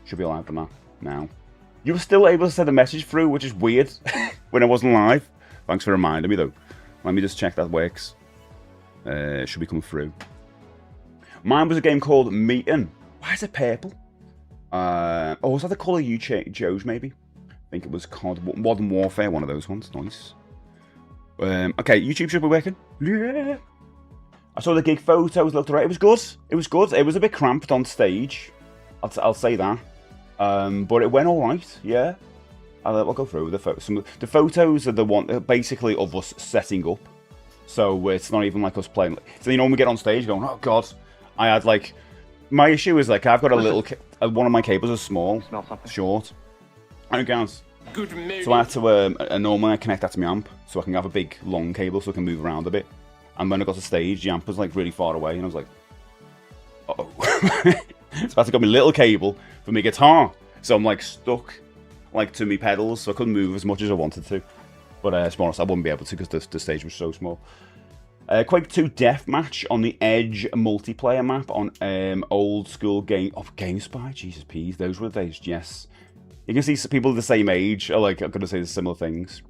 Should be live on that now. You were still able to send a message through, which is weird, when I wasn't live. Thanks for reminding me, though. Let me just check that works. Should be coming through. Mine was a game called Meetin'. Why is it purple? Oh, was that the colour you chose, maybe? I think it was called Modern Warfare, one of those ones. Nice. Okay, YouTube should be working. Yeah. I saw the gig photos, looked alright. It was good. It was good. It was a bit cramped on stage. I'll say that. But it went alright, yeah. I'll go through the photos. The photos are the one, basically, of us setting up. So it's not even like us playing. So you know when we get on stage going, oh god, I had like, my issue is like I've got a little, one of my cables is small, short. And it goes. So I had to, normally I connect that to my amp, so I can have a big long cable so I can move around a bit. And when I got to stage, the amp was like really far away, and I was like, uh-oh. So I had to get my little cable for my guitar. So I'm like stuck like to my pedals, so I couldn't move as much as I wanted to. But to be honest, I wouldn't be able to because the stage was so small. Quake 2 Deathmatch on the Edge multiplayer map on old school GameSpy. Jesus peas, those were the days, yes. You can see people the same age are like, I'm going to say similar things.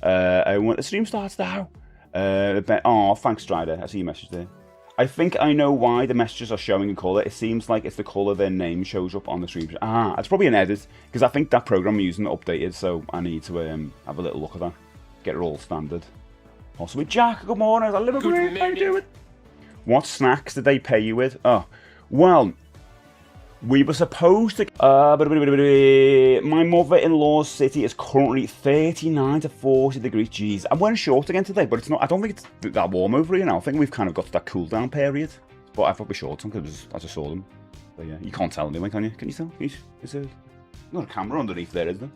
When the stream starts now. Oh, thanks, Strider. I see your message there. I think I know why the messages are showing in colour. It seems like it's the colour their name shows up on the stream. Ah, it's probably an edit, because I think that program I'm using updated, so I need to have a little look at that. Get it all standard. Also with Jack, good morning. I live a great, how you doing? What snacks did they pay you with? Oh, well, we were supposed to... my mother-in-law's city is currently 39 to 40 degrees. Jeez, I'm wearing shorts again today, but it's not. I don't think it's that warm over here now. I think we've kind of got to that cool down period. But I've got my shorts on because I just saw them. But yeah, you can't tell anyway, can you? Can you tell? Is there not a camera underneath there, is there?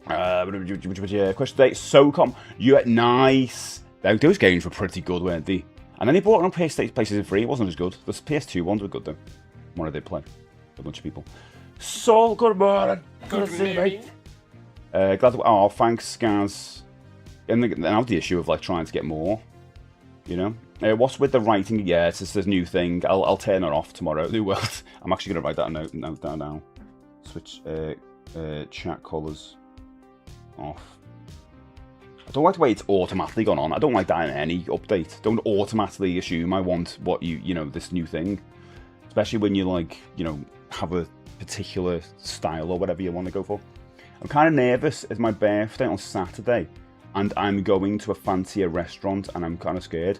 Question date. SOCOM. Nice. Those games were pretty good, weren't they? And then they brought it on PlayStation 3. It wasn't as good. The PS2 ones were good though. One I did play. A bunch of people. Sol, good morning. Good to see you, mate. Glad to... Oh, thanks, Gaz. And now the issue of like trying to get more. You know? What's with the writing? Yeah, it's just this new thing. I'll turn it off tomorrow. New world. I'm actually going to write that note down now. Switch chat colours off. I don't like the way it's automatically gone on. I don't like that in any update. Don't automatically assume I want what you know, this new thing. Especially when you like, you know, have a particular style or whatever you want to go for. I'm kind of nervous. It's my birthday on Saturday and I'm going to a fancier restaurant and I'm kind of scared.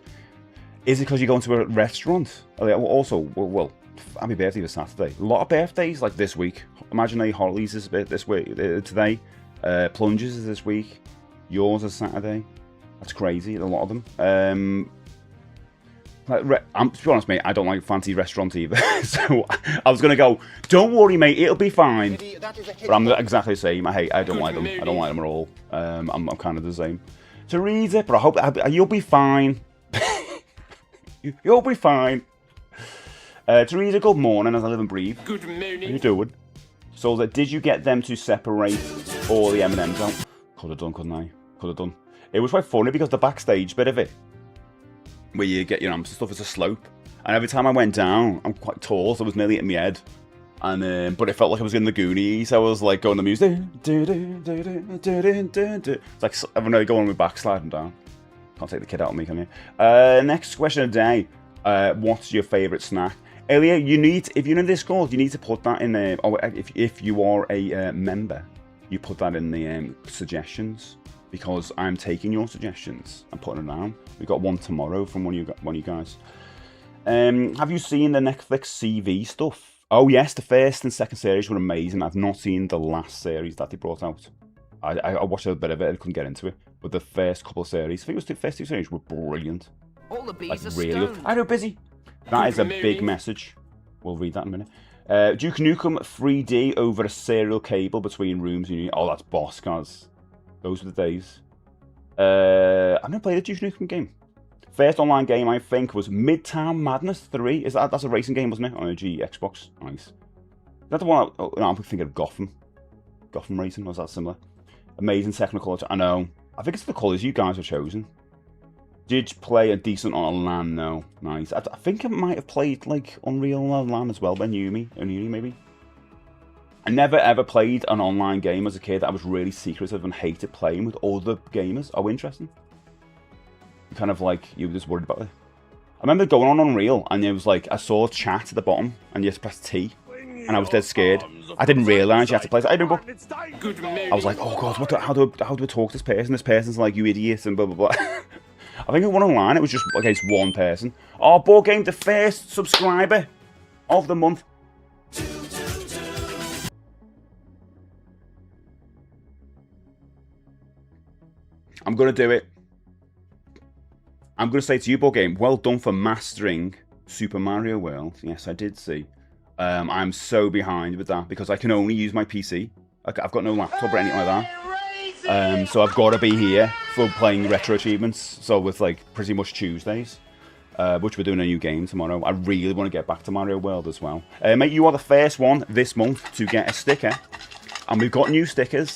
Is it because you're going to a restaurant? Also, well, happy birthday for Saturday. A lot of birthdays like this week. Imagine Holly's is a bit this week, today. Plunges is this week. Yours is Saturday. That's crazy, a lot of them. To be honest, mate, I don't like fancy restaurants either. So I was going to go, don't worry, mate, it'll be fine. But I'm exactly the same. I don't like them. I don't like them at all. I'm kind of the same. To read it, but I hope you'll be fine. You'll be fine. Teresa, good morning as I live and breathe. Good morning. How you doing? So, did you get them to separate all the M&Ms out? Could have done, couldn't I? Could have done. It was quite funny because the backstage bit of it, where you get your amps and stuff, it's a slope. And every time I went down, I'm quite tall, so I was nearly hitting my head. And but it felt like I was in the Goonies. I was like going to music. It's like I don't know, going with backsliding down. Can't take the kid out of me, can you? Next question of the day. What's your favourite snack? Elia, you need, if you're in Discord, you need to put that in there. Oh, if you are a member, you put that in the suggestions, because I'm taking your suggestions and putting them down. We got one tomorrow from one of you guys. Have you seen the Netflix CV stuff? Oh yes, the first and second series were amazing. I've not seen the last series that they brought out. I watched a bit of it and couldn't get into it. But the first couple of series, I think it was the first two series, were brilliant. All the bees like, are really stoned. good. I know, busy. That is a big message. We'll read that in a minute. Duke Nukem 3D over a serial cable between rooms. Oh, that's boss, guys. Those were the days. I've never played a Duke Nukem game. First online game, I think, was Midtown Madness 3. That's a racing game, wasn't it? On a Xbox. Nice. Is that the one? I'm thinking of Gotham. Gotham Racing, was that similar? Amazing technical. I know. I think it's the colours you guys have chosen. Did you play a decent on a LAN? No. Nice. I think I might have played like Unreal on LAN as well, then Uni maybe. I never ever played an online game as a kid. I was really secretive and hated playing with other gamers. Oh, interesting. Kind of like, you were just worried about it. I remember going on Unreal, and it was like, I saw chat at the bottom, and you just press T, and I was dead scared. I didn't realise you had to play. I was like, oh god, how do I talk to this person? This person's like, you idiot, and blah blah blah. I think it went online, it was just against one person. Oh, Board Game, the first subscriber of the month. I'm gonna do it. I'm going to say to you, Board Game, well done for mastering Super Mario World. Yes, I did see. I'm so behind with that because I can only use my PC. I've got no laptop or anything like that. So I've got to be here for playing retro achievements. So with like pretty much Tuesdays, which we're doing a new game tomorrow. I really want to get back to Mario World as well. Mate, you are the first one this month to get a sticker. And we've got new stickers.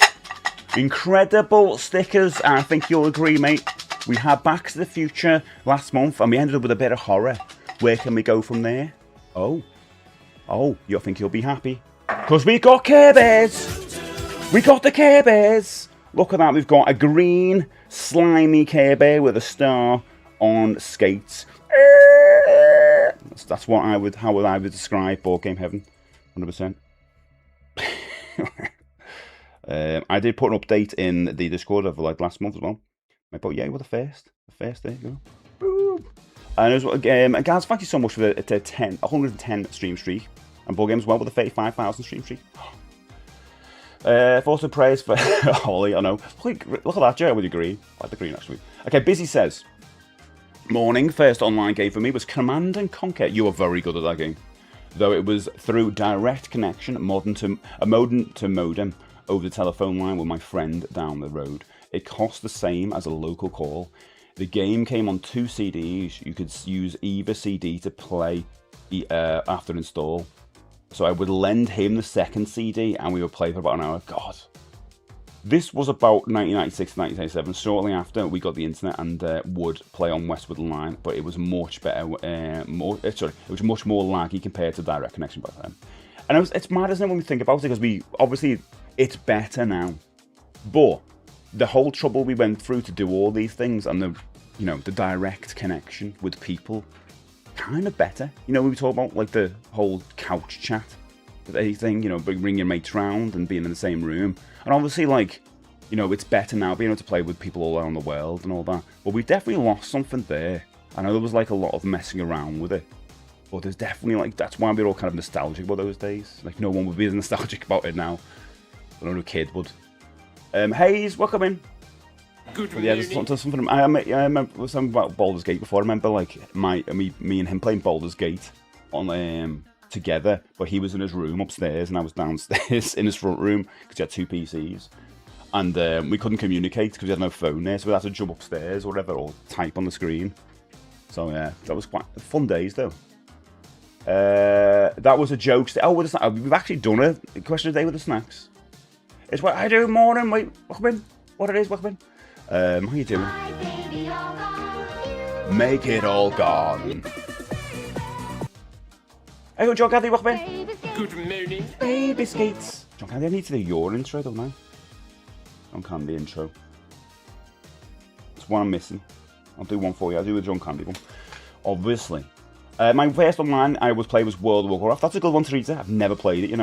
Incredible stickers. And I think you'll agree, mate. We had Back to the Future last month, and we ended up with a bit of horror. Where can we go from there? Oh, you think you'll be happy? Because we got Care Bears! We got the Care Bears! Look at that, we've got a green, slimy Care Bear with a star on skates. That's how I would describe Board Game Heaven, 100%. I did put an update in the Discord of like last month as well. But yeah, we're the first. There you go. Boom. And as well, guys, thank you so much for the 110 stream streak. And Board Game as well with the 35,000 stream streak. Also praise for Holly, I know. Look at that, Joe, with your green. I like the green, actually. Okay, Busy says, morning, first online game for me was Command & Conquer. You were very good at that game. Though it was through direct connection, modem to modem, over the telephone line with my friend down the road. It cost the same as a local call. The game came on 2 CDs. You could use either CD to play after install. So I would lend him the second CD and we would play for about an hour. God. This was about 1996 to 1997. Shortly after, we got the internet and would play on Westwood Line, but it was much better. It was much more laggy compared to direct connection back then. And it's mad, isn't it, when we think about it? Because obviously, it's better now. But the whole trouble we went through to do all these things and the direct connection with people, kind of better. We talk about like the whole couch chat thing, bring your mates round and being in the same room. And obviously, like, it's better now being able to play with people all around the world and all that. But we definitely lost something there. I know there was like a lot of messing around with it. But there's definitely like, that's why we're all kind of nostalgic about those days. Like no one would be as nostalgic about it now. I don't know, a kid would. Hayes, welcome in. Good but yeah, there's something. I remember something about Baldur's Gate before. I remember like me and him playing Baldur's Gate on together, but he was in his room upstairs and I was downstairs in his front room because he had 2 PCs, and we couldn't communicate because we had no phone there, so we had to jump upstairs or whatever or type on the screen. So yeah, that was quite fun days though. That was a joke. Oh, we've actually done a question of the day with the snacks. It's what I do morning. Wait, welcome in. What it is, welcome in. How you doing? Make it all gone. Hey, John Candy, welcome in. Good morning. Baby skates. John Candy, I need to do your intro, don't I? John Candy intro. That's one I'm missing. I'll do one for you. I'll do a John Candy one. Obviously. My first online I was playing was World of Warcraft. That's a good one to read. I've never played it,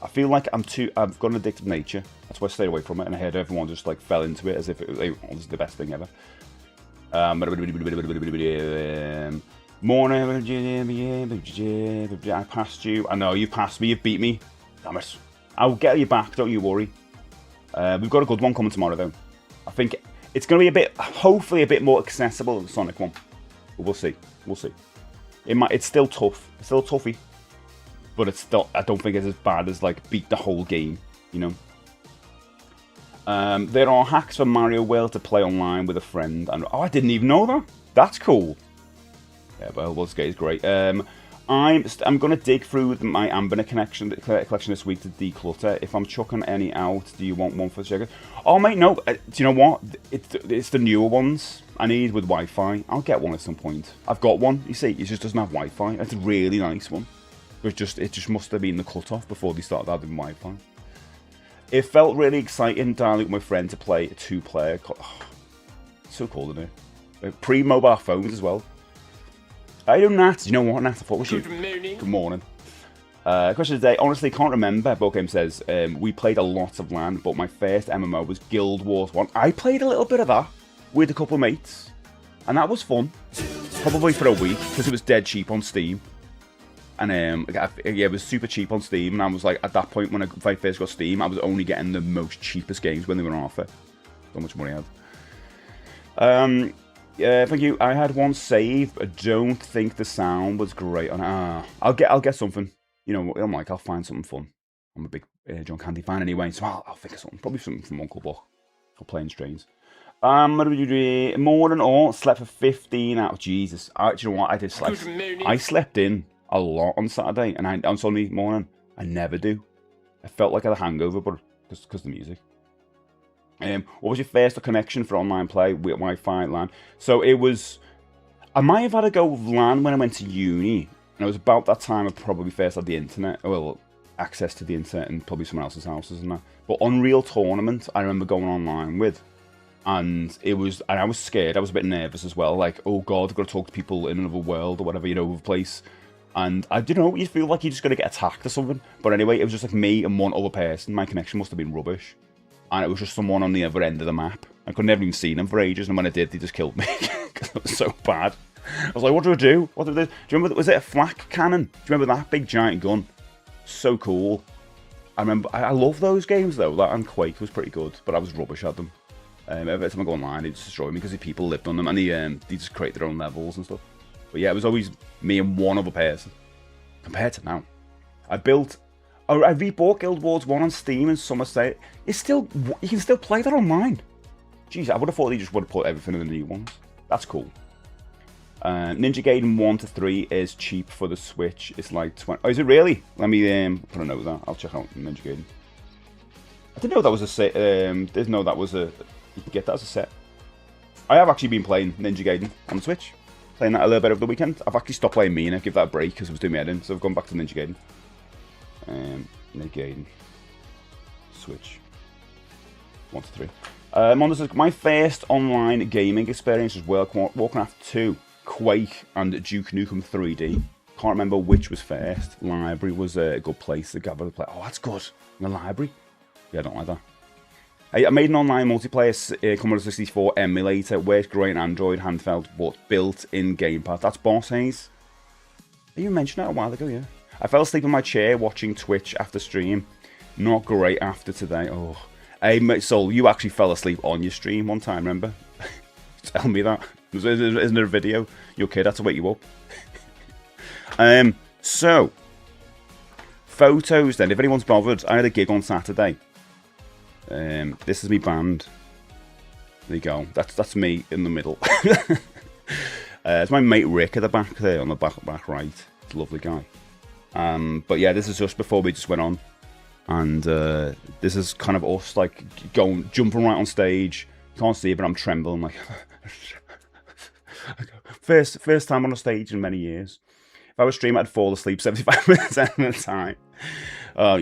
I feel like I've got an addictive nature. That's why I stayed away from it, and I heard everyone just like fell into it as if it was the best thing ever. Morning, I passed you. I know you passed me. You beat me. Damn it! I'll get you back. Don't you worry. We've got a good one coming tomorrow, though. I think it's going to be hopefully a bit more accessible than the Sonic one. But we'll see. We'll see. It's still tough. It's still toughy. But it's still, I don't think it's as bad as like beat the whole game, There are hacks for Mario World to play online with a friend, and I didn't even know that. That's cool. Yeah, well, this game is great. I'm gonna dig through my Amber collection this week to declutter. If I'm chucking any out, do you want one for the checker? Oh mate, no. Do you know what? It's the newer ones I need with Wi-Fi. I'll get one at some point. I've got one. You see, it just doesn't have Wi-Fi. It's a really nice one. It just must have been the cutoff before they started adding Wi-Fi. It felt really exciting dialing with my friend to play a 2-player. Oh, so cool, isn't it? Pre-mobile phones as well. I do Nat. You know what, Nat? I thought was you. Good morning. Good morning. Question of the day. Honestly, can't remember. Board Game says, we played a lot of LAN, but my first MMO was Guild Wars 1. I played a little bit of that with a couple of mates, and that was fun. Probably for a week, because it was dead cheap on Steam. And yeah, it was super cheap on Steam, and I was like, at that point when I first got Steam, I was only getting the most cheapest games when they were on offer. So much money I had. Yeah, thank you. I had one save, but I don't think the sound was great. I'll get something. You know, I'm like, I'll find something fun. I'm a big John Candy fan anyway, so I'll think of something. Probably something from Uncle Buck for playing Strains. More than all, slept for 15 hours. Jesus, do you know what? I did sleep. I slept in a lot on Saturday, and on Sunday morning, I never do. I felt like I had a hangover, but because of the music. What was your first connection for online play with Wi-Fi LAN? So it was, I might have had a go with LAN when I went to uni, and it was about that time I probably first had the internet, well, access to the internet and probably someone else's houses and that. But Unreal Tournament, I remember going online with, and I was scared, I was a bit nervous as well, like, oh god, I've got to talk to people in another world or whatever, you know, of a place. And I don't know, you feel like you're just going to get attacked or something. But anyway, it was just like me and one other person. My connection must have been rubbish. And it was just someone on the other end of the map. I could never even see them for ages, and when I did, they just killed me. Because it was so bad. I was like, what do I do? What do I do? Do you remember, was it a flak cannon? Do you remember that big giant gun? So cool. I remember, I love those games though. That and Quake was pretty good, but I was rubbish at them. Every time I go online, they just destroy me because the people lived on them, and they just create their own levels and stuff. But yeah, it was always me and one other person. Compared to now. I rebought Guild Wars 1 on Steam and Somerset. You can still play that online. Jeez, I would have thought they just would have put everything in the new ones. That's cool. Ninja Gaiden 1 to 3 is cheap for the Switch. It's like 20. Oh, is it really? Let me put a note of that. I'll check out Ninja Gaiden. I didn't know that was a set. Didn't know that was a. You can get that as a set. I have actually been playing Ninja Gaiden on the Switch. Playing that a little bit over the weekend. I've actually stopped playing Mina, give that a break because I was doing my head in, so I've gone back to Ninja Gaiden. Ninja Gaiden. Switch. 1 to 3. Mondo says, my first online gaming experience was Warcraft 2, Quake, and Duke Nukem 3D. Can't remember which was first. Library was a good place to gather the play. Oh, that's good. In the library? Yeah, I don't like that. I made an online multiplayer Commodore 64 emulator. Works great on Android, handheld, but built-in gamepad. That's Boss Hayes. You mentioned that a while ago, yeah. I fell asleep in my chair watching Twitch after stream. Not great after today. Oh, hey, Soul, you actually fell asleep on your stream one time, remember? Tell me that. Isn't there a video? Your kid had to wake you up. So, photos then. If anyone's bothered, I had a gig on Saturday. This is me band. There you go. That's me in the middle. It's my mate Rick at the back there, on the back right. He's a lovely guy. But yeah, this is just before we just went on, and this is kind of us like jumping right on stage. You can't see it, but I'm trembling like first time on a stage in many years. If I was streaming, I'd fall asleep 75% of the time.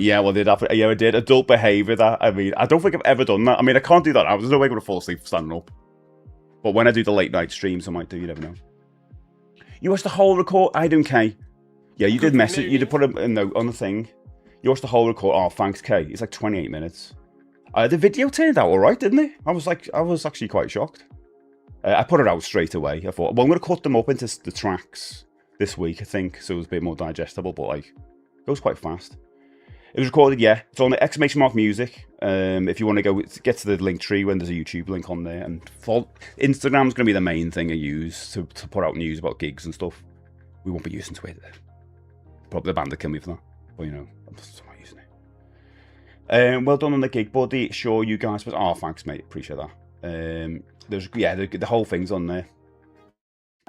Yeah, well, I did. Adult behaviour, that. I mean, I don't think I've ever done that. I mean, I can't do that. There's no way I'm going to fall asleep standing up. But when I do the late night streams, I might do. You never know. You watched the whole record? I don't care. Yeah, you did message. You did put a note on the thing. You watched the whole record. Oh, thanks, Kay. It's like 28 minutes. The video turned out all right, didn't it? I was actually quite shocked. I put it out straight away. I thought, well, I'm going to cut them up into the tracks this week, I think, so it was a bit more digestible. But like, it goes quite fast. It was recorded, yeah. It's on the !Music. If you want to go get to the link tree when there's a YouTube link on there, and Instagram's going to be the main thing I use to put out news about gigs and stuff. We won't be using Twitter. Probably the band will kill me for that, but you know, I'm just not using it. Well done on the gig, buddy. Sure, you guys. Oh, thanks, mate. Appreciate that. There's the whole thing's on there.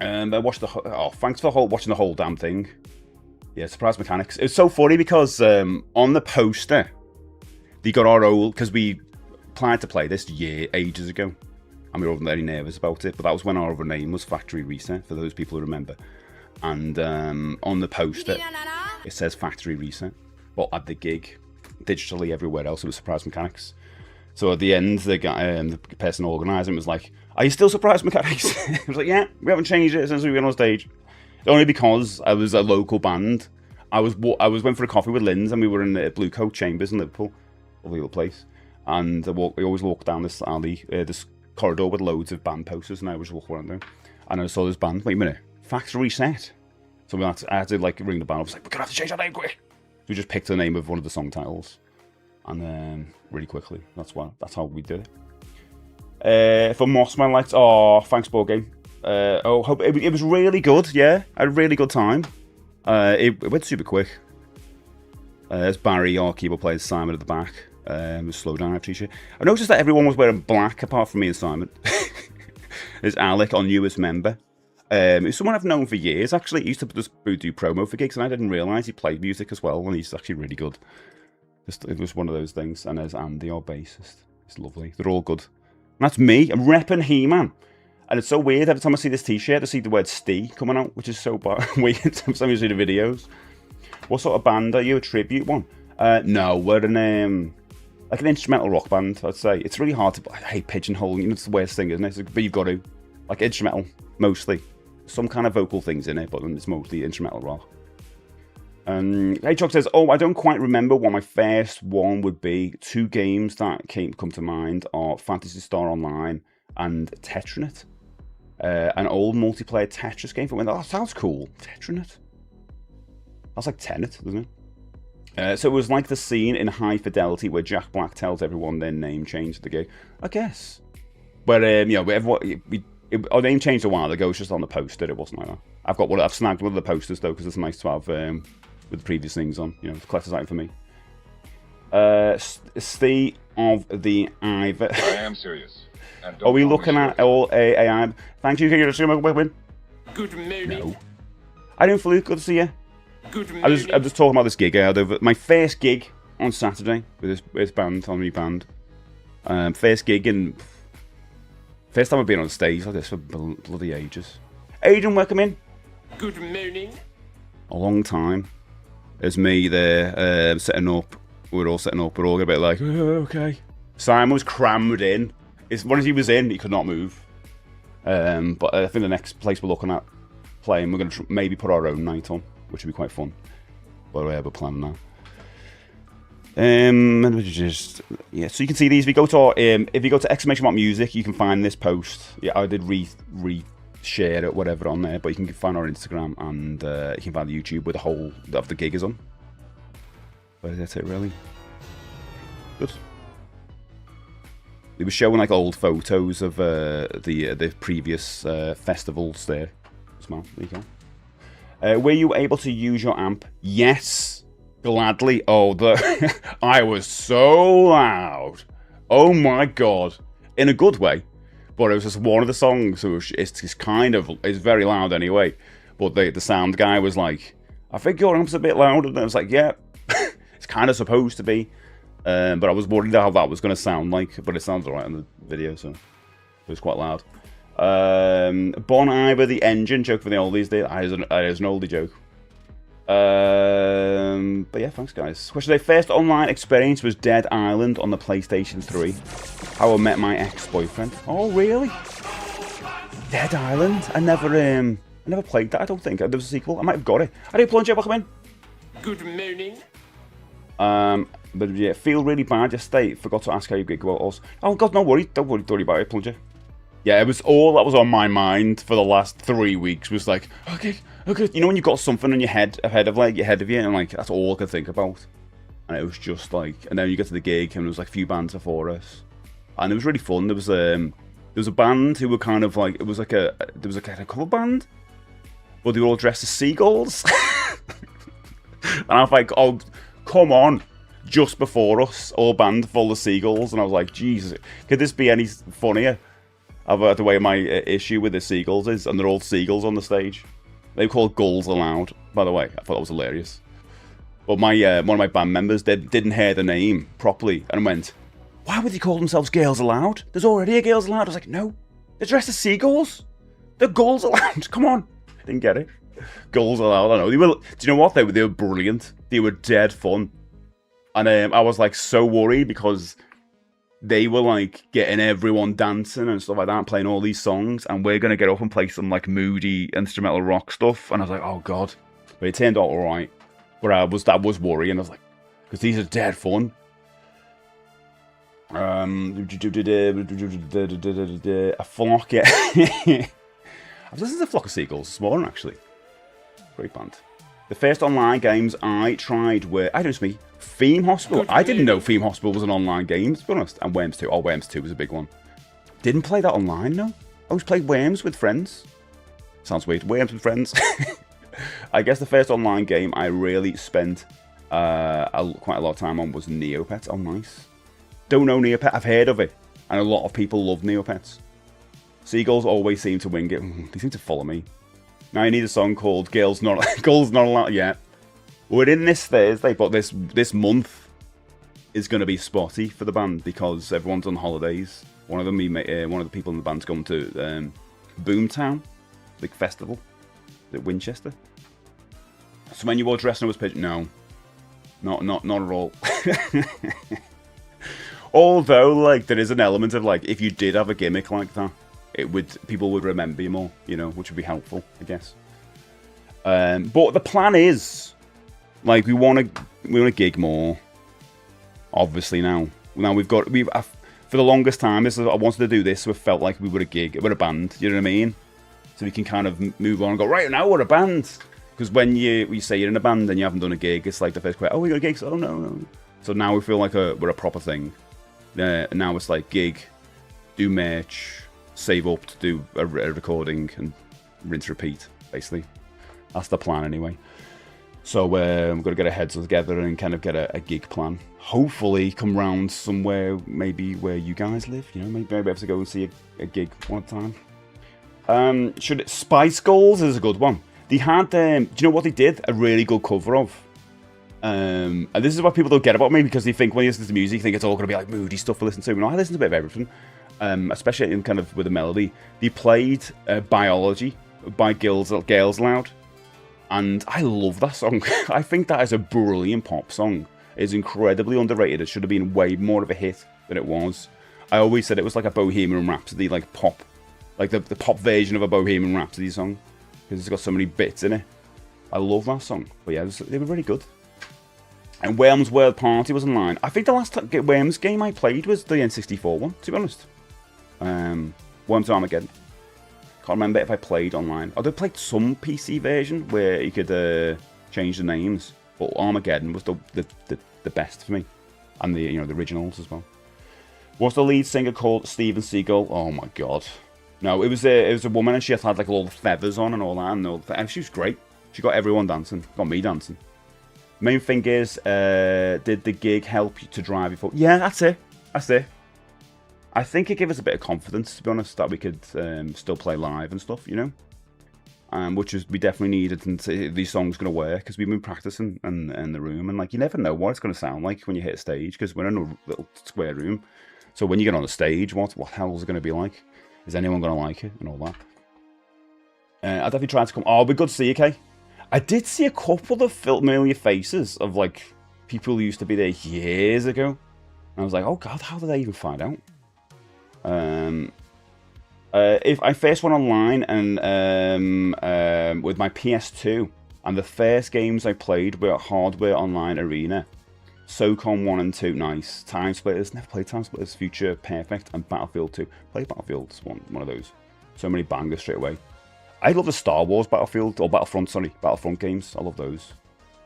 I watched thanks for watching the whole damn thing. Yeah, Surprise Mechanics. It's so funny because on the poster, they got our old, because we planned to play this ages ago, and we were very nervous about it, but that was when our other name was Factory Reset, for those people who remember. And on the poster, it says factory reset. But at the gig, digitally everywhere else, it was Surprise Mechanics. So at the end, the guy, the person organising was like, "Are you still Surprise Mechanics?" I was like, "Yeah, we haven't changed it since we went on stage." Only because I was a local band. I went for a coffee with Linz, and we were in the Blue Coat Chambers in Liverpool, lovely little place. And we always walk down this alley, this corridor with loads of band posters, and I was walking around there. And I saw this band. Wait a minute, Factory Reset. So I had to like ring the band. I was like, "We're gonna have to change our name quick." So we just picked the name of one of the song titles, and then really quickly. That's how we did it. For Mossman Lights, oh, thanks, board game. Hope it was really good. Yeah, I had a really good time. It went super quick. There's Barry, our keyboard player, Simon at the back. It was slow down, I appreciate it. I noticed that everyone was wearing black apart from me and Simon. There's Alec, our newest member. He's someone I've known for years, actually. He used to just do promo for gigs, and I didn't realise he played music as well, and he's actually really good. It was one of those things. And there's Andy, our bassist. It's lovely. They're all good. And that's me. I'm repping He-Man. And it's so weird, every time I see this t-shirt, I see the word Stee coming out, which is so weird. Sometimes you see the videos. What sort of band are you? A tribute one? No, we're like an instrumental rock band, I'd say. It's really hard to... I hate pigeonholing, you know, it's the worst thing, isn't it? But you've got to. Like instrumental, mostly. Some kind of vocal things in it, but it's mostly instrumental rock. Hey Chuck says, I don't quite remember what my first one would be. Two games that come to mind are Phantasy Star Online and Tetranet. An old multiplayer Tetris game for when that sounds cool. Tetranet. That's like Tenet, doesn't it? So it was like the scene in High Fidelity where Jack Black tells everyone their name changed the game. I guess. But our name changed a while ago. It was just on the poster. It wasn't like that. I've snagged one of the posters though because it's nice to have with the previous things on. You know, it's collector's item for me. Steve of the Ivor. I am serious. Are we looking at all AI? Thank you. Can you see my win? Good morning. No. I didn't feel good to see you. Good morning. I'm just talking about this gig I had over my first gig on Saturday with this band, on my band. First gig and first time I've been on stage like this for bloody ages. Aidan, welcome in. Good morning. A long time. There's me there setting up. We're all setting up. We're all a bit like, okay. Simon was crammed in. Once he was in, he could not move. But I think the next place we're looking at playing, we're going to maybe put our own night on, which would be quite fun. But we're planning that. Yeah. So you can see these. If you go to !music, you can find this post. Yeah, I did re-share it, whatever, on there. But you can find our Instagram and you can find the YouTube where the whole of the gig is on. But that's it, really. Good. They were showing like old photos of the previous festivals there. Smart, there you go. Were you able to use your amp? Yes, gladly. I was so loud. Oh my god, in a good way. But it was just one of the songs. So it's very loud anyway. But the sound guy was like, "I think your amp's a bit loud," and I was like, "Yeah, it's kind of supposed to be." But I was worried how that was going to sound like, but it sounds alright in the video, so it was quite loud. Bon Iver, the engine joke for the oldies. There's an oldie joke. But yeah, thanks guys. Question today: first online experience was Dead Island on the PlayStation 3. How I met my ex-boyfriend. Oh really? Dead Island? I never played that. I don't think there was a sequel. I might have got it. I did plunge it. Welcome in. Good morning. But yeah, feel really bad yesterday. Forgot to ask how you gig about us. Oh god, no worry. Don't worry about it, Plunger. Yeah, it was all that was on my mind for the last 3 weeks. Was like, okay. You know when you've got something in your head, ahead of you, and like that's all I could think about. And it was just like, and then you get to the gig, and there was like a few bands before us, and it was really fun. There was a band who were kind of like, there was like a cover band, but they were all dressed as seagulls. And I was like, oh, come on. Just before us, all band full of seagulls, and I was like, Jesus, could this be any funnier? About the way my issue with the seagulls is, and they're all seagulls on the stage. They were called Gulls Aloud, by the way. I thought that was hilarious. But my one of my band members didn't hear the name properly and went, "Why would they call themselves Girls Aloud? There's already a Girls Aloud." I was like, "No, they're dressed as seagulls. They're Gulls Aloud. Come on." I didn't get it. Goals allowed. I don't know. They were. Do you know what? They were brilliant. They were dead fun. And I was like so worried because they were like getting everyone dancing and stuff like that, playing all these songs, and we're gonna get up and play some like moody instrumental rock stuff. And I was like, oh god. But it turned out all right. But that was worrying. I was like, because these are dead fun. A flock, yeah. I've listened to Flock of Seagulls this morning, actually. Great band. The first online games I tried were, I don't know, me, Theme Hospital. I didn't know Theme Hospital was an online game, to be honest. And Worms 2. Oh, Worms 2 was a big one. Didn't play that online, no. I always played Worms with friends. Sounds weird. Worms with friends. I guess the first online game I really spent quite a lot of time on was Neopets. Oh, nice. Don't know Neopet. I've heard of it. And a lot of people love Neopets. Seagulls always seem to wing it. They seem to follow me. Now I need a song called Girls Not Allowed Yet. We're in this Thursday, but this month is going to be spotty for the band because everyone's on holidays. One of the people in the band's going to Boomtown, big festival at Winchester. So when you were dressing up as Pigeon, no, not at all. Although, like, there is an element of like, if you did have a gimmick like that, people would remember you more, you know, which would be helpful, I guess. But the plan is, like, we want to gig more. Obviously now for the longest time, I wanted to do this, so it felt like we were a band. You know what I mean? So we can kind of move on and go, right now we're a band. Because when you say you're in a band and you haven't done a gig, it's like the first question, oh, we got a gig? So, oh no. So now we feel like we're a proper thing. Now it's like gig, do merch, save up to do a recording, and rinse repeat, basically. That's the plan anyway. So we're going to get our heads together and kind of get a gig plan. Hopefully come round somewhere, maybe where you guys live, you know, maybe I'll be able to go and see a gig one time. Spice Girls is a good one. They had, do you know what they did? A really good cover of. And this is what people don't get about me, because they think when you listen to music, you think it's all going to be like moody stuff to listen to. No, I listen to a bit of everything, especially in kind of with the melody. They played Biology by Girls Aloud, and I love that song. I think that is a brilliant pop song. It's incredibly underrated. It should have been way more of a hit than it was. I always said it was like a Bohemian Rhapsody, like pop, like the pop version of a Bohemian Rhapsody song, because it's got so many bits in it. I love that song. But yeah, they were really good. And Worms World Party was online. I think the last Worms game I played was the N64 one, to be honest. Worms Armageddon. Can't remember if I played online. I did play some PC version where you could change the names, but Armageddon was the best for me, and the originals as well. What's the lead singer called? Steven Seagal. Oh my god. No, it was a woman, and she had like all the feathers on and all that, and she was great. She got everyone dancing. Got me dancing. Main thing is, did the gig help you to drive you forward? Yeah, that's it. I think it gave us a bit of confidence, to be honest, that we could still play live and stuff, you know? Which we definitely needed, and these songs going to work, because we've been practicing in the room, and like you never know what it's going to sound like when you hit a stage, because we're in a little square room. So when you get on the stage, what hell is it going to be like? Is anyone going to like it, and all that? I definitely tried to come... Oh, we're good to see you, Kay. I did see a couple of familiar faces of like people who used to be there years ago. And I was like, oh god, how did I even find out? If I first went online and with my PS2, and the first games I played were Hardware Online Arena, SOCOM 1 and 2, nice. Time Splitters, never played Time Splitters, Future Perfect, and Battlefield 2. Played Battlefield, one of those. So many bangers straight away. I love the Star Wars Battlefront games. I love those.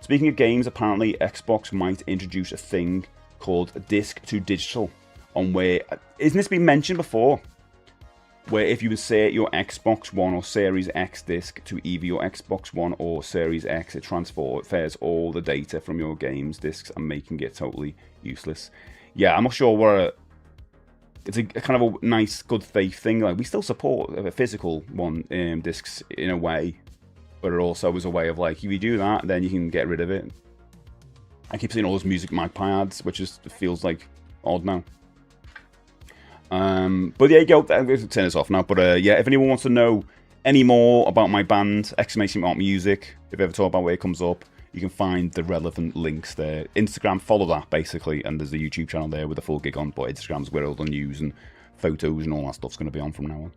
Speaking of games, apparently Xbox might introduce a thing called disc to digital, on where, isn't this been mentioned before? Where if you insert your Xbox One or Series X disc to either your Xbox One or Series X, it transfers all the data from your games discs and making it totally useless. Yeah, I'm not sure where. It's a kind of a nice, good faith thing. Like, we still support a physical one discs in a way, but it also is a way of like, if you do that, then you can get rid of it. I keep seeing all those Music Magpie ads, which feels like odd now. But yeah, I'm going to turn this off now. But yeah, if anyone wants to know any more about my band, exclamation mark music, if you ever talk about where it comes up, you can find the relevant links there. Instagram, follow that basically, and there's a YouTube channel there with a full gig on, but Instagram's where all the news and photos and all that stuff's going to be on from now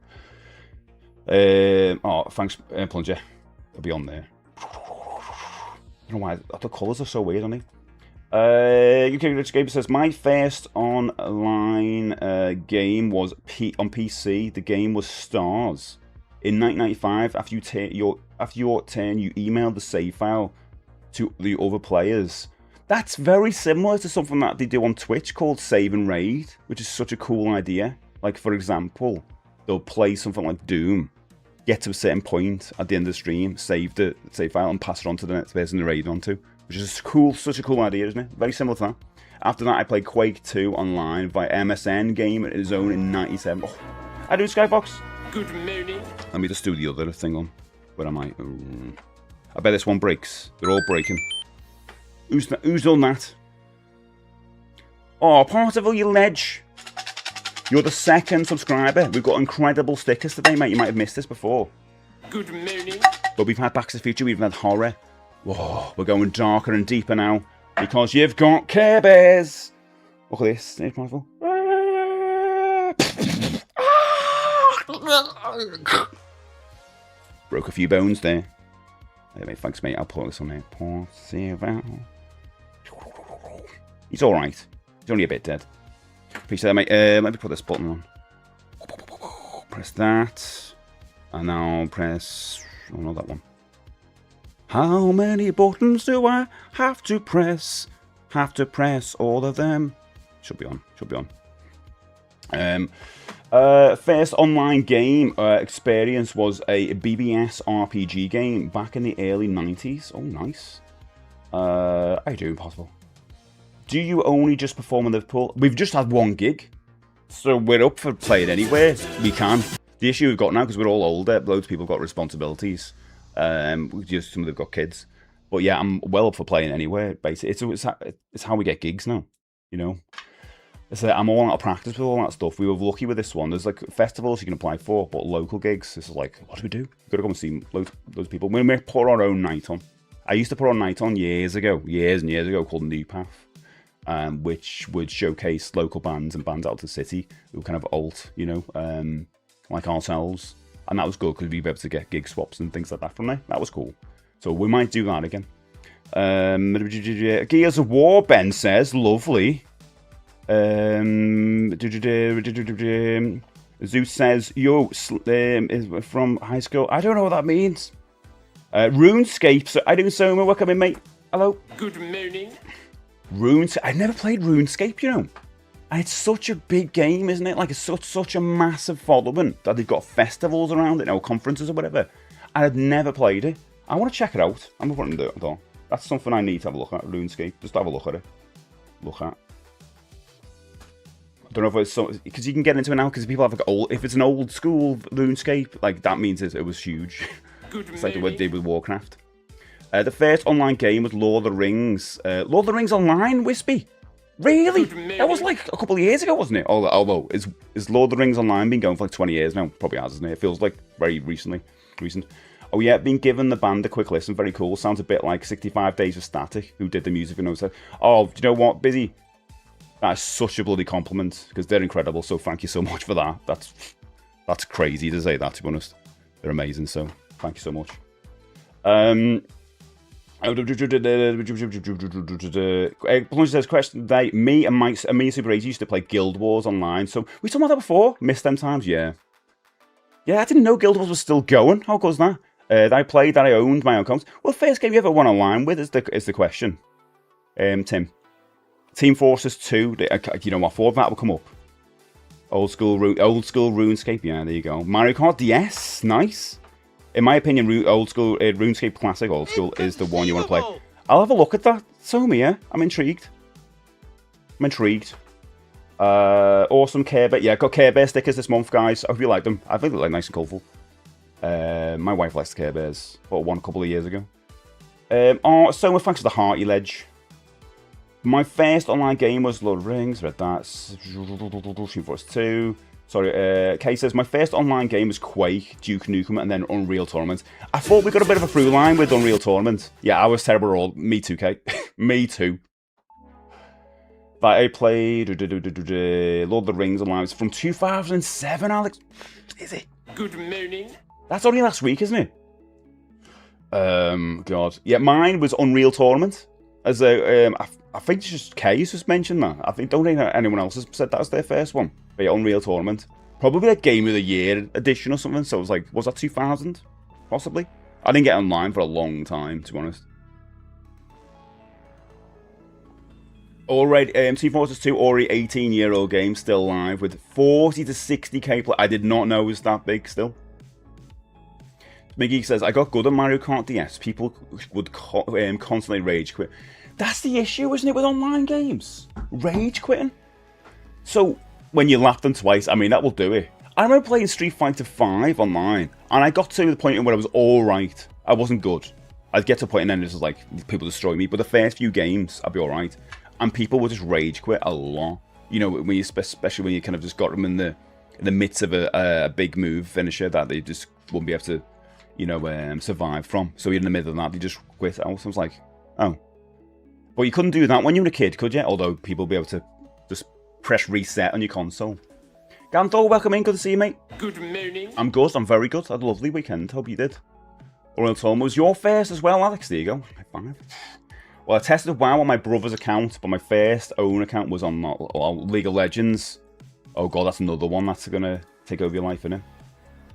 on. Oh, thanks, Plunger. It'll be on there. I don't know why, the colours are so weird, aren't they? UK Rich Gamer says, my first online game was on PC. The game was Stars. In 1995, after your turn, you emailed the save file to the other players. That's very similar to something that they do on Twitch called Save and Raid, which is such a cool idea. Like, for example, they'll play something like Doom, get to a certain point at the end of the stream, save the save file, and pass it on to the next person to raid onto, which is cool. Such a cool idea, isn't it? Very similar to that. After that, I played Quake 2 online via MSN game at his own in 97. Oh, I do Skybox. Good morning. Let me just do the other thing on. Where am I? I bet this one breaks. They're all breaking. Who's done that? Oh, Portable, you ledge. You're the second subscriber. We've got incredible stickers today, mate. You might have missed this before. Good morning. But we've had Back to the Future. We've had horror. Whoa, we're going darker and deeper now because you've got Care Bears. Look at this. It's powerful. Broke a few bones there. Hey, mate, thanks, mate. I'll put this on there. He's alright. He's only a bit dead. Appreciate that, mate. Let me put this button on. Press that. And now press... Oh, not that one. How many buttons do I have to press? Have to press all of them. Should be on. Should be on. First online game experience was a BBS RPG game back in the early 90s. Oh, nice. How you doing, Possible? Do you only just perform in Liverpool? We've just had one gig, so we're up for playing anywhere we can. The issue we've got now, because we're all older, loads of people have got responsibilities. Just some of them have got kids. But yeah, I'm well up for playing anywhere, basically. It's how we get gigs now, you know? I'm all out of practice with all that stuff. We were lucky with this one. There's like festivals you can apply for, but local gigs, this is like, what do we do? We've got to go and see loads of people. We may put our own night on. I used to put on a night on years and years ago, called New Path, which would showcase local bands and bands out of the city who were kind of alt, you know, like ourselves. And that was good because we'd be able to get gig swaps and things like that from there. That was cool. So we might do that again. Gears of War, Ben says, lovely. Zeus says, yo, is from high school. I don't know what that means. RuneScape. So I do Soma. Welcome in, mate. Hello. Good morning. I never played RuneScape, you know. And it's such a big game, isn't it? Like, it's such a massive following that they've got festivals around it, you know, conferences or whatever. And I'd never played it. I want to check it out. I'm going to put it on. That's something I need to have a look at, RuneScape. Just have a look at it. I don't know if it's so, because you can get into it now because people have like if it's an old school RuneScape, like that means it was huge. It's like what they did with Warcraft. The first online game was Lord of the Rings. Lord of the Rings Online, Wispy? Really? That was like a couple of years ago, wasn't it? Although, is Lord of the Rings Online been going for like 20 years now? Probably has, isn't it? It feels like very recent. Oh yeah, been given the band a quick listen. Very cool. Sounds a bit like 65 Days of Static, who did the music and said, oh, do you know what, Busy? That is such a bloody compliment, because they're incredible, so thank you so much for that. That's crazy to say that, to be honest. They're amazing, so thank you so much. Plunge says, question today, me and me Super 8 used to play Guild Wars online, so we talked about that before? Missed them times, yeah. Yeah, I didn't know Guild Wars was still going. How goes that? That I played, that I owned my own accounts. Well, first game you ever won online with is the question. Tim. Team Fortress 2, you know what, 4 of that will come up. Old school RuneScape, yeah, there you go. Mario Kart DS, nice. In my opinion, old school RuneScape Classic, old school, is the one you want to play. I'll have a look at that. So me, yeah, I'm intrigued. Awesome Care Bear, yeah, got Care Bear stickers this month, guys. I hope you like them. I think they look nice and colourful. My wife likes the Care Bears. Bought one a couple of years ago. So much thanks for the hearty ledge. My first online game was Lord of the Rings, read that. Team Fortress 2. Sorry, Kay says, my first online game was Quake, Duke Nukem, and then Unreal Tournament. I thought we got a bit of a through line with Unreal Tournament. Yeah, I was terrible at all. Me too, Kay. Me too. But I played Lord of the Rings Online. It's from 2007, Alex. Is it? Good morning. That's only last week, isn't it? God. Yeah, mine was Unreal Tournament. As a, I think it's just Kay's just mentioned that. Don't think anyone else has said that was their first one. But yeah, Unreal Tournament. Probably a Game of the Year edition or something. So it was like, was that 2000? Possibly. I didn't get online for a long time, to be honest. Already, Team Fortress 2, already 18-year-old game, still live with 40 to 60k play. I did not know it was that big still. Miggy says, I got good at Mario Kart DS. People would constantly rage quit. That's the issue, isn't it, with online games? Rage quitting. So, when you lap them twice, I mean, that will do it. I remember playing Street Fighter 5 online, and I got to the point where I was alright. I wasn't good. I'd get to a point and then it was like, people destroy me. But the first few games, I'd be alright. And people would just rage quit a lot. You know, when you, especially when you kind of just got them in the midst of a big move finisher that they just wouldn't be able to, you know, survive from. So in the middle of that, they just quit out. So I was like, oh. But you couldn't do that when you were a kid, could you? Although people would be able to just press reset on your console. Ganthor, welcome in. Good to see you, mate. Good morning. I'm good. I'm very good. I had a lovely weekend. Hope you did. Royal Tom was your first as well, Alex. There you go. High five. Well, I tested WoW on my brother's account, but my first own account was on League of Legends. Oh god, that's another one that's gonna take over your life, innit?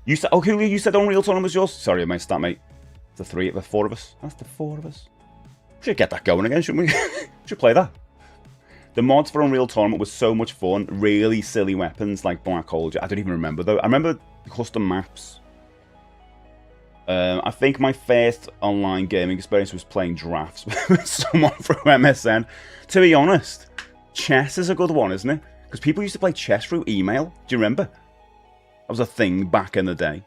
You said, oh, Julia, you said Unreal Tournament was yours? Sorry, I missed that, mate. The four of us. That's the four of us. Should get that going again, shouldn't we? Should play that. The mods for Unreal Tournament was so much fun. Really silly weapons like Black Hole. I don't even remember though. I remember the custom maps. I think my first online gaming experience was playing drafts with someone through MSN. To be honest, chess is a good one, isn't it? Because people used to play chess through email. Do you remember? That was a thing back in the day.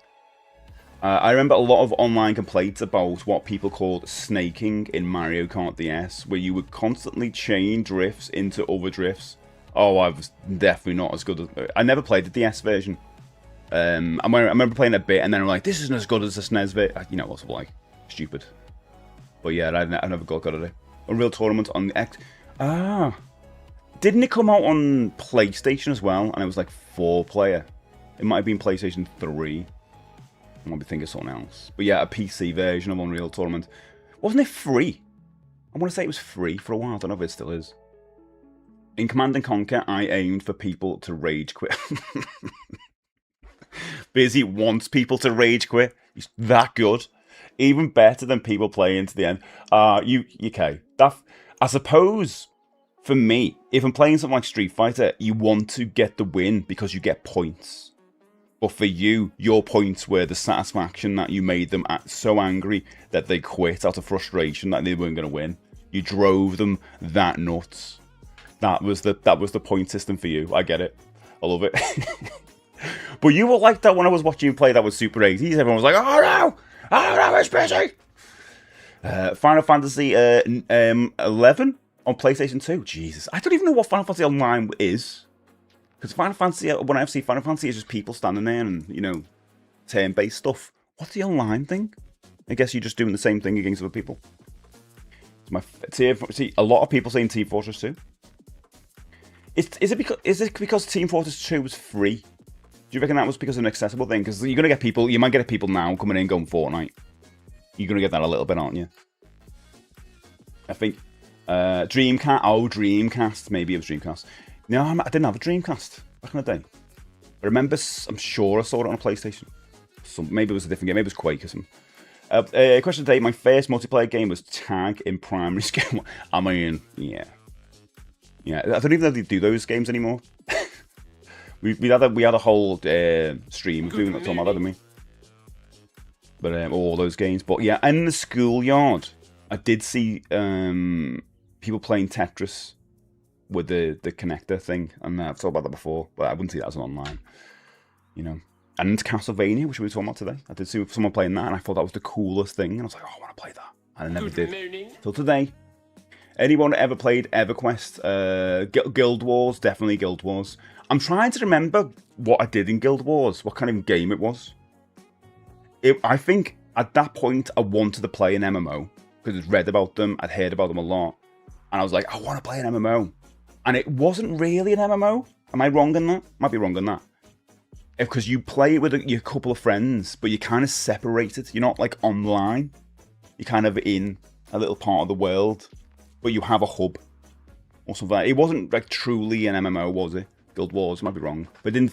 I remember a lot of online complaints about what people called snaking in Mario Kart DS, where you would constantly chain drifts into other drifts. Oh, I was definitely not as good as... I never played the DS version. I remember playing a bit, and then I'm like, this isn't as good as the SNES bit. You know what's like, stupid. But yeah, I never got at it. Unreal Tournament on the X. Ah, didn't it come out on PlayStation as well? And it was like 4-player. It might have been PlayStation 3. I might be thinking of something else. But yeah, a PC version of Unreal Tournament. Wasn't it free? I want to say it was free for a while. I don't know if it still is. In Command & Conquer, I aimed for people to rage quit. Busy wants people to rage quit. He's that good. Even better than people playing to the end. Okay. I suppose, for me, if I'm playing something like Street Fighter, you want to get the win because you get points. But for you, your points were the satisfaction that you made them so angry that they quit out of frustration that they weren't going to win. You drove them that nuts. That was the point system for you. I get it. I love it. But you were like that when I was watching you play that with Super 80s. Everyone was like, oh no, it's busy. Final Fantasy 11 on PlayStation 2. Jesus, I don't even know what Final Fantasy Online is. Because Final Fantasy, when I see Final Fantasy, it's just people standing there and, you know, turn-based stuff. What's the online thing? I guess you're just doing the same thing against other people. See, a lot of people saying Team Fortress 2. Is it because Team Fortress 2 was free? Do you reckon that was because of an accessible thing? Because you're going to get people, you might get people now coming in going Fortnite. You're going to get that a little bit, aren't you? I think Dreamcast. Maybe it was Dreamcast. No, I didn't have a Dreamcast back in the day. I remember, I'm sure I saw it on a PlayStation. Maybe it was a different game. Maybe it was Quake or something. Question today, my first multiplayer game was Tag in primary school. I mean, yeah. Yeah, I don't even know if they do those games anymore. we had a whole stream of doing that, talking about that, didn't we? But all those games. But yeah, in the schoolyard, I did see people playing Tetris with the connector thing, and I've talked about that before, but I wouldn't see that as an online, you know. And Castlevania, which we were talking about today. I did see someone playing that, and I thought that was the coolest thing, and I was like, oh, I want to play that. And I never did. Till today. Anyone ever played EverQuest? Guild Wars, definitely Guild Wars. I'm trying to remember what I did in Guild Wars, what kind of game it was. I think at that point I wanted to play an MMO because I'd read about them, I'd heard about them a lot, and I was like, I want to play an MMO. And it wasn't really an MMO. Am I wrong in that? Might be wrong in that. Because you play it with your couple of friends, but you're kind of separated. You're not like online. You're kind of in a little part of the world, but you have a hub or something like that. It wasn't like truly an MMO, was it? Guild Wars, might be wrong. But I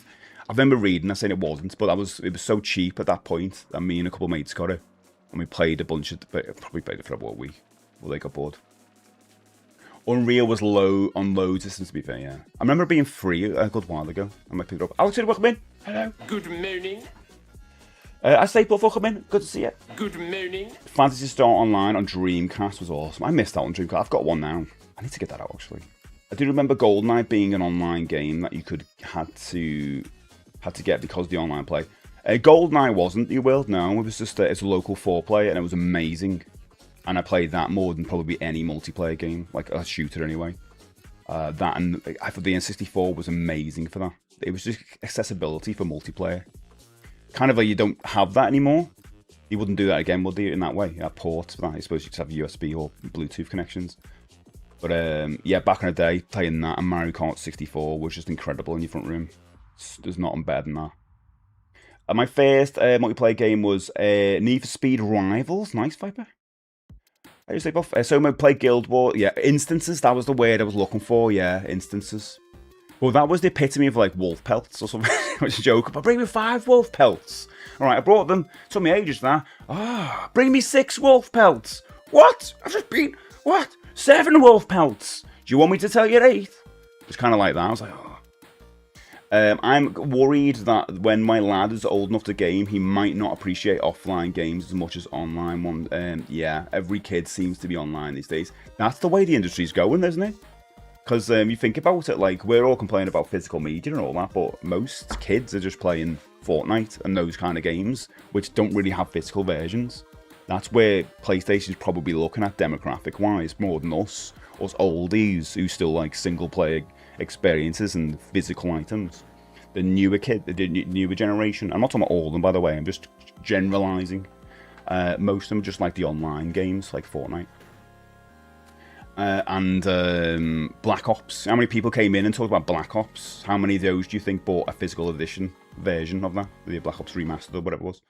remember reading, I saying it wasn't, but it was so cheap at that point that me and a couple of mates got it. And we played a bunch of, probably played it for about a week, before they got bored. Unreal was low on low distance, to be fair, yeah. I remember it being free a good while ago. I might pick it up. Alex, welcome in. Hello. Good morning. I say, Buff, welcome in. Good to see you. Good morning. Phantasy Star Online on Dreamcast was awesome. I missed that on Dreamcast. I've got one now. I need to get that out, actually. I do remember GoldenEye being an online game that you had to get because of the online play. GoldenEye wasn't, you will. No, it was just it's a local 4-player, and it was amazing. And I played that more than probably any multiplayer game, like a shooter anyway. That and I thought the N64 was amazing for that. It was just accessibility for multiplayer. Kind of like you don't have that anymore. You wouldn't do that again, would you, in that way? You have ports for that. I suppose you just have USB or Bluetooth connections. But yeah, back in the day, playing that and Mario Kart 64 was just incredible in your front room. There's nothing better than that. My first multiplayer game was Need for Speed Rivals. Nice, Viper. How do you say, Buff? So I played Guild Wars. Yeah, instances. That was the word I was looking for. Yeah, instances. Well, that was the epitome of like wolf pelts or something. It was a joke. But bring me 5 wolf pelts. All right, I brought them. It took me ages for that. Bring me 6 wolf pelts. What? I've just been... What? 7 wolf pelts. Do you want me to tell you 8? It's kind of like that. I was like, oh. I'm worried that when my lad is old enough to game, he might not appreciate offline games as much as online ones. Yeah, every kid seems to be online these days. That's the way the industry's going, isn't it? Because you think about it, like, we're all complaining about physical media and all that, but most kids are just playing Fortnite and those kind of games, which don't really have physical versions. That's where PlayStation's probably looking at demographic-wise, more than us oldies who still like single-player experiences and physical items. The newer newer generation, I'm not talking about all of them, by the way, I'm just generalizing. Most of them just like the online games, like Fortnite. And Black Ops. How many people came in and talked about Black Ops? How many of those do you think bought a physical edition version of that? The Black Ops Remastered or whatever it was.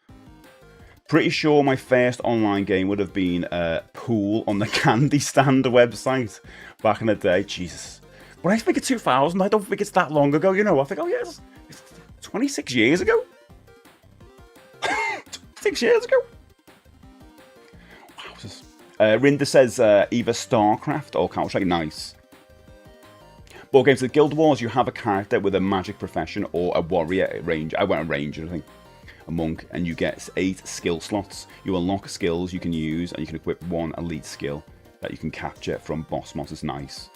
Pretty sure my first online game would have been Pool on the Candy Stand website back in the day. Jesus. When I think of 2000, I don't think it's that long ago, you know. I think, oh yes, it's 26 years ago. 6 years ago. Wow. Rinda says either StarCraft or Counter-Strike. Nice. Board games like Guild Wars, you have a character with a magic profession or a warrior ranger. I went a ranger, I think. A monk, and you get 8 skill slots. You unlock skills you can use, and you can equip 1 elite skill that you can capture from boss monsters. Nice.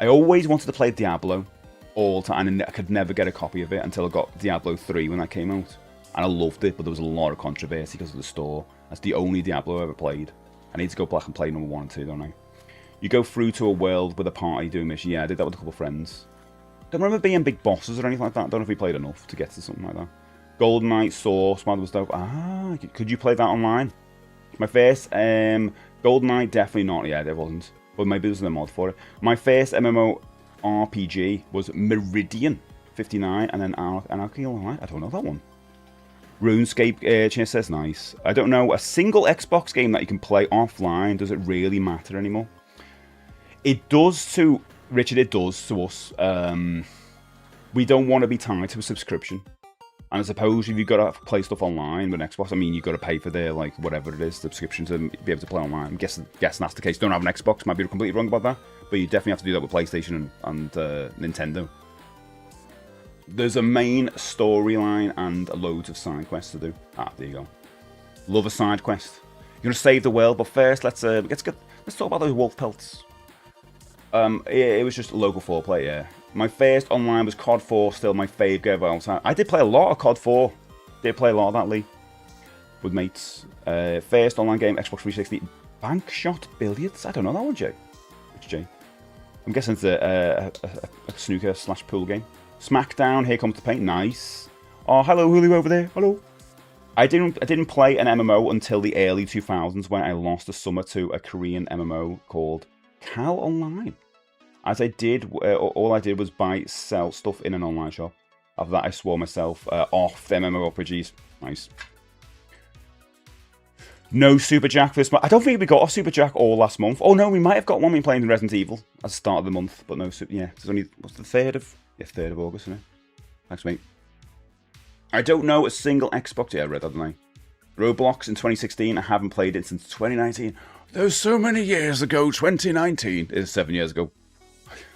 I always wanted to play Diablo all the time, and I could never get a copy of it until I got Diablo 3 when that came out. And I loved it, but there was a lot of controversy because of the store. That's the only Diablo I ever played. I need to go back and play number 1 and 2, don't I? You go through to a world with a party doing missions. Yeah, I did that with a couple of friends. Don't remember being big bosses or anything like that. Don't know if we played enough to get to something like that. Golden Knight Source mod was dope. Could you play that online? My first Golden Knight, definitely not. Yeah, there wasn't. But maybe there's a mod for it. My first MMO RPG was Meridian 59 and then Anarchy Online. I don't know that one. RuneScape Chase says nice. I don't know a single Xbox game that you can play offline. Does it really matter anymore? It does to Richard. It does to us. We don't want to be tied to a subscription. And I suppose if you've got to play stuff online with Xbox, I mean, you've got to pay for their, like, whatever it is, subscription to be able to play online. I'm guessing that's the case. Don't have an Xbox, might be completely wrong about that. But you definitely have to do that with PlayStation and Nintendo. There's a main storyline and loads of side quests to do. There you go. Love a side quest. You're going to save the world, but first, let's talk about those wolf pelts. It was just a local 4-player, yeah. My first online was COD 4, still my favourite game of all time. I did play a lot of COD 4. Did play a lot of that, Lee. With mates. First online game, Xbox 360. Bank Shot Billiards? I don't know that one, Jay. HJ. I'm guessing it's a snooker / pool game. Smackdown, Here Comes the Paint. Nice. Oh, hello, Julio over there. Hello. I didn't play an MMO until the early 2000s when I lost a summer to a Korean MMO called Cal Online. As I did, all I did was sell stuff in an online shop. After that, I swore myself off the MMORPGs. Nice. No Super Jack this month. I don't think we got a Super Jack all last month. Oh no, we might have got one when playing Resident Evil at the start of the month, but no Super. Yeah, it's only what's the 3rd of August, isn't it? Thanks, mate. I don't know a single Xbox. Yeah, I read that, didn't I? Roblox in 2016. I haven't played it since 2019. That was so many years ago. 2019 is 7 years ago.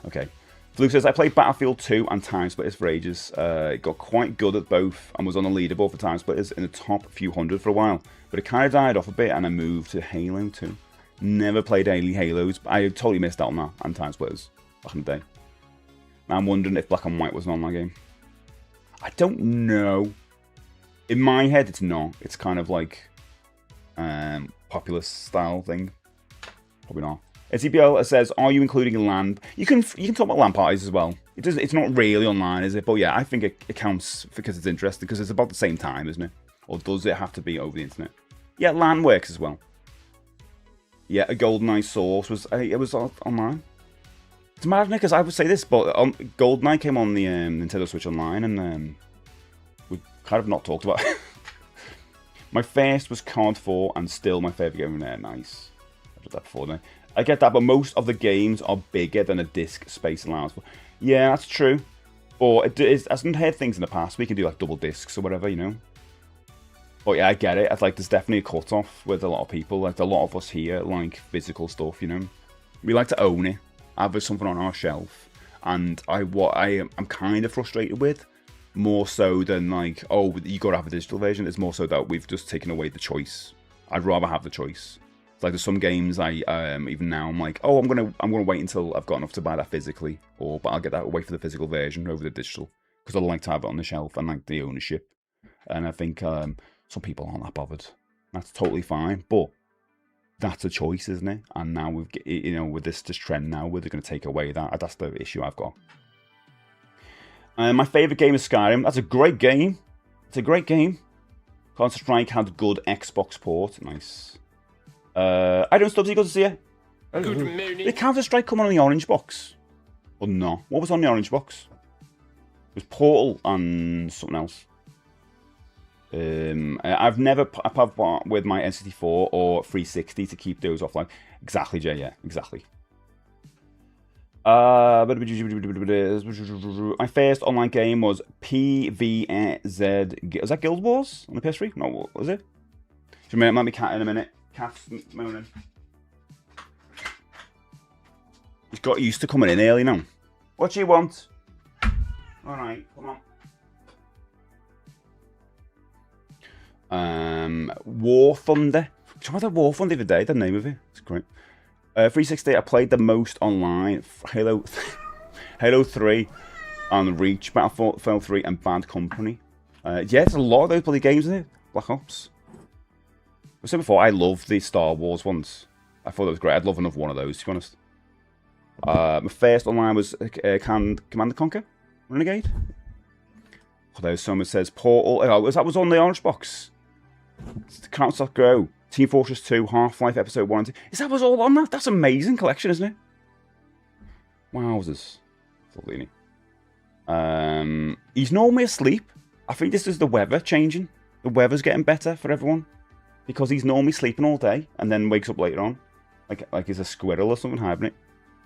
Okay. Fluke says, I played Battlefield 2 and Time Splitters for ages. Got quite good at both and was on the leaderboard for Time Splitters in the top few hundred for a while. But it kind of died off a bit and I moved to Halo 2. Never played any Halos. I totally missed out on that and Time Splitters back in the day. Now I'm wondering if Black and White was an online game. I don't know. In my head, it's not. It's kind of like populist style thing. Probably not. SCBL says, are you including LAN? You can talk about LAN parties as well. It's not really online, is it? But yeah, I think it counts because it's interesting because it's about the same time, isn't it? Or does it have to be over the internet? Yeah, LAN works as well. Yeah, a GoldenEye source was online. It's mad, because I would say this, but GoldenEye came on the Nintendo Switch Online, and we kind of not talked about it. My first was COD 4, and still my favourite game in there. Nice. I did that before, didn't I? I get that, but most of the games are bigger than a disc space allows for. Yeah, that's true. But it hasn't heard things in the past. We can do like double discs or whatever, you know. But yeah, I get it. It's like there's definitely a cut-off with a lot of people. Like a lot of us here like physical stuff, you know. We like to own it. Have something on our shelf. And what I'm kind of frustrated with, more so than like, oh, you got to have a digital version. It's more so that we've just taken away the choice. I'd rather have the choice. Like there's some games even now I'm like, oh, I'm gonna wait until I've got enough to buy that physically, but I'll get that away for the physical version over the digital because I like to have it on the shelf and like the ownership. And I think some people aren't that bothered. That's totally fine, but that's a choice, isn't it? And now with this trend now, where they're going to take away that. That's the issue I've got. My favorite game is Skyrim. That's a great game. It's a great game. Counter-Strike had good Xbox port. Nice. I don't Stubbsy, good to see you. Good morning. Did Counter-Strike come on the orange box? Or no? What was on the orange box? It was Portal and something else. I've never bought with my N64 or 360 to keep those offline. Exactly, Jay. Yeah, exactly. My first online game was PVZ. Was that Guild Wars on the PS3? No, what was it? Let me cat in a minute. Cat's moaning. He's got used to coming in early now. What do you want? Alright, come on. War Thunder. Do you know that War Thunder the other day? The name of it. It's great. 360. I played the most online. Halo 3 and Reach, Battlefield 3 and Bad Company. Yeah, there's a lot of those bloody games in it. Black Ops. I said before, I love the Star Wars ones. I thought it was great. I'd love another one of those, to be honest. My first online was Command & Conquer Renegade. Although someone says Portal. Oh, that was on the orange box. Counter-Strike, Team Fortress 2, Half-Life Episode 1 and 2. Is that was all on that? That's an amazing collection, isn't it? Wowzers. Lovely, isn't he? He's normally asleep. I think this is the weather changing. The weather's getting better for everyone. Because he's normally sleeping all day and then wakes up later on. Like he's a squirrel or something hibernate.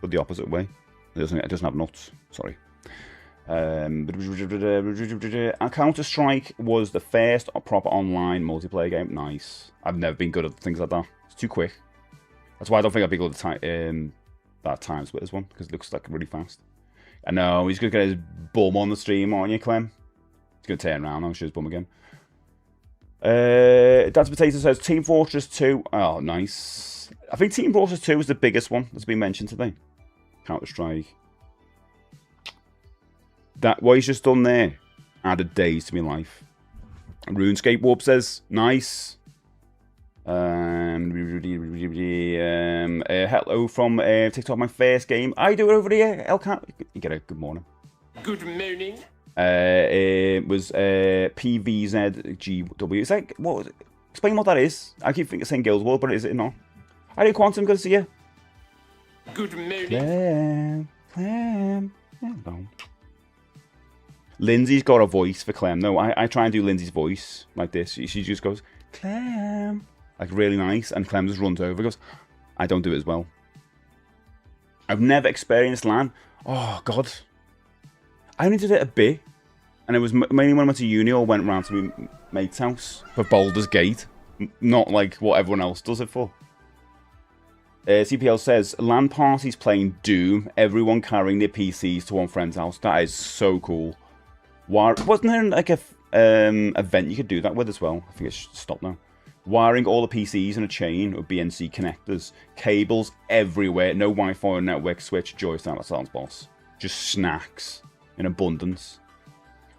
But the opposite way. It doesn't have nuts. Sorry. Counter-Strike was the first proper online multiplayer game. Nice. I've never been good at things like that. It's too quick. That's why I don't think I'd be good at that Time Splitters one. Because it looks like really fast. I know. He's going to get his bum on the stream, aren't you, Clem? He's going to turn around. I'll show his bum again. Dad's Potato says Team Fortress 2. Oh, nice. I think Team Fortress 2 is the biggest one that's been mentioned today. Counter-Strike. What he's just done there added days to my life. RuneScape Warp says, nice. Hello from TikTok, my first game. I do it over here. You get a good morning. Good morning. It was PVZGW. It's like, what was it? Explain what that is. I keep saying Guild Wars, but is it not? I do Quantum, good to see you. Good morning. Clem. Yeah, Lindsay's got a voice for Clem. No, I try and do Lindsay's voice like this. She just goes, Clem. Like really nice. And Clem just runs over and goes, I don't do it as well. I've never experienced LAN. Oh, God. I only did it a bit. And it was mainly when I went to uni or went round to my mate's house for Baldur's Gate. Not like what everyone else does it for. CPL says, LAN parties playing Doom, everyone carrying their PCs to one friend's house. That is so cool. Wasn't there like a event you could do that with as well? I think it's stopped now. Wiring all the PCs in a chain with BNC connectors. Cables everywhere. No Wi-Fi or network switch. Joystick, that sounds boss. Just snacks in abundance.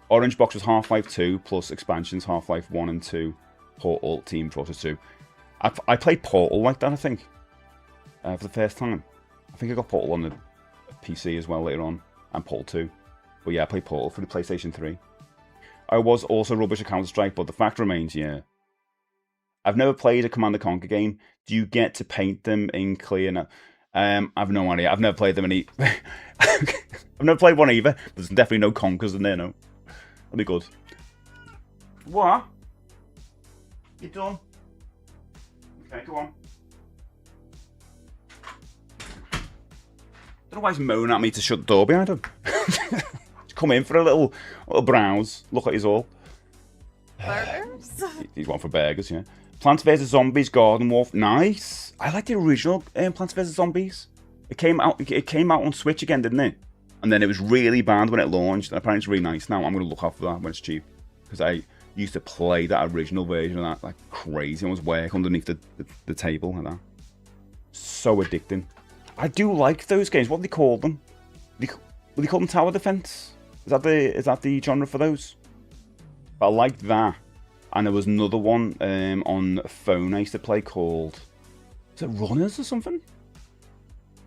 Orange Box was Half-Life 2 plus expansions Half-Life 1 and 2. Portal, Team Fortress 2. I played Portal like that, I think. For the first time. I think I got Portal on the PC as well later on. And Portal 2. But yeah, I played Portal for the PlayStation 3. I was also rubbish at Counter-Strike, but the fact remains, yeah. I've never played a Command & Conquer game. Do you get to paint them in clear now? I've no idea. I've never played them in I've never played one either. There's definitely no Conquers in there, no. That'll be good. What? You done? Okay, go on. Don't know why he's moaning at me to shut the door behind him. Come in for a little browse. Look at his all. Burgers? He's one for burgers, yeah. Plants vs Zombies, Garden Wolf, nice. I like the original Plants vs Zombies. It came out on Switch again, didn't it? And then it was really bad when it launched. And apparently it's really nice now. I'm going to look out for that when it's cheap, because I used to play that original version of that like crazy. I was work underneath the table and that. So addicting. I do like those games. What do they call them? What do they call them? Tower defense? Is that the genre for those? But I liked that. And there was another one on phone I used to play called... Is it Runners or something?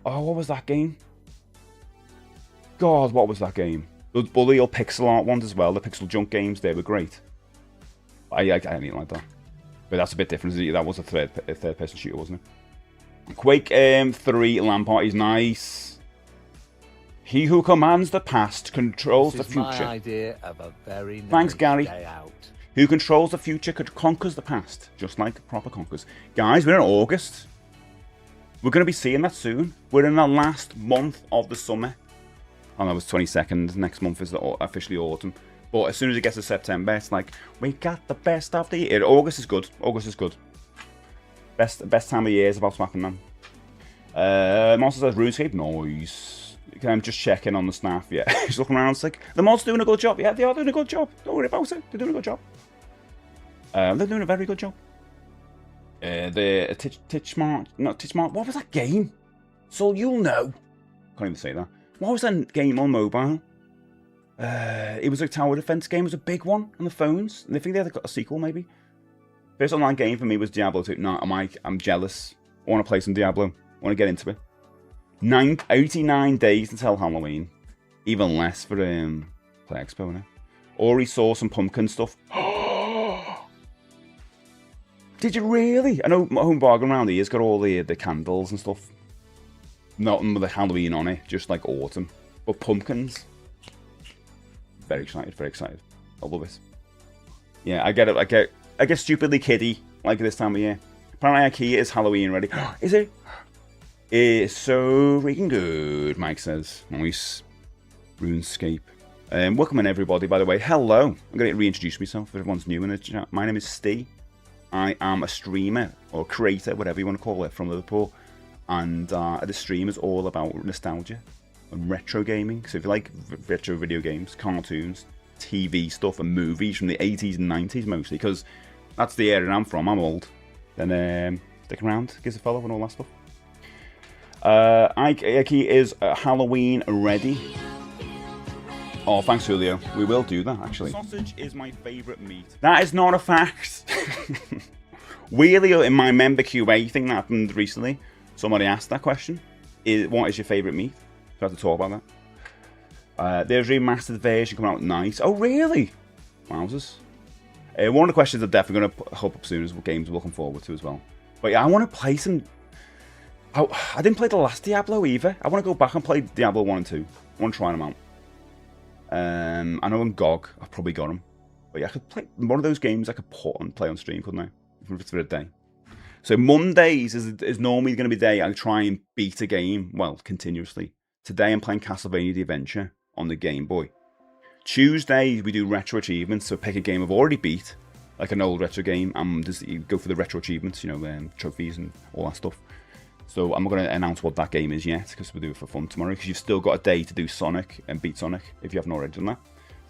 Oh, what was that game? God, what was that game? All the old pixel art ones as well. The pixel junk games, they were great. I didn't like that. But that's a bit different. That was a third-person shooter, wasn't it? Quake 3 LAN parties, nice. He who commands the past controls the future. My idea of a very nice Thanks, Gary. day out. Who controls the future conquers the past, just like proper conquers. Guys, we're in August. We're going to be seeing that soon. We're in the last month of the summer. Oh, that was 22nd. Next month is officially autumn. But as soon as it gets to September, it's like, we got the best of the year. August is good. August is good. Best time of year is about to happen, man. Monster says RuneScape, noise. I'm just checking on the staff. Yeah, just looking around. It's like the mods doing a good job. Yeah, they are doing a good job. Don't worry about it. They're doing a good job. They're doing a very good job. The Titchmart. What was that game? So you'll know. Can't even say that. What was that game on mobile? It was a tower defense game. It was a big one on the phones. And I think they had got a sequel, maybe. First online game for me was Diablo 2. No, I'm jealous. I want to play some Diablo. I want to get into it. 89 days until Halloween. Even less for Play Expo, innit? Already saw some pumpkin stuff. Did you really? I know my home bargain around here's got all the candles and stuff. Nothing with the Halloween on it, just like autumn. But pumpkins. Very excited, very excited. I love it. Yeah, I get it. I get stupidly kiddie like this time of year. Apparently IKEA is Halloween ready. Is it? It's so freaking good, Mike says. Nice. RuneScape. Welcome in everybody, by the way. Hello. I'm going to reintroduce myself if everyone's new in the chat. My name is Steve. I am a streamer, or creator, whatever you want to call it, from Liverpool. And the stream is all about nostalgia and retro gaming. So if you like retro video games, cartoons, TV stuff, and movies from the 80s and 90s mostly, because that's the area I'm from. I'm old. Then stick around, give us a follow and all that stuff. Ike is Halloween ready. Oh, thanks, Julio. We will do that, actually. Sausage is my favourite meat. That is not a fact. Weirdly, in my member QA thing that happened recently, somebody asked that question. What is your favourite meat? So I have to talk about that. There's a remastered version coming out nice. Oh, really? Wowzers. One of the questions I'm definitely going to hope up soon is what games we're looking forward to as well. But yeah, I want to play some... I didn't play the last Diablo either. I want to go back and play Diablo 1 and 2. I want to try them out. I know on GOG, I've probably got them. But yeah, I could play one of those games I could put and play on stream, couldn't I? Even if it's for a day. So Mondays is normally going to be the day I try and beat a game, well, continuously. Today I'm playing Castlevania The Adventure on the Game Boy. Tuesday we do retro achievements, so pick a game I've already beat, like an old retro game, and just you go for the retro achievements, you know, trophies and all that stuff. So I'm not going to announce what that game is yet, because we'll do it for fun tomorrow, because you've still got a day to do Sonic and beat Sonic, if you haven't already done that.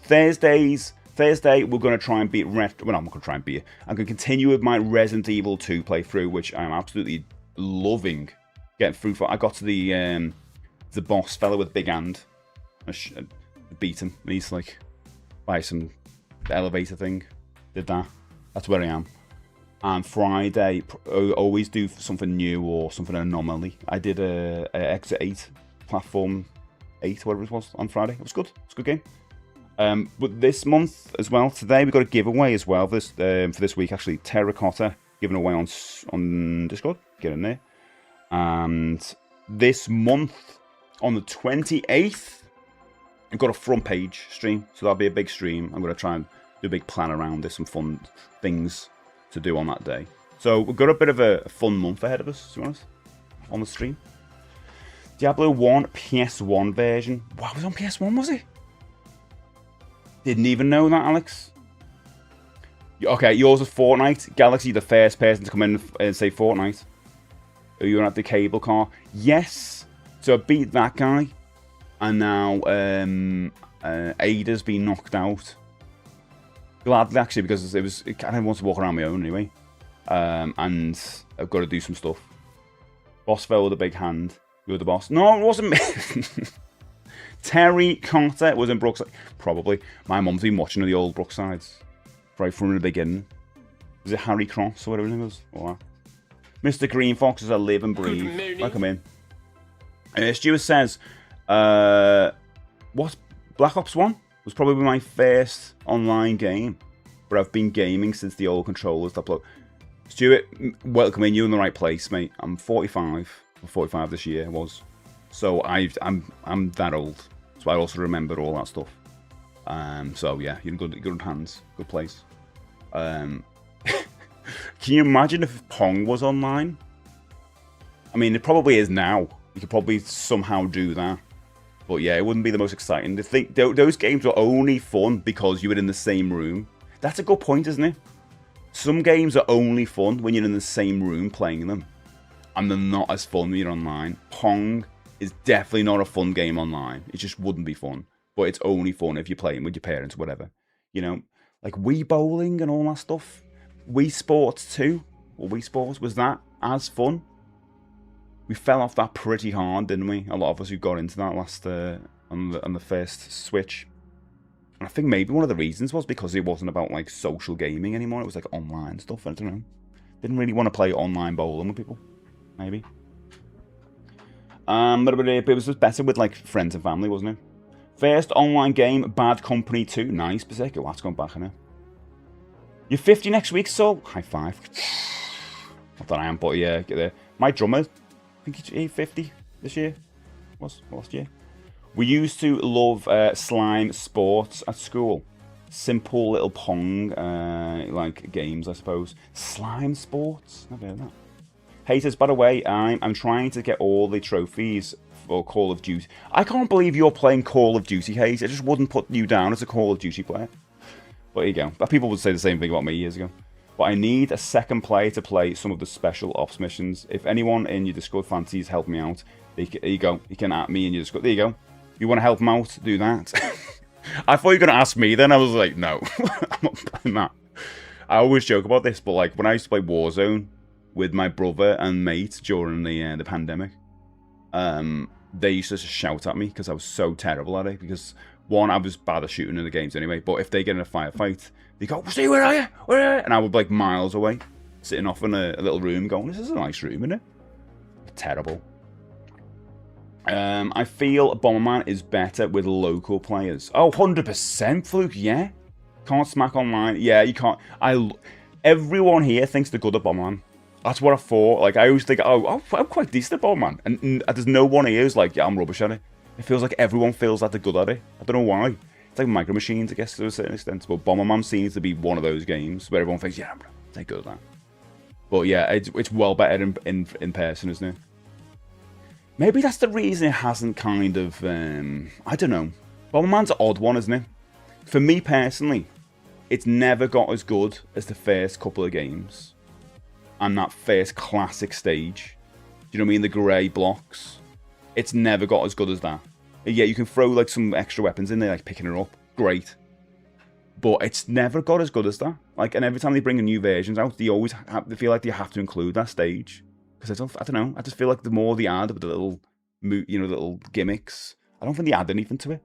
Thursday, we're going to try and beat well, I'm not going to try and beat it. I'm going to continue with my Resident Evil 2 playthrough, which I'm absolutely loving getting through. I got to the boss fella with the big hand. I beat him. And he's like by some elevator thing. Did that. That's where I am. And Friday, always do something new or something anomaly. I did a Exit 8, Platform 8, whatever it was, on Friday. It was good. It's a good game. But this month as well, today we've got a giveaway as well for this week, actually. Terracotta given away on Discord. Get in there. And this month, on the 28th, I've got a front page stream. So that'll be a big stream. I'm going to try and do a big plan around this, some fun things to do on that day. So we've got a bit of a fun month ahead of us, to be honest, on the stream. Diablo 1 PS1 version. Wow, it was on PS1, was it? Didn't even know that, Alex. Okay, yours is Fortnite. Galaxy, the first person to come in and say Fortnite. Are you at the cable car? Yes. So I beat that guy. And now Ada's been knocked out. Gladly, actually, because I didn't want to walk around my own anyway. And I've got to do some stuff. Boss fell with a big hand. You're the boss. No, it wasn't me. Terry Carter was in Brookside. Probably. My mum's been watching the old Brooksides. Right from the beginning. Was it Harry Cross or whatever his name was? Or that. Mr. Green Fox is a live and breathe. Welcome in. Stuart says, what? Black Ops 1 was probably my first online game. But I've been gaming since the old controllers. Stuart, welcome in. You're in the right place, mate. I'm 45. I'm 45 this year, I was. So I'm that old. So I also remember all that stuff. So yeah, you're in good hands, good place. Can you imagine if Pong was online? I mean, it probably is now. You could probably somehow do that. But yeah, it wouldn't be the most exciting. Those games were only fun because you were in the same room. That's a good point, isn't it? Some games are only fun when you're in the same room playing them. And they're not as fun when you're online. Pong is definitely not a fun game online. It just wouldn't be fun. But it's only fun if you're playing with your parents or whatever. You know, like Wii Bowling and all that stuff. Wii Sports 2, or Wii Sports, was that as fun? We fell off that pretty hard, didn't we? A lot of us who got into that last, on the first Switch. And I think maybe one of the reasons was because it wasn't about, like, social gaming anymore. It was, like, online stuff. I don't know. Didn't really want to play online bowling with people. Maybe. But it was just better with, like, friends and family, wasn't it? First online game, Bad Company 2. Nice, Berserker. Oh, that's gone back, innit? You're 50 next week, so high five. Not that I am, but yeah, get there. My drummer, I think he's 50 this year. Was last year. We used to love slime sports at school. Simple little Pong, like games, I suppose. Slime sports? Never heard of that. Haters, by the way, I'm trying to get all the trophies for Call of Duty. I can't believe you're playing Call of Duty, Hayes. I just wouldn't put you down as a Call of Duty player. But there you go. But people would say the same thing about me years ago. But I need a second player to play some of the special ops missions. If anyone in your Discord fancies help me out, there you go. You can at me in your Discord. There you go. If you want to help them out, do that. I thought you were going to ask me then. I was like, no. I'm not playing that. I always joke about this, but like when I used to play Warzone with my brother and mate during the pandemic, they used to just shout at me because I was so terrible at it. Because one, I was bad at shooting in the games anyway. But if they get in a firefight, they go, "Steve, where are you? Where are you?" And I would be like miles away. sitting off in a little room going, this is a nice room, isn't it? Terrible. I feel Bomberman is better with local players. Oh, 100%, Fluke, yeah. Can't smack online. Yeah, you can't. Everyone here thinks they're good at Bomberman. That's what I thought. Like, I always think, oh, I'm quite decent at Bomberman. And there's no one here who's like, yeah, I'm rubbish at it. It feels like everyone feels that they're good at it. I don't know why. It's like Micro Machines, I guess, to a certain extent. But Bomberman seems to be one of those games where everyone thinks, yeah, I'm good at that. But yeah, it's well better in person, isn't it? Maybe that's the reason it hasn't kind of, I don't know. Bomberman's an odd one, isn't it? For me personally, it's never got as good as the first couple of games. And that first classic stage. Do you know what I mean? The grey blocks. It's never got as good as that. Yeah, you can throw like some extra weapons in there, like picking her up. Great. But it's never got as good as that. Like, and every time they bring new versions out, they always they feel like they have to include that stage. Because I don't know. I just feel like the more they add with the little, little gimmicks, I don't think they add anything to it.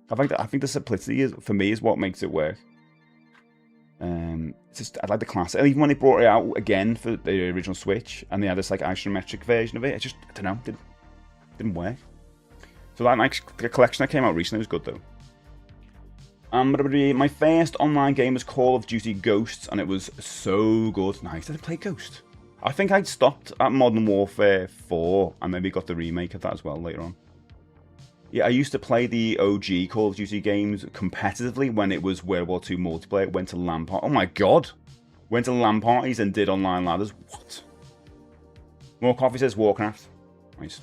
I think the simplicity for me is what makes it work. It's just, I like the classic. And even when they brought it out again for the original Switch, and they had this like isometric version of it, it just, I don't know, didn't work. So that the collection that came out recently was good though. My first online game was Call of Duty Ghosts, and it was so good. Nice. Did I play Ghost? I think I'd stopped at Modern Warfare 4, and maybe got the remake of that as well later on. Yeah, I used to play the OG Call of Duty games competitively when it was World War II multiplayer. Went to LAN parties. Oh my god! Went to LAN parties and did online ladders. What? More coffee says Warcraft. Nice.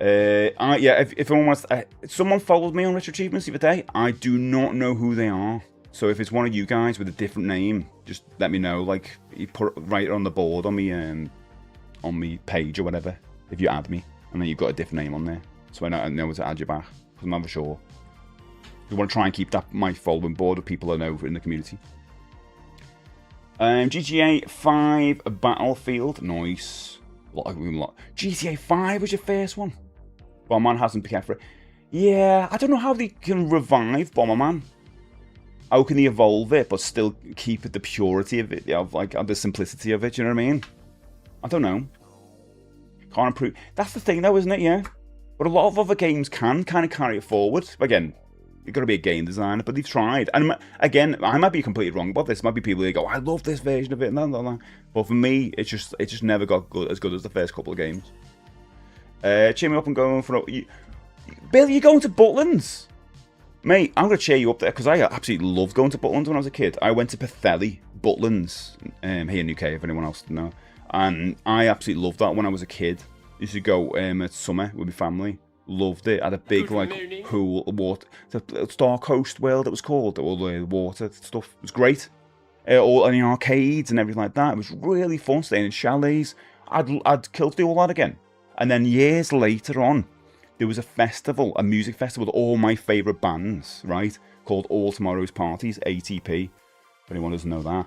Yeah, if anyone wants, someone followed me on Rich Achievements the other day. I do not know who they are. So if it's one of you guys with a different name, just let me know. Like, you write it on the board on me page or whatever. If you add me, and then you've got a different name on there, so I know to add you back. Because I'm never sure. I want to try and keep my following board of people I know in the community. GTA 5 Battlefield, nice. GTA 5 was your first one. Bomberman hasn't been kept for it. Yeah, I don't know how they can revive Bomberman. How can they evolve it, but still keep it the purity of it, like the simplicity of it? You know what I mean? I don't know. Can't improve. That's the thing, though, isn't it? Yeah. But a lot of other games can kind of carry it forward. Again, you've got to be a game designer, but they've tried. And again, I might be completely wrong about this. Might be people who go, I love this version of it, and that. But for me, it just never got as good as the first couple of games. Cheer me up and going for Bill. You're going to Butlins, mate. I'm gonna cheer you up there because I absolutely loved going to Butlins when I was a kid. I went to Pethelli Butlins here in UK, if anyone else didn't know, and I absolutely loved that when I was a kid. Used to go at summer with my family. Loved it. Had a big pool of water. The Star Coast World it was called. All the water stuff. It was great. All in the arcades and everything like that. It was really fun staying in chalets. I'd kill to do all that again. And then years later on, there was a music festival with all my favourite bands, right? Called All Tomorrow's Parties, ATP, if anyone doesn't know that.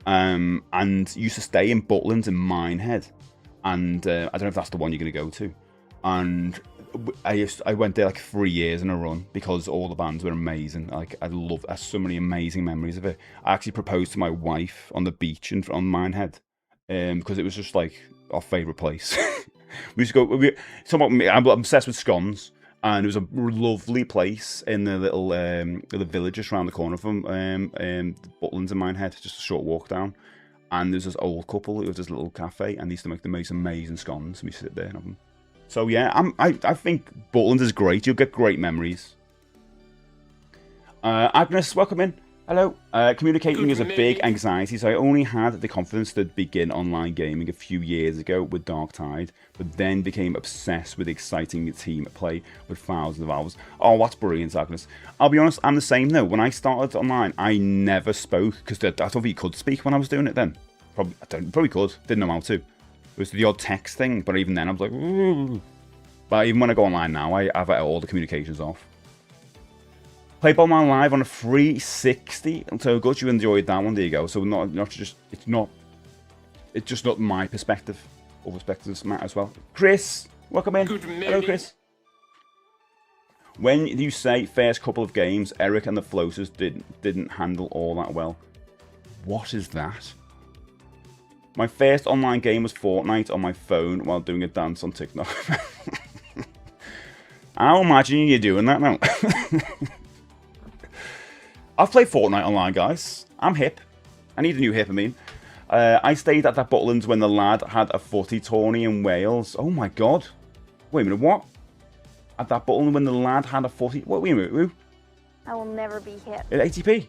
And used to stay in Butlins in Minehead. And I don't know if that's the one you're going to go to. And I went there like 3 years in a run because all the bands were amazing. Like, I had so many amazing memories of it. I actually proposed to my wife on the beach on Minehead because it was just like our favourite place. We used to go. I'm obsessed with scones, and it was a lovely place in the little the village just around the corner from Butlins in Minehead, just a short walk down. And there's this old couple. It was this little cafe, and they used to make the most amazing scones. And we sit there and have them. So yeah, I think Butlins is great. You'll get great memories. Agnes, welcome in. Hello. Communicating is a big anxiety, so I only had the confidence to begin online gaming a few years ago with Dark Tide, but then became obsessed with exciting team play with thousands of hours. Oh, that's brilliant, Agnes. I'll be honest, I'm the same though. When I started online, I never spoke, because I don't think you could speak when I was doing it then. Probably could. Didn't know how to. It was the odd text thing, but even then I was like, ooh. But even when I go online now, I have all the communications off. Play Bomberman Live on a 360. So good you enjoyed that one. There you go. So it's just not my perspective. All perspectives matter as well. Chris, welcome in. Hello, Chris. When you say first couple of games, Eric and the Floaters didn't handle all that well. What is that? My first online game was Fortnite on my phone while doing a dance on TikTok. I'll imagine you doing that now. I've played Fortnite online, guys. I'm hip. I need a new hip, I mean. I stayed at that Butlins when the lad had a footy tourney in Wales. Oh my god. Wait a minute, what? At that Butlins when the lad had a footy... Wait a minute, who? I will never be hip. At ATP.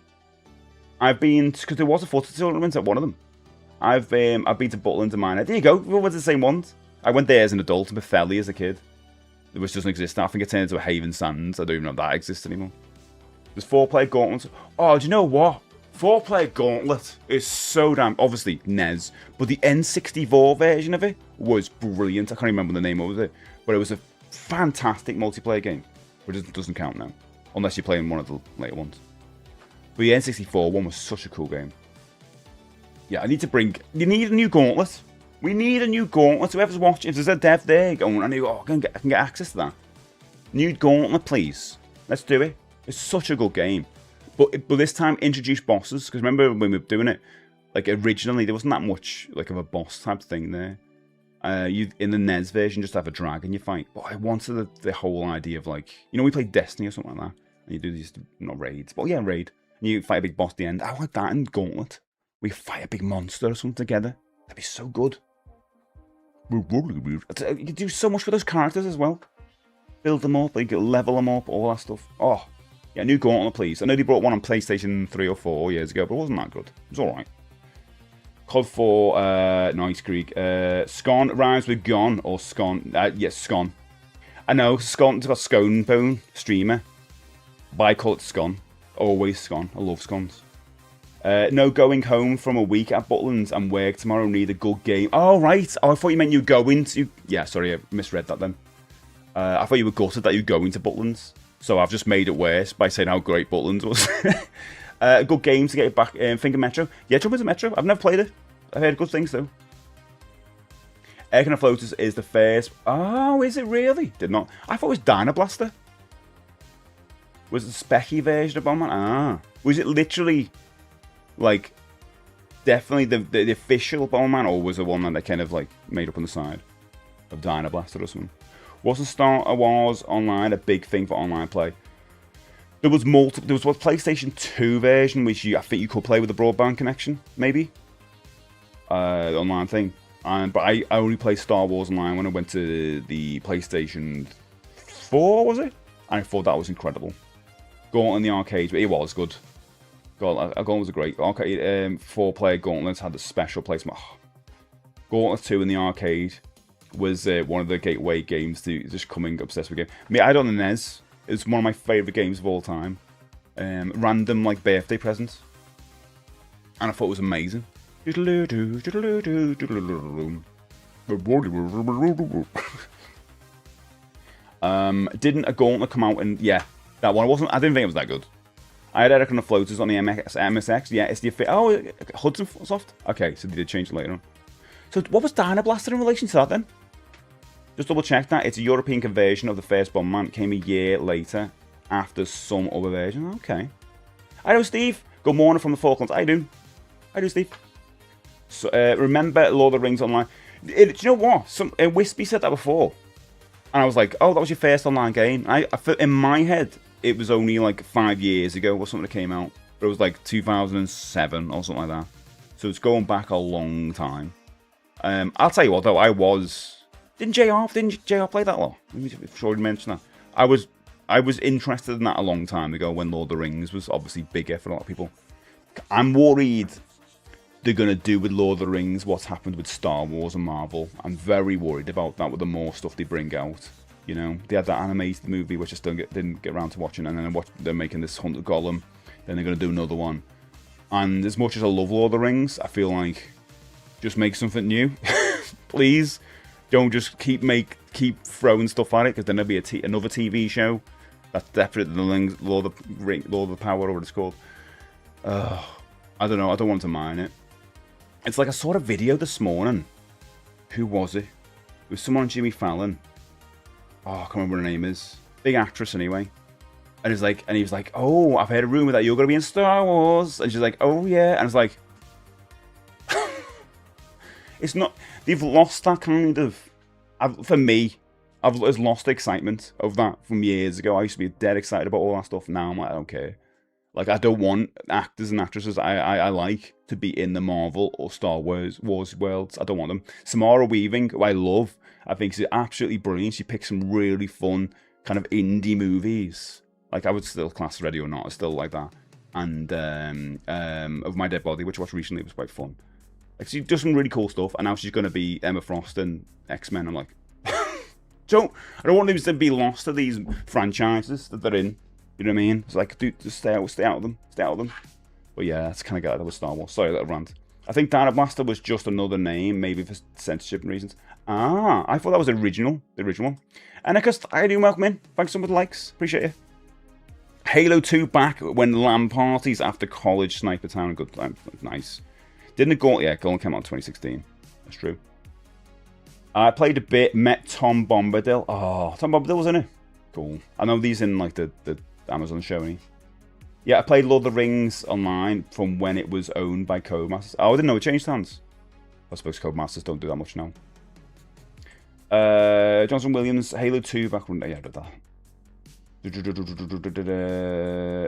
I've been... Because there was a footy tournament at one of them. I've been to Butlins and mine. There you go. We were the same ones. I went there as an adult and Betheli as a kid. Which doesn't exist now. I think it turned into a Haven Sands. I don't even know if that exists anymore. There's 4-player Gauntlet. Oh, do you know what? 4-player Gauntlet is so damn... Obviously, NES. But the N64 version of it was brilliant. I can't remember the name of it. But it was a fantastic multiplayer game. Which doesn't count now. Unless you're playing one of the later ones. But the N64 one was such a cool game. Yeah, I need to bring... You need a new Gauntlet. We need a new Gauntlet. Whoever's watching, if there's a dev there going, I can get access to that. New Gauntlet, please. Let's do it. It's such a good game. But this time, introduce bosses. Because remember when we were doing it, like originally, there wasn't that much like of a boss type thing there. You in the NES version, just have a dragon you fight. But I wanted the whole idea of like, you know, we played Destiny or something like that. And you do these, not raids, but yeah, raid. And you fight a big boss at the end. I like that in Gauntlet. We fight a big monster or something together. That'd be so good. You could do so much for those characters as well. Build them up, like level them up, all that stuff. Oh, yeah, new Gauntlet, please. I know they brought one on PlayStation 3 or 4 years ago, but it wasn't that good. It was alright. COD 4, Nice Creek. Scone rhymes with gone, or scone. Yes, scone. I know, scone's got scone bone, streamer. But I call it scone. Always scone. I love scones. No going home from a week at Butlins and work tomorrow. Need a good game. Oh, right. Oh, I thought you meant you going to... Yeah, sorry, I misread that then. I thought you were gutted that you're going to Butlins. So I've just made it worse by saying how great Butlins was. A good game to get it back. Finger Metro. Yeah, jump into Metro. I've never played it. I've heard good things though. Air Cannon Floaters is the first... Oh, is it really? Did not. I thought it was Dino Blaster. Was it the specky version of Bomberman? Ah. Was it literally... Like, definitely the official Bomberman, or was it one that they kind of like made up on the side of Dino Blaster or something? Wasn't Star Wars Online a big thing for online play? There was multiple. There was what PlayStation 2 version, which I think you could play with a broadband connection, maybe. The online thing. But I only played Star Wars Online when I went to the PlayStation 4, was it? And I thought that was incredible. Going in the arcades, but it was good. Gauntlet was a great arcade. 4-player Gauntlet had a special placement. Oh. Gauntlet 2 in the arcade was one of the gateway games to just coming obsessed with game. I mean, I had it on the NES. It's one of my favourite games of all time. Random like birthday presents, and I thought it was amazing. Didn't a Gauntlet come out? And yeah, that one wasn't. I didn't think it was that good. I had Eric on the floaters on the MSX. Yeah, it's the... Oh, Hudson Soft? Okay, so they did change it later on. So what was Dino Blaster in relation to that then? Just double check that. It's a European conversion of the first Bomberman. It came a year later after some other version. Okay. I know, Steve. Good morning from the Falklands. I do, Steve. So, remember Lord of the Rings Online? Do you know what? Wispy said that before. And I was like, oh, that was your first online game. I felt in my head... It was only like 5 years ago or something that came out. But it was like 2007 or something like that. So it's going back a long time. I'll tell you what though, I was... Didn't JR play that long? I'm sure you mentioned that. I was interested in that a long time ago when Lord of the Rings was obviously bigger for a lot of people. I'm worried they're going to do with Lord of the Rings what's happened with Star Wars and Marvel. I'm very worried about that with the more stuff they bring out. You know, they had that animated movie which I still didn't get around to watching, and then they're making this Hunter Gollum, then they're going to do another one. And as much as I love Lord of the Rings, I feel like just make something new, please. Don't just keep throwing stuff at it, because then there'll be another TV show that's definitely the Lord of the Power, or what it's called. I don't know. I don't want to mine it. It's like I saw a video this morning. Who was it? It was someone on Jimmy Fallon. Oh, I can't remember what her name is. Big actress anyway. And he was like, oh, I've heard a rumor that you're gonna be in Star Wars. And she's like, oh yeah. And it's like, It's not. They've lost that kind of. For me, I've lost the excitement of that from years ago. I used to be dead excited about all that stuff. Now I'm like, I don't care. Like, I don't want actors and actresses I like to be in the Marvel or Star Wars worlds. I don't want them. Samara Weaving, who I love, I think she's absolutely brilliant. She picks some really fun kind of indie movies. Like, I would still class Ready or Not. I still like that. And Of My Dead Body, which I watched recently, was quite fun. Like, she does some really cool stuff, and now she's going to be Emma Frost in X-Men. I'm like, I don't want them to be lost to these franchises that they're in. You know what I mean? It's like, dude, just stay out of them. But yeah, that's kind of got out of Star Wars. Sorry, little rant. I think Data Blaster was just another name, maybe for censorship reasons. I thought that was the original one. And I do welcome in. Thanks so much for the likes. Appreciate you. Halo 2 back when LAN parties after college. Sniper Town, good time. Nice. Didn't it go? Yeah, Golden came out in 2016. That's true. I played a bit, met Tom Bombadil. Oh, Tom Bombadil was in it. Cool. I know these in like the Amazon show. Yeah, I played Lord of the Rings online from when it was owned by Codemasters. Oh, I didn't know it changed hands. I suppose Codemasters don't do that much now. Johnson Williams, Halo 2 back when... Yeah, I did that.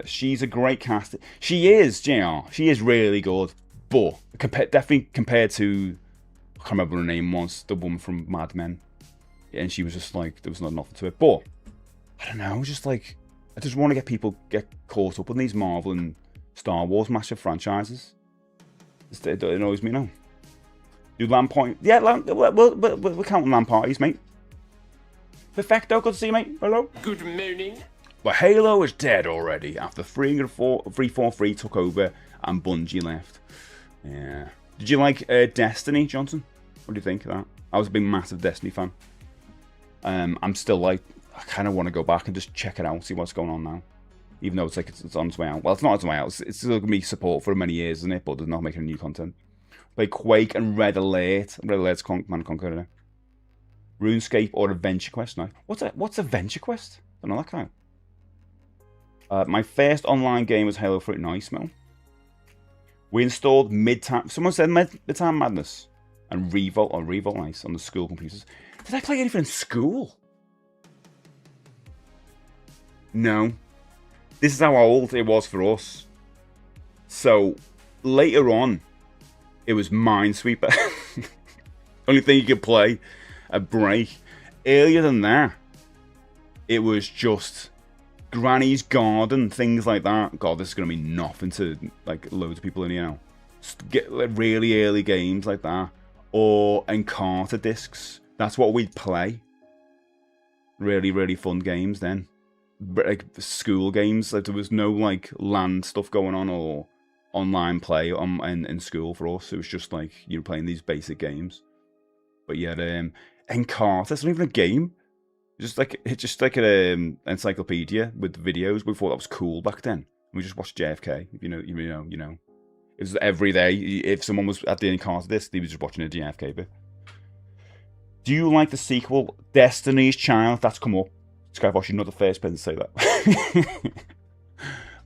She's a great cast. She is, JR. She is really good. But, definitely compared to... I can't remember what her name was. The woman from Mad Men. And she was just like... There was not nothing to it. But, I don't know. Just like... I just want to get people get caught up in these Marvel and Star Wars massive franchises. It annoys me now. Do LAN point? Yeah, we're counting LAN parties, mate. Perfecto, good to see you, mate. Hello. Good morning. But Halo is dead already after 343 took over and Bungie left. Yeah. Did you like Destiny, Johnson? What do you think of that? I was a big massive Destiny fan. I'm still like, I kind of want to go back and just check it out, see what's going on now. Even though it's like it's on its way out. Well, it's not on its way out. It's still going to be support for many years, isn't it? But they're not making new content. Play Quake and Red Alert. Red Alert's Man Conquer, isn't it? RuneScape or Adventure Quest now. What's Adventure Quest? I don't know that kind. My first online game was Halo 3. Nice, Mel. We installed Midtime. Someone said Midtime Madness and Revolt. Oh, Revolt, nice, on the school computers. Did I play anything in school? No. This is how old it was for us. So, later on, it was Minesweeper. Only thing you could play, a break. Earlier than that, it was just Granny's Garden, things like that. God, this is going to be nothing to like loads of people in here now. Get like, really early games like that. Or Encarta discs. That's what we'd play. Really, really fun games then. Like school games. Like, there was no like LAN stuff going on or online play in school for us. It was just like you were playing these basic games. But yeah, Encarta, it's not even a game. It's just like an encyclopedia with videos. We thought that was cool back then. We just watched JFK. If you know. It was every day. If someone was at the Encarta disc, they were just watching a JFK bit. Do you like the sequel, Destiny's Child? That's come up. Skybosh, you're not the first person to say that.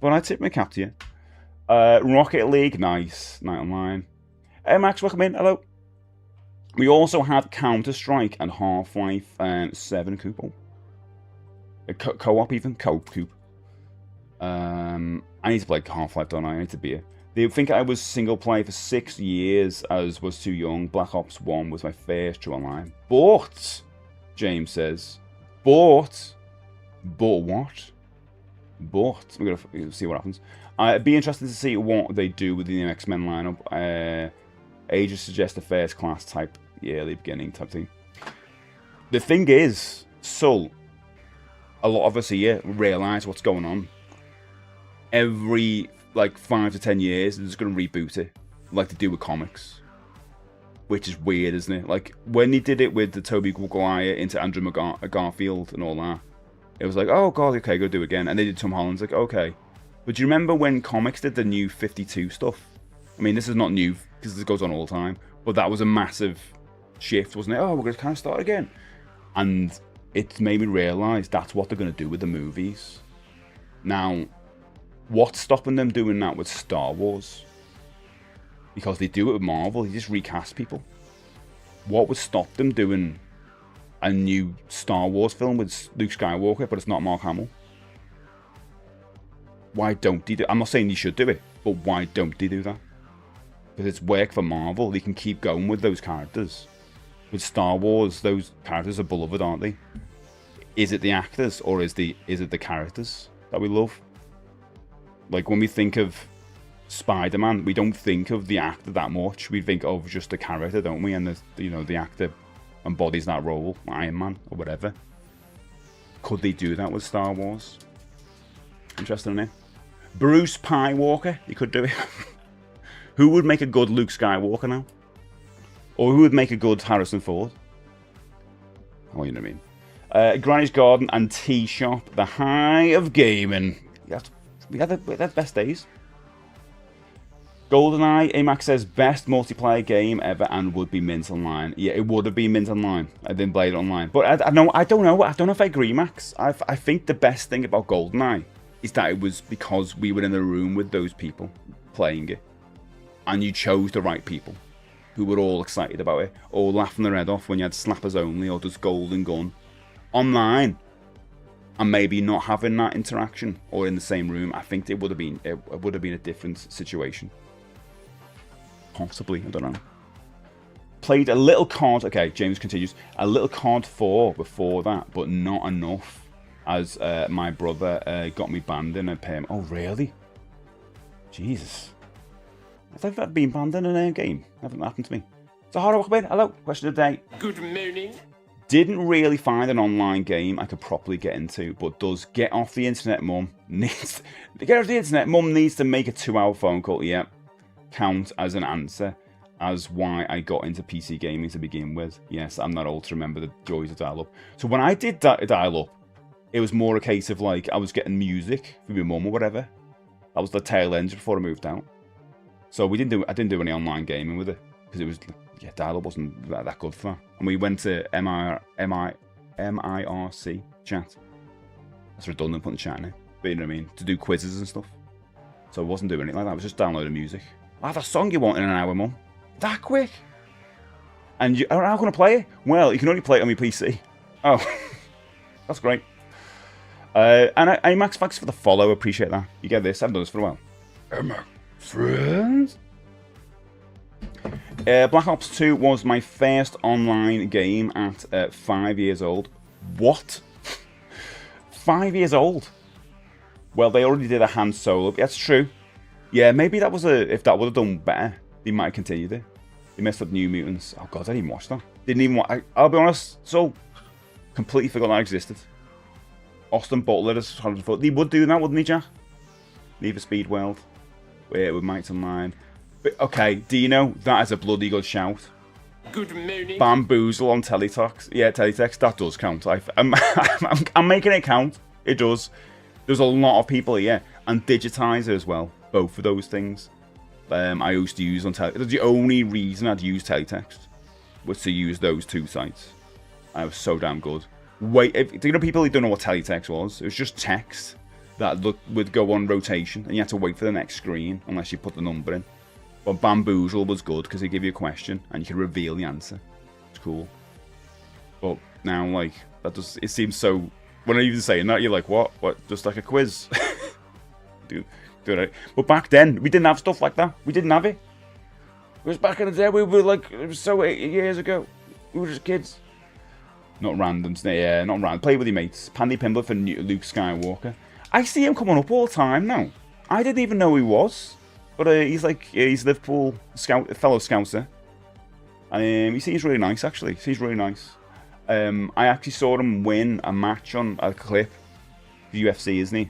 But I tip my cap to you. Rocket League, nice. Night Online. Hey Max, welcome in. Hello. We also had Counter-Strike and Half-Life 7 co-op. Co-op even? Co-op. I need to play Half-Life, don't I? I need to be it. They think I was single player for 6 years, as was too young. Black Ops 1 was my first true online. But, James says, but what? But, we're going to see what happens. It'd be interesting to see what they do with the new X-Men lineup. Ages suggest a first class type, early beginning type thing. The thing is, so, a lot of us here realise what's going on. Every, like, 5 to 10 years, they're just going to reboot it, like they do with comics. Which is weird, isn't it? Like, when they did it with the Tobey Maguire into Andrew Garfield and all that, it was like, oh god, okay, go do it again. And they did Tom Holland's like, okay. But do you remember when comics did the new 52 stuff? I mean, this is not new, because this goes on all the time, but that was a massive shift, wasn't it? Oh, we're going to kind of start again. And it made me realise that's what they're going to do with the movies. Now, what's stopping them doing that with Star Wars? Because they do it with Marvel, they just recast people. What would stop them doing a new Star Wars film with Luke Skywalker, but it's not Mark Hamill? Why don't they do? I'm not saying they should do it, but why don't they do that? Because it's work for Marvel. They can keep going with those characters. With Star Wars, those characters are beloved, aren't they? Is it the actors or is it the characters that we love? Like when we think of Spider-Man, we don't think of the actor that much. We think of just the character, don't we? And the actor embodies that role, Iron Man or whatever. Could they do that with Star Wars? Interesting, isn't it? Bruce Pie Walker, he could do it. Who would make a good Luke Skywalker now? Or who would make a good Harrison Ford? Oh, you know what I mean. Granny's Garden and Tea Shop, the high of gaming. We had the best days. GoldenEye, Amax says, best multiplayer game ever and would be Mint Online. Yeah, it would have been Mint Online. I didn't play it online. But I don't know if I agree, Max. I think the best thing about GoldenEye is that it was because we were in the room with those people playing it. And you chose the right people who were all excited about it, all laughing their head off when you had slappers only or just golden gun. Online, and maybe not having that interaction or in the same room, I think it would have been a different situation. Possibly, I don't know. Played a little COD. Okay, James continues. A little COD 4 before that, but not enough, as my brother got me banned in a PM. Oh, really? Jesus. I've never been banned in a game. Hasn't happened to me. So, hello. Question of the day. Good morning. Didn't really find an online game I could properly get into, but does get off the internet, mum. Needs to get off the internet. Mum needs to make a 2-hour phone call. Yep. Count as an answer as why I got into PC gaming to begin with. Yes, I'm not old to remember the joys of dial-up. So when I did dial-up, it was more a case of like I was getting music from my mum or whatever. That was the tail end before I moved out. So I didn't do any online gaming with it because it was dial-up wasn't that good for that. And we went to MIRC chat. That's redundant putting chat in it, but you know what I mean, to do quizzes and stuff. So I wasn't doing it like that. I was just downloading music. I have a song you want in an hour, mum. That quick? And you are going to play it? Well, you can only play it on your PC. Oh, that's great. And Max, thanks for the follow. Appreciate that. You get this. I haven't done this for a while. Emma, friends. Black Ops 2 was my first online game at 5 years old. What? 5 years old? Well, they already did a Han Solo. That's true. Yeah, maybe that was if that would have done better, they might have continued it. They messed up New Mutants. Oh god, I didn't even watch that. Didn't even watch. I'll be honest. So completely forgot that existed. Austin Butler is Harrison Ford. They would do that, wouldn't they, Jack? Need for Speed World. With Might Online. But okay, do you know that is a bloody good shout? Good morning. Bamboozle on Teletext. Yeah, Teletext, that does count. I'm making it count. It does. There's a lot of people here. And Digitizer as well. Both of those things. I used to use on Teletext. The only reason I'd use Teletext was to use those two sites. I was so damn good. Wait, do you know people who don't know what Teletext was? It was just text that would go on rotation, and you had to wait for the next screen unless you put the number in. But Bamboozle was good because they give you a question and you can reveal the answer. It's cool. But now, like, it seems so. When I even saying that, you're like, what? What? Just like a quiz? do it. But back then, we didn't have stuff like that. We didn't have it. It was back in the day. We were like, it was so 8 years ago. We were just kids. Not random. Yeah, not random. Play with your mates. Pandy Pimble for Luke Skywalker. I see him coming up all the time now. I didn't even know who he was. But he's Liverpool scout, fellow scouser. And he seems really nice, actually. Seems really nice. I actually saw him win a match on a clip. UFC, isn't he?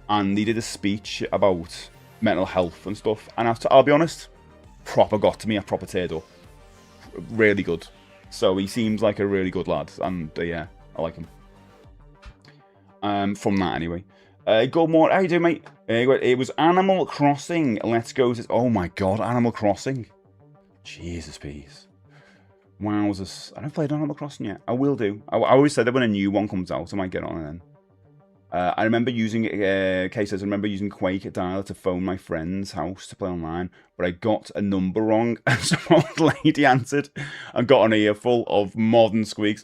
And he did a speech about mental health and stuff. And I'll be honest, proper got to me. I proper teared up. Really good. So he seems like a really good lad. And yeah, I like him. From that, anyway. Good morning. How you doing, mate? It was Animal Crossing. Let's go. Oh my god, Animal Crossing. Jesus, please. Wowzers. I haven't played Animal Crossing yet. I will do. I always said that when a new one comes out, I might get on it then. I remember using Kay says I remember using Quake dialer to phone my friend's house to play online, but I got a number wrong, and some old lady answered and got an earful of modem squeaks.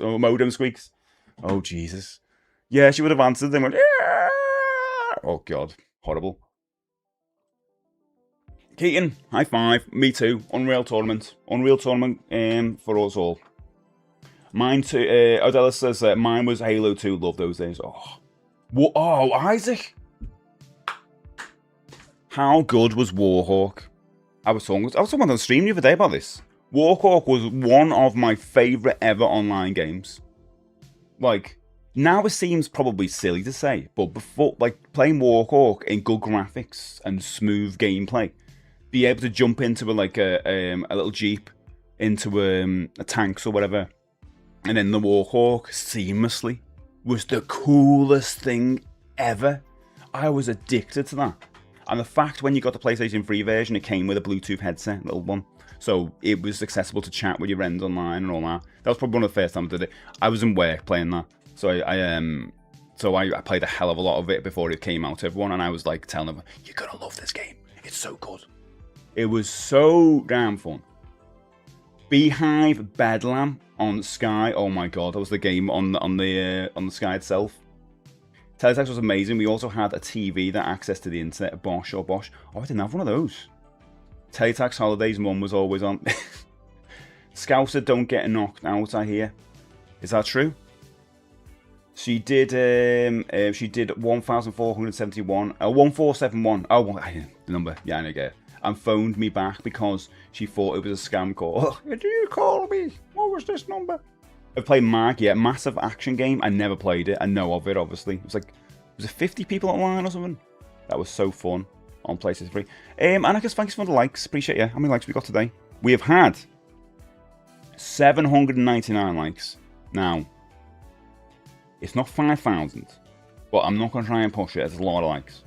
Oh Jesus! Yeah, she would have answered. Then went, yeah! Oh God, horrible. Keaton, high five. Me too. Unreal tournament for us all. Mine too. Odella says mine was Halo 2. Love those days. Oh, Isaac. How good was Warhawk? I was talking on the stream the other day about this. Warhawk was one of my favourite ever online games. Like, now it seems probably silly to say, but before, like, playing Warhawk in good graphics and smooth gameplay, be able to jump into a little jeep into a tanks or whatever, and then the Warhawk seamlessly was the coolest thing ever. I was addicted to that. And the fact when you got the PlayStation 3 version, it came with a Bluetooth headset, little one. So it was accessible to chat with your friends online and all that. That was probably one of the first times I did it. I was in work playing that. So I played a hell of a lot of it before it came out to everyone. And I was like telling them, you're going to love this game. It's so good. It was so damn fun. Beehive Bedlam on Sky. Oh my God, that was the game on the Sky itself. Teletext was amazing. We also had a TV that access to the internet. Bosch. Oh, I didn't have one of those. Teletext Holidays. Mum was always on. Scouser don't get knocked out. I hear. Is that true? She did 1,471. 1471. Oh, the number. Yeah, I get it. And phoned me back because she thought it was a scam call. Did you call me? What was this number? I played Mag, yeah, massive action game. I never played it. I know of it, obviously. It was 50 people online or something? That was so fun on PlayStation 3. Anarchus, thanks for the likes. Appreciate you. How many likes we got today? We have had 799 likes. Now, it's not 5,000, but I'm not going to try and push it. There's a lot of likes.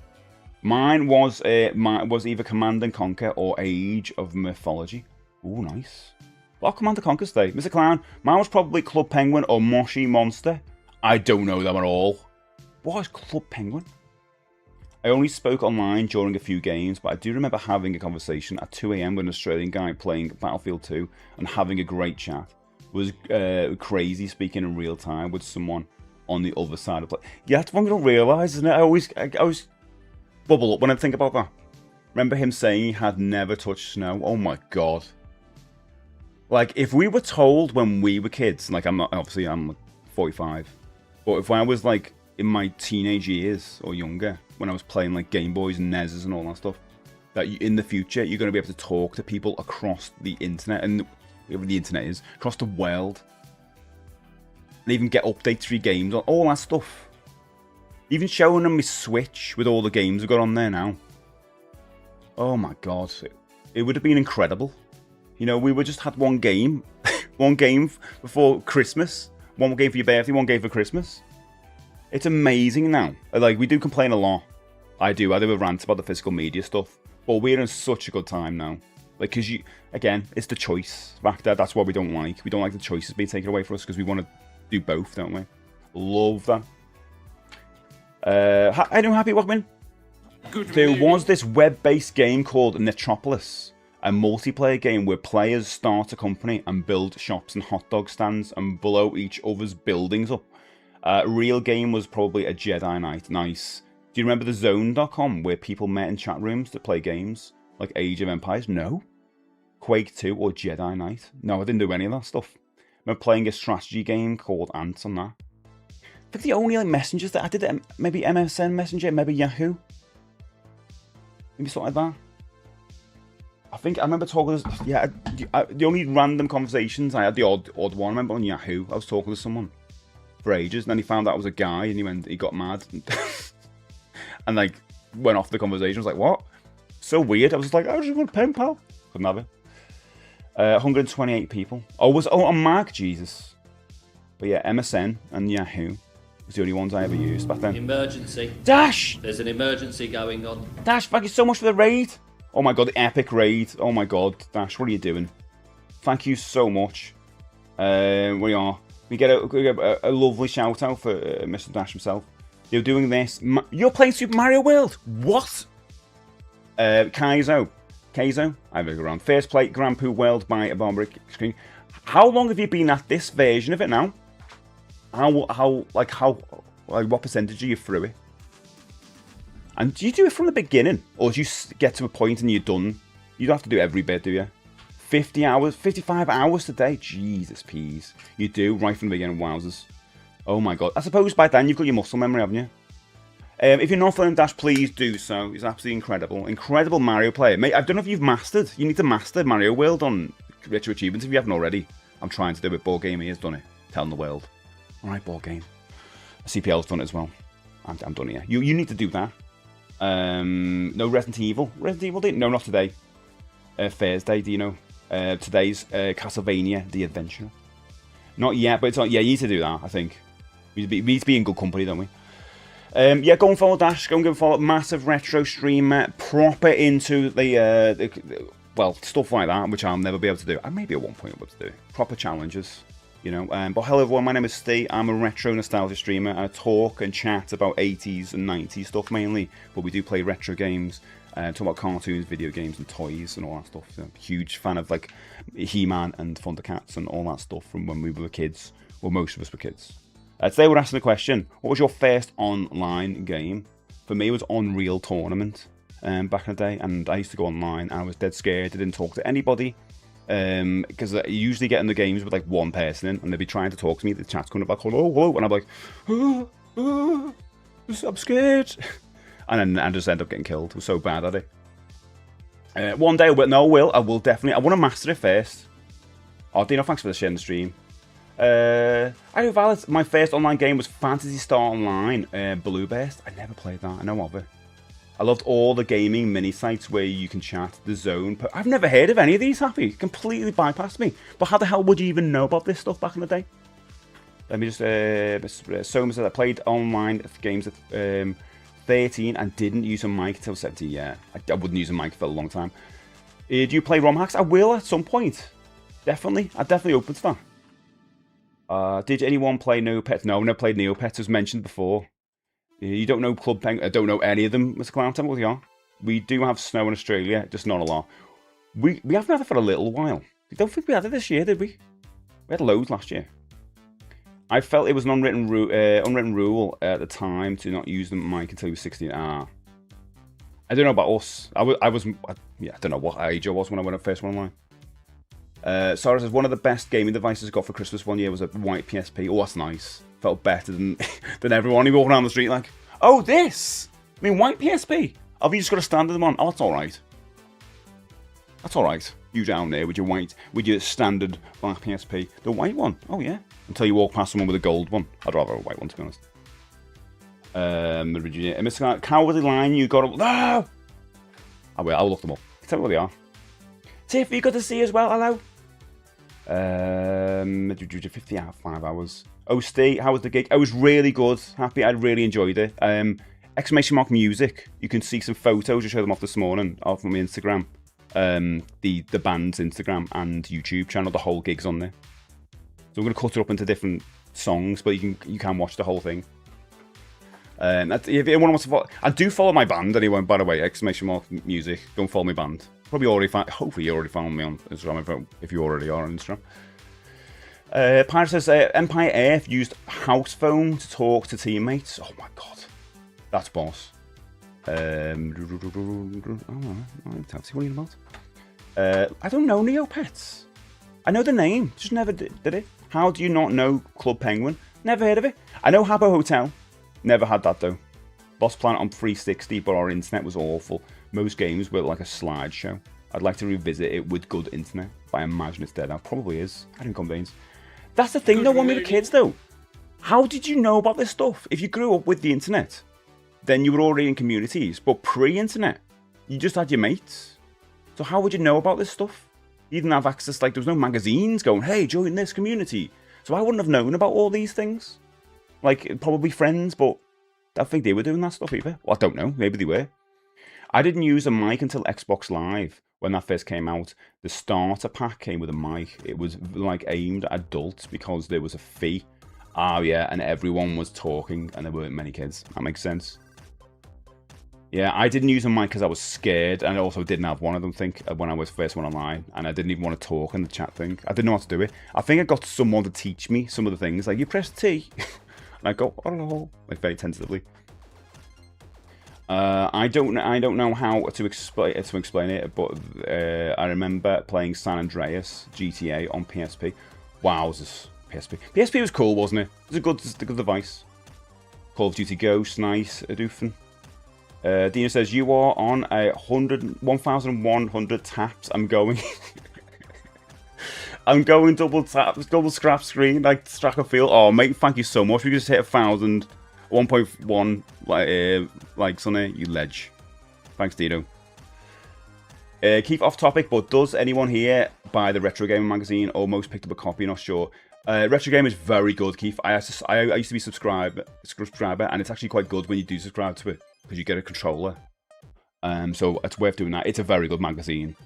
Mine was either Command and Conquer or Age of Mythology. Ooh, nice. A lot of Command and Conquer today. Mr. Clown, mine was probably Club Penguin or Moshi Monster. I don't know them at all. What is Club Penguin? I only spoke online during a few games, but I do remember having a conversation at 2 AM with an Australian guy playing Battlefield 2 and having a great chat. It was crazy speaking in real time with someone on the other side of the play. Yeah, that's one you don't realise, isn't it? I always bubble up when I think about that. Remember him saying he had never touched snow? Oh my God. Like, if we were told when we were kids, like, I'm 45, but if I was, like, in my teenage years or younger, when I was playing, like, Game Boys and NESs and all that stuff, that in the future, you're going to be able to talk to people across the internet, and whatever the internet is, across the world, and even get updates for your games, all that stuff. Even showing them my Switch with all the games I've got on there now. Oh my God. It would have been incredible. You know, we would just had one game. One game before Christmas. One game for your birthday, one game for Christmas. It's amazing now. Like, we do complain a lot. I do a rant about the physical media stuff. But we're in such a good time now. Like, because again, it's the choice factor. That's what we don't like. We don't like the choices being taken away from us because we want to do both, don't we? Love that. I know, Happy, welcome in. There was this web-based game called Metropolis, a multiplayer game where players start a company and build shops and hot dog stands and blow each other's buildings up. Real game was probably a Jedi Knight. Nice. Do you remember the Zone.com where people met in chat rooms to play games like Age of Empires? No. Quake 2 or Jedi Knight? No, I didn't do any of that stuff. I remember playing a strategy game called Ants on that. I think the only messengers that I did, maybe MSN Messenger, maybe Yahoo. Maybe something like that. I think I remember talking to, the only random conversations I had, the odd one, I remember on Yahoo, I was talking to someone for ages, and then he found out I was a guy, and he got mad, and like, went off the conversation. I was like, what? So weird. I was just like, I just want a pen pal. Couldn't have it. 128 people. On Mark, Jesus. But yeah, MSN and Yahoo was the only ones I ever used back then. Emergency. Dash! There's an emergency going on. Dash, thank you so much for the raid. Oh my God, the epic raid. Oh my God, Dash, what are you doing? Thank you so much. We get a lovely shout out for Mr. Dash himself. You're doing this. You're playing Super Mario World. What? Kaizo, I have a around. First play Grand Poo World by Brekky. How long have you been at this version of it now? What percentage are you through it? And do you do it from the beginning, or do you get to a point and you're done? You don't have to do every bit, do you? 50 hours, 55 hours today. Jesus peas. You do right from the beginning. Wowzers. Oh my god. I suppose by then you've got your muscle memory, haven't you? If you're not following Dash, please do so. It's absolutely incredible. Incredible Mario player. Mate, I don't know if you've mastered. You need to master Mario World on Retro Achievements if you haven't already. I'm trying to do it. Board Game, he has done it. Telling the world. Alright, Board Game. CPL's done it as well. I'm done here. You need to do that. No Resident Evil. Resident Evil didn't? No, not today. Thursday, do you know? Today's Castlevania, The Adventure. Not yet, but it's not. Yeah, you need to do that, I think. We need to be in good company, don't we? Yeah, go and follow Dash. Go and give a follow. Massive retro streamer, proper into the well, stuff like that, which I'll never be able to do. I may be at one point able to do proper challenges, you know. But hello everyone, my name is Steve. I'm a retro nostalgia streamer. I talk and chat about 80s and 90s stuff mainly, but we do play retro games. Talk about cartoons, video games, and toys and all that stuff. So, huge fan of like He-Man and Thundercats and all that stuff from when we were kids. Well, most of us were kids. Today we're asking the question, what was your first online game? For me, it was Unreal Tournament back in the day, and I used to go online. I was dead scared. I didn't talk to anybody because I usually get in the games with like one person in, and they'd be trying to talk to me. The chat's coming back, hello, hello, and I'm like, I'm scared. And then I just end up getting killed. I was so bad at it. One day, I will definitely. I want to master it first. Oh, Dino, thanks for the sharing the stream. I know valid. My first online game was Phantasy Star Online, Blue Burst. I never played that. I know of it. I loved all the gaming mini sites where you can chat. The Zone. But I've never heard of any of these. Happy completely bypassed me. But how the hell would you even know about this stuff back in the day? Let me just. Soma said I played online games at 13 and didn't use a mic until 17. Yeah, I wouldn't use a mic for a long time. Do you play ROM hacks? I will at some point. Definitely. I'm definitely open to that. Did anyone play Neopets? No, I never played Neopets, as mentioned before. You don't know Club Penguin? I don't know any of them, Mr. Clown. Tell me what they are. We do have snow in Australia, just not a lot. We haven't had it for a little while. I don't think we had it this year, did we? We had loads last year. I felt it was an unwritten rule at the time to not use the mic until he was 16. I don't know about us. I don't know what age I was when I first went online. Sarah says, one of the best gaming devices I got for Christmas one year was a white PSP. Oh, that's nice. Felt better than everyone. You walk around the street like, oh, this! I mean, white PSP. Have you just got a standard one? Oh, that's alright. That's alright. You down there with your standard black PSP. The white one. Oh, yeah. Until you walk past someone with a gold one. I'd rather a white one, to be honest. Mr. Cowardly Lion, you got to... No! I'll look them up. Tell me what they are. Tiff, you got to see as well. Hello. 55 hours. Oh, Steve, how was the gig? It was really good. Happy. I really enjoyed it. Exclamation mark music. You can see some photos. I showed them off this morning off on my Instagram. The band's Instagram and YouTube channel. The whole gig's on there. So I'm going to cut it up into different songs, but you can watch the whole thing. If anyone wants to follow, I do follow my band anyway. By the way, exclamation mark music. Go and follow my band. Hopefully you already found me on Instagram if you already are on Instagram. Pirate says Empire Earth used house phone to talk to teammates. Oh my god, that's boss. What are you about? I don't know Neopets. I know the name, just never did it. How do you not know Club Penguin? Never heard of it. I know Habbo Hotel. Never had that though. Lost Planet on 360, but our internet was awful. Most games were like a slideshow. I'd like to revisit it with good internet, but I imagine it's dead now. Probably is. I didn't come Baines. That's the thing though, when we were kids though. How did you know about this stuff? If you grew up with the internet, then you were already in communities. But pre-internet, you just had your mates. So how would you know about this stuff? You didn't have access, like there was no magazines going, hey, join this community. So I wouldn't have known about all these things. Like, probably friends, but I don't think they were doing that stuff either. Well, I don't know, maybe they were. I didn't use a mic until Xbox Live. When that first came out, the starter pack came with a mic. It was like aimed at adults because there was a fee. Oh, yeah, and everyone was talking, and there weren't many kids. That makes sense. Yeah, I didn't use a mic because I was scared, and I also didn't have one, I don't think, when I was first went online, and I didn't even want to talk in the chat thing. I didn't know how to do it. I think I got someone to teach me some of the things, like, you press T, and I go, oh, like, very tentatively. I don't know how to explain it, but I remember playing San Andreas GTA on PSP. Wow, this PSP. PSP was cool, wasn't it? It was a good device. Call of Duty Ghost, nice, Adufan. Dina says, you are on 1,100 taps. I'm going... I'm going double taps, double scrap screen, like Stracker Field. Oh, mate, thank you so much. We just hit 1,000, 1.1 likes on it, you ledge. Thanks, Dino. Keep off topic, but does anyone here buy the Retro Gamer magazine? Almost picked up a copy, not sure. Retro Gamer is very good, Keith. I used to be a subscriber, and it's actually quite good when you do subscribe to it, because you get a controller. So it's worth doing that. It's a very good magazine.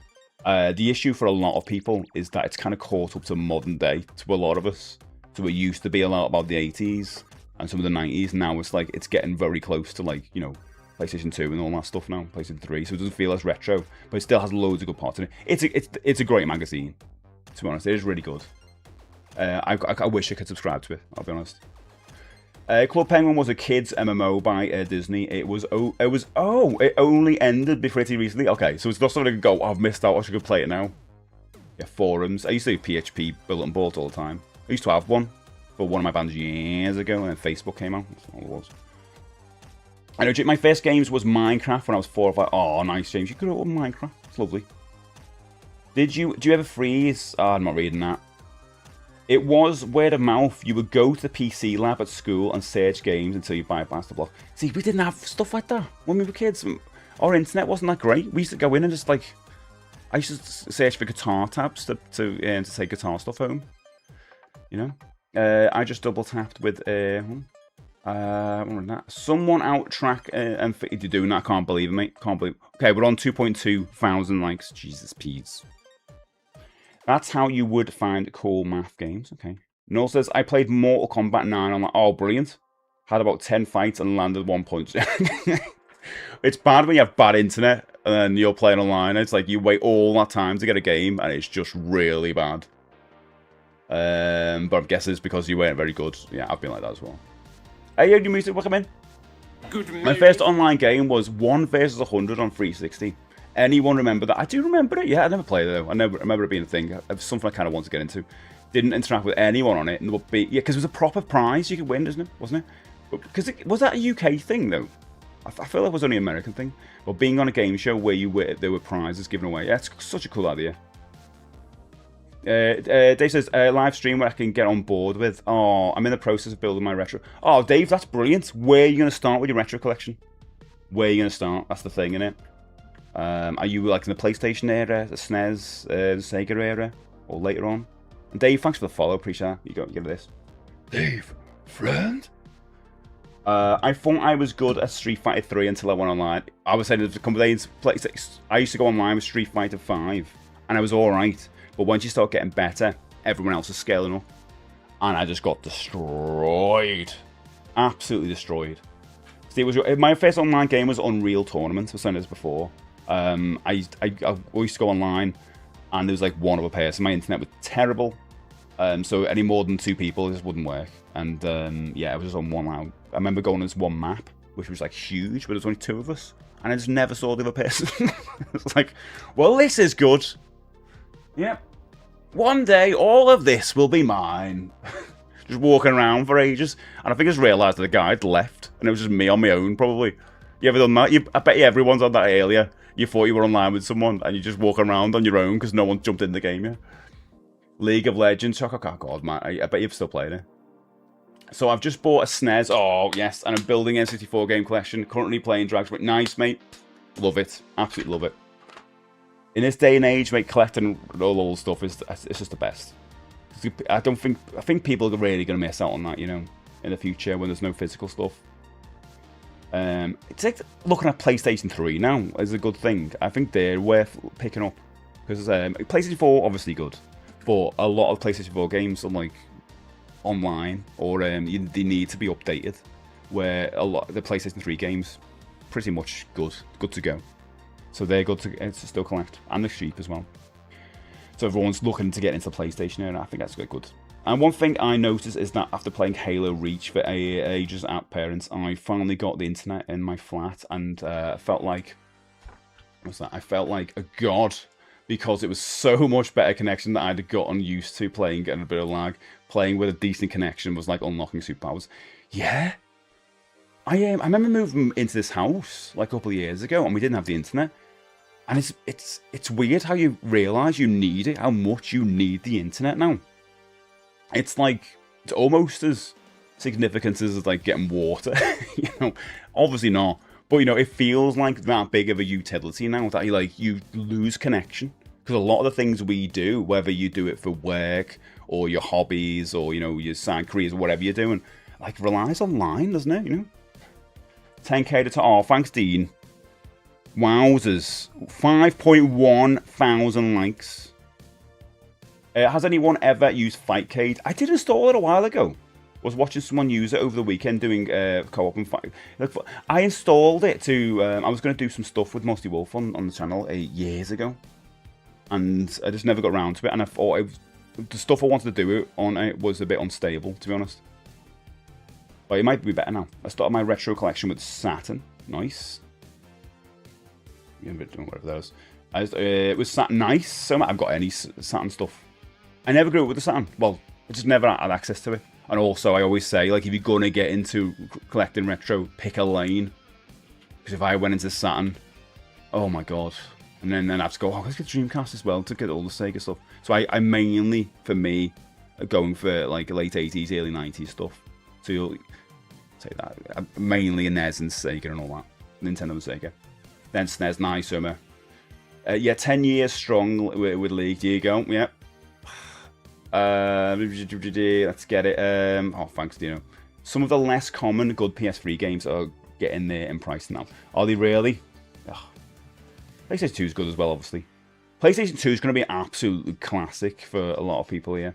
The issue for a lot of people is that it's kind of caught up to modern day to a lot of us. So it used to be a lot about the 80s and some of the 90s. Now it's like it's getting very close to, like, you know, PlayStation 2 and all that stuff now, PlayStation 3. So it doesn't feel as retro, but it still has loads of good parts in it. It's a great magazine, to be honest. It is really good. I wish I could subscribe to it, I'll be honest. Club Penguin was a kids MMO by Disney. It only ended pretty recently. Okay, so it's not something I can go, oh, I've missed out, I should go play it now. Yeah, forums. I used to do PHP bulletin boards all the time. I used to have one for one of my bands years ago, and then Facebook came out. That's all it was. I know my first games was Minecraft when I was 4 or 5. Oh, nice, James. You grew up with Minecraft. It's lovely. Do you ever freeze? Oh, I'm not reading that. It was word of mouth. You would go to the PC lab at school and search games until you bypassed the block. See, we didn't have stuff like that when we were kids. Our internet wasn't that great. We used to go in and just, like, I used to search for guitar tabs to take guitar stuff home. You know, I just double tapped with someone out track and you're doing that. I can't believe it, mate. Can't believe it. Okay, we're on 2.2 thousand likes. Jesus peas. That's how you would find cool math games. Okay. Noel says, I played Mortal Kombat 9 on like, oh, brilliant. Had about 10 fights and landed 1 point. It's bad when you have bad internet and then you're playing online. It's like you wait all that time to get a game and it's just really bad. But I guess it's because you weren't very good. Yeah, I've been like that as well. Hey, your music, welcome in. My first online game was 1 versus 100 on 360. Anyone remember that? I do remember it. Yeah, I never played it though. I never remember it being a thing. It was something I kind of wanted to get into. Didn't interact with anyone on it, and would be because it was a proper prize you could win, isn't it? Wasn't it? Because was that a UK thing though? I feel like it was only an American thing. But being on a game show where there were prizes given away, yeah, it's such a cool idea. Dave says live stream where I can get on board with. Oh, I'm in the process of building my retro. Oh, Dave, that's brilliant. Where are you going to start with your retro collection? Where are you going to start? That's the thing, innit? Are you like in the PlayStation era, the SNES, the Sega era, or later on? And Dave, thanks for the follow, appreciate that. You got give this. Dave, friend. I thought I was good at Street Fighter 3 until I went online. I was saying there's a couple of days. I used to go online with Street Fighter 5, and I was all right. But once you start getting better, everyone else is scaling up, and I just got destroyed, absolutely destroyed. See, my first online game was Unreal Tournament. I was saying this before. I used to go online, and there was like one other person. My internet was terrible, so any more than 2 people it just wouldn't work. And yeah, it was just on one line. I remember going on this one map, which was like huge, but there was only 2 of us, and I just never saw the other person. It's like, well, this is good. Yep. One day, all of this will be mine. Just walking around for ages, and I think I just realised that the guy had left, and it was just me on my own. Probably. You ever done that? I bet you everyone's on that earlier. You thought you were online with someone, and you just walk around on your own because no one jumped in the game yet. League of Legends, oh god, man, I bet you've still played it. So I've just bought a SNES, oh yes, and I'm building an N64 game collection. Currently playing Dragon Quest. Nice, mate. Love it, absolutely love it. In this day and age, mate, collecting all the stuff it's just the best. I think people are really going to miss out on that, you know, in the future when there's no physical stuff. It's like looking at PlayStation 3 now is a good thing. I think they're worth picking up because PlayStation 4 obviously good, but a lot of PlayStation 4 games are like online, or they need to be updated. Where a lot of the PlayStation 3 games, pretty much good to go. So they're good to still collect, and they're cheap as well. So everyone's looking to get into PlayStation, and I think that's good. And one thing I noticed is that after playing Halo Reach for ages at parents, I finally got the internet in my flat, and felt like, what's that? I felt like a god, because it was so much better connection that I'd gotten used to playing, getting a bit of lag. Playing with a decent connection was like unlocking superpowers. Yeah. I remember moving into this house like a couple of years ago, and we didn't have the internet. And it's weird how you realise you need it, how much you need the internet now. It's like, it's almost as significant as like getting water. You know, obviously not. But you know, it feels like that big of a utility now that you lose connection. Because a lot of the things we do, whether you do it for work or your hobbies or, you know, your side careers or whatever you're doing, like relies online, doesn't it? You know? 10k to top. Oh, thanks, Dean. Wowzers. 5.1 thousand likes. Has anyone ever used Fightcade? I did install it a while ago. Was watching someone use it over the weekend doing co-op and fight. I installed it to... I was going to do some stuff with Musty Wolf on the channel years ago. And I just never got around to it. And I thought the stuff I wanted to do on it was a bit unstable, to be honest. But it might be better now. I started my retro collection with Saturn. Nice. Whatever that is. It was Saturn. Nice. So I've got any Saturn stuff. I never grew up with the Saturn. Well, I just never had access to it. And also, I always say, like, if you're going to get into collecting retro, pick a lane. Because if I went into Saturn, oh my god. And then I have to go, let's get Dreamcast as well to get all the Sega stuff. So I mainly, for me, are going for, like, late 80s, early 90s stuff. So you'll say that. Mainly a NES and Sega and all that. Nintendo and Sega. Then SNES, nice summer. Yeah, 10 years strong with League. There you go. Yep. Let's get it. Oh, thanks, Dino. Some of the less common good PS3 games are getting there in price now. Are they really? Ugh. PlayStation 2 is good as well, obviously. PlayStation 2 is going to be an absolute classic for a lot of people here.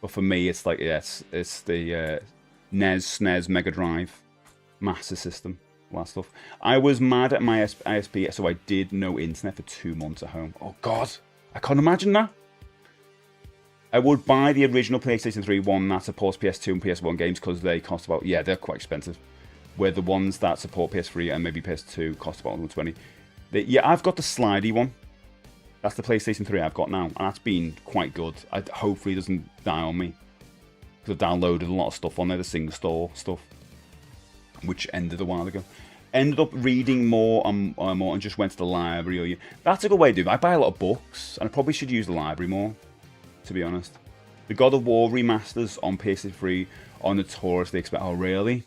But for me, it's like, yes, it's the NES, SNES, Mega Drive, Master System, all that stuff. I was mad at my ISP, so I did no internet for 2 months at home. Oh, God. I can't imagine that. I would buy the original PlayStation 3 one that supports PS2 and PS1 games because they cost about... Yeah, they're quite expensive. Where the ones that support PS3 and maybe PS2 cost about 120. Yeah, I've got the slidey one. That's the PlayStation 3 I've got now. And that's been quite good. Hopefully it doesn't die on me. Because I've downloaded a lot of stuff on there. The SingStore stuff. Which ended a while ago. Ended up reading more and just went to the library. That's a good way to do it. I buy a lot of books. And I probably should use the library more. To be honest. The God of War remasters on PS3 are notoriously expensive. Oh, really?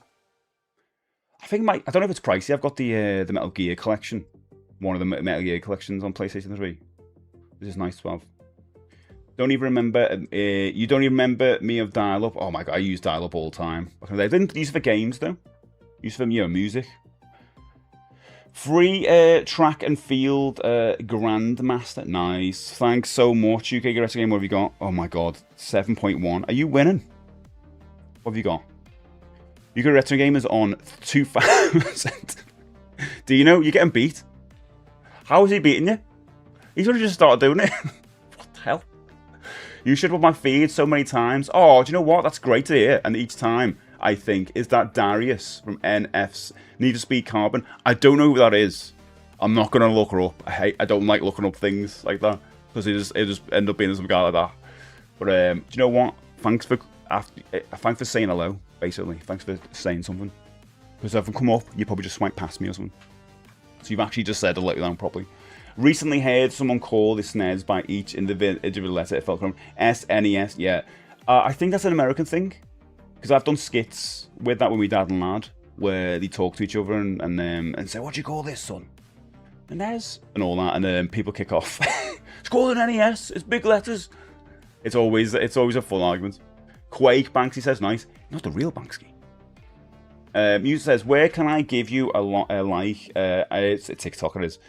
I think I don't know if it's pricey. I've got the Metal Gear collection. One of the Metal Gear collections on PlayStation 3. This is nice to have. Don't even remember... you don't even remember me of dial-up? Oh my god, I use dial-up all the time. I didn't use it for games, though. Use it for, music. Free track and field Grandmaster. Nice. Thanks so much. UK Retro Game, what have you got? Oh my god. 7.1. Are you winning? What have you got? UK Retro Game is on 2,000. Do you know? You're getting beat. How is he beating you? He's only just started doing it. What the hell? You should have my feed so many times. Oh, do you know what? That's great to hear. And each time, I think, is that Darius from NF's Need for Speed Carbon. I don't know who that is. I'm not going to look her up. I don't like looking up things like that. Because it just end up being some guy like that. But do you know what? Thanks for saying hello, basically. Thanks for saying something. Because if I come up, you probably just swipe past me or something. So you've actually just said hello down properly. Recently heard someone call the SNES by each individual letter. It felt from SNES. Yeah. I think that's an American thing. Because I've done skits with that with my dad and lad. Where they talk to each other and say, what do you call this, son? A NES? And all that. And then people kick off. It's called an NES. It's big letters. It's always a full argument. Quake Banksy says, nice. Not the real Banksy. Muse says, where can I give you a like? It's a TikTok, it is.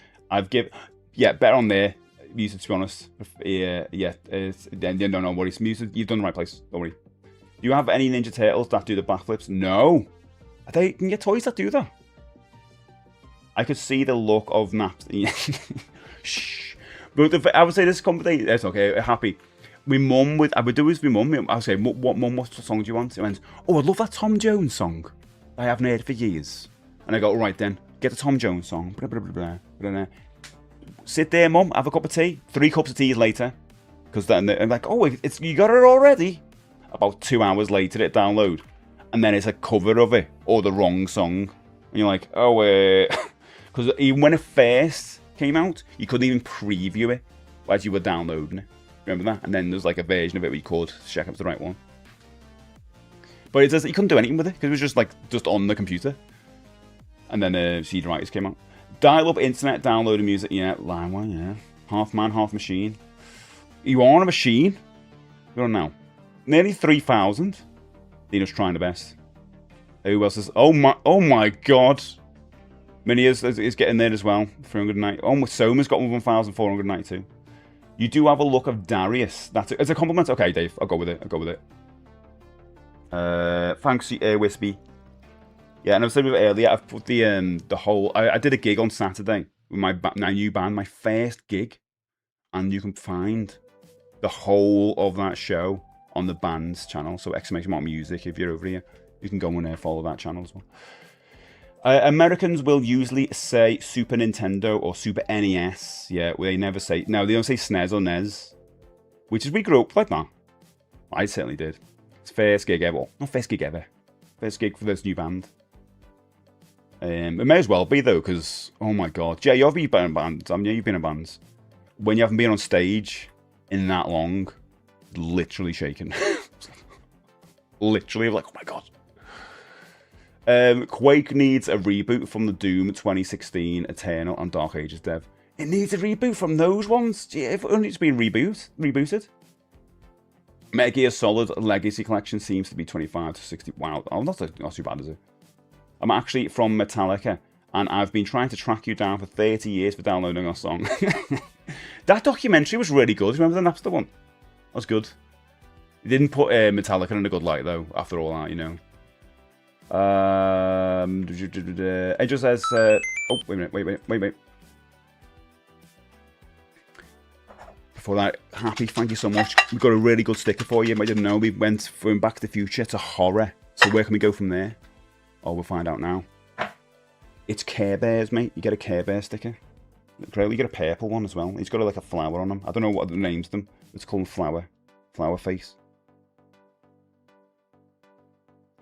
Yeah, better on there, Muse, to be honest. Yeah, no, what it's Muse, you've done the right place, don't worry. Do you have any Ninja Turtles that do the backflips? No. You can get toys that do that. I could see the look of Naps. Shh. But I would say this company, it's okay, happy. My mum I would do with my mum. I would say, what song do you want? It went, oh, I love that Tom Jones song. I haven't heard for years. And I go, all right then, get the Tom Jones song. Blah, blah, blah, blah, blah. Sit there, mum, have a cup of tea. 3 cups of tea later. Because then I'm like, oh, you got it already. About 2 hours later, it download. And then it's a cover of it, or the wrong song. And you're like, oh, because even when it first came out, you couldn't even preview it as you were downloading it. Remember that? And then there's like a version of it where you could check if it's the right one. But it does, you couldn't do anything with it because it was just on the computer. And then CD writers came out. Dial-up internet, downloading music, yeah. LimeWire, yeah. Half man, half machine. You are on a machine? You're on now. Nearly 3,000. Dino's trying the best. Who else is? Oh my God. Mini is getting there as well. 390. Oh, Soma's got 1,492. You do have a look of Darius. It's a compliment. Okay, Dave. I'll go with it. Thanks, Wispy. Yeah, and I was saying earlier, I've put the whole. I did a gig on Saturday with my new band, my first gig, and you can find the whole of that show on the band's channel. So !music if you're over here, you can go and follow that channel as well. Americans will usually say Super Nintendo or Super NES. Yeah, they never say... No, they don't say SNES or NES. Which is, we grew up like that. I certainly did. It's first gig ever. Not first gig ever. First gig for this new band. It may as well be, though, because... Oh, my God. Jay, you've been in bands. I mean, you've been in bands. When you haven't been on stage in that long, literally shaking. Literally, like, oh, my God. Quake needs a reboot from the Doom 2016, Eternal, and Dark Ages dev. It needs a reboot from those ones? Yeah, if only it's been rebooted. Metal Gear Solid Legacy Collection seems to be 25 to 60. Wow, not too bad, is it? I'm actually from Metallica, and I've been trying to track you down for 30 years for downloading our song. That documentary was really good. Remember the Napster one? That was good. It didn't put Metallica in a good light, though, after all that, you know. It just says, oh, wait a minute, wait. Before that, Happy, thank you so much. We've got a really good sticker for you. I didn't know we went from Back to the Future to horror. So where can we go from there? Oh, we'll find out now. It's Care Bears, mate. You get a Care Bear sticker. Great, you get a purple one as well. He's got like a flower on him. I don't know what the names them. It's called Flower Face.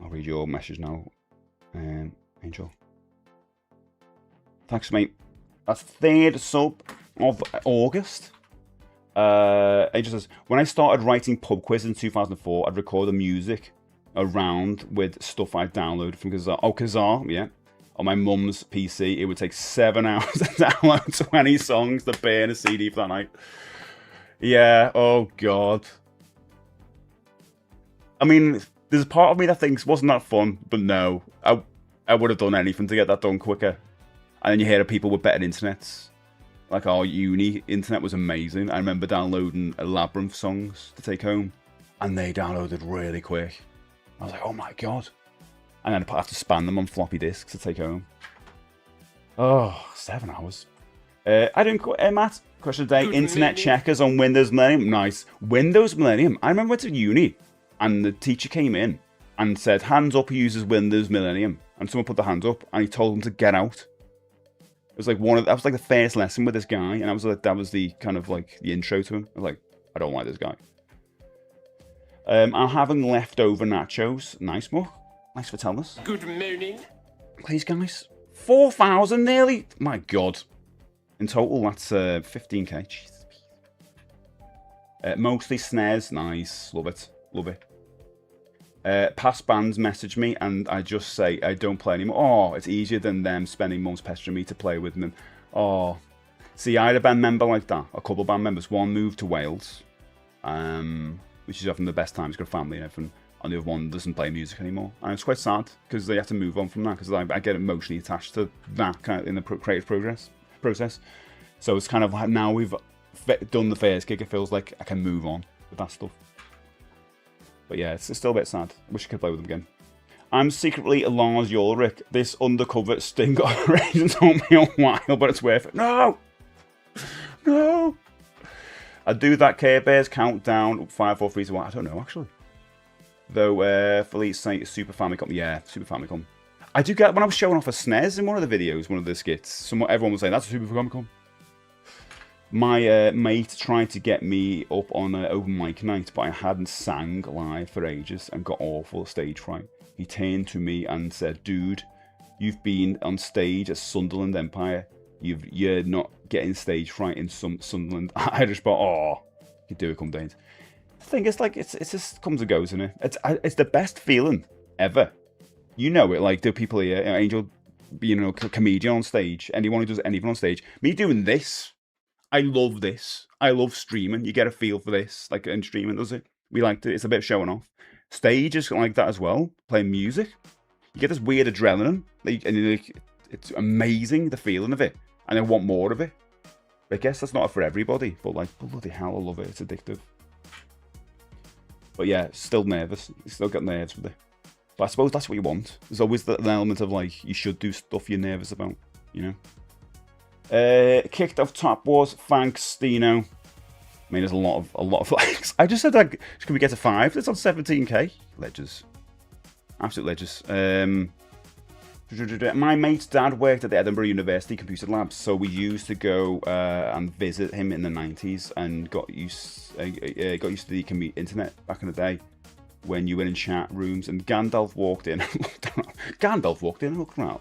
I'll read your message now, Angel. Thanks, mate. That's 3rd sub of August. Angel says, when I started writing pub quiz in 2004, I'd record the music around with stuff I downloaded from Kazaa. Oh, Kazaa, yeah. On my mum's PC, it would take 7 hours to download 20 songs to burn a CD for that night. Yeah, oh God. I mean... There's a part of me that thinks, wasn't that fun? But no, I would have done anything to get that done quicker. And then you hear of people with better internets. Like our uni internet was amazing. I remember downloading a Labyrinth songs to take home. And they downloaded really quick. I was like, oh my God. And then I have to span them on floppy disks to take home. Oh, 7 hours. I didn't... Matt, question of the day. Internet checkers on Windows Millennium. Nice. Windows Millennium. I remember I went to uni. And the teacher came in and said, hands up who uses Windows Millennium. And someone put their hands up and he told them to get out. It was like that was like the first lesson with this guy. And that was the kind of like the intro to him. I was like, I don't like this guy. I'm having leftover nachos. Nice, Mo. Nice for telling us. Good morning. Please, guys. 4,000 nearly. My God. In total, that's 15k. Jesus. Mostly snares. Nice. Love it. Love it. Past bands message me and I just say I don't play anymore. Oh, it's easier than them spending months pestering me to play with them. Oh, see, I had a band member like that. A couple of band members. One moved to Wales, which is often the best time. He's got a family and everything. And the other one doesn't play music anymore. And it's quite sad because they have to move on from that because I get emotionally attached to that kind of in the creative process. So it's kind of like now we've done the first gig, it feels like I can move on with that stuff. But yeah, it's still a bit sad. I wish I could play with them again. I'm secretly Lars Ulrich. This undercover sting operation took me a while, but it's worth it. No! No! I do that Care Bears countdown 5, 4, 3, 2, 1. I don't know, actually. Though, Felice saying Super Famicom. Yeah, Super Famicom. I do get, when I was showing off a SNES in one of the videos, one of the skits, everyone was saying, that's a Super Famicom. My mate tried to get me up on an open mic night, but I hadn't sang live for ages and got awful stage fright. He turned to me and said, dude, you've been on stage at Sunderland Empire. You're not getting stage fright in Sunderland. I just thought, oh, you do it come days. The thing is, like, it's just comes and goes, isn't it? It's the best feeling ever. You know it, like, do people here, Angel being a comedian on stage, anyone who does anything on stage, me doing this. I love this. I love streaming. You get a feel for this, like in streaming, does it? We like to. It's a bit of showing off. Stage is like that as well. Playing music, you get this weird adrenaline, and it's amazing the feeling of it, and I want more of it. But I guess that's not for everybody. But like, bloody hell, I love it. It's addictive. But yeah, still nervous. You still got nerves with it. But I suppose that's what you want. There's always an element of like you should do stuff you're nervous about, you know. Kicked off Top Wars. Thanks, Dino. I mean, there's a lot of likes. I just said that. Can we get to 5? It's on 17k. Ledgers. Absolute ledgers. My mate's dad worked at the Edinburgh University Computer Labs, so we used to go and visit him in the 90s and got used to the internet back in the day when you were in chat rooms and Gandalf walked in. Gandalf walked in and looked around.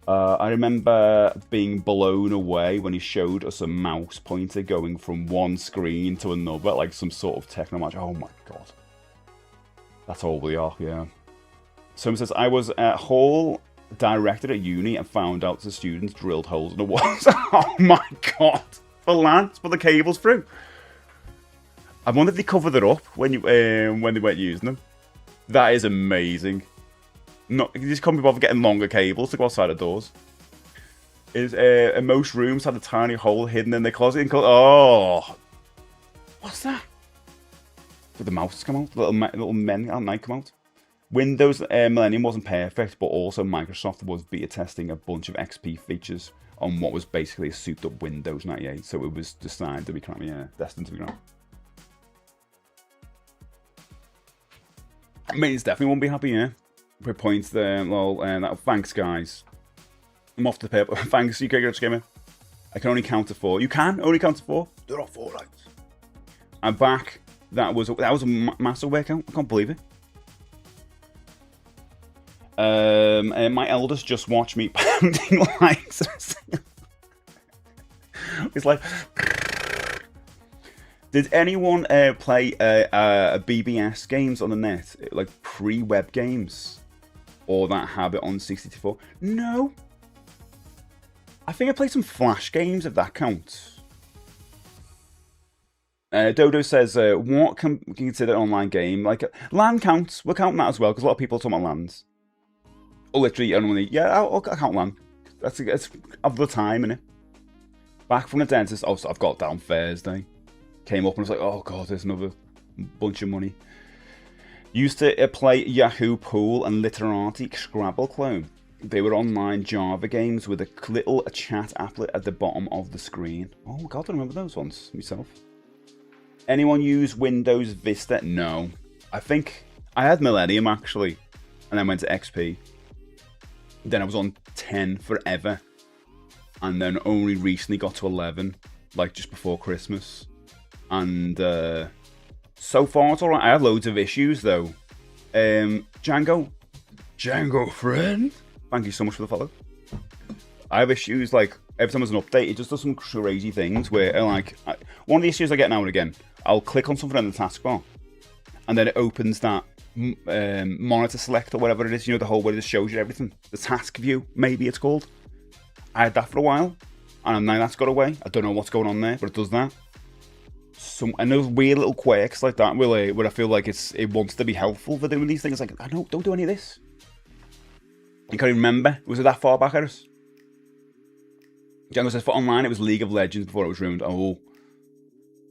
I remember being blown away when he showed us a mouse pointer going from one screen to another, like some sort of techno match. Oh my god. That's all we are, yeah. Someone says, I was a hall director at uni and found out the students drilled holes in the walls. Oh my god. For LANs, put the cables through. I wonder if they covered it up when they weren't using them. That is amazing. You just can't be bothered getting longer cables to go outside the doors. Most rooms had a tiny hole hidden in the closet. Oh, what's that? Did the mouse come out? Little men at night come out. Windows Millennium wasn't perfect, but also Microsoft was beta testing a bunch of XP features on what was basically a souped-up Windows 98. So it was designed to be destined to be crap. I mean, it's definitely won't be happy, yeah. Put points there, lol. Thanks, guys. I'm off the paper. Thanks, UK Grudge Gamer. I can only count to 4. You can only count to 4. There are 4 lights. I'm back. That was a massive workout. I can't believe it. My eldest just watched me pounding likes. It's like. Did anyone play BBS games on the net, like pre-web games, or that habit on 64? No. I think I played some Flash games, if that counts. Dodo says, what can we consider an online game? Like, LAN counts. We're counting that as well, because a lot of people talk about LANs. Or literally, I'll count LAN. It's of the time, innit? Back from the dentist. Oh, so I've got down Thursday. Came up and was like, oh god, there's another bunch of money. Used to play Yahoo Pool and Literati Scrabble clone. They were online Java games with a little chat applet at the bottom of the screen. Oh god, I remember those ones myself. Anyone use Windows Vista? No. I think I had Millennium actually, and then went to XP. Then I was on 10 forever, and then only recently got to 11, like just before Christmas. And so far it's alright. I had loads of issues though. Django friend, thank you so much for the follow. I have issues like every time there's an update, it just does some crazy things where like one of the issues I get now and again, I'll click on something in the taskbar and then it opens that monitor select or whatever it is, you know, the whole way it shows you everything, the task view maybe it's called. I had that for a while and now that's got away. I don't know what's going on there, but it does that. And those weird little quirks like that where I feel like it wants to be helpful for doing these things. Like, I don't do any of this. I can't even remember. Was it that far back at us? Django says, for online, it was League of Legends before it was ruined. Oh.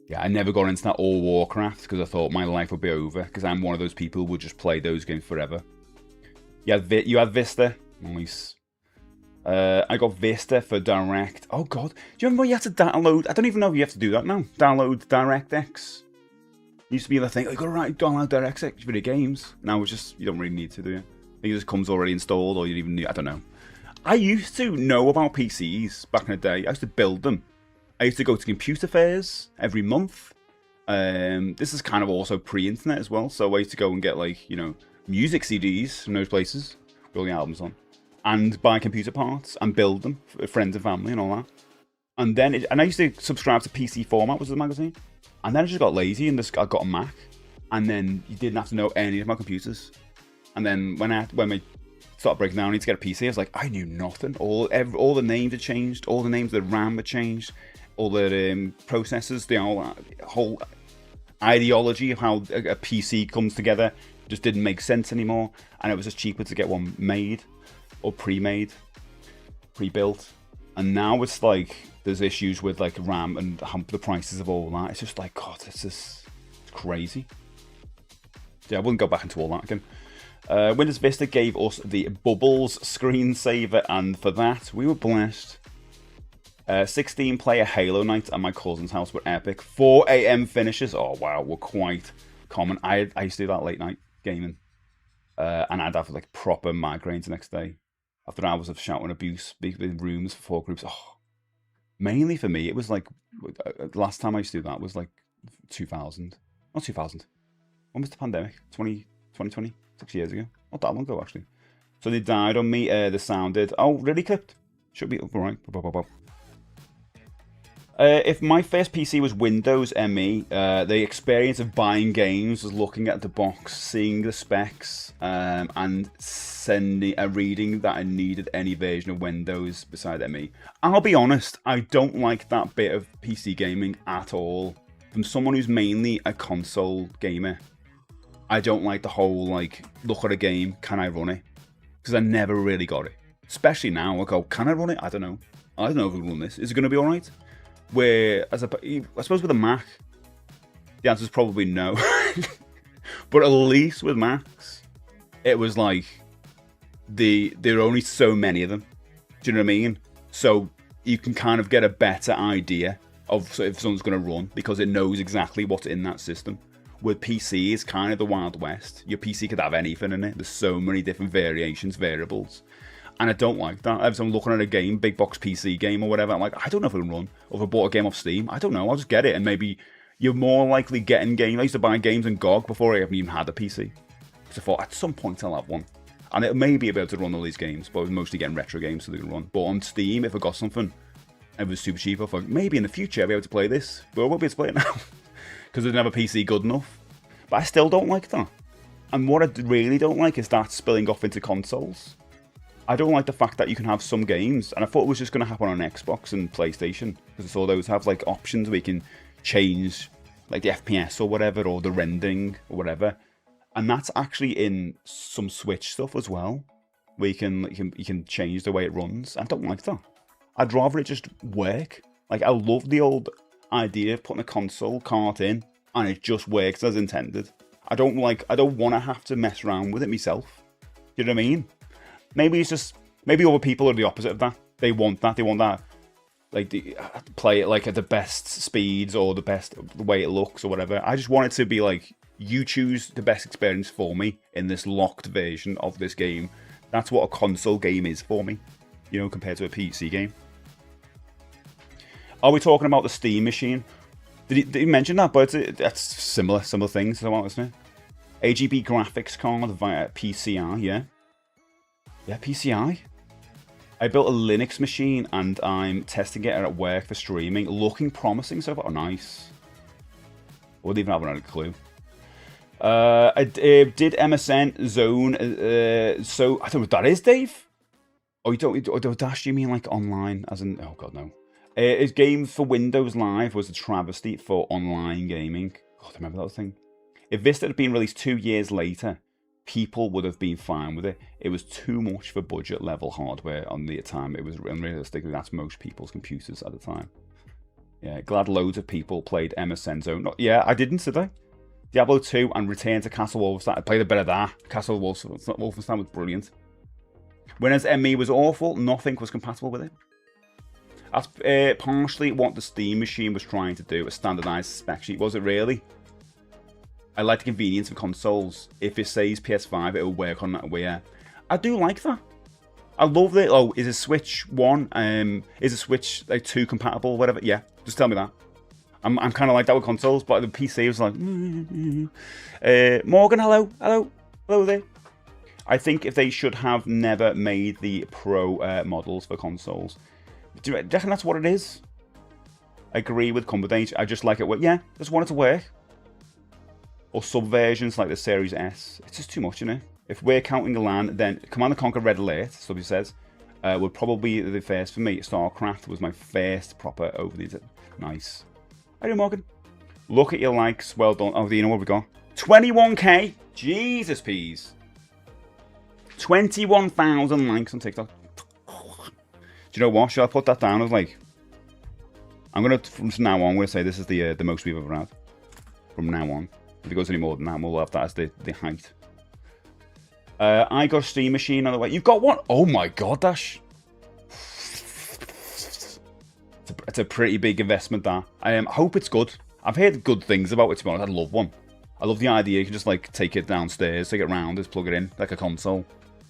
Yeah, I never got into that or Warcraft because I thought my life would be over because I'm one of those people who would just play those games forever. You had Vista. Nice. I got Vista for Direct. Oh god, do you remember you had to download? I don't even know if you have to do that now. Download DirectX. Used to be the thing. Oh, you got to download DirectX for the games. Now it's just you don't really need to, do you? It just comes already installed, or you even need. I don't know. I used to know about PCs back in the day. I used to build them. I used to go to computer fairs every month. This is kind of also pre-internet as well, so I used to go and get like music CDs from those places, with all the albums on, and buy computer parts and build them for friends and family and all that. And then I used to subscribe to PC Format, was the magazine, and then I just got lazy and I got a Mac, and then you didn't have to know any of my computers. And then when we started breaking down, I need to get a PC. I was like, I knew nothing. All the names had changed. All the names of the RAM had changed. All the processors, the whole ideology of how a PC comes together just didn't make sense anymore. And it was just cheaper to get one made or pre-made, pre-built. And now it's like there's issues with like RAM and the prices of all that. It's just like, God, it's crazy. Yeah, I wouldn't go back into all that again. Windows Vista gave us the Bubbles screensaver, and for that we were blessed. 16-player Halo night at my cousin's house were epic. 4 AM finishes, oh wow, were quite common. I used to do that late night gaming, and I'd have like proper migraines the next day after hours of shouting abuse, being in rooms for 4 groups. Oh, mainly for me, it was like last time I used to do that was like 2000, not 2000. When was the pandemic? 2020, 6 years ago. Not that long ago actually. So they died on me. The sound did. Oh, really clipped? Should be alright. If my first PC was Windows ME, the experience of buying games was looking at the box, seeing the specs, and sending a reading that I needed any version of Windows beside ME. I'll be honest, I don't like that bit of PC gaming at all. From someone who's mainly a console gamer, I don't like the whole, like, look at a game, can I run it? Because I never really got it. Especially now, I go, can I run it? I don't know. I don't know if I can run this. Is it going to be alright? Where, I suppose with a Mac, the answer is probably no. But at least with Macs, it was like, there are only so many of them. Do you know what I mean? So you can kind of get a better idea of if someone's going to run, because it knows exactly what's in that system. With PC, it's kind of the Wild West. Your PC could have anything in it. There's so many different variations, variables. And I don't like that. Every time I'm looking at a game, big box PC game or whatever, I'm like, I don't know if I can run. Or if I bought a game off Steam, I don't know. I'll just get it. And maybe you're more likely getting games. I used to buy games on GOG before I even had a PC. Because I thought, at some point I'll have one. And it may be able to run all these games, but I was mostly getting retro games so they can run. But on Steam, if I got something, it was super cheap. I thought, maybe in the future I'll be able to play this. But I won't be able to play it now. Because I didn't have a PC good enough. But I still don't like that. And what I really don't like is that spilling off into consoles. I don't like the fact that you can have some games, and I thought it was just going to happen on Xbox and PlayStation, because I saw those have like options where you can change like the FPS or whatever, or the rendering or whatever, and that's actually in some Switch stuff as well, where you can change the way it runs. I don't like that. I'd rather it just work. Like, I love the old idea of putting a console cart in and it just works as intended. I don't want to have to mess around with it myself. You know what I mean? Maybe it's just, maybe other people are the opposite of that. They want that, like, play it like at the best speeds or the way it looks or whatever. I just want it to be like, you choose the best experience for me in this locked version of this game. That's what a console game is for me, you know, compared to a PC game. Are we talking about the Steam machine? Did he mention that? But that's similar things, isn't it? AGB graphics card via PCI, yeah. Yeah, PCI. I built a Linux machine and I'm testing it at work for streaming. Looking promising so far. Oh, nice. I wouldn't even have a clue. I did MSN Zone. So I don't know what that is, Dave. Oh, you don't Dash? You mean like online? As in, oh god, no. His game for Windows Live was a travesty for online gaming. God, I remember that thing. If Vista had been released 2 years later, people would have been fine with it. It was too much for budget level hardware on the time. It was unrealistic. That's most people's computers at the time. Yeah, glad loads of people played MSN Zone. Not, yeah, I didn't, did I? Diablo 2 and Return to Castle Wolfenstein. I played a bit of that. Castle Wolfenstein was brilliant. Whereas ME was awful, nothing was compatible with it. That's partially what the Steam machine was trying to do, a standardized spec sheet. Was it really? I like the convenience of consoles. If it says PS5, it will work on that way. I do like that. I love that. Oh, is a Switch 1, is a Switch like 2 compatible, whatever? Yeah, just tell me that. I'm kind of like that with consoles, but the PC was like, Morgan, hello there. I think if they should have never made the Pro models for consoles. Do you reckon that's what it is? I agree with Cumberbatch. I just like it. Yeah, just want it to work. Or subversions like the Series S. It's just too much, you know. If we're counting the LAN, then Command & Conquer Red Alert, Stubby says, would probably be the first for me. StarCraft was my first proper over these. Nice. How are you, Morgan? Look at your likes. Well done. Oh, do you know what we got? 21k. Jesus peas. 21,000 likes on TikTok. Do you know what? Should I put that down? I was like, I'm gonna from now on. I'm gonna say this is the most we've ever had. From now on, if it goes any more than that, we'll have that as the height. I got a Steam machine on the way. You've got one? Oh my god, Dash. It's a pretty big investment, that. I hope it's good. I've heard good things about it, to be honest. I love one. I love the idea. You can just like take it downstairs, take it round, just plug it in like a console.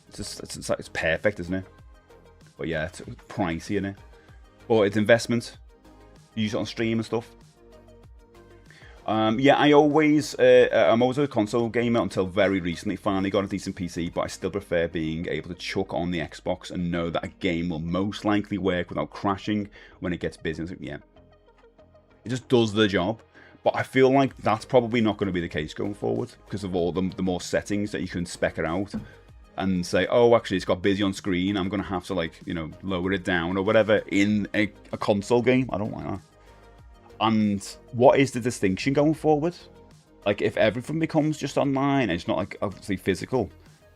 It's perfect, isn't it? But yeah, it's pricey, isn't it? But it's investment. You use it on stream and stuff. Yeah, I'm always a console gamer until very recently. Finally got a decent PC, but I still prefer being able to chuck on the Xbox and know that a game will most likely work without crashing when it gets busy. Yeah, it just does the job. But I feel like that's probably not going to be the case going forward because of all the more settings that you can spec it out and say, oh, actually, it's got busy on screen. I'm going to have to, like, you know, lower it down or whatever in a console game. I don't like that. And what is the distinction going forward? Like, if everything becomes just online, and it's not, like, obviously physical,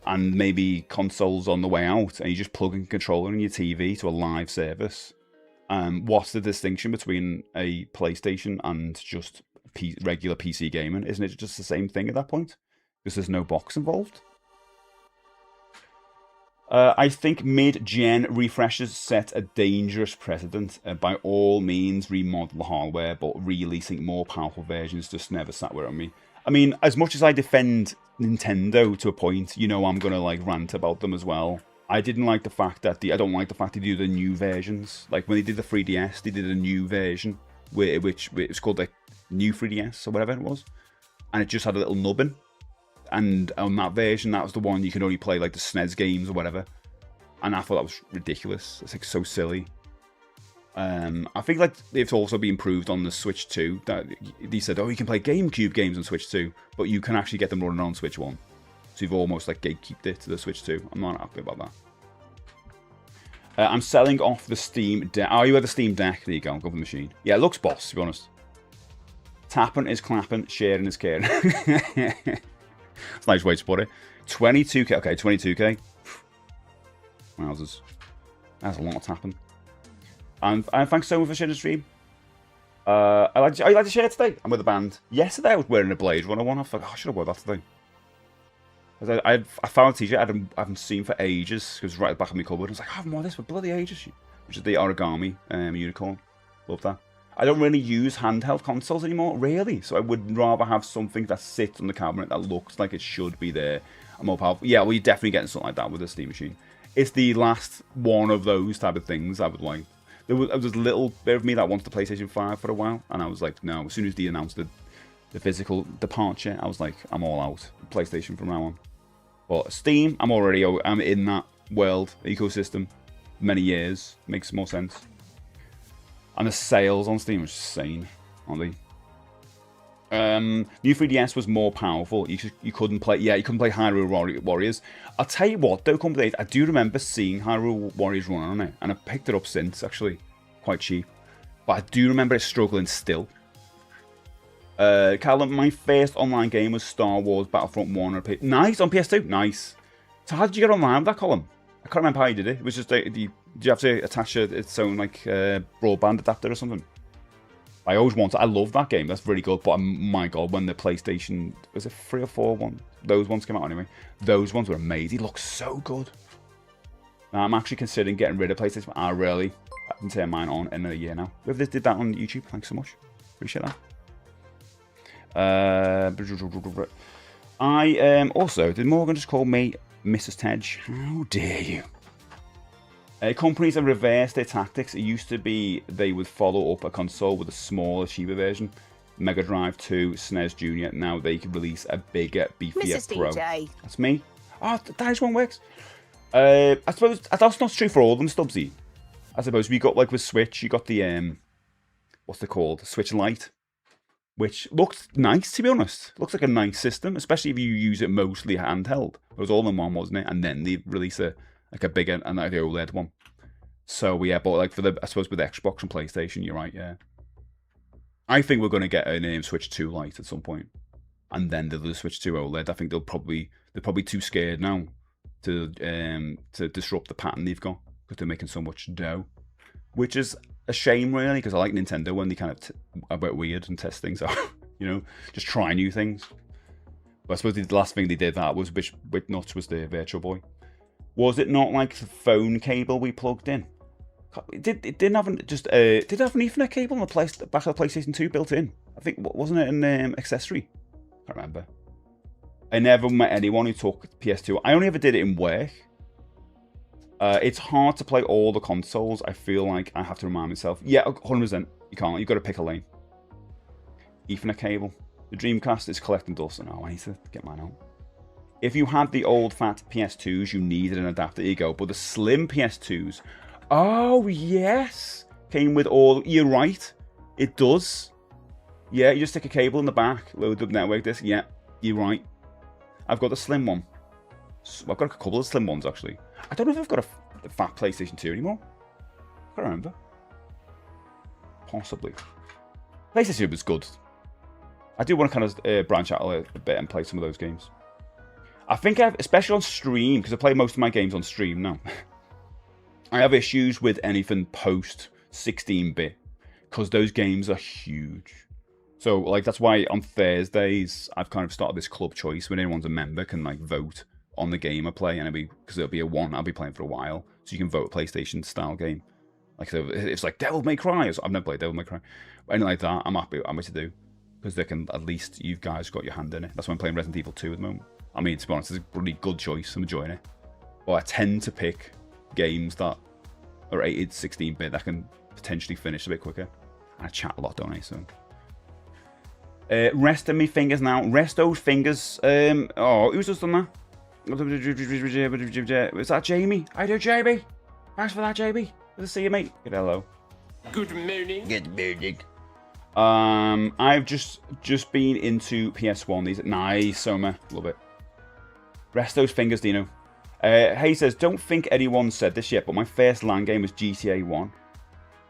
and maybe consoles on the way out, and you just plug in a controller in your TV to a live service, what's the distinction between a PlayStation and just regular PC gaming? Isn't it just the same thing at that point? Because there's no box involved? I think mid-gen refreshes set a dangerous precedent. By all means, remodel the hardware, but releasing more powerful versions just never sat well on me. I mean, as much as I defend Nintendo to a point, you know I'm going to like rant about them as well. I didn't like the fact that I don't like the fact they do the new versions. Like when they did the 3DS, they did a new version, which it's called like New 3DS or whatever it was. And it just had a little nubbin. And on that version, that was the one you can only play like the SNES games or whatever. And I thought that was ridiculous. It's like so silly. I think like it's also been improved on the Switch 2. That they said, oh, you can play GameCube games on Switch 2, but you can actually get them running on Switch 1. So you've almost like gatekeeped it to the Switch 2. I'm not happy about that. I'm selling off the Steam Deck. Oh, you had the Steam Deck. There you go. Go for the machine. Yeah, it looks boss, to be honest. Tapping is clapping, sharing is caring. It's a nice way to put it. 22k. Okay, 22k. Wowzers. That's a lot of tapping. And thanks so much for sharing the stream. I like to share today. I'm with a band. Yesterday I was wearing a Blade Runner one. I thought, oh, I should have worn that today. I found a t-shirt I haven't seen for ages. It was right at the back of my cupboard. I was like, I haven't worn this for bloody ages. Which is the Origami unicorn. Love that. I don't really use handheld consoles anymore, really. So I would rather have something that sits on the cabinet that looks like it should be there. And more powerful. Yeah, well, you're definitely getting something like that with a Steam machine. It's the last one of those type of things I would like. There was a little bit of me that wanted the PlayStation 5 for a while. And I was like, no, as soon as they announced the physical departure, I was like, I'm all out. PlayStation from now on. But Steam, I'm in that world, ecosystem. Many years. Makes more sense. And the sales on Steam are insane, aren't they? New 3DS was more powerful. You couldn't play. Yeah, you couldn't play Hyrule Warriors. I'll tell you what, though, I do remember seeing Hyrule Warriors run on it, and I picked it up since actually, quite cheap. But I do remember it struggling still. Callum, my first online game was Star Wars Battlefront 1. Nice on PS2. Nice. So how did you get online with that, Colin? I can't remember how you did it. It was just did you have to attach its own like broadband adapter or something? I always wanted. I love that game. That's really good. But my God, when the PlayStation was it 3 or 4 one, those ones came out anyway. Those ones were amazing. They look so good. Now I'm actually considering getting rid of PlayStation. I can turn mine on in a year now. Whoever did that on YouTube, thanks so much. Appreciate that. Also, did Morgan just call me Mrs. Tedge? How dare you? Companies have reversed their tactics. It used to be they would follow up a console with a smaller, cheaper version. Mega Drive 2, SNES Junior. Now they can release a bigger, beefier Mrs. Pro. DJ. That's me. Oh, that one works. I suppose that's not true for all of them, Stubbsy. I suppose we got, like with Switch, you got the, what's it called? Switch Lite. Which looks nice, to be honest. Looks like a nice system, especially if you use it mostly handheld. It was all in one, wasn't it? And then they release a bigger and the OLED one. So yeah, but like I suppose with Xbox and PlayStation, you're right, yeah. I think we're going to get a Switch 2 Lite at some point, and then they'll Switch 2 OLED. I think they're probably too scared now to disrupt the pattern they've got because they're making so much dough, which is a shame really, because I like Nintendo when they kind of are a bit weird and test things out, you know, just try new things. But I suppose the last thing they did that was bit nuts was the Virtual Boy. Was it not like the phone cable we plugged in? It didn't have did it have an Ethernet cable on the back of the PlayStation 2 built in? I think, wasn't it an accessory? I can't remember. I never met anyone who took PS2. I only ever did it in work. It's hard to play all the consoles. I feel like I have to remind myself. Yeah, 100%. You can't. You've got to pick a lane. Ethernet cable. The Dreamcast is collecting dust. No, I need to get mine out. If you had the old fat PS2s, you needed an adapter. There you go. But the slim PS2s, oh yes, came with all. You're right, it does. Yeah, you just stick a cable in the back, load up network disc. Yeah, you're right. I've got the slim one. I've got a couple of slim ones actually. I don't know if I've got a fat PlayStation 2 anymore. I can't remember. Possibly. PlayStation 2 was good. I do want to kind of branch out a bit and play some of those games. I think especially on stream, because I play most of my games on stream now. I have issues with anything post 16-bit, because those games are huge. So, like, that's why on Thursdays, I've kind of started this club choice when anyone's a member can, like, vote on the game I play, and because it'll be a one I'll be playing for a while, so you can vote a PlayStation-style game. Like, so it's like Devil May Cry, or I've never played Devil May Cry. But anything like that, I'm happy to do, because they can, at least, you guys got your hand in it. That's why I'm playing Resident Evil 2 at the moment. I mean, to be honest, it's a really good choice. I'm enjoying it. But I tend to pick games that are rated 16-bit that can potentially finish a bit quicker. I chat a lot, don't I? So, resting me fingers now. Rest those fingers. Oh, who's just done that? Was that Jamie? I do, Jamie. Thanks for that, Jamie. Good to see you, mate. Good hello. Good morning. Good morning. I've just been into PS1. These nice, Soma. Love it. Rest those fingers, Dino. Hay says, don't think anyone said this yet, but my first LAN game was GTA 1.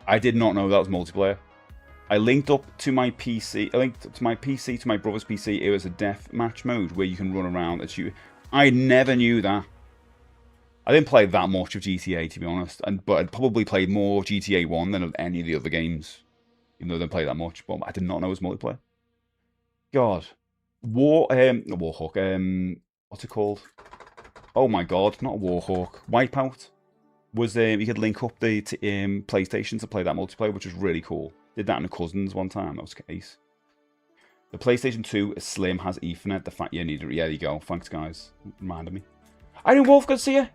I did not know that was multiplayer. I linked up to my PC. I linked to my PC to my brother's PC. It was a deathmatch mode where you can run around and shoot. I never knew that. I didn't play that much of GTA, to be honest, but I'd probably played more GTA 1 than of any of the other games, even though I didn't play that much. But I did not know it was multiplayer. God, Warhawk. What's it called? Oh my God, not Warhawk. Wipeout was you could link up the PlayStation to play that multiplayer, which was really cool. Did that in the cousins one time. That was ace. The PlayStation 2 Slim has Ethernet. The fact you need it. Yeah, there you go. Thanks, guys. Reminded me. I know, Wolf. Good to see you.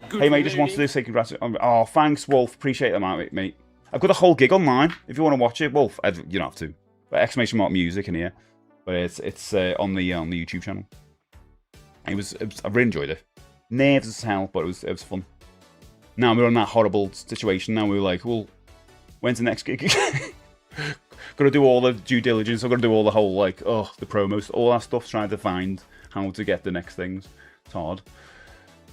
Good Hey, mate. Just wanted to say congrats. Oh, thanks, Wolf. Appreciate that, mate. I've got a whole gig online. If you want to watch it, Wolf, you don't have to. But exclamation mark music in here. But it's on the YouTube channel. I really enjoyed it. Nerves as hell, but it was fun. Now we're in that horrible situation. Now we're like, well, when's the next gig? Got to do all the due diligence. I've got to do all the whole the promos, all that stuff, trying to find how to get the next things. It's hard.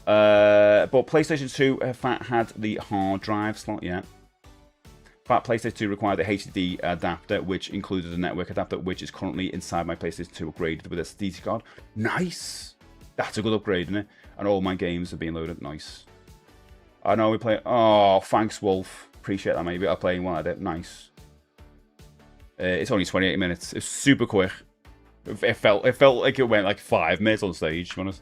But PlayStation 2 had the hard drive slot, yeah. But PlayStation 2 required the HDD adapter, which included a network adapter, which is currently inside my PlayStation 2 upgraded with a SD card. Nice! That's a good upgrade, isn't it? And all my games are being loaded. Nice. I know we play. Oh, thanks, Wolf. Appreciate that, maybe. I'm playing one of it. Nice. It's only 28 minutes. It's super quick. It felt like it went like 5 minutes on stage, to be honest.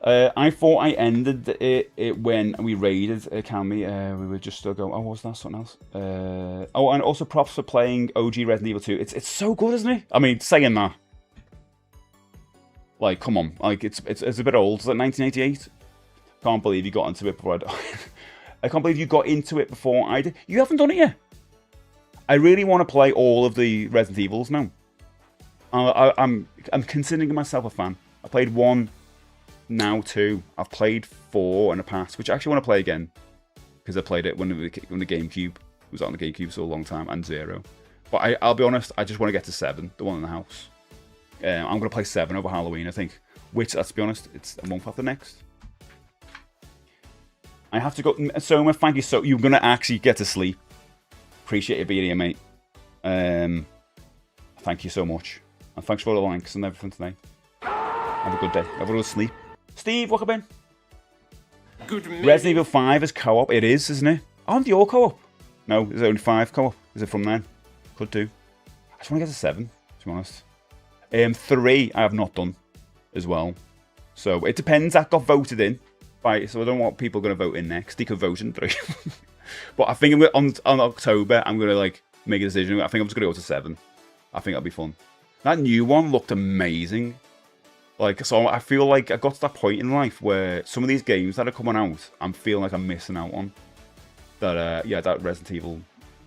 I thought I ended it when we raided Cammy. We were just still going. Oh, what was that? Something else? Oh, and also props for playing OG Resident Evil 2. It's so good, isn't it? I mean, saying that, like, come on, like it's a bit old. It's like 1988. Can't believe you got into it before I can't believe you got into it before I did. You haven't done it yet. I really want to play all of the Resident Evils now. I'm considering myself a fan. I played 1. Now 2. I've played 4 in the past, which I actually want to play again because I played it when the GameCube was on the GameCube for a long time, and 0. But I'll be honest, I just want to get to 7, the one in the house. I'm going to play 7 over Halloween, I think. Which, let's be honest, it's a month after next. I have to go. Soma, thank you so. You're going to actually get to sleep. Appreciate you being here, mate. Thank you so much, and thanks for all the likes and everything today. Have a good day. Have a good sleep. Steve, welcome in. Good morning. Resident Evil 5 is co-op. It is, isn't it? Aren't they all co-op? No, there's only 5 co-op. Is it from then? Could do. I just want to get to 7, to be honest. 3 I have not done as well. So it depends. That got voted in. So I don't know what people are going to vote in next. They could vote in 3. But I think on October, I'm going to like make a decision. I think I'm just going to go to 7. I think that'll be fun. That new one looked amazing. Like, so I feel like I got to that point in life where some of these games that are coming out, I'm feeling like I'm missing out on. That, yeah, that Resident Evil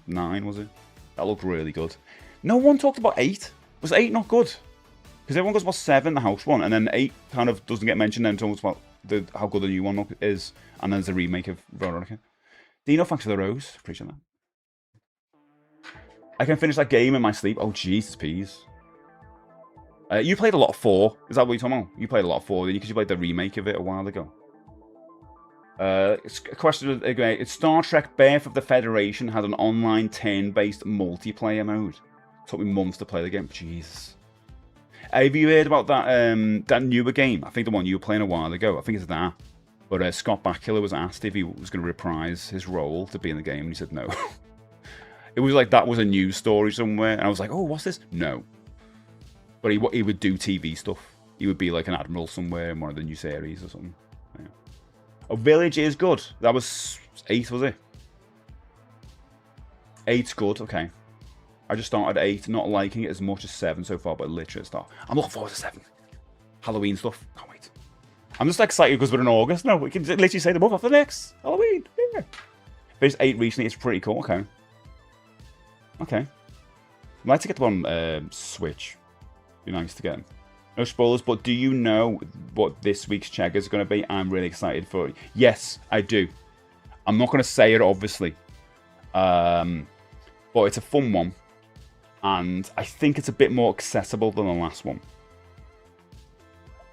9, was it? That looked really good. No one talked about 8. Was 8 not good? Because everyone goes about 7, the house one, and then 8 kind of doesn't get mentioned, then talks about how good the new one is, and then there's a remake of Veronica. Dino, thanks for the rose. Appreciate that. I can finish that game in my sleep. Oh, Jesus, peas. You played a lot of 4. Is that what you're talking about? You played a lot of 4, because you played the remake of it a while ago. It's a question again. It's Star Trek Birth of the Federation had an online turn-based multiplayer mode. Took me months to play the game. Jesus. Have you heard about that that newer game? I think the one you were playing a while ago. I think it's that. But Scott Bakula was asked if he was going to reprise his role to be in the game, and he said no. It was like that was a news story somewhere, and I was like, oh, what's this? No. But he would do TV stuff. He would be like an admiral somewhere in one of the new series or something. Yeah. Oh, Village is good. That was 8, was it? 8's good, okay. I just started 8, not liking it as much as 7 so far, but literally start. I'm looking forward to 7. Halloween stuff. Can't wait. I'm just excited because we're in August now. We can literally say the month after next. Halloween. Yeah. There's 8 recently. It's pretty cool. Okay. Okay. I'd like to get them on Switch. Be nice to get them. No spoilers, but do you know what this week's check is going to be? I'm really excited for it. Yes, I do. I'm not going to say it, obviously. But it's a fun one. And I think it's a bit more accessible than the last one.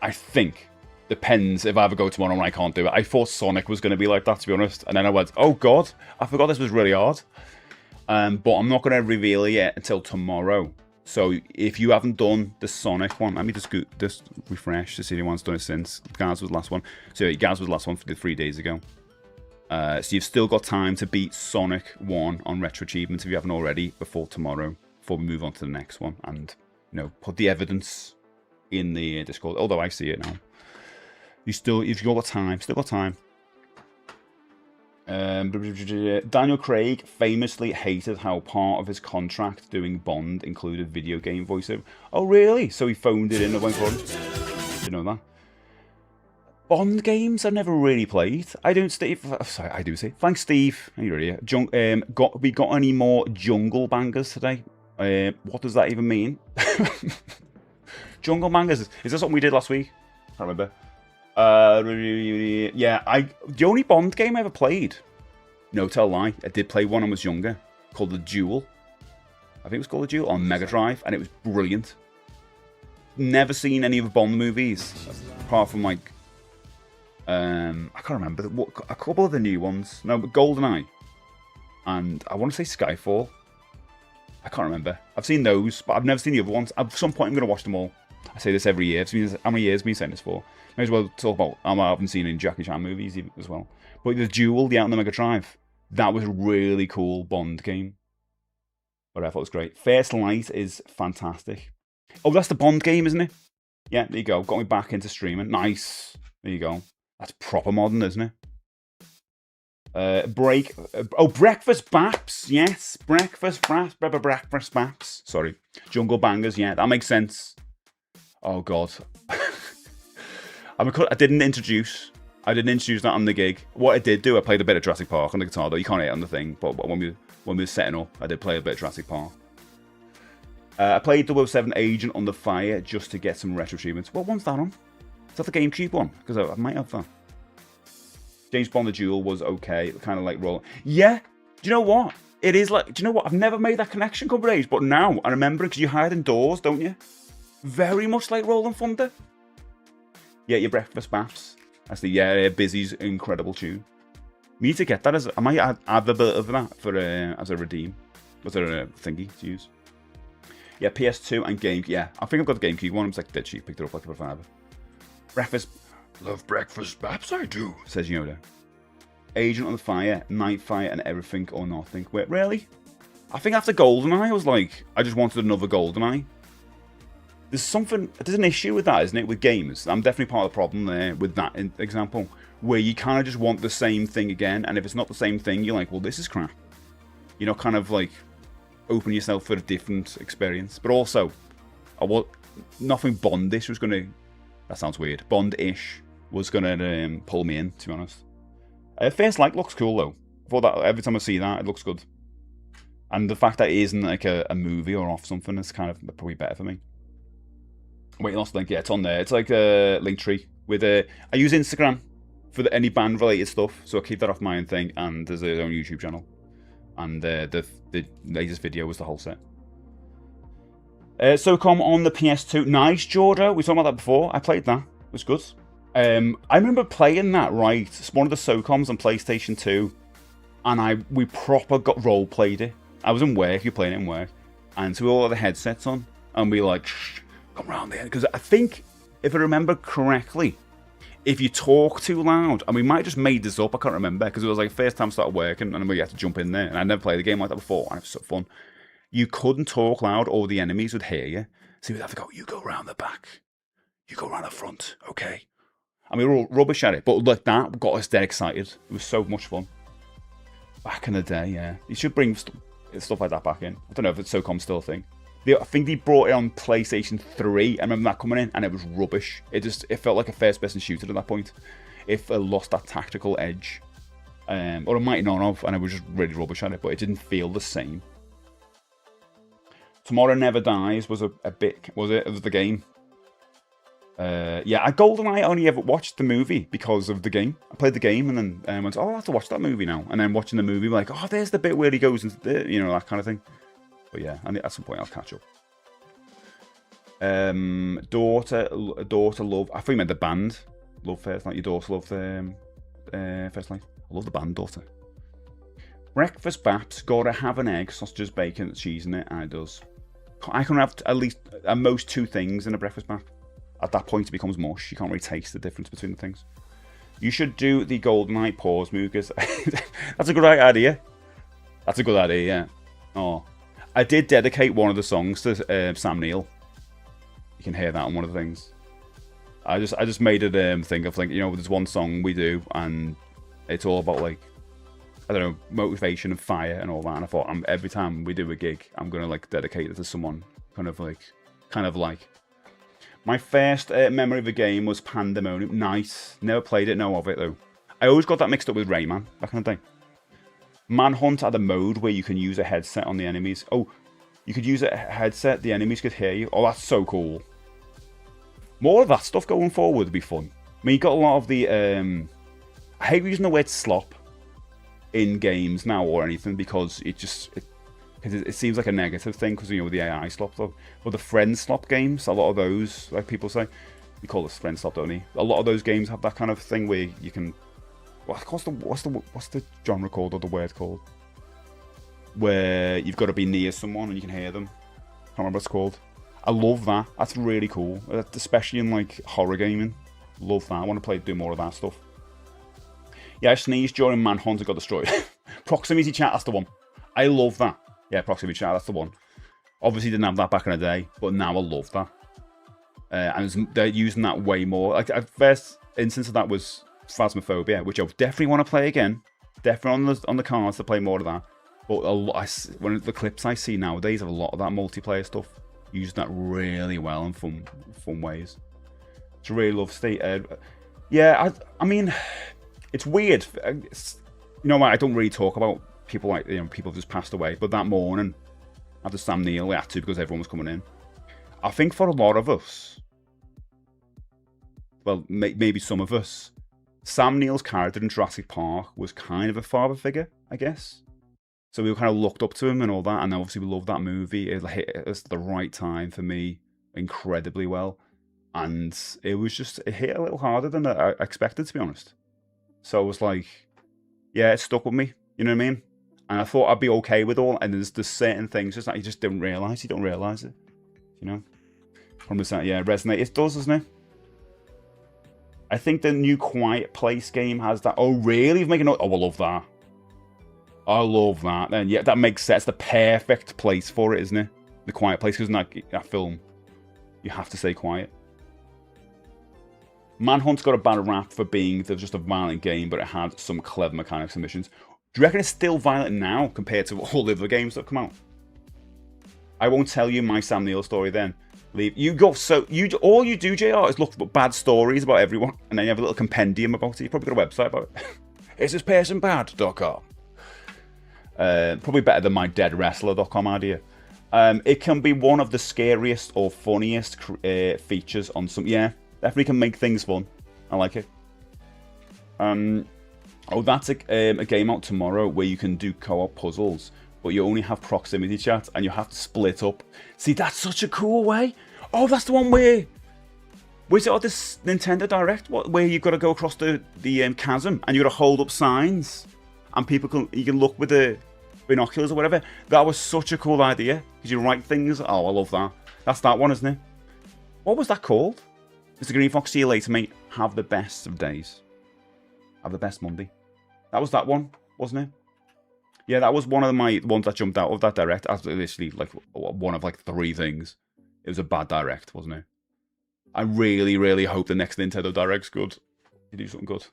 I think. Depends if I ever go tomorrow and I can't do it. I thought Sonic was going to be like that, to be honest. And then I went, oh God, I forgot this was really hard. But I'm not going to reveal it yet until tomorrow. So if you haven't done the Sonic one, let me just refresh to see if anyone's done it since. Gaz was the last one. So Gaz was the last one for 3 days ago. So you've still got time to beat Sonic 1 on Retro Achievements if you haven't already before tomorrow, before we move on to the next one. And, you know, put the evidence in the Discord. Although I see it now. If you've got time, still got time. Daniel Craig famously hated how part of his contract doing Bond included video game voiceover. Oh, really? So he phoned it in and went for it? Didn't know that. Bond games I've never really played. I don't, Steve. Sorry, I do say. Thanks, Steve. You're here. We got any more jungle bangers today? What does that even mean? Jungle bangers. Is that something we did last week? I can't remember. Yeah, the only Bond game I ever played, no tell lie, I did play one when I was younger, called The Duel. I think it was called The Duel on Mega Drive, and it was brilliant. Never seen any of the Bond movies, apart from like, I can't remember, a couple of the new ones. No, but GoldenEye, and I want to say Skyfall. I can't remember. I've seen those, but I've never seen the other ones. At some point I'm going to watch them all. I say this every year. How many years have we been saying this for? May as well talk about I haven't seen any Jackie Chan movies as well. But The Duel, the out on the Mega Drive, that was a really cool Bond game. But I thought it was great. First Light is fantastic. Oh, that's the Bond game, isn't it? Yeah, there you go. Got me back into streaming. Nice. There you go. That's proper modern, isn't it? Breakfast Baps. Yes, Breakfast Baps. Sorry. Jungle Bangers, yeah, that makes sense. Oh, God. I didn't introduce that on the gig. What I did do, I played a bit of Jurassic Park on the guitar, though. You can't hear it on the thing, but when we were setting up, I did play a bit of Jurassic Park. I played 007 Agent on the Fire just to get some retro achievements. What one's that on? Is that the GameCube one? Because I might have that. James Bond The Duel was okay. Kind of like roll. Yeah. Do you know what? It is like, do you know what? I've never made that connection couple of days, but now I remember it because you hide indoors, don't you? Very much like Rolling Thunder. Yeah, your Breakfast Baps. That's the Busy's incredible tune. Me to get that as I might add a bit of that for as a redeem. Was there a thingy to use? Yeah, PS2 and GameCube. Yeah, I think I've got the GameCube one. I'm like dead cheap. Picked it up like a fiver. Breakfast. Love Breakfast Baps, I do, says Yoda. Agent on the Fire, Nightfire, and Everything or Nothing. Wait, really? I think after GoldenEye, I was like, I just wanted another GoldenEye. There's an issue with that, isn't it, with games? I'm definitely part of the problem there with that example, where you kind of just want the same thing again, and if it's not the same thing, you're like, well, this is crap. You're not kind of like open yourself for a different experience. But also, nothing Bondish was going to, that sounds weird, Bond-ish was going to pull me in, to be honest. First Light looks cool, though. I thought that every time I see that, it looks good. And the fact that it isn't like a movie or off something is kind of probably better for me. Wait, lost link. Yeah, it's on there. It's like a Linktree with I use Instagram for any band related stuff, so I keep that off my own thing. And there's their own YouTube channel, and the latest video was the whole set. SOCOM on the PS2. Nice, Jordo. We talked about that before. I played that. It was good. I remember playing that, right? It's one of the SOCOMs on PlayStation 2, and we proper got role played it. I was in work. You're playing it in work, and so we all had the headsets on, and we like. Come around there, because I think if I remember correctly, if you talk too loud, and we might have just made this up, I can't remember, because it was like first time I started working and we had to jump in there, and I'd never played a game like that before, and it was so fun. You couldn't talk loud, or the enemies would hear you, so you'd have to go, you go around the back, you go around the front, okay? And we were all rubbish at it, but like that got us dead excited. It was so much fun. Back in the day, yeah. You should bring stuff like that back in. I don't know if it's SOCOM still a thing. I think they brought it on PlayStation 3. I remember that coming in, and it was rubbish. It felt like a first-person shooter at that point. It lost that tactical edge, or it might not have, and it was just really rubbish at it. But it didn't feel the same. Tomorrow Never Dies was a bit, was it, of the game? Yeah, at GoldenEye I only ever watched the movie because of the game. I played the game and then went, oh, I have to watch that movie now. And then watching the movie, like, oh, there's the bit where he goes into the, that kind of thing. But yeah, and at some point I'll catch up. Daughter love. I think you meant the band. Love First Light. Your daughter loved First Light. I love the band, Daughter. Breakfast Baps. Gotta have an egg, sausages, bacon, cheese in it. And it does. I can have at most 2 things in a breakfast bap. At that point it becomes mush. You can't really taste the difference between the things. You should do the GoldenEye pause move, because that's a good idea. That's a good idea, yeah. Oh. I did dedicate one of the songs to Sam Neill. You can hear that on one of the things. I just made it think of, like, there's one song we do, and it's all about, like, I don't know, motivation and fire and all that. And I thought, every time we do a gig, I'm gonna like dedicate it to someone kind of like. My first memory of a game was Pandemonium. Nice. Never played it, know of it though. I always got that mixed up with Rayman, that kind of thing. Manhunt had a mode where you can use a headset on the enemies. Oh, you could use a headset, the enemies could hear you. Oh, that's so cool. More of that stuff going forward would be fun. I mean, you got a lot of the... I hate using the word slop in games now or anything, because it seems like a negative thing, because, with the AI slop though. But the friend slop games, a lot of those, like people say, we call this friend slop, don't we? A lot of those games have that kind of thing where you can... What's the genre called, or the word called? Where you've got to be near someone and you can hear them. I can't remember what it's called. I love that. That's really cool, especially in like horror gaming. Love that. I want to do more of that stuff. Yeah, I sneezed during Manhunt and got destroyed. Proximity chat, that's the one. I love that. Yeah, proximity chat, that's the one. Obviously didn't have that back in the day, but now I love that. And they're using that way more. Like, the first instance of that was Phasmophobia, which I definitely want to play again. Definitely on the cards to play more of that. But one of the clips I see nowadays have a lot of that multiplayer stuff. Using that really well in fun ways. It's a really love state. Yeah, I mean, it's weird. You know what? I don't really talk about people like, people have just passed away. But that morning, after Sam Neill, we had to because everyone was coming in. I think for a lot of us, well, maybe some of us, Sam Neill's character in Jurassic Park was kind of a father figure, I guess. So we kind of looked up to him and all that, and obviously we loved that movie. It hit us at the right time for me, incredibly well. And it hit a little harder than I expected, to be honest. So I was like, yeah, it stuck with me, you know what I mean? And I thought I'd be okay with all, and there's certain things just that you just don't realise it, you know? 100%, yeah, resonate. It does, doesn't it? I think the new Quiet Place game has that. Oh, really? You're making oh, I love that. I love that. Then yeah, that makes sense. The perfect place for it, isn't it? The Quiet Place, because in that film, you have to stay quiet. Manhunt's got a bad rap for being just a violent game, but it had some clever mechanics and missions. Do you reckon it's still violent now compared to all the other games that have come out? I won't tell you my Sam Neill story then. Leave. You go. So all you do, JR, is look for bad stories about everyone, and then you have a little compendium about it. You probably got a website about it. Is this person bad.com? Probably better than my deadwrestler.com idea. It can be one of the scariest or funniest features on some. Yeah, definitely can make things fun. I like it. Oh, that's a game out tomorrow where you can do co-op puzzles, but you only have proximity chat and you have to split up. See, that's such a cool way. Oh, that's the one where was it on this Nintendo Direct? Where you've got to go across the chasm and you got to hold up signs and you can look with the binoculars or whatever. That was such a cool idea because you write things. Oh, I love that. That's that one, isn't it? What was that called? Mr. Green Fox, see you later, mate. Have the best of days. Have the best Monday. That was that one, wasn't it? Yeah, that was one of my ones that jumped out of that Direct. After literally like one of like 3 things. It was a bad Direct, wasn't it? I really, really hope the next Nintendo Direct's good. You do something good.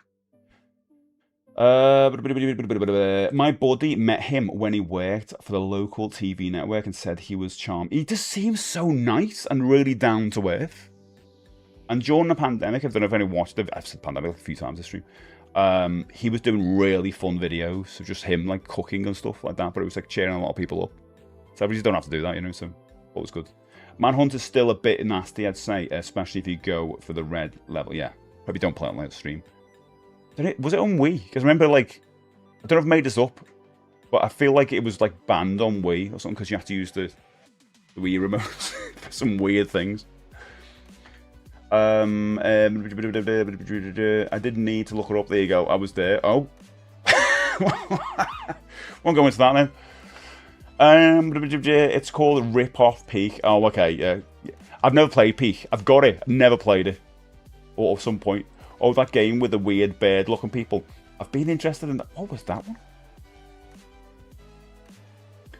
My buddy met him when he worked for the local TV network and said he was charmed. He just seems so nice and really down to earth. And during the pandemic, I don't know if anyone watched it. I've said pandemic a few times this stream. He was doing really fun videos of just him like cooking and stuff like that, but it was like cheering a lot of people up. So you just don't have to do that, you know, so that was good. Manhunt is still a bit nasty, I'd say, especially if you go for the red level. Yeah, probably don't play it on live stream. Was it on Wii? Because I remember, like, I don't know if I've made this up, but I feel like it was like banned on Wii or something because you have to use the Wii remote for some weird things. I didn't need to look her up. There you go. I was there. Oh. Won't go into that now. It's called Rip Off Peak. Oh, okay. Yeah. I've never played Peak. I've got it. I've never played it. Or at some point. Oh, that game with the weird bird-looking people. I've been interested in that. What was that one?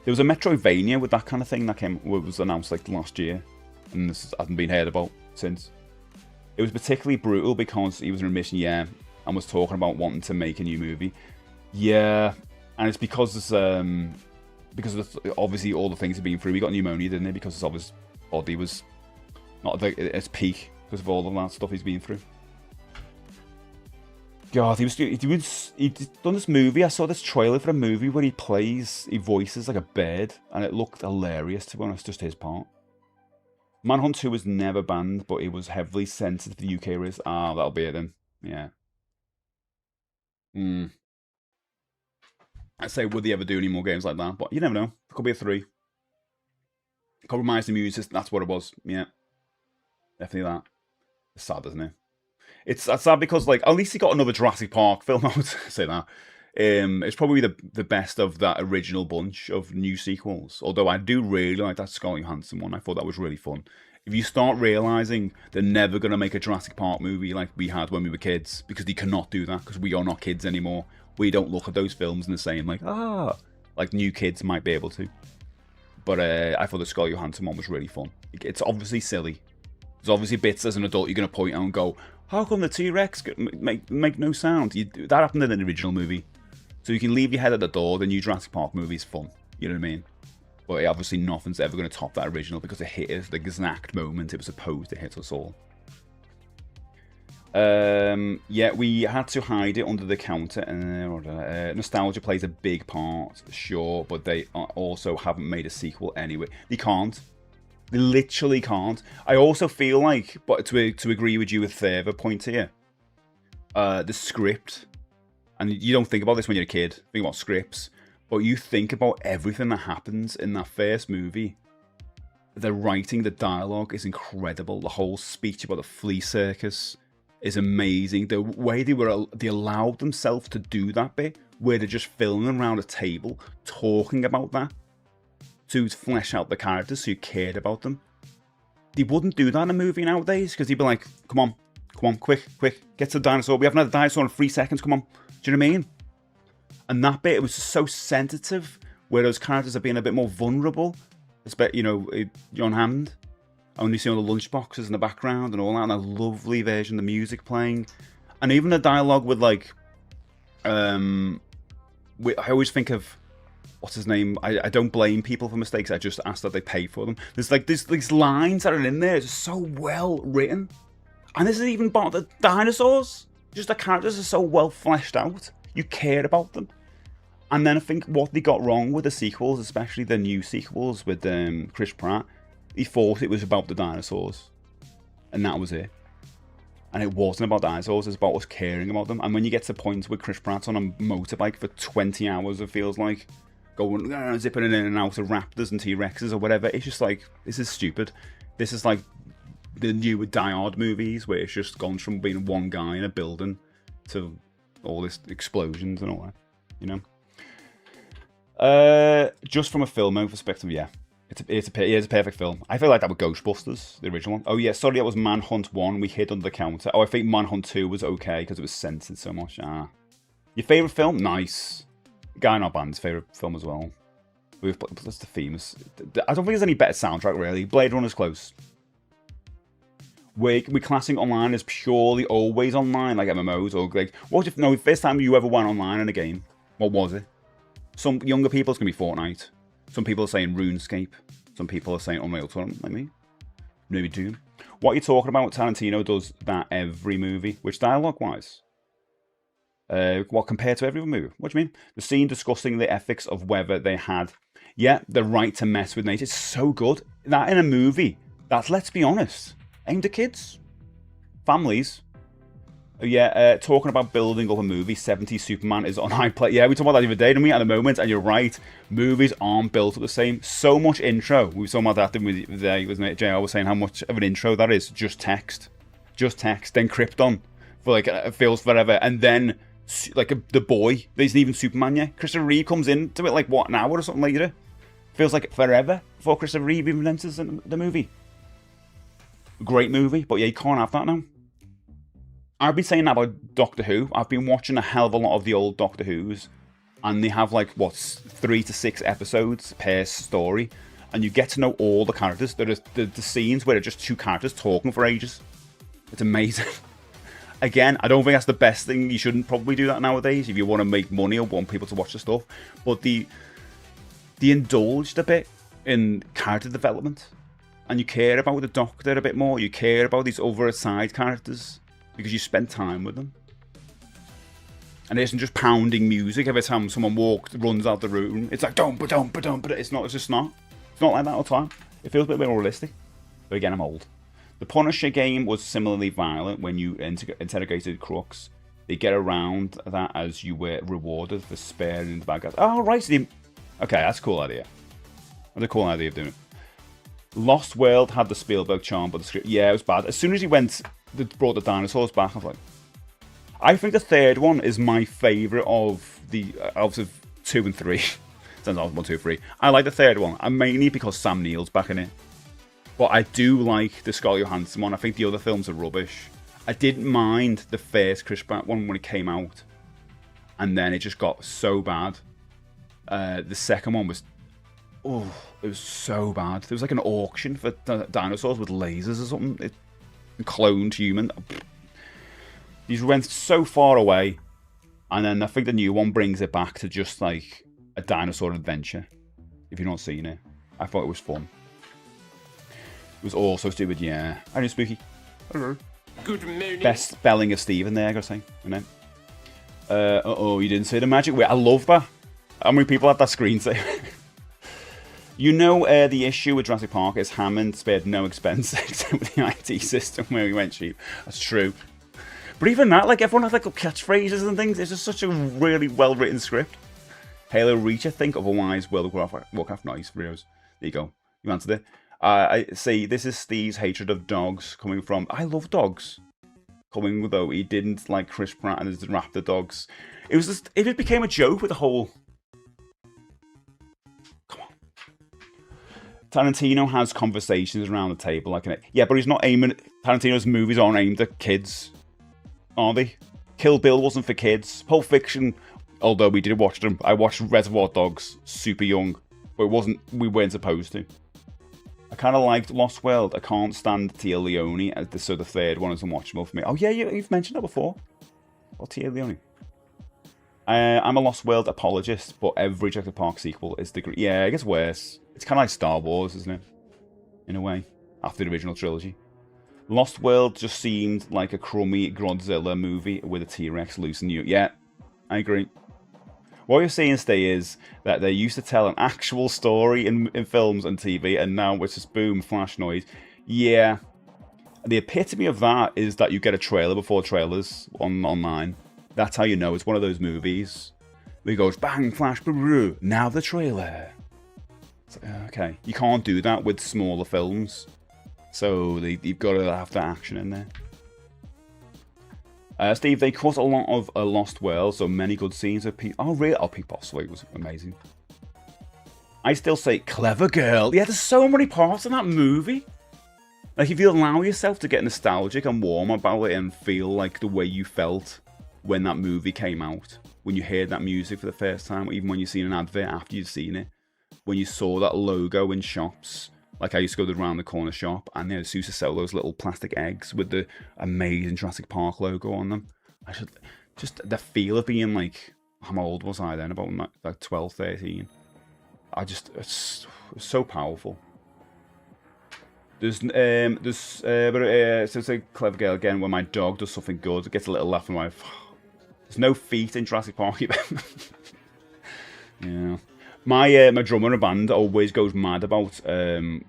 There was a Metroidvania with that kind of thing that was announced like last year, and this hasn't been heard about since. It was particularly brutal because he was in remission, yeah, and was talking about wanting to make a new movie. Yeah, and it's because of obviously all the things he'd been through. He got pneumonia, didn't he? Because his body was not at its peak because of all of that stuff he's been through. God, he'd done this movie. I saw this trailer for a movie where he voices like a bird, and it looked hilarious, to be honest, just his part. Manhunt 2 was never banned, but it was heavily censored for the UK release. Ah, that'll be it then. Yeah. I'd say, would they ever do any more games like that? But you never know. It could be a 3. Compromise the music, that's what it was. Yeah. Definitely that. It's sad, isn't it? It's sad because, like, at least he got another Jurassic Park film, I would say that. It's probably the best of that original bunch of new sequels. Although I do really like that Scarlett Johansson one. I thought that was really fun. If you start realising they're never going to make a Jurassic Park movie like we had when we were kids, because they cannot do that, because we are not kids anymore. We don't look at those films in the same, like new kids might be able to. But I thought the Scarlett Johansson one was really fun. It's obviously silly. There's obviously bits as an adult you're going to point out and go, how come the T-Rex make no sound? That happened in the original movie. So you can leave your head at the door, the new Jurassic Park movie is fun. You know what I mean? But obviously nothing's ever going to top that original because it hit us the exact moment it was supposed to hit us all. Yeah, we had to hide it under the counter. Nostalgia plays a big part, sure, but they also haven't made a sequel anyway. They can't. They literally can't. I also feel like, but to agree with you with further point here, the script, and you don't think about this when you're a kid, think about scripts, but you think about everything that happens in that first movie. The writing, the dialogue is incredible. The whole speech about the flea circus is amazing. The way they allowed themselves to do that bit, where they're just filming around a table, talking about that, to flesh out the characters so you cared about them. They wouldn't do that in a movie nowadays, because they'd be like, come on, quick, get to the dinosaur. We haven't had a dinosaur in 3 seconds, come on. Do you know what I mean? And that bit, it was so sensitive, where those characters are being a bit more vulnerable. You know, John Hammond. Only see all the lunchboxes in the background and all that, and a lovely version of the music playing. And even the dialogue with, like, I always think of, what's his name? I don't blame people for mistakes, I just ask that they pay for them. There's like these lines that are in there, it's so well written. And this is even about the dinosaurs. Just the characters are so well fleshed out. You care about them. And then I think what they got wrong with the sequels, especially the new sequels with Chris Pratt, he thought it was about the dinosaurs. And that was it. And it wasn't about dinosaurs, it's about us caring about them. And when you get to the point where Chris Pratt's on a motorbike for 20 hours, it feels like, going, zipping in and out of raptors and T-Rexes or whatever, it's just like, this is stupid. This is like the new Die Hard movies, where it's just gone from being one guy in a building to all this explosions and all that, you know? Just from a film perspective, yeah. It's a perfect film. I feel like that with Ghostbusters, the original one. Oh yeah, sorry, that was Manhunt 1. We hid under the counter. Oh, I think Manhunt 2 was okay because it was censored so much. Your favourite film? Nice. Guy Not Band's favourite film as well. That's the famous. I don't think there's any better soundtrack, really. Blade Runner's close. We classing online as purely always online, like MMOs, or like, what if, no, the first time you ever went online in a game, what was it? Some younger people, it's going to be Fortnite. Some people are saying RuneScape. Some people are saying Unreal Tournament, like me. Maybe Doom. What are you talking about? Tarantino does that every movie. Which dialogue-wise? What, compared to every movie? What do you mean? The scene discussing the ethics of whether they had, the right to mess with nature. It's so good. That in a movie, that's, let's be honest, aimed at kids. Families. Talking about building up a movie, 70s Superman is on high play. Yeah, we talked about that the other day, didn't we? At the moment, and you're right, movies aren't built up the same. So much intro. We were talking about that, didn't we, the other day, wasn't it? JR was saying how much of an intro that is. Just text, then Krypton for like it feels forever, and then like the boy. There isn't even Superman yet. Christopher Reeve comes into it like what, an hour or something later. Feels like forever before Christopher Reeve even enters the movie. Great movie, but yeah, you can't have that now. I've been saying that about Doctor Who. I've been watching a hell of a lot of the old Doctor Who's, and they have like, 3 to 6 episodes per story, and you get to know all the characters. There are the scenes where they're just 2 characters talking for ages. It's amazing. Again, I don't think that's the best thing. You shouldn't probably do that nowadays if you want to make money or want people to watch the stuff. But they indulged a bit in character development, and you care about the Doctor a bit more. You care about these other side characters, because you spend time with them. And it isn't just pounding music every time someone runs out the room. It's like, don't, but it's not, it's just not. It's not like that all the time. It feels a bit more realistic. But again, I'm old. The Punisher game was similarly violent when you interrogated crooks. They get around that as you were rewarded for sparing the bad guys. Oh, right. Okay, that's a cool idea. That's a cool idea of doing it. Lost World had the Spielberg charm, but the script, yeah, it was bad. As soon as he brought the dinosaurs back, I was like, I think the third one is my favourite of the out of 2 and 3. Sounds like 1, 2, 3. I like the third one, and mainly because Sam Neill's back in it. But I do like the Scarlett Johansson one. I think the other films are rubbish. I didn't mind the first Chris Pratt one when it came out, and then it just got so bad. The second one was Oh, it was so bad. There was like an auction for dinosaurs with lasers or something. Cloned human. These went so far away, and then I think the new one brings it back to just like a dinosaur adventure. If you've not seen it, I thought it was fun. It was also stupid, yeah. I know, Spooky. Hello. Good morning. Best spelling of Stephen there, I gotta say. You know. Uh-oh, you didn't say the magic word. I love that. How many people had that screensaver? You know, the issue with Jurassic Park is Hammond spared no expense except with the IT system where we went cheap. That's true. But even that, like, everyone has like catchphrases and things. It's just such a really well-written script. Halo Reach, I think. Otherwise, World of Warcraft. Nice, Rios. There you go. You answered it. I see. This is Steve's hatred of dogs coming from. I love dogs. Coming though, he didn't like Chris Pratt and his raptor dogs. It was just. It became a joke with the whole. Come on. Tarantino has conversations around the table, like yeah, but he's not aiming. Tarantino's movies aren't aimed at kids, are they? Kill Bill wasn't for kids. Pulp Fiction, although we did watch them. I watched Reservoir Dogs super young, but it wasn't. We weren't supposed to. I kind of liked Lost World. I can't stand Tia Leone, so the third one is unwatchable for me. Oh yeah, you've mentioned that before. Or Tia Leone. I'm a Lost World apologist, but every Jurassic Park sequel is yeah, it gets worse. It's kind of like Star Wars, isn't it? In a way, after the original trilogy. Lost World just seemed like a crummy Godzilla movie with a T-Rex loose in you. Yeah, I agree. What you're saying, Stay, is that they used to tell an actual story in films and TV, and now it's just boom, flash noise. Yeah. The epitome of that is that you get a trailer before trailers online. That's how you know it's one of those movies. Where it goes, bang, flash, brew, now the trailer. It's like, okay. You can't do that with smaller films. So you've got to have that action in there. Steve, they cut a lot of Lost World, so many good scenes of Pete. Oh, really? Oh, Pete Bostwick was amazing. I still say, clever girl. Yeah, there's so many parts in that movie. Like, if you allow yourself to get nostalgic and warm about it and feel like the way you felt when that movie came out, when you heard that music for the first time, or even when you've seen an advert after you'd seen it, when you saw that logo in shops. Like, I used to go to the round the corner shop, and they used to sell those little plastic eggs with the amazing Jurassic Park logo on them. Just the feel of being like, how old was I then? About like 12, 13. It's so powerful. So it's a clever girl again. When my dog does something good, it gets a little laugh in my. There's no feet in Jurassic Park. Yeah. My drummer in a band always goes mad about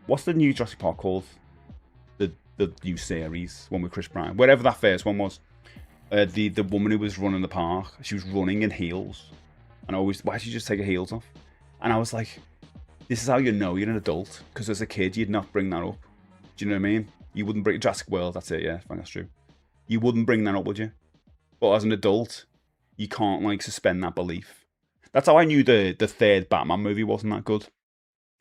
what's the new Jurassic Park called? The new series, one with Chris Pratt. Whatever that first one was. The woman who was running the park, she was running in heels. And why did she just take her heels off? And I was like, this is how you know you're an adult. Because as a kid, you'd not bring that up. Do you know what I mean? You wouldn't bring Jurassic World, that's it, yeah, I think that's true. You wouldn't bring that up, would you? But as an adult, you can't like suspend that belief. That's how I knew the third Batman movie wasn't that good.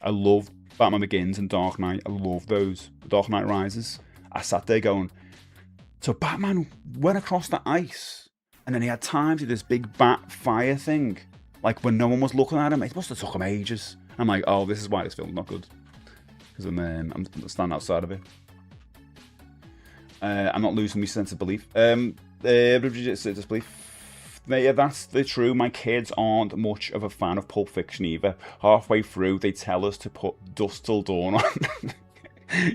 I loved Batman Begins and Dark Knight. I love those. Dark Knight Rises. I sat there going, so Batman went across the ice and then he had time to do this big bat fire thing. Like when no one was looking at him, it must have took him ages. I'm like, oh, this is why this film's not good. Because I'm standing outside of it. I'm not losing my sense of belief. Disbelief. Yeah, that's the true. My kids aren't much of a fan of Pulp Fiction either. Halfway through, they tell us to put Dusk Till Dawn on.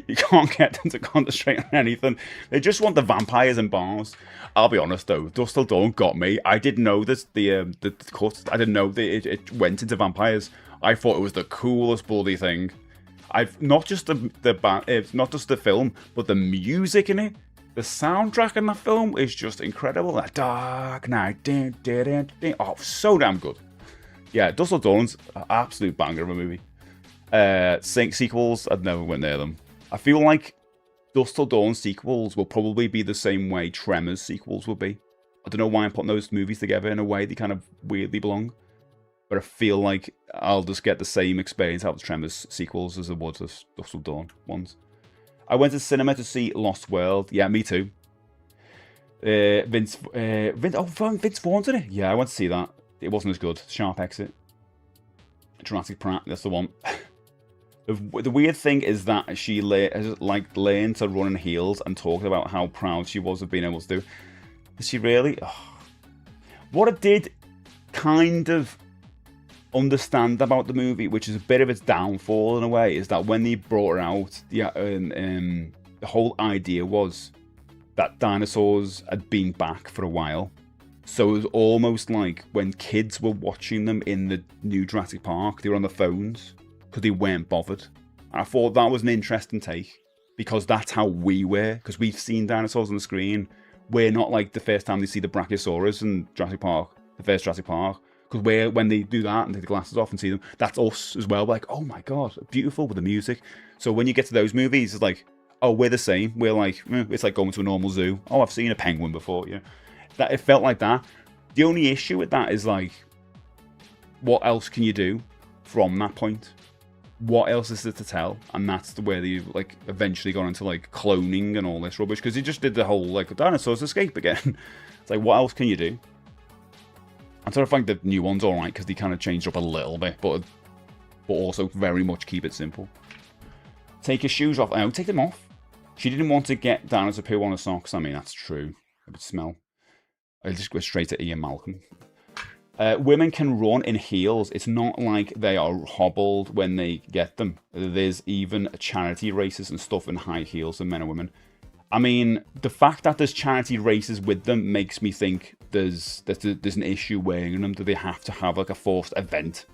You can't get them to concentrate on anything. They just want the vampires and bars. I'll be honest though, Dusk Till Dawn got me. I didn't know this. The cut. I didn't know that it went into vampires. I thought it was the coolest bloody thing. I've not just not just the film, but the music in it. The soundtrack in that film is just incredible. That Dark Knight, oh, so damn good. Yeah, Dusk Till Dawn's an absolute banger of a movie. Sequels, I'd never went near them. I feel like Dusk Till Dawn sequels will probably be the same way Tremors sequels will be. I don't know why I'm putting those movies together in a way they kind of weirdly belong. But I feel like I'll just get the same experience out of the Tremors sequels as I would the Dusk Till Dawn ones. I went to cinema to see Lost World. Yeah, me too. Vince Vaughn's in it. Yeah, I went to see that. It wasn't as good. Sharp exit. Jurassic Pratt, that's the one. The weird thing is that she has like learned to run in heels and talked about how proud she was of being able to do. Is she really? Oh. What I did kind of understand about the movie, which is a bit of its downfall in a way, is that when they brought her out, the whole idea was that dinosaurs had been back for a while. So it was almost like when kids were watching them in the new Jurassic Park, they were on their phones because they weren't bothered. And I thought that was an interesting take because that's how we were, because we've seen dinosaurs on the screen. We're not like the first time they see the Brachiosaurus in Jurassic Park, the first Jurassic Park, because when they do that and take the glasses off and see them, that's us as well. We're like, oh my god, beautiful with the music. So when you get to those movies, it's like, oh, we're the same. We're like, it's like going to a normal zoo. Oh, I've seen a penguin before, you know. That it felt like that. The only issue with that is like, what else can you do from that point? What else is there to tell? And that's the way they like eventually got into like cloning and all this rubbish, because he just did the whole like dinosaurs escape again. It's like, what else can you do? I sort of think the new one's all right because they kind of changed up a little bit, but also very much keep it simple. Take your shoes off. Oh, take them off. She didn't want to get dinosaur poo on her socks. I mean, that's true. It would smell. I'll just go straight to Ian Malcolm. Women can run in heels. It's not like they are hobbled when they get them. There's even charity races and stuff in high heels for men and women. I mean, the fact that there's charity races with them makes me think there's an issue wearing them. Do they have to have like a forced event?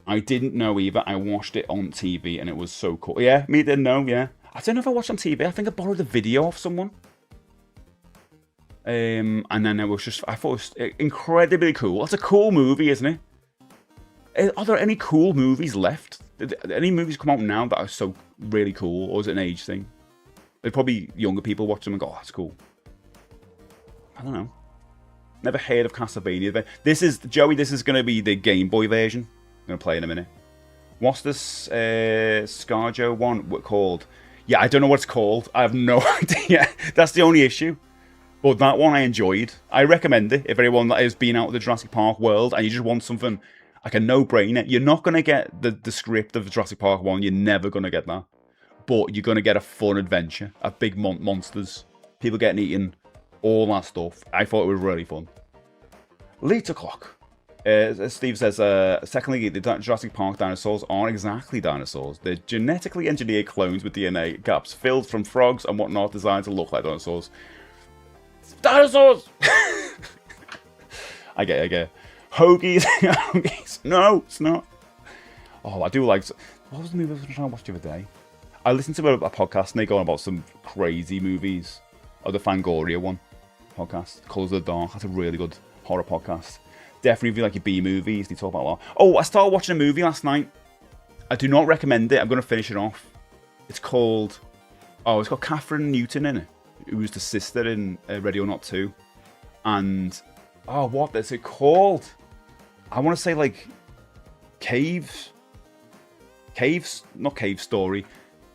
I didn't know either. I watched it on TV and it was so cool. Yeah, me didn't know, yeah. I don't know if I watched it on TV. I think I borrowed a video off someone. And then it was just, I thought it was incredibly cool. It's a cool movie, isn't it? Are there any cool movies left? Any movies come out now that are so really cool, or is it an age thing? There's probably younger people watch them and go, oh, that's cool. I don't know. Never heard of Castlevania. This is, Joey, this is going to be the Game Boy version. I'm going to play in a minute. What's this ScarJo one called? Yeah, I don't know what it's called. I have no idea. That's the only issue. But that one I enjoyed. I recommend it if anyone that has been out of the Jurassic Park world and you just want something like a no-brainer. You're not going to get the script of the Jurassic Park one. You're never going to get that. But you're going to get a fun adventure of big monsters, people getting eaten, all that stuff. I thought it was really fun. Liter clock. As Steve says, secondly, the Jurassic Park dinosaurs aren't exactly dinosaurs. They're genetically engineered clones with DNA gaps filled from frogs and whatnot designed to look like dinosaurs. Dinosaurs! I get it. Hoagies. No, it's not. Oh, I do like... What was the movie I was trying to watch the other day? I listened to a podcast and they go on about some crazy movies. Oh, the Fangoria one podcast. Colours of the Dark. That's a really good horror podcast. Definitely if you like your B movies, they talk about a lot. Oh, I started watching a movie last night. I do not recommend it. I'm going to finish it off. It's called... Oh, it's got Catherine Newton in it, who was the sister in Ready or Not 2. And... Oh, what is it called? I want to say, like... Caves? Not Cave Story.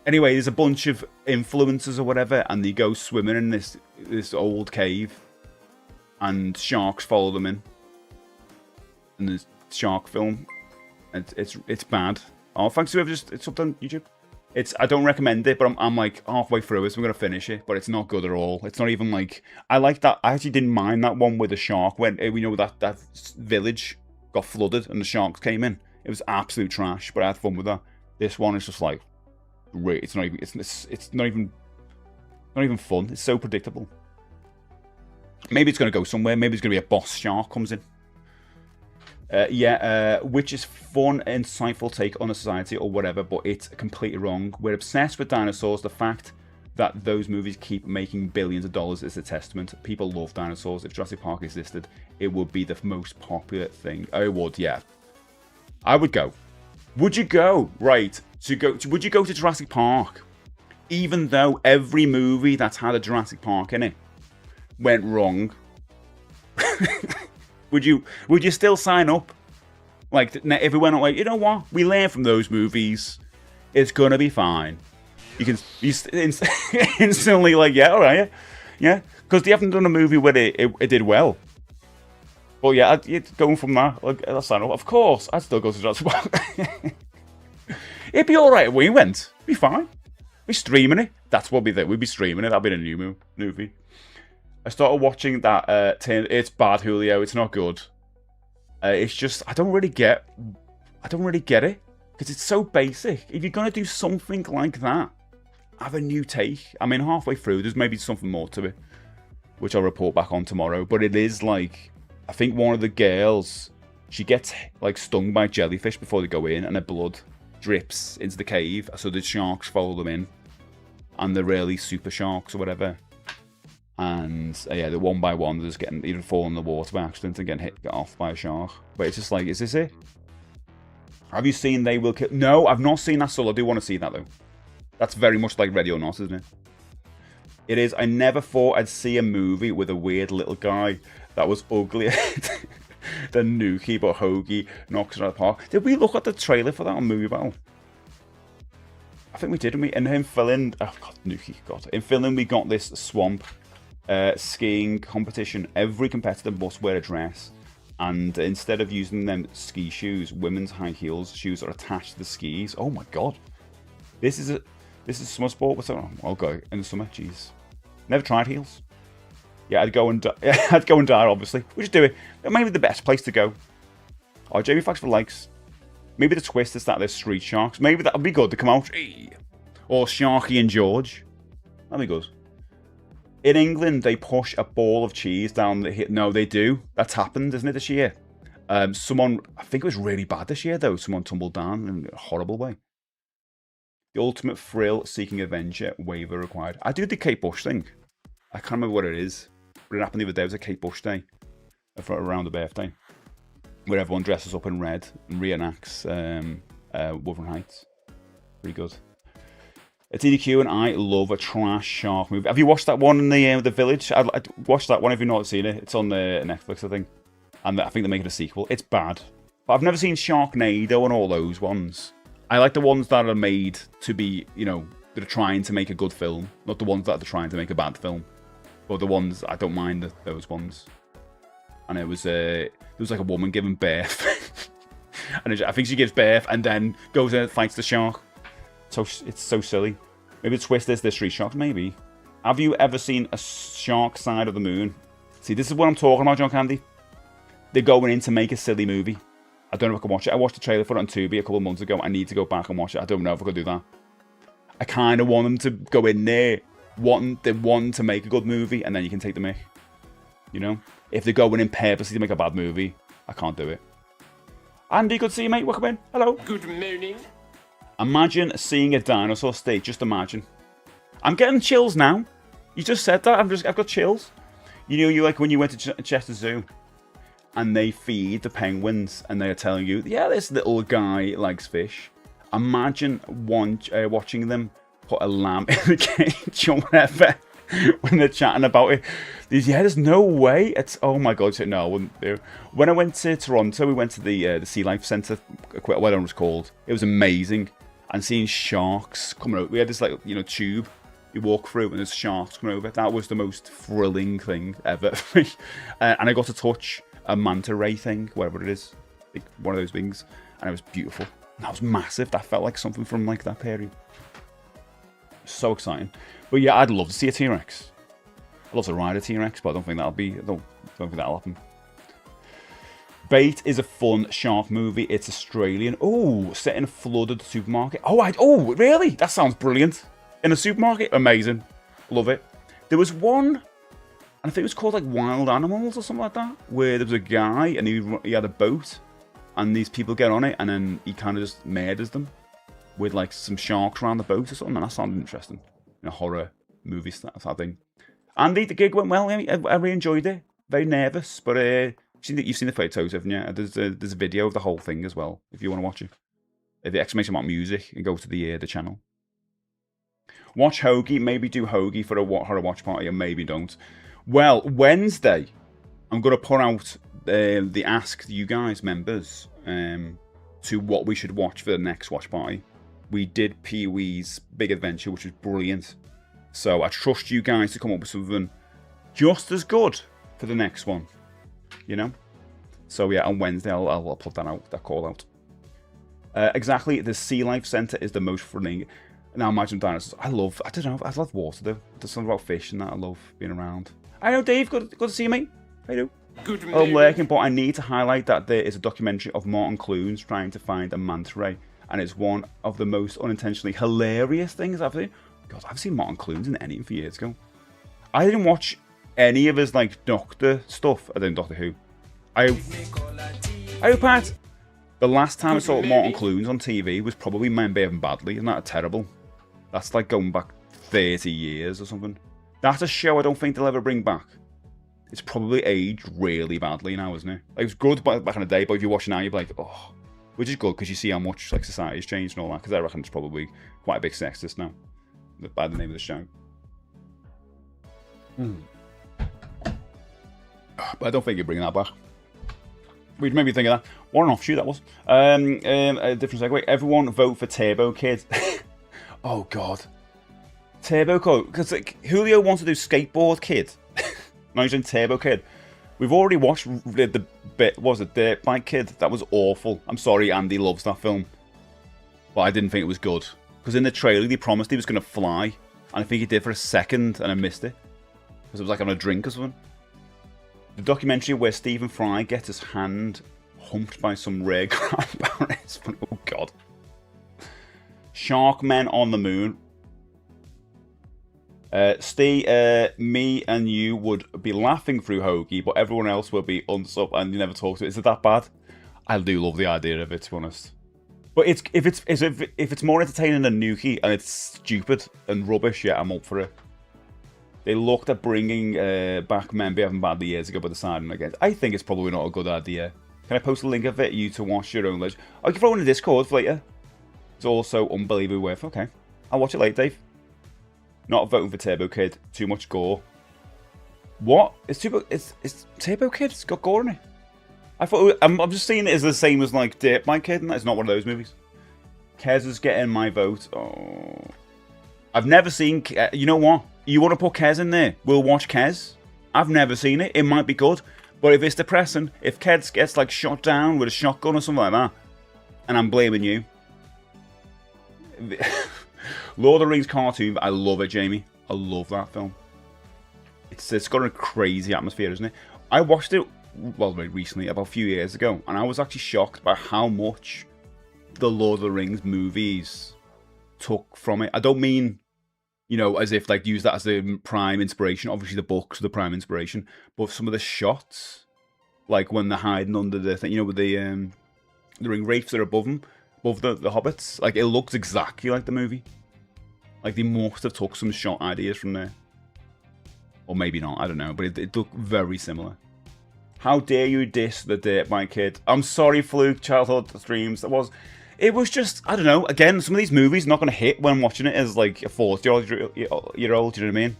Anyway, there's a bunch of influencers or whatever, and they go swimming in this old cave. And sharks follow them in. And there's shark film. It's bad. Oh, thanks to whoever it's up on YouTube. I don't recommend it, but I'm like halfway through it, so I'm gonna finish it. But it's not good at all. It's not even like I like that. I actually didn't mind that one with the shark when we know that village got flooded and the sharks came in. It was absolute trash, but I had fun with that. This one is just like, it's not even fun. It's so predictable. Maybe it's gonna go somewhere. Maybe it's gonna be a boss shark comes in. Which is fun, insightful take on a society or whatever, but it's completely wrong. We're obsessed with dinosaurs. The fact that those movies keep making billions of dollars is a testament. People love dinosaurs. If Jurassic Park existed, it would be the most popular thing. I would, yeah. I would go. Would you go? Right. Would you go to Jurassic Park? Even though every movie that's had a Jurassic Park in it went wrong. Would you still sign up? Like, if we went on, like, you know what? We learn from those movies. It's gonna be fine. You can instantly like, yeah, all right, yeah, because they haven't done a movie where it did well. But yeah, going from that, like, I'll sign up. Of course, I'd still go to Jurassic Park. It'd be alright if we went. It'd be fine. We're streaming it. That's what we'd be streaming it. That'd be the new movie. I started watching that. It's bad, Julio. It's not good. It's just I don't really get it because it's so basic. If you're gonna do something like that, have a new take. I mean, halfway through, there's maybe something more to it, which I'll report back on tomorrow. But it is like, I think one of the girls, she gets like stung by jellyfish before they go in, and her blood drips into the cave, so the sharks follow them in, and they're really super sharks or whatever. And yeah, they're one by one, they're just getting either falling in the water by accident and getting hit off by a shark. But it's just like, is this it? Have you seen They Will Kill? No, I've not seen that, so I do want to see that though. That's very much like Ready or Not, isn't it? It is. I never thought I'd see a movie with a weird little guy that was uglier than Nuki, but Hoagie knocks it out of the park. Did we look at the trailer for that on Movie Battle? I think we did, didn't we? And in Finland, oh god, Nuki, god. In Finland, we got this swamp skiing competition. Every competitor must wear a dress, and instead of using them ski shoes, women's high heels shoes are attached to the skis. Oh my god, this is summer sport. What's that? I'll go in the summer. Jeez, never tried heels. Yeah, I'd go and die. Obviously, we just do it. Maybe the best place to go. Oh, Jamie, thanks for likes. Maybe the twist is that there's street sharks. Maybe that'll be good to come out. Or Sharky and George. That'd be good. In England, they push a ball of cheese down the hill. No, they do. That's happened, isn't it, this year? Someone, I think it was really bad this year, though. Someone tumbled down in a horrible way. The ultimate thrill-seeking adventure, waiver required. I do the Kate Bush thing. I can't remember what it is. But it happened the other day. It was a Kate Bush day. Around the birthday. Where everyone dresses up in red and reenacts Wuthering Heights. Pretty good. It's EDQ, and I love a trash shark movie. Have you watched that one in the Village? I'd watched that one if you've not seen it. It's on Netflix, I think. And I think they're making a sequel. It's bad. But I've never seen Sharknado and all those ones. I like the ones that are made to be, you know, that are trying to make a good film. Not the ones that are trying to make a bad film. But the ones, I don't mind those ones. And it was like a woman giving birth. And I think she gives birth and then goes and fights the shark. So it's so silly. Maybe the twist is the street sharks, maybe. Have you ever seen a Shark Side of the Moon? See, this is what I'm talking about, John Candy. They're going in to make a silly movie. I don't know if I can watch it. I watched the trailer for it on Tubi a couple of months ago. I need to go back and watch it. I don't know if I could do that. I kind of want them to go in there, wanting to make a good movie, and then you can take the mick. You know? If they're going in purposely to make a bad movie, I can't do it. Andy, good to see you, mate. Welcome in. Hello. Good morning. Imagine seeing a dinosaur state. Just imagine. I'm getting chills now. You just said that. I've got chills. You know, you like when you went to Chester Zoo and they feed the penguins and they're telling you, yeah, this little guy likes fish. Imagine watching them put a lamb in the cage or whatever when they're chatting about it. There's no way. It's, oh my god, no, I wouldn't do. When I went to Toronto, we went to the Sea Life Centre, whatever it was called. It was amazing. And seeing sharks coming out. We had this, like, you know, tube you walk through and there's sharks coming over. That was the most thrilling thing ever for me. And I got to touch a manta ray thing, whatever it is. Like one of those things. And it was beautiful. That was massive. That felt like something from, like, that period. So exciting. But yeah, I'd love to see a T-Rex. I'd love to ride a T-Rex, but I don't think don't think that'll happen. Bait is a fun shark movie. It's Australian. Oh, set in a flooded supermarket. Oh, really? That sounds brilliant. In a supermarket? Amazing. Love it. There was one, and I think it was called like Wild Animals or something like that, where there was a guy and he had a boat, and these people get on it, and then he kind of just murders them with like some sharks around the boat or something. And that sounded interesting. In a horror movie style thing. Andy, the gig went well. I really enjoyed it. Very nervous, but you've seen the photos, haven't you? There's a video of the whole thing as well, if you want to watch it. The exclamation mark music, and go to the channel. Watch Hoagie, maybe do Hoagie for a horror watch party, or maybe don't. Well, Wednesday, I'm going to put out the Ask You Guys members to what we should watch for the next watch party. We did Pee-wee's Big Adventure, which was brilliant. So I trust you guys to come up with something just as good for the next one. You know? So yeah, on Wednesday I'll put that out, that call out. Exactly, the Sea Life Centre is the most thrilling. Now imagine dinosaurs. I love water though. There's something about fish and that I love being around. I know, Dave, good to see you, mate. How you do? Good I'm morning. lurking, but I need to highlight that there is a documentary of Martin Clunes trying to find a manta ray, and it's one of the most unintentionally hilarious things I've seen. God, I've seen Martin Clunes in anything for years ago. I didn't watch any of his like Doctor stuff. I didn't Doctor Who. I Pat. The last time I saw Martin Clunes on TV was probably Men Behaving Badly. Isn't that terrible? That's like going back 30 years or something. That's a show I don't think they'll ever bring back. It's probably aged really badly now, isn't it? Like, it was good back in the day, but if you watch it now, you'd be like, oh. Which is good, because you see how much like society's changed and all that, because I reckon it's probably quite a big sexist now, by the name of the show. But I don't think you're bringing that back. We'd maybe think of that. What an offshoot that was. A different segue. Everyone vote for Turbo Kid. Oh, God. Turbo Kid. Because like, Julio wants to do Skateboard Kid. Now he's doing Turbo Kid. We've already watched the bit, what was it, Dirt Bike Kid? That was awful. I'm sorry, Andy loves that film. But I didn't think it was good. Because in the trailer, they promised he was going to fly. And I think he did for a second, and I missed it. Because it was like on a drink or something. The documentary where Stephen Fry gets his hand humped by some rare crab. Oh, God. Shark Men on the Moon. Steve, me and you would be laughing through Hoagie, but everyone else will be unsub and you never talk to it. Is it that bad? I do love the idea of it, to be honest. But if it's more entertaining than Nuki and it's stupid and rubbish, yeah, I'm up for it. They looked at bringing back Men Behaving Badly years ago, but deciding against. I think it's probably not a good idea. Can I post a link of it? You to watch your own legend. I can throw it in the Discord for later. It's also unbelievably worth. Okay, I'll watch it later, Dave. Not voting for Turbo Kid. Too much gore. What? It's Turbo Kid? It's got gore in it. I thought I'm just seeing it as the same as like Dirt Bike Kid, and it's not one of those movies. Kez is getting my vote. Oh, I've never seen. You know what? You want to put Kez in there? We'll watch Kez. I've never seen it. It might be good, but if it's depressing, if Kez gets like shot down with a shotgun or something like that, and I'm blaming you. Lord of the Rings cartoon, I love it, Jamie. I love that film. It's got a crazy atmosphere, isn't it? I watched it, well, very recently, about a few years ago, and I was actually shocked by how much the Lord of the Rings movies took from it. I don't mean, you know, as if like use that as the prime inspiration. Obviously, the books are the prime inspiration, but some of the shots, like when they're hiding under the thing, you know, with the ring wraiths that are above them, above the hobbits, like it looks exactly like the movie. Like they must have took some shot ideas from there. Or maybe not, I don't know. But it looked very similar. How dare you diss the Dirt Bike Kid? I'm sorry, Fluke, childhood dreams. It was just, I don't know. Again, some of these movies are not going to hit when I'm watching it as like a 40-year-old, do you know what I mean?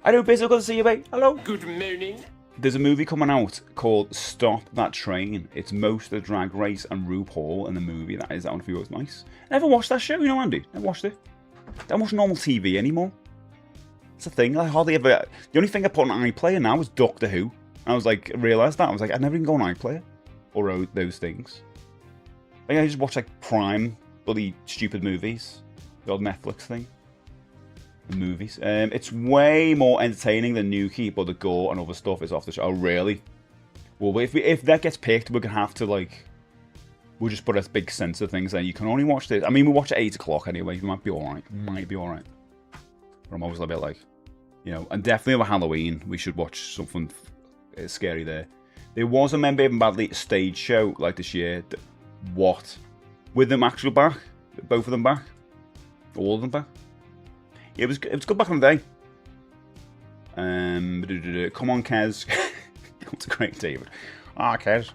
I know, Biz, I'm going to see you, mate. Hello. Good morning. There's a movie coming out called Stop That Train. It's most of the Drag Race and RuPaul in the movie. That one for you was nice. Never watched that show, you know, Andy? Never watched it. Don't watch normal TV anymore. It's a thing. I hardly ever. The only thing I put on iPlayer now is Doctor Who. I was like, realised that. I was like, I'd never even go on iPlayer or those things. Like, I just watch like Prime, bloody stupid movies. The old Netflix thing. The movies. It's way more entertaining than Nuki, but the gore and other stuff is off the show. Oh, really? Well, if that gets picked, we're gonna have to like. We'll just put a big sense of things and you can only watch this. I mean, we watch at 8 o'clock anyway. You might be alright. Might be alright. But I'm always a bit like, you know, and definitely over Halloween, we should watch something scary there. There was a Men Behaving Badly stage show like this year. What? With them actually back? Both of them back? All of them back? Yeah, it was good back in the day. Come on, Kez. It's a great David. Ah, Kez.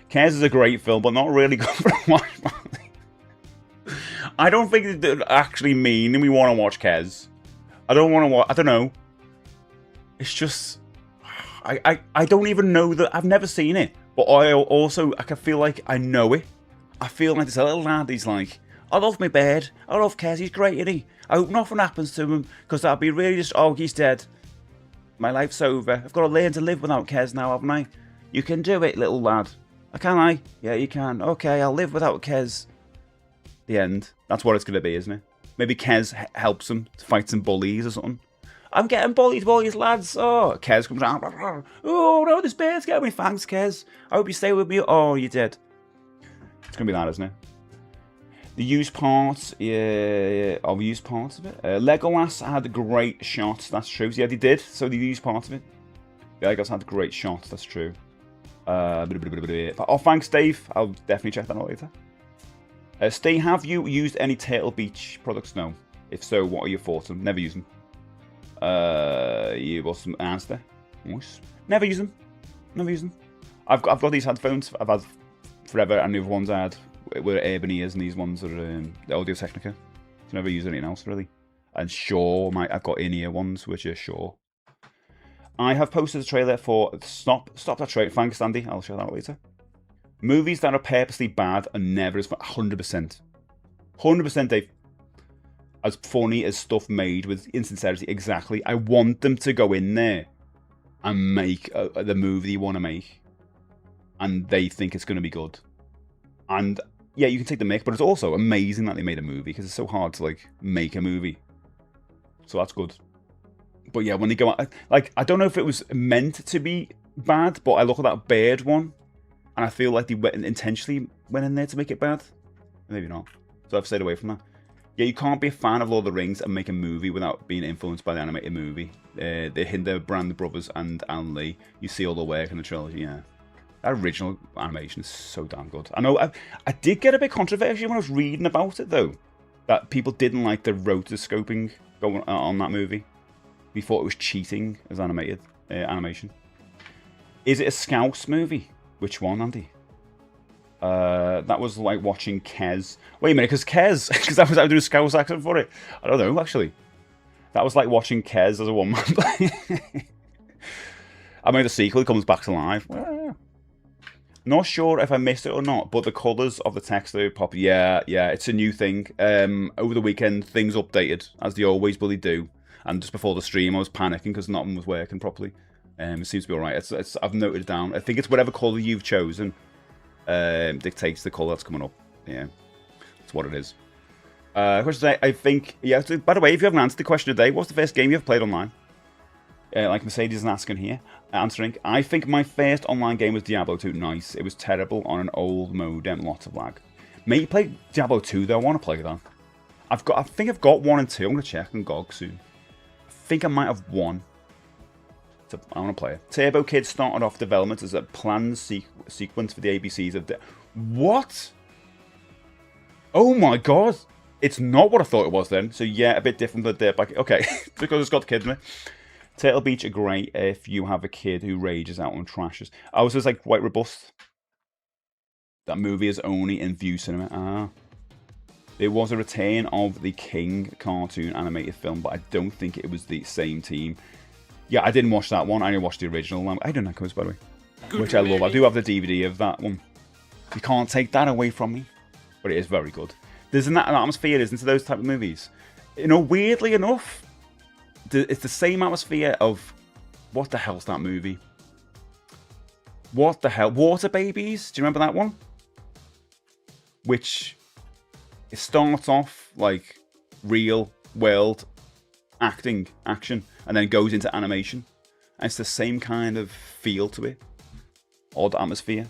Kez is a great film, but not really good for a watch party. I don't think they actually mean we want to watch Kez. I don't want to watch. I don't know. It's just I don't even know that. I've never seen it, but I can feel like I know it. I feel like there's a little lad. He's like, I love my bed. I love Kez. He's great, isn't he? I hope nothing happens to him because that'd be really just. Oh, he's dead. My life's over. I've got to learn to live without Kez now, haven't I? You can do it, little lad. Can I? Yeah, you can. Okay, I'll live without Kez. the end. That's what it's going to be, isn't it? Maybe Kez helps him to fight some bullies or something. I'm getting bullied, boys, lads. Oh, Kez comes out. Oh, no, this bear's getting me. Thanks, Kez. I hope you stay with me. Oh, you're dead. It's going to be that, isn't it? The used parts, yeah, I've used parts of it. Legolas had great shots, that's true. Yeah, they did, so they used part of it. Yeah, Legolas had great shots, that's true. Oh, thanks, Dave. I'll definitely check that out later. Steve, have you used any Turtle Beach products? No. If so, what are your thoughts on them? Never use them. You got some answer. Nice. Never use them. Never use them. I've got these headphones. I've had forever, and the other ones I had were Urban Ears, and these ones are the Audio Technica. So never use anything else really. And Shure, I've got in-ear ones, which are Shure. I have posted a trailer for Stop that trailer. Thanks, Andy. I'll show that out later. Movies that are purposely bad are never as 100%. 100%, Dave. As funny as stuff made with insincerity. Exactly. I want them to go in there and make the movie they want to make, and they think it's going to be good. And yeah, you can take the mick, but it's also amazing that they made a movie, because it's so hard to make a movie. So that's good. But yeah, when they go out, I don't know if it was meant to be bad, but I look at that Bird one, and I feel like they intentionally went in there to make it bad. Maybe not. So I've stayed away from that. Yeah, you can't be a fan of Lord of the Rings and make a movie without being influenced by the animated movie. The Hinder Brand Brothers and Alan Lee. You see all the work in the trilogy, yeah. That original animation is so damn good. I know I did get a bit controversial when I was reading about it, though. That people didn't like the rotoscoping going on that movie. They thought it was cheating as animated animation. Is it a Scouse movie? Which one, Andy? That was like watching Kez. Wait a minute, because I was out doing a Scouse accent for it. I don't know, actually. That was like watching Kez as a one-man play. I mean, the sequel comes back to life. Well, not sure if I missed it or not, but the colours of the text are pop. Yeah, it's a new thing. Over the weekend, things updated, as they always bloody do. And just before the stream, I was panicking because nothing was working properly. It seems to be alright. I've noted it down. I think it's whatever colour you've chosen dictates the colour that's coming up. Yeah, that's what it is. Question today, I think, yeah, by the way, if you haven't answered the question today, what's the first game you've played online? Like Mercedes is asking here, answering. I think my first online game was Diablo 2. Nice. It was terrible on an old modem, lots of lag. Maybe play Diablo 2 though. I want to play that. I think I've got 1 and 2. I'm gonna check on GOG soon. I think I might have 1. So I want to play it. Turbo Kid started off development as a planned sequence for the ABCs of what? Oh my god! It's not what I thought it was then. So yeah, a bit different than Dirtbag. Okay, because it's got the kid in it. Turtle Beach are great if you have a kid who rages out and trashes. I was just like quite robust. That movie is only in View Cinema. Ah. There was a return of the King cartoon animated film, but I don't think it was the same team. Yeah, I didn't watch that one. I only watched the original. I don't know how it goes, by the way. Which I love. I do have the DVD of that one. You can't take that away from me. But it is very good. There's an atmosphere, isn't there, to those type of movies? You know, weirdly enough, it's the same atmosphere of, what the hell's that movie? What the hell? Water Babies? Do you remember that one? Which, it starts off like real world action, and then goes into animation. And it's the same kind of feel to it. Odd atmosphere.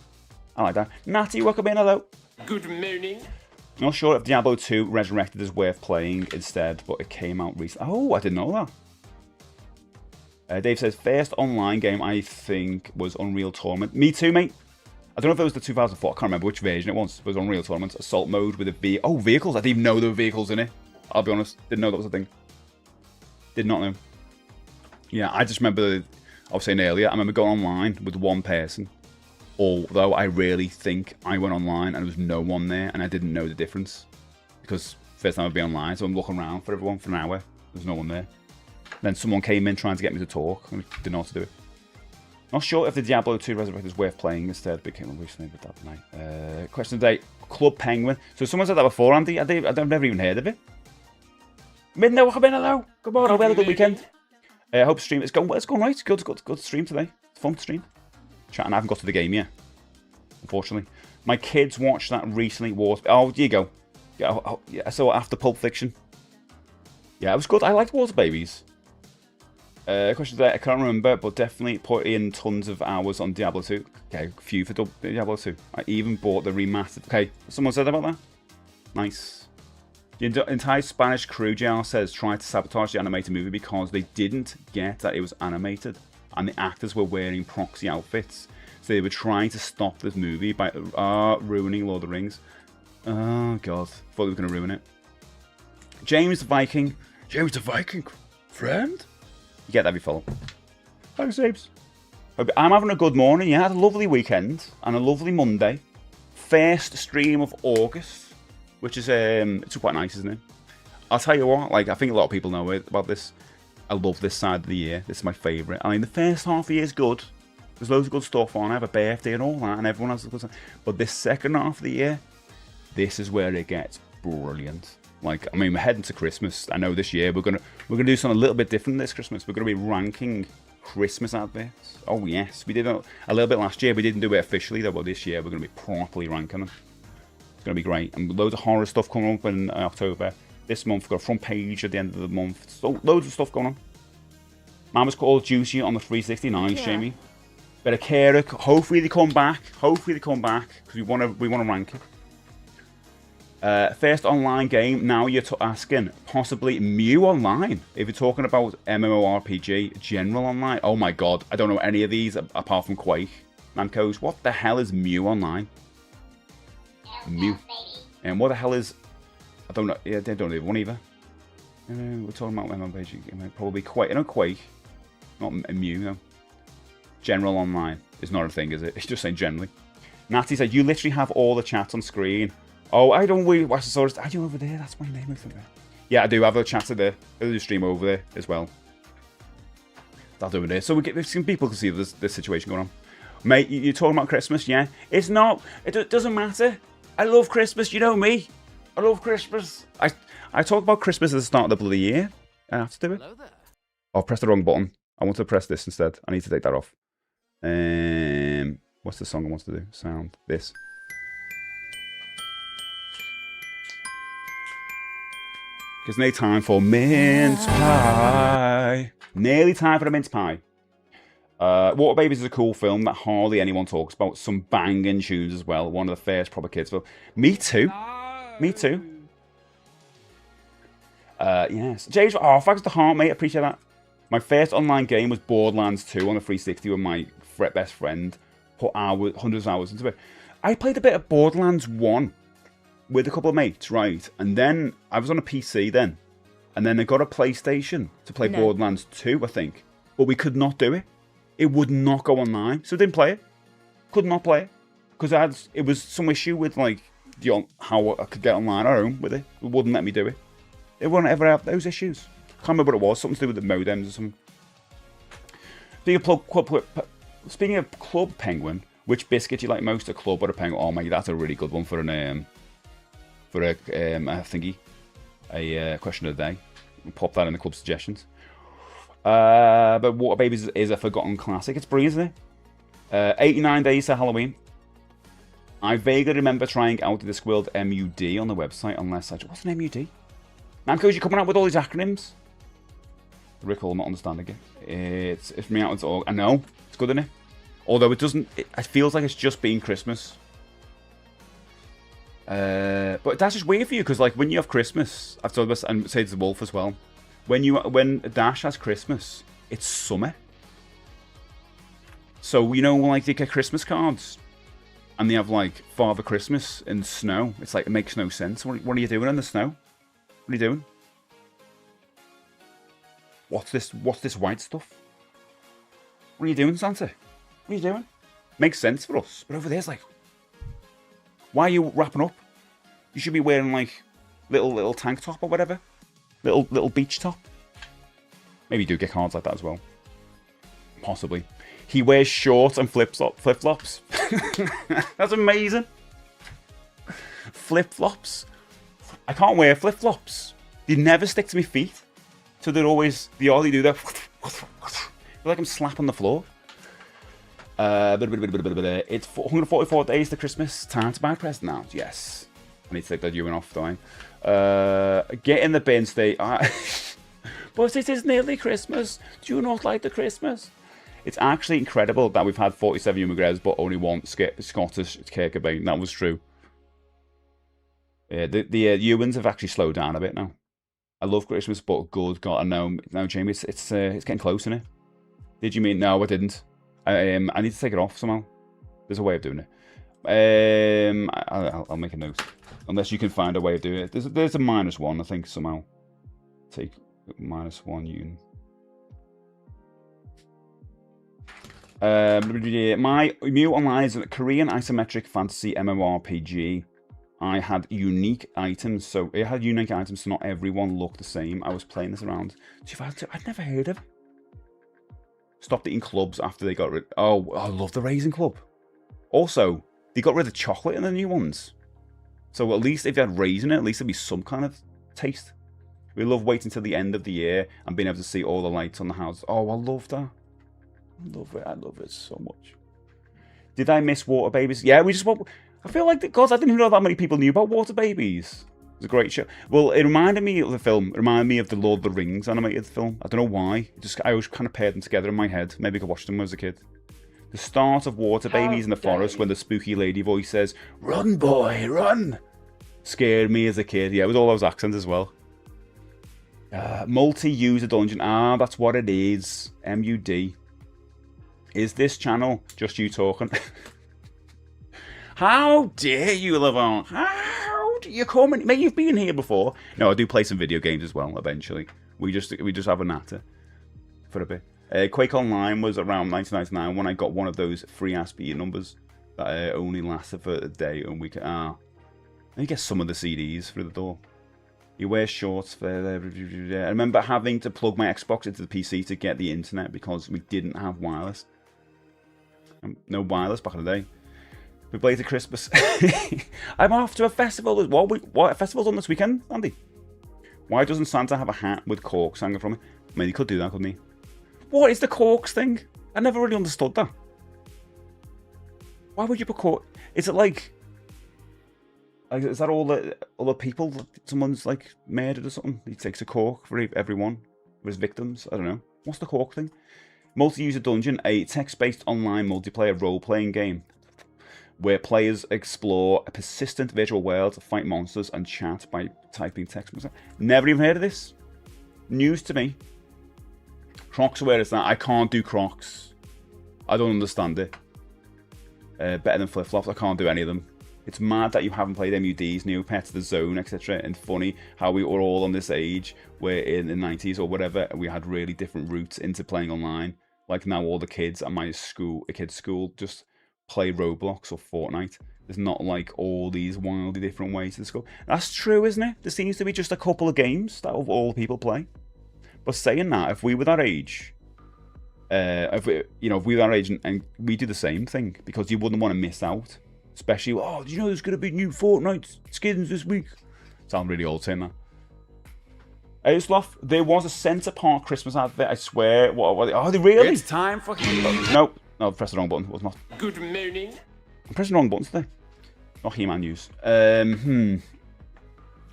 I like that. Natty, welcome in, hello. Good morning. Not sure if Diablo 2 Resurrected is worth playing instead, but it came out recently. Oh, I didn't know that. Dave says, first online game I think was Unreal Tournament. Me too, mate. I don't know if it was the 2004. I can't remember which version it was. It was Unreal Tournament. Assault mode with vehicles. I didn't even know there were vehicles in it. I'll be honest. Didn't know that was a thing. Did not know. Yeah, I just remember, I was saying earlier, I remember going online with one person. Although I really think I went online and there was no one there and I didn't know the difference. Because first time I'd be online, so I'm looking around for everyone for an hour. There's no one there. Then someone came in trying to get me to talk and I didn't know what to do. Not sure if the Diablo 2 Resurrected is worth playing instead, but came on recently with that tonight. Question today, Club Penguin. So someone said that before, Andy. I've never even heard of it. Midnight, welcome in, hello. Good morning, we had a good weekend. I hope stream it's going right. It's good stream today. It's fun to stream. Chatting, I haven't got to the game yet, unfortunately. My kids watched that recently. Oh, here you go. Yeah, so after Pulp Fiction. Yeah, it was good. I liked Water Babies. Question there, I can't remember, but definitely put in tons of hours on Diablo 2. Okay, few for Diablo 2. I even bought the remastered. Okay, someone said about that? Nice. The entire Spanish crew, JR says, tried to sabotage the animated movie because they didn't get that it was animated and the actors were wearing proxy outfits. So they were trying to stop this movie by ruining Lord of the Rings. Oh, God. Thought they were going to ruin it. James the Viking. James the Viking, friend? You get that, you follow. Thanks, James. I'm having a good morning. Yeah, I had a lovely weekend and a lovely Monday. First stream of August, which is it's quite nice, isn't it? I'll tell you what, like I think a lot of people know about this. I love this side of the year. This is my favourite. I mean, the first half of the year is good. There's loads of good stuff on. I have a birthday and all that, and everyone has a good time. But this second half of the year, this is where it gets brilliant. Like, I mean, we're heading to Christmas. I know this year we're gonna do something a little bit different this Christmas. We're gonna be ranking Christmas adverts. Oh yes, we did a little bit last year. We didn't do it officially though, but this year we're gonna be properly ranking them. It's gonna be great. And loads of horror stuff coming up in October. This month we've got a front page at the end of the month. So loads of stuff going on. Man was called Juicy on the 369, yeah. Jamie. Better care it. Hopefully they come back. Because we wanna rank it. First online game, now you're asking, possibly Mew Online. If you're talking about MMORPG, general online. Oh my god, I don't know any of these apart from Quake. Namco's, what the hell is Mew Online? Mew. And what the hell is... I don't know, yeah, I don't know one either. We're talking about MMORPG, probably Quake. You know Quake? Not Mew, no. General online is not a thing, is it? It's just saying generally. Natty said, you literally have all the chats on screen. Oh, I don't really watch the source. Are you over there? That's my name over there. Yeah, I do have a chat there. I do stream over there as well. That's over there. So we get some people can see this situation going on. Mate, you're talking about Christmas, yeah? It's not. It doesn't matter. I love Christmas. You know me. I love Christmas. I talk about Christmas at the start of the bloody year. I have to do it. Oh, I pressed the wrong button. I want to press this instead. I need to take that off. What's the song I want to do? Sound. This. Because nearly time for mince pie. Nearly time for a mince pie. Water Babies is a cool film that hardly anyone talks about. Some banging tunes as well. One of the first proper kids films. Me too. No. Me too. Yes. James, thanks to heart, mate. Appreciate that. My first online game was Borderlands 2 on the 360 with my best friend. Put hundreds of hours into it. I played a bit of Borderlands 1. With a couple of mates, right? And then I was on a PC then. And then I got a PlayStation to play Borderlands 2, I think. But we could not do it. It would not go online. So I didn't play it. Could not play it. Because it was some issue with like how I could get online at home with it. It wouldn't let me do it. It wouldn't ever have those issues. Can't remember what it was. Something to do with the modems or something. Speaking of Club Penguin, which biscuit do you like most, a club or a penguin? Oh my, that's a really good one for a thingy, a question of the day. We'll pop that in the club suggestions. But Water Babies is a forgotten classic. It's brilliant, isn't it? 89 days to Halloween. I vaguely remember trying out the Discworld MUD on the website, unless what's an MUD? Namco, you're coming out with all these acronyms. Rick will not understanding it. It's from me out. It's all. I know it's good, isn't it? Although it doesn't. It feels like it's just been Christmas. But that's just weird for you because, like, when you have Christmas, I've told this and say to the Wolf as well. When Dash has Christmas, it's summer. So you know, like they get Christmas cards, and they have like Father Christmas in snow. It's like it makes no sense. What are you doing in the snow? What are you doing? What's this white stuff? What are you doing, Santa? What are you doing? Makes sense for us, but over there's like, why are you wrapping up? You should be wearing like little tank top or whatever, little beach top. Maybe you do get cards like that as well. Possibly. He wears shorts and flip flops. That's amazing. Flip flops. I can't wear flip flops. They never stick to my feet, so they do that. Like I'm slapping the floor. It's 144 days to Christmas. Time to buy present now. Yes. I need to take that Ewan off, don't I? Get in the bin state. But it is nearly Christmas. Do you not like the Christmas? It's actually incredible that we've had 47 Ewan McGregors, but only one Scottish Kurt Cobain. That was true. Yeah, the Ewans have actually slowed down a bit now. I love Christmas, but good God, I know, Jamie, it's getting close, isn't it? Did you mean? No, I didn't. I need to take it off somehow. There's a way of doing it. I'll make a note. Unless you can find a way of doing it. There's a -1, I think, somehow. Take -1 Ewan. My Mew Online is a Korean isometric fantasy MMORPG. I had unique items, so not everyone looked the same. I was playing this around. I'd never heard of it. Stopped eating clubs after they got rid. Oh, I love the Raisin Club. Also, they got rid of chocolate in the new ones. So at least if you had raisin in it, at least there'd be some kind of taste. We love waiting till the end of the year and being able to see all the lights on the house. Oh, I love that. I love it so much. Did I miss Water Babies? Yeah, I feel like, God, I didn't even know that many people knew about Water Babies. It was a great show. Well, it reminded me of the film. It reminded me of the Lord of the Rings animated film. I don't know why. I always kind of paired them together in my head. Maybe I could watch them when I was a kid. The start of Water Babies in the forest when the spooky lady voice says, "Run, boy, run!" Scared me as a kid. Yeah, with all those accents as well. Multi-user dungeon. Ah, that's what it is. MUD. Is this channel just you talking? How dare you, Lavon? How do you come in? Mate, you've been here before. No, I do play some video games as well, eventually. We just have a natter for a bit. Quake Online was around 1999 when I got one of those free ASPE numbers that only lasted for a day and we can... and you get some of the CDs through the door. You wear shorts. I remember having to plug my Xbox into the PC to get the internet because we didn't have wireless. No wireless back in the day. We played at Christmas. I'm off to a festival. What festival's on this weekend, Andy? Why doesn't Santa have a hat with corks hanging from it? I mean, he could do that, couldn't he? What is the corks thing? I never really understood that. Why would you put cork? Is it like is that all the people someone's like murdered or something? He takes a cork for everyone of his victims. I don't know. What's the cork thing? Multi-user dungeon, a text-based online multiplayer role-playing game where players explore a persistent virtual world, fight monsters, and chat by typing text. Never even heard of this. News to me. Crocs, where is that? I can't do Crocs. I don't understand it. Better than flip-flops. I can't do any of them. It's mad that you haven't played MUDs, Neopets, The Zone, etc. And funny how we were all on this age where in the 90s or whatever, we had really different routes into playing online. Like now all the kids at my school, just play Roblox or Fortnite. There's not like all these wildly different ways to school. That's true, isn't it? There seems to be just a couple of games that all people play. But saying that, if we were that age, if we were that age and we do the same thing, because you wouldn't want to miss out. Especially, do you know there's going to be new Fortnite skins this week? Sound really old saying that. Sloth, there was a Centre Park Christmas advert, I swear. What are they really? It's time for He-Man. No, I pressed the wrong button. It was not. Good morning. I'm pressing the wrong buttons today. Not He-Man news.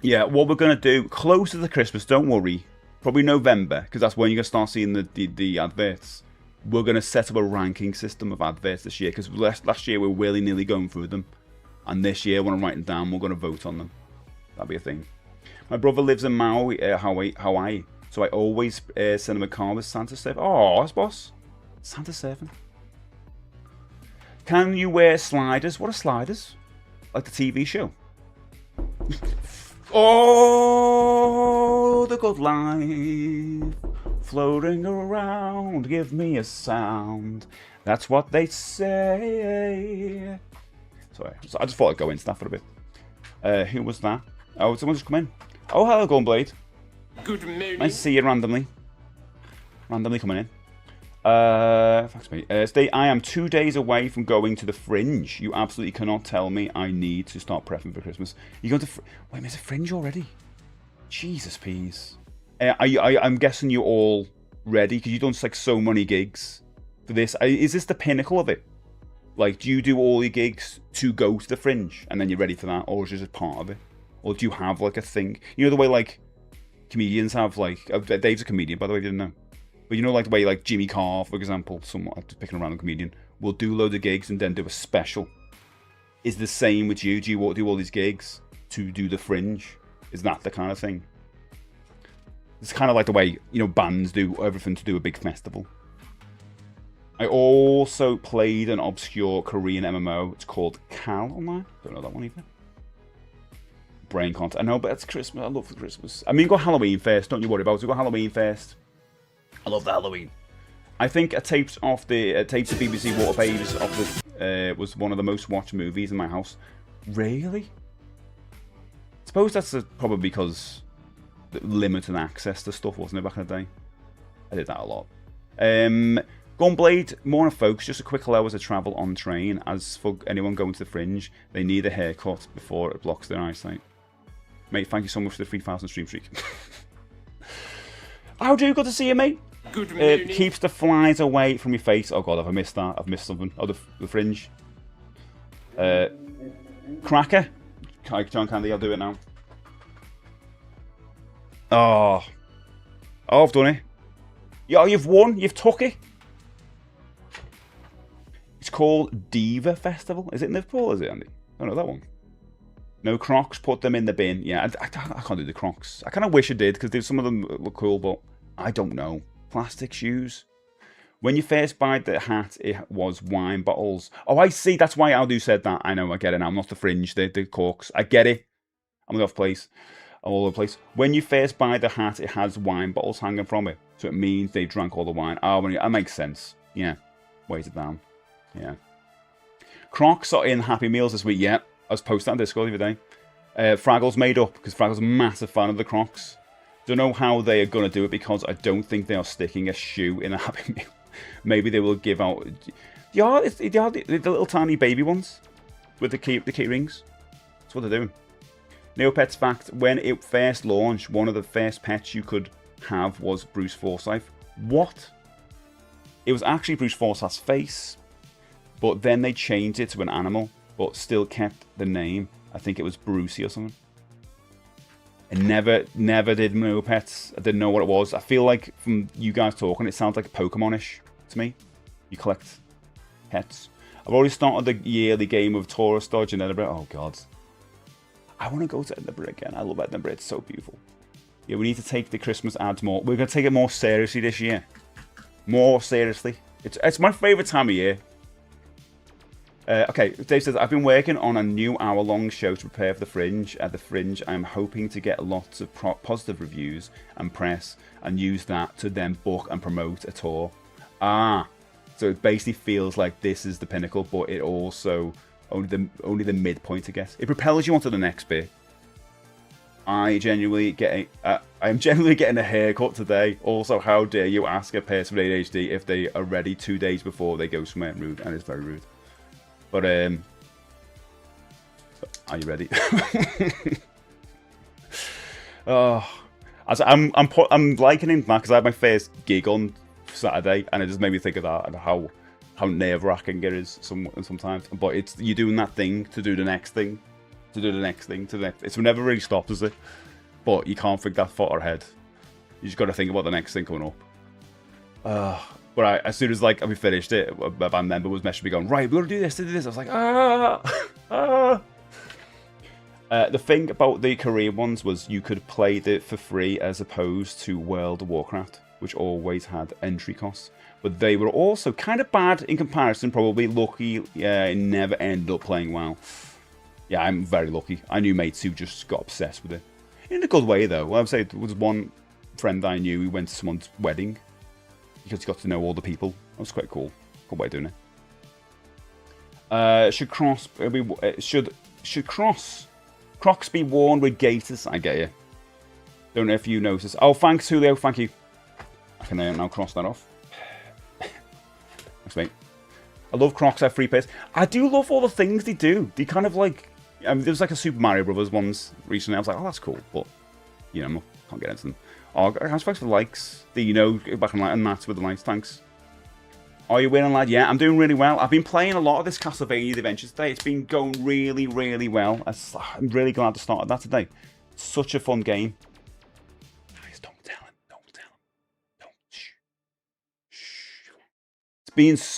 Yeah, what we're going to do, closer to Christmas, don't worry. Probably November, because that's when you're going to start seeing the adverts. We're going to set up a ranking system of adverts this year, because last year we were willy-nilly going through them. And this year, when I'm writing down, we're going to vote on them. That'll be a thing. My brother lives in Maui, Hawaii, so I always send him a car with Santa serving. Oh, that's boss. Santa serving. Can you wear sliders? What are sliders? Like the TV show. Oh, the good life. Floating around, give me a sound. That's what they say. Sorry, I just thought I'd go into that for a bit. Who was that? Oh, someone just come in. Oh, hello, Gunblade. Good morning. Nice to see you randomly. Randomly coming in. Thanks, mate. Stay. I am 2 days away from going to the Fringe. You absolutely cannot tell me I need to start prepping for Christmas. You going to? Wait, there's a Fringe already. Jesus, peas. I'm guessing you're all ready because you've done like so many gigs for this. Is this the pinnacle of it? Like, do you do all your gigs to go to the Fringe and then you're ready for that, or is it just part of it? Or do you have like a thing? You know the way like comedians have like... Dave's a comedian, by the way, if you didn't know. But you know like the way like Jimmy Carr, for example, somewhat just picking a random comedian, will do loads of gigs and then do a special. Is the same with you? Do you do all these gigs to do the Fringe? Is that the kind of thing? It's kind of like the way, you know, bands do everything to do a big festival. I also played an obscure Korean MMO. It's called Cal online. Don't know that one either. Brain content. I know, but it's Christmas. I love the Christmas. I mean, you got Halloween first. Don't you worry about it. You got Halloween first. I love the Halloween. I think a tapes of BBC Water Pages of the was one of the most watched movies in my house. Really? I suppose that's probably because the limited access to stuff, wasn't it, back in the day? I did that a lot. Gunblade, more on folks, just a quick hours of travel on train. As for anyone going to the Fringe, they need a haircut before it blocks their eyesight. Mate, thank you so much for the 3,000 stream streak. How do you? Good to see you, mate. Good morning. Keeps the flies away from your face. Oh god, have I missed that? I've missed something. Oh, the Fringe. Cracker. John Candy, I'll do it now. Oh, I've done it. Yeah, you've won. You've took it. It's called Diva Festival. Is it in Liverpool? Is it, Andy? I don't know that one. No Crocs. Put them in the bin. Yeah, I can't do the Crocs. I kind of wish I did because some of them look cool, but I don't know. Plastic shoes. When you first buy the hat, it was wine bottles. Oh, I see. That's why Aldu said that. I know. I get it now. I'm not the Fringe. The corks. I get it. I'm off place. All over the place. When you first buy the hat, it has wine bottles hanging from it. So it means they drank all the wine. Oh, that makes sense. Yeah. Weighs it down. Yeah. Crocs are in Happy Meals this week. Yeah. I was posting on Discord the other day. Fraggle's made up because Fraggle's a massive fan of the Crocs. Don't know how they are going to do it because I don't think they are sticking a shoe in a Happy Meal. Maybe they will give out... Yeah, the little tiny baby ones with the key rings. That's what they're doing. Neopets fact, when it first launched, one of the first pets you could have was Bruce Forsyth. What? It was actually Bruce Forsyth's face, but then they changed it to an animal, but still kept the name. I think it was Brucey or something. I never did Neopets. I didn't know what it was. I feel like from you guys talking, it sounds like Pokemon-ish to me. You collect pets. I've already started the yearly game of Taurus Dodge in Edinburgh. Oh, God. I want to go to Edinburgh again. I love Edinburgh. It's so beautiful. Yeah, we need to take the Christmas ads more. We're going to take it more seriously this year. More seriously. It's my favourite time of year. Okay, Dave says, I've been working on a new hour-long show to prepare for the Fringe. At the Fringe, I am hoping to get lots of positive reviews and press and use that to then book and promote a tour. Ah, so it basically feels like this is the pinnacle, but it also... Only the midpoint, I guess. It propels you onto the next bit. I am genuinely getting a haircut today. Also, how dare you ask a person with ADHD if they are ready 2 days before they go somewhere? Rude, and it's very rude. But are you ready? Oh, I'm likening that because I had my first gig on Saturday, and it just made me think of that and how nerve-wracking it is sometimes. But you're doing that thing to do the next thing, to do the next thing, to the next. It never really stops, is it? But you can't think that far ahead. You just got to think about the next thing coming up. But as soon as we finished it, a band member was messaging me going, right, we're going to do this. I was like, the thing about the Korean ones was you could play it for free as opposed to World of Warcraft, which always had entry costs. But they were also kind of bad in comparison, probably. Lucky, it never ended up playing well. Yeah, I'm very lucky. I knew mates who just got obsessed with it. In a good way, though. I would say there was one friend I knew who went to someone's wedding because he got to know all the people. That was quite cool. Good way of doing it. Should Crocs be worn with gaiters? I get you. Don't know if you noticed. Oh, thanks, Julio. Thank you. I can now cross that off. Thanks, mate. I love Crocs. I have free pairs. I do love all the things they do. They kind of like... there was like a Super Mario Brothers ones recently. I was like, oh, that's cool. But, you know, can't get into them. Oh, thanks for the likes. Back in and Matt with the likes. Thanks. Are you winning, lad? Yeah, I'm doing really well. I've been playing a lot of this Castlevania The Adventures today. It's been going really, really well. I'm really glad to start that today. It's such a fun game. Guys, don't tell him. Don't tell him. Don't. Shh. Shh.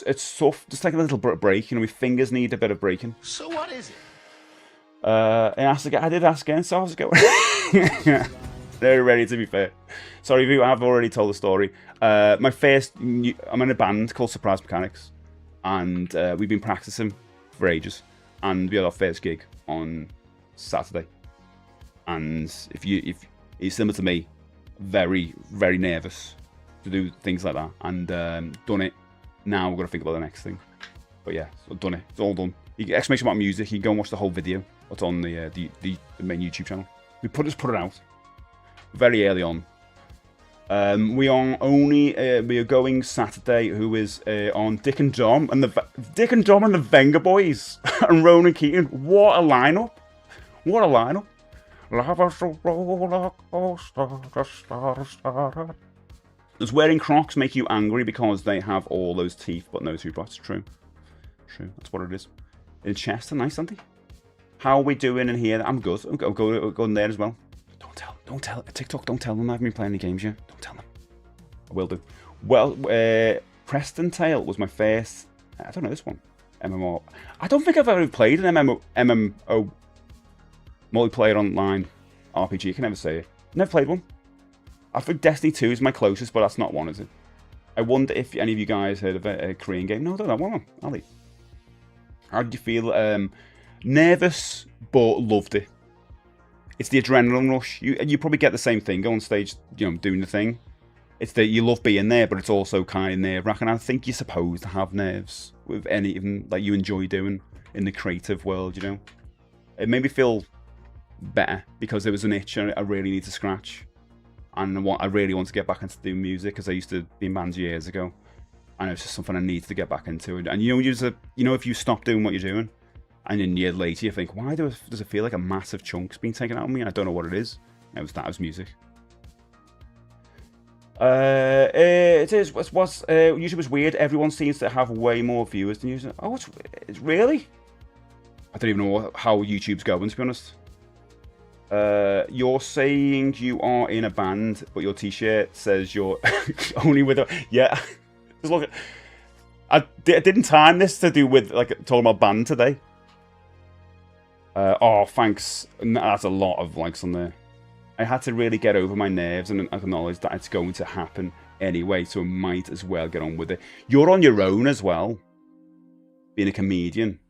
It's tough. Just take a little break. You know, my fingers need a bit of breaking. So what is it? I did ask again, so how's it going? They're ready, to be fair. Sorry, Vu, I've already told the story. I'm in a band called Surprise Mechanics, and we've been practicing for ages. And we had our first gig on Saturday. And if you're similar to me, very, very nervous to do things like that. And done it. Now we've got to think about the next thing. But yeah, so done it. It's all done. Exclamation mark music. You can go and watch the whole video. It's on the main YouTube channel. We just put it out very early on. We are going Saturday. Who is on Dick and Dom and the Venga Boys and Ronan Keaton. What a lineup! What a lineup! Does wearing Crocs make you angry because they have all those teeth but no toothbrush? True. True. That's what it is. In Chester, nice, aren't they? How are we doing in here? I'm good. I'll go in there as well. Don't tell TikTok. Don't tell them I haven't been playing the games yet. Don't tell them. I will do. Well, Preston Tale was my first. I don't know this one. MMO. I don't think I've ever played an MMO multiplayer online RPG. I can never say it. Never played one. I think Destiny 2 is my closest, but that's not one, is it? I wonder if any of you guys heard of a Korean game. No, I don't know. One. Ali. How did you feel? Nervous, but loved it. It's the adrenaline rush. You probably get the same thing. Go on stage, you know, doing the thing. It's that you love being there, but it's also kind of nerve-wracking. I think you're supposed to have nerves with anything that you enjoy doing in the creative world, you know. It made me feel better because there was an itch I really need to scratch. And I really want to get back into doing music because I used to be in bands years ago. And it's just something I need to get back into. And you know, if you stop doing what you're doing, and then a year later you think, why does it feel like a massive chunk's been taken out of me? I don't know what it is. That was music. It is. YouTube's weird. Everyone seems to have way more viewers than you. Oh, it's really? I don't even know how YouTube's going, to be honest. You're saying you are in a band, but your t-shirt says you're only with a... Yeah. Just look. I didn't time this to do with like talking about band today. Oh, thanks. That's a lot of likes on there. I had to really get over my nerves and acknowledge that it's going to happen anyway, so I might as well get on with it. You're on your own as well, being a comedian,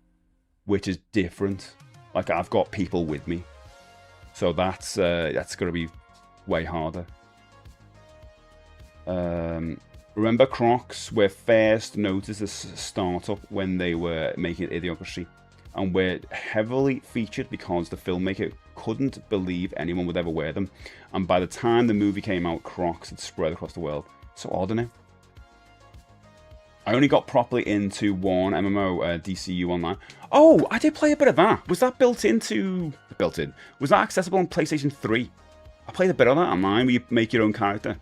which is different. Like, I've got people with me, so that's going to be way harder. Remember Crocs were first noticed as a startup when they were making Idiocracy, and were heavily featured because the filmmaker couldn't believe anyone would ever wear them. And by the time the movie came out, Crocs had spread across the world. So odd, isn't it? I only got properly into one MMO, DCU Online. Oh, I did play a bit of that. Was that built in? Was that accessible on PlayStation 3? I played a bit of that online where you make your own character.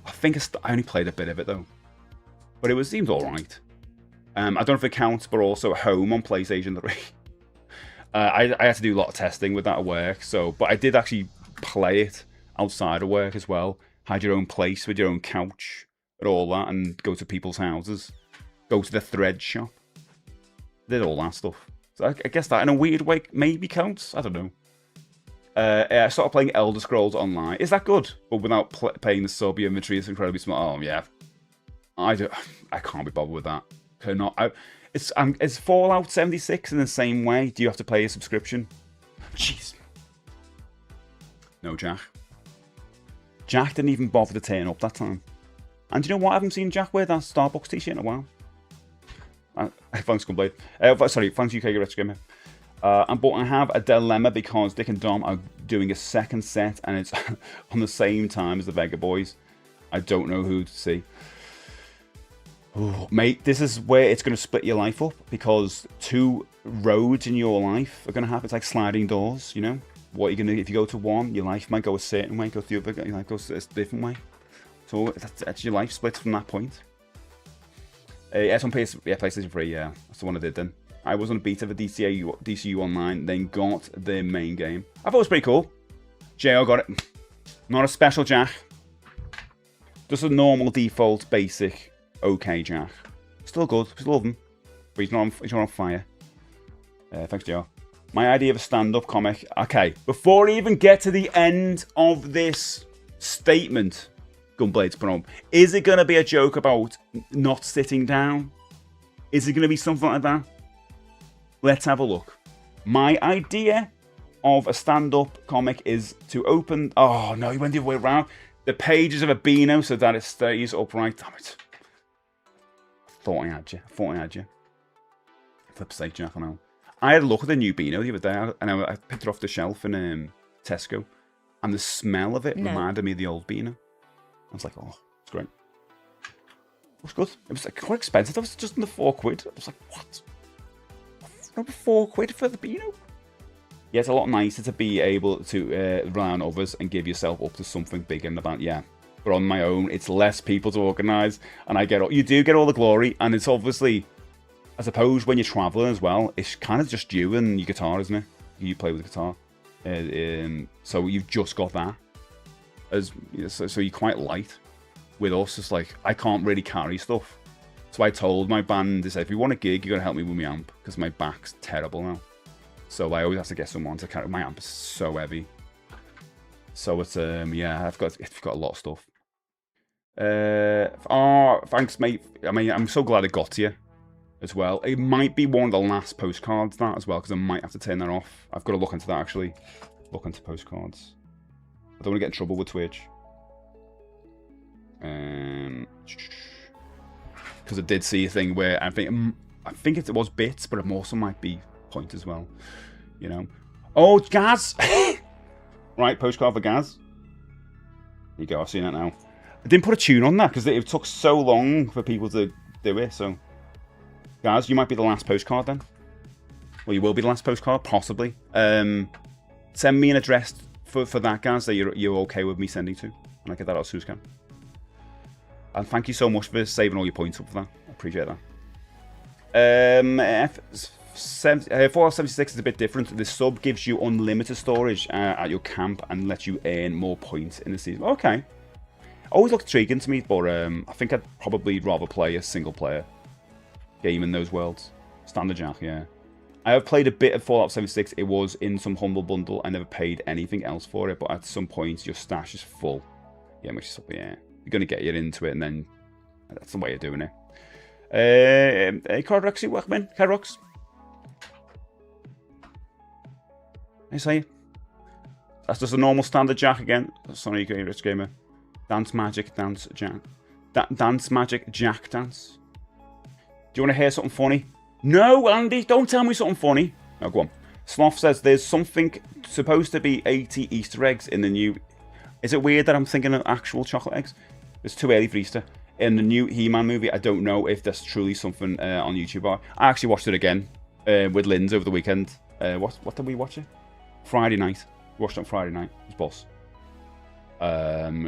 I think I only played a bit of it though. But it seemed alright. I don't know if it counts, but also Home on PlayStation 3. I had to do a lot of testing with that at work, but I did actually play it outside of work as well. Had your own place with your own couch and all that, and go to people's houses. Go to the thread shop. Did all that stuff. So I guess that in a weird way maybe counts. I don't know. I started playing Elder Scrolls Online. Is that good? But without paying the sub, your inventory is incredibly small. Oh, yeah. I can't be bothered with that. Is Fallout 76 in the same way? Do you have to pay a subscription? Jeez. No, Jack. Jack didn't even bother to turn up that time. And do you know what? I haven't seen Jack wear that Starbucks t-shirt in a while. Thanks, Gunblade. Sorry, thanks, UK Retro Gamer. But I have a dilemma because Dick and Dom are doing a second set and it's on the same time as the Vega Boys. I don't know who to see. Oh, mate, this is where it's going to split your life up because two roads in your life are going to happen. It's like sliding doors, you know? What you're going to, if you go to one, your life might go a certain way, go to the other, your life goes a different way. So that's your life splits from that point. It's on PlayStation 3, yeah. That's the one I did then. I was on a beta for DCU Online, then got the main game. I thought it was pretty cool. Jo got it. Not a special Jack. Just a normal default basic okay Jack. Still good. Still love him. But he's not on fire. Thanks, Joe. My idea of a stand-up comic. Okay, before I even get to the end of this statement, Gunblades Prom, is it going to be a joke about not sitting down? Is it going to be something like that? Let's have a look. My idea of a stand-up comic is to open... Oh, no, you went the other way around. The pages of a Beano so that it stays upright. Damn it. Thought I had you. Flip's sake, Jack, I know. I had a look at the new Beano the other day, and I picked it off the shelf in Tesco, and the smell of it reminded me of the old Beano. I was like, oh, it's great. It was good. It was like, quite expensive. It was just under £4. I was like, what? Over £4 for the Beano? Yeah, it's a lot nicer to be able to rely on others and give yourself up to something bigger in the band. Yeah, but on my own, it's less people to organise, and you do get all the glory, and it's obviously... I suppose when you're travelling as well, it's kind of just you and your guitar, isn't it? You play with the guitar. So you've just got that. So you're quite light. With us, it's like, I can't really carry stuff. So I told my band, if you want a gig, you're going to help me with my amp, because my back's terrible now. So I always have to get someone to carry. My amp is so heavy. So it's, yeah, I've got a lot of stuff. Thanks, mate. I mean, I'm so glad I got to you. As well, it might be one of the last postcards that as well, because I might have to turn that off. I've got to look into that actually. Look into postcards. I don't want to get in trouble with Twitch. Because I did see a thing where I think it was bits, but it also might be point as well. You know. Oh, Gaz. Right, postcard for Gaz. There you go. I've seen that now. I didn't put a tune on that because it took so long for people to do it. So. Guys, you might be the last postcard then. Well, you will be the last postcard, possibly. Send me an address for that, guys, that you're okay with me sending to. And I'll get that out as soon as I can. And thank you so much for saving all your points up for that. I appreciate that. Fallout 76 is a bit different. The sub gives you unlimited storage at your camp and lets you earn more points in the season. Okay. Always looked intriguing to me, but I think I'd probably rather play a single player game in those worlds. Standard Jack, yeah. I have played a bit of Fallout 76. It was in some humble bundle. I never paid anything else for it, but at some point your stash is full. Yeah, which is, yeah. You're going to get you into it, and then that's the way of doing it. Carroxy Workman, Carrox. I say. That's just a normal standard Jack again. Sorry, Rich Gamer. Dance Magic, Dance Jack. Dance Magic, Jack Dance. Do you want to hear something funny? No, Andy, don't tell me something funny. No, go on. Sloth says there's something supposed to be 80 Easter eggs in the new... Is it weird that I'm thinking of actual chocolate eggs? It's too early for Easter. In the new He-Man movie, I don't know if there's truly something on YouTube. I actually watched it again with Linz over the weekend. What did we watch it? Friday night. We watched it on Friday night. It was boss.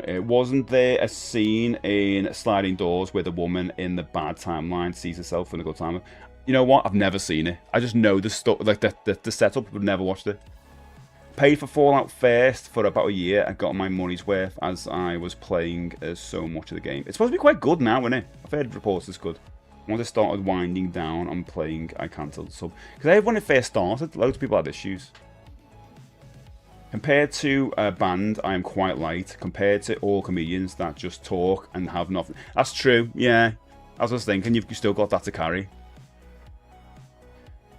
It wasn't there a scene in Sliding Doors where the woman in the bad timeline sees herself in a good timeline? You know what? I've never seen it. I just know the stuff, like the setup, but never watched it. Paid for Fallout first for about a year. I got my money's worth as I was playing so much of the game. It's supposed to be quite good now, isn't it? I've heard reports it's good. Once I started winding down on playing, I cancelled sub. Because when it first started, loads of people had issues. Compared to a band, I am quite light. Compared to all comedians that just talk and have nothing. That's true, yeah. As I was thinking, you've still got that to carry.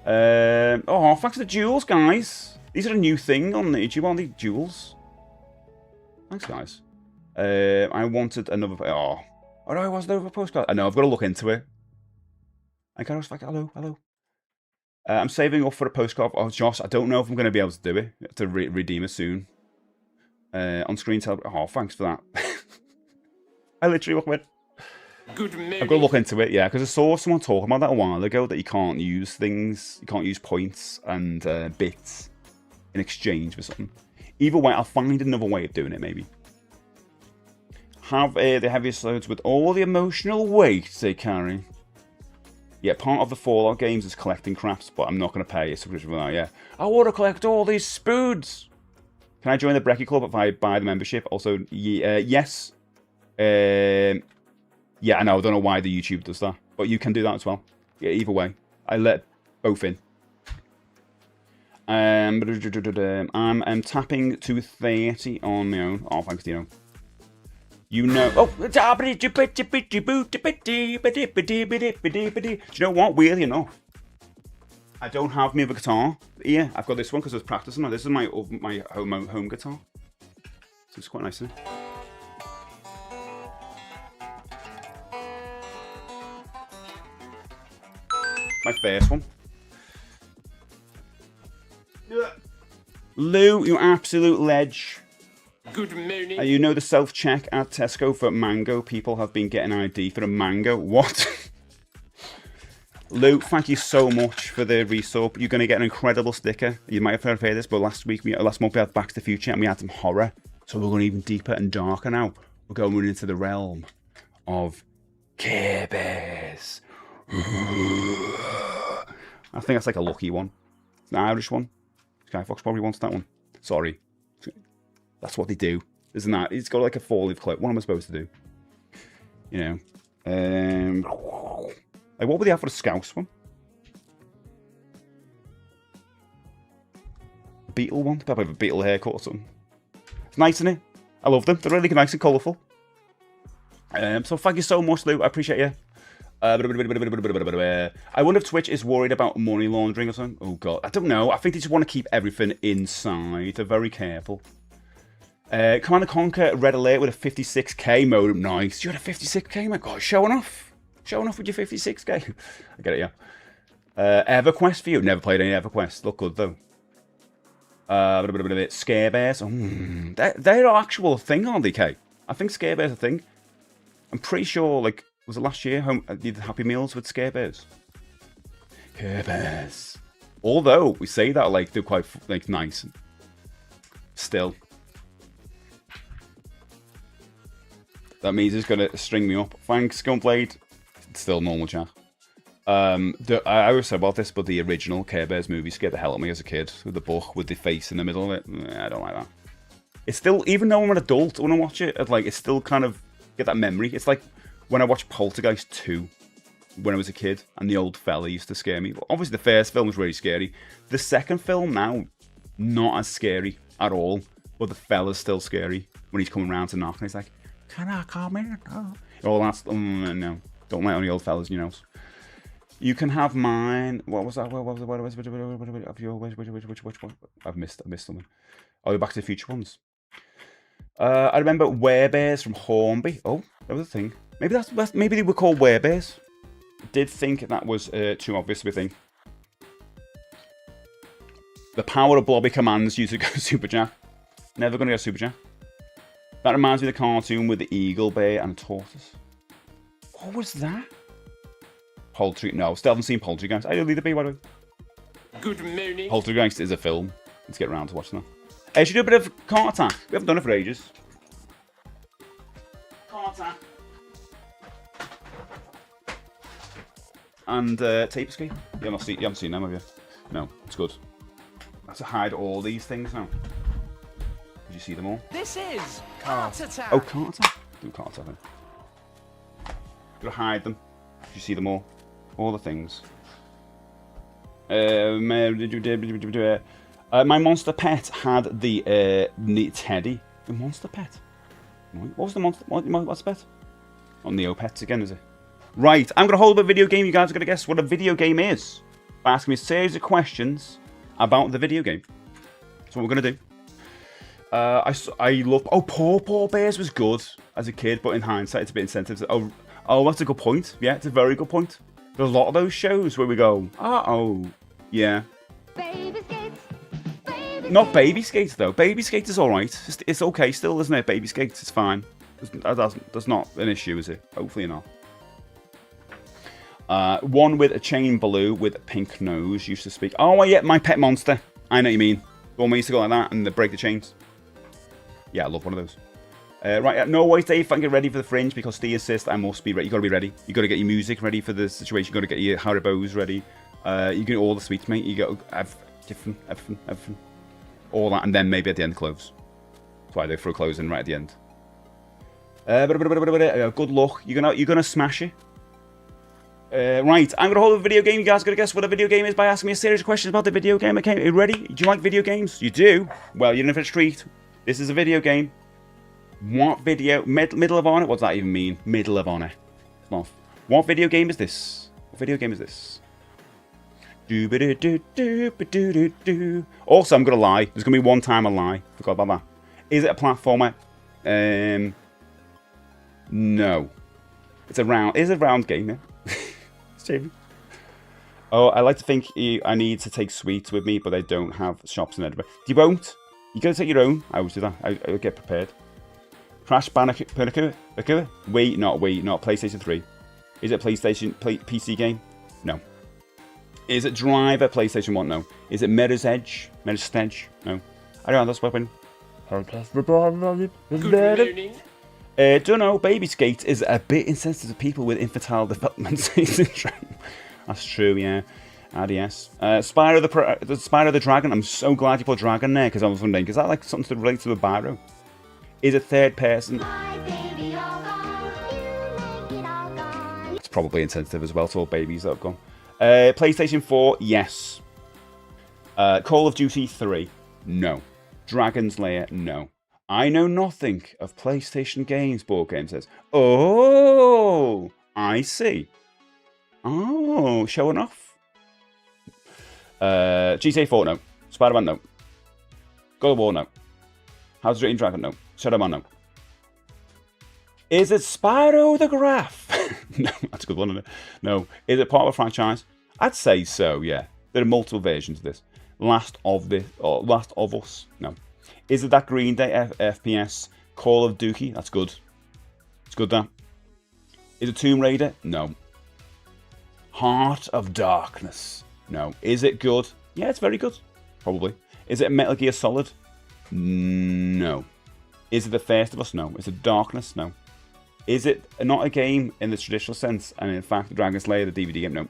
Oh, thanks for the jewels, guys. These are a new thing on the YouTube, aren't they? Jewels. Thanks, guys. I wanted another... Oh, no, it wasn't over postcard. I know, I've got to look into it. I was like, hello. I'm saving up for a postcard. Oh, Josh, I don't know if I'm going to be able to do it. To redeem it soon. On screen tell. Oh, thanks for that. I literally went. Good morning. I've got to look into it, yeah, because I saw someone talking about that a while ago that you can't use things, you can't use points and bits in exchange for something. Either way, I'll find another way of doing it, maybe. Have the heaviest loads with all the emotional weight they carry. Yeah, part of the Fallout games is collecting crafts, but I'm not going to pay a subscription for that, yeah. I want to collect all these spoons! Can I join the Brekky Club if I buy the membership? Also, yes. Yeah, I know, I don't know why the YouTube does that, but you can do that as well. Yeah, either way. I let both in. I'm tapping to 30 on my own. Oh, thanks, Dino. You know. Oh, do you know what? Weirdly enough, I don't have my other guitar here. I've got this one because I was practicing it. This is my home guitar. So it's quite nice, isn't it? My first one. Lou, you absolute ledge. Good morning. You know the self-check at Tesco for mango. People have been getting ID for a mango. What? Lou, thank you so much for the resub. You're going to get an incredible sticker. You might have heard this, but last month we had Back to the Future and we had some horror. So we're going even deeper and darker now. We're going into the realm of Care Bears. I think that's like a lucky one. It's an Irish one. Skyfox probably wants that one. Sorry. That's what they do. Isn't that? It's got like a 4-leaf clip. What am I supposed to do? You know. Like, what would they have for a Scouse one? A Beetle one? Probably have a Beetle haircut or something. It's nice, isn't it? I love them. They're really nice and colourful. So thank you so much, Lou. I appreciate you. I wonder if Twitch is worried about money laundering or something. Oh, God. I don't know. I think they just want to keep everything inside. They're very careful. Command & Conquer Red Alert with a 56k modem. Nice. You had a 56k, my God. Showing off. Showing off with your 56k. I get it, yeah. EverQuest for you. Never played any EverQuest. Look good, though. Scare Bears. They're an actual thing, aren't they, Kay? I think Scare Bears are a thing. I'm pretty sure, like, was it last year? Did Happy Meals with Scare Bears? Scare Bears. Although, we say that, like, they're quite, like, nice. Still. That means it's going to string me up. Thanks, Gunblade. It's still normal chat. I always say about this, but the original Care Bears movie scared the hell out of me as a kid. With the book, with the face in the middle of it. I don't like that. It's still, even though I'm an adult, when I watch it, it's still kind of get that memory. It's like when I watched Poltergeist 2 when I was a kid, and the old fella used to scare me. Well, obviously, the first film was really scary. The second film now, not as scary at all, but the fella's still scary when he's coming around to knock, and he's like, "Can I come in?" Oh. All that's no, don't like only old fellas, you know. You can have mine. What was that? What was which one? I've missed something. Oh, the Back to the Future ones. I remember Werebears from Hornby. Oh, that was a thing. Maybe they were called Werebears. Did think that was too obvious of a thing. The power of Blobby commands you to go Super Jack. Never gonna go Super Jack. That reminds me of the cartoon with the eagle, bear, and a tortoise. What was that? Poultry. No, still haven't seen Poltergeist. I don't leave the B, by the way. Good morning. Poltergeist is a film. Let's get around to watching that. Should do a bit of Cart Attack. We haven't done it for ages. Cart Attack. And Tape Escape. You haven't seen them, have you? No, it's good. I have to hide all these things now. Did you see them all? This is Cart Attack. Oh, Cart Attack. Do Cart Attack then. Gotta hide them. Did you see them all? All the things. My monster pet had the Teddy. The monster pet? What was the monster? What's the pet? Oh, Neopets again, is it? Right, I'm going to hold up a video game. You guys are going to guess what a video game is by asking me a series of questions about the video game. That's what we're going to do. I love... Oh, Paw Bears was good as a kid, but in hindsight, it's a bit insensitive. Oh, that's a good point. Yeah, it's a very good point. There's a lot of those shows where we go, yeah. Baby Skates. Not Baby Skates, though. Baby Skates is alright. It's okay still, isn't it? Baby Skates, it's fine. That's not an issue, is it? Hopefully not. One with a chain blue with a pink nose used to speak. Oh, yeah, My Pet Monster. I know what you mean. The one where used to go like that and they break the chains. Yeah, I love one of those. Right, no worries, Dave. Get ready for the fringe because Steve insists I must be ready. You got to be ready. You got to get your music ready for the situation. You got to get your Haribos ready. You get all the sweets, mate. You got to have everything, all that, and then maybe at the end close. That's why they throw close in right at the end. Good luck. You're gonna smash it. Right, I'm gonna hold a video game. You guys gotta guess what a video game is by asking me a series of questions about the video game. Okay, are you ready? Do you like video games? You do? Well, you're in for a treat. This is a video game. What video? Middle of honor? What does that even mean? Middle of honor. What video game is this? What video game is this? Also, I'm gonna lie. There's gonna be one time I lie. Forgot about that. Is it a platformer? No. It's a round. It is a round game, yeah. Oh, I like to think I need to take sweets with me, but they don't have shops in Edinburgh. You won't. You gotta take your own. I always do that. I get prepared. Crash Bandicoot. Wait, not PlayStation 3. Is it PlayStation PC game? No. Is it Driver? PlayStation 1? No. Is it Mirror's Edge? No. I don't know. That's weapon. Good morning. Don't know. Baby Skate is a bit insensitive to people with infantile development syndrome. That's true, yeah. RDS. Spyro the Dragon. I'm so glad you put Dragon there because I was wondering, is that like something to relate to a Byro? Is it third person? It's probably insensitive as well to all babies that have gone. PlayStation 4, yes. Call of Duty 3, no. Dragon's Lair, no. I know nothing of PlayStation games, Board Game says. Oh, I see. Oh, showing off. GTA 4, no. Spider-Man, no. God of War, no. House of Dragon Dragon, no. Shadowman, no. Is it Spyro the Graph? No, that's a good one, isn't it? No. Is it part of a franchise? I'd say so, yeah. There are multiple versions of this. Last of Us? No. Is it that Green Day FPS? Call of Duty? That's good. It's good, that. Is it Tomb Raider? No. Heart of Darkness? No. Is it good? Yeah, it's very good. Probably. Is it Metal Gear Solid? No. Is it The First of Us? No. Is it Darkness? No. Is it not a game in the traditional sense? And in fact, Dragon's Lair, the DVD game? No.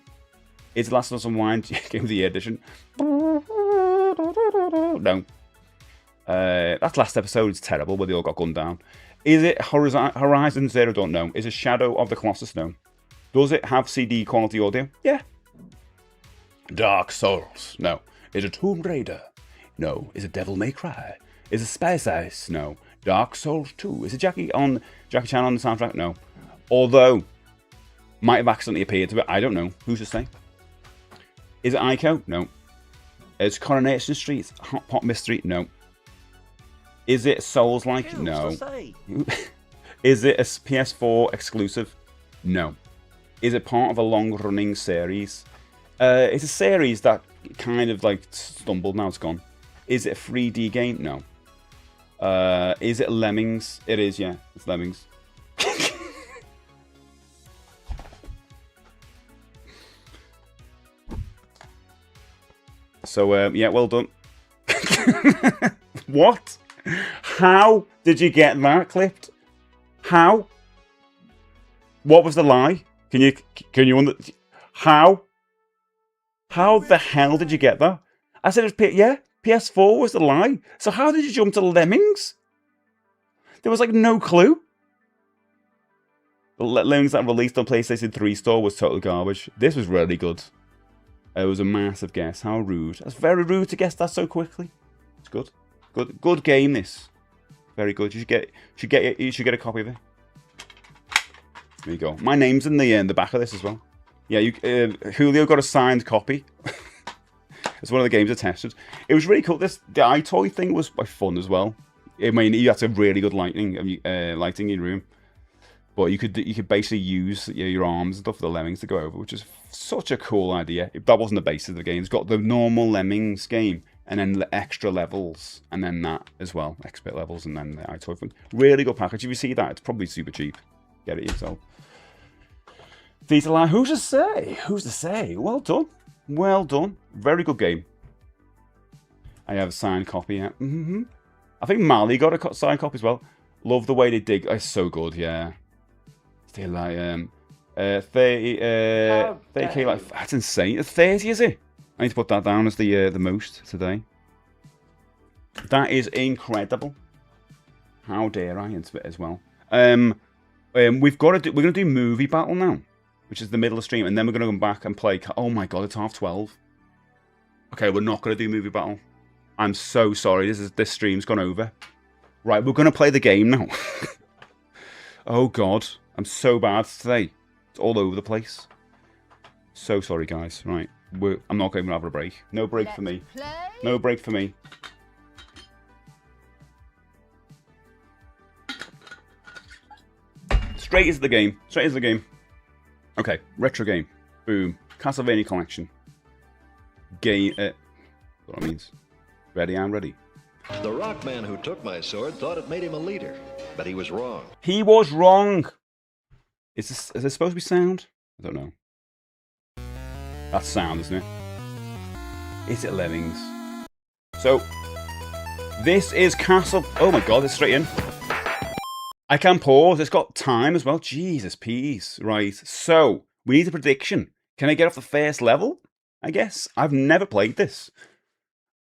Is it Last of Us Unwind Game of the Year edition? No. That last episode is terrible, where they all got gunned down. Is it Horizon Zero Dawn? No. Is it Shadow of the Colossus? No. Does it have CD quality audio? Yeah. Dark Souls? No. Is it Tomb Raider? No. Is it Devil May Cry? Is it Space Ice? No. Dark Souls 2? Is it Jackie Chan on the soundtrack? No. Although, might have accidentally appeared to it. I don't know. Who's to say? Is it Ico? No. Is it Coronation Street? Hot Pot Mystery? No. Is it Souls-like? No. Is it a PS4 exclusive? No. Is it part of a long-running series? It's a series that kind of like stumbled, now it's gone. Is it a 3D game? No. Is it Lemmings? It is, yeah. It's Lemmings. So, yeah, well done. What? How did you get that clipped? How? What was the lie? Can you how? How the hell did you get that? I said it was PS4 was the lie. So how did you jump to Lemmings? There was like no clue. The Lemmings that released on PlayStation 3 store was total garbage. This was really good. It was a massive guess. How rude. That's very rude to guess that so quickly. It's good. Good game, this. Very good. You should get a copy of it. There you go. My name's in the back of this as well. Yeah, Julio got a signed copy. It's one of the games I tested. It was really cool. The iToy thing was fun as well. I mean, you had to have really good lighting in your room, but you could basically use your arms and stuff for the Lemmings to go over, which is such a cool idea. That wasn't the basis of the game. It's got the normal Lemmings game, and then the extra levels, and then that as well, expert levels, and then the iToy thing. Really good package. If you see that, it's probably super cheap. Get it yourself. These are like, who's to say? Who's to say? Well done. Well done. Very good game. I have a signed copy. Yeah. I think Mali got a signed copy as well. Love the way they dig. It's so good, yeah. Still like 30k, like that's insane. 30, is it? I need to put that down as the most today. That is incredible. How dare I as well. We've got to do. We're gonna do movie battle now, which is the middle of stream, and then we're gonna come back and play. Oh my god, it's 12:30. Okay, we're not gonna do movie battle. I'm so sorry. This stream's gone over. Right, we're gonna play the game now. Oh god, I'm so bad today. It's all over the place. So sorry, guys. Right, I'm not going to have a break. No break for me. No break for me. Straight into the game. Straight into the game. Okay, retro game. Boom. Castlevania collection. Game. What that means. Ready? I'm ready. The rock man who took my sword thought it made him a leader, but he was wrong. He was wrong. Is this supposed to be sound? I don't know. That's sound, isn't it? Is it Lemmings? So, this is Castle... Oh my god, it's straight in. I can pause. It's got time as well. Jesus, peace. Right, so, we need a prediction. Can I get off the first level? I guess. I've never played this.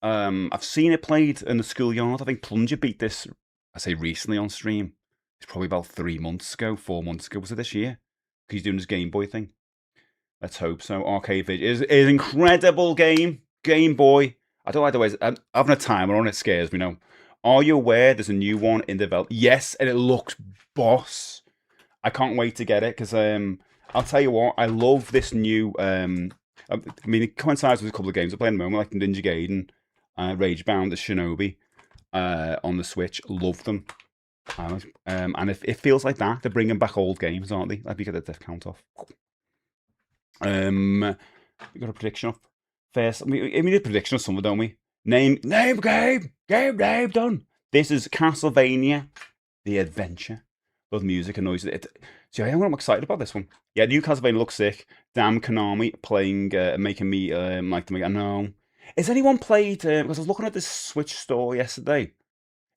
I've seen it played in the schoolyard. I think Plunger beat this, I say recently on stream. It's probably about 3 months ago, 4 months ago. Was it this year? He's doing his Game Boy thing. Let's hope so. Arcade Video is an incredible game. Game Boy. I don't like the way having a timer on it scares me now. Are you aware there's a new one in development? Yes, and it looks boss. I can't wait to get it because I'll tell you what, I love this new. I mean, it coincides with a couple of games I play at the moment, like Ninja Gaiden, Ragebound, the Shinobi on the Switch. Love them. And if it feels like that, they're bringing back old games, aren't they? Let me get the death count off. We got a prediction up first. We need a prediction of something, don't we? Name game done. This is Castlevania, the Adventure. Both music and noise. See, I'm excited about this one. Yeah, new Castlevania looks sick. Damn Konami playing, making me like them. I know. Has anyone played? Because I was looking at this Switch store yesterday.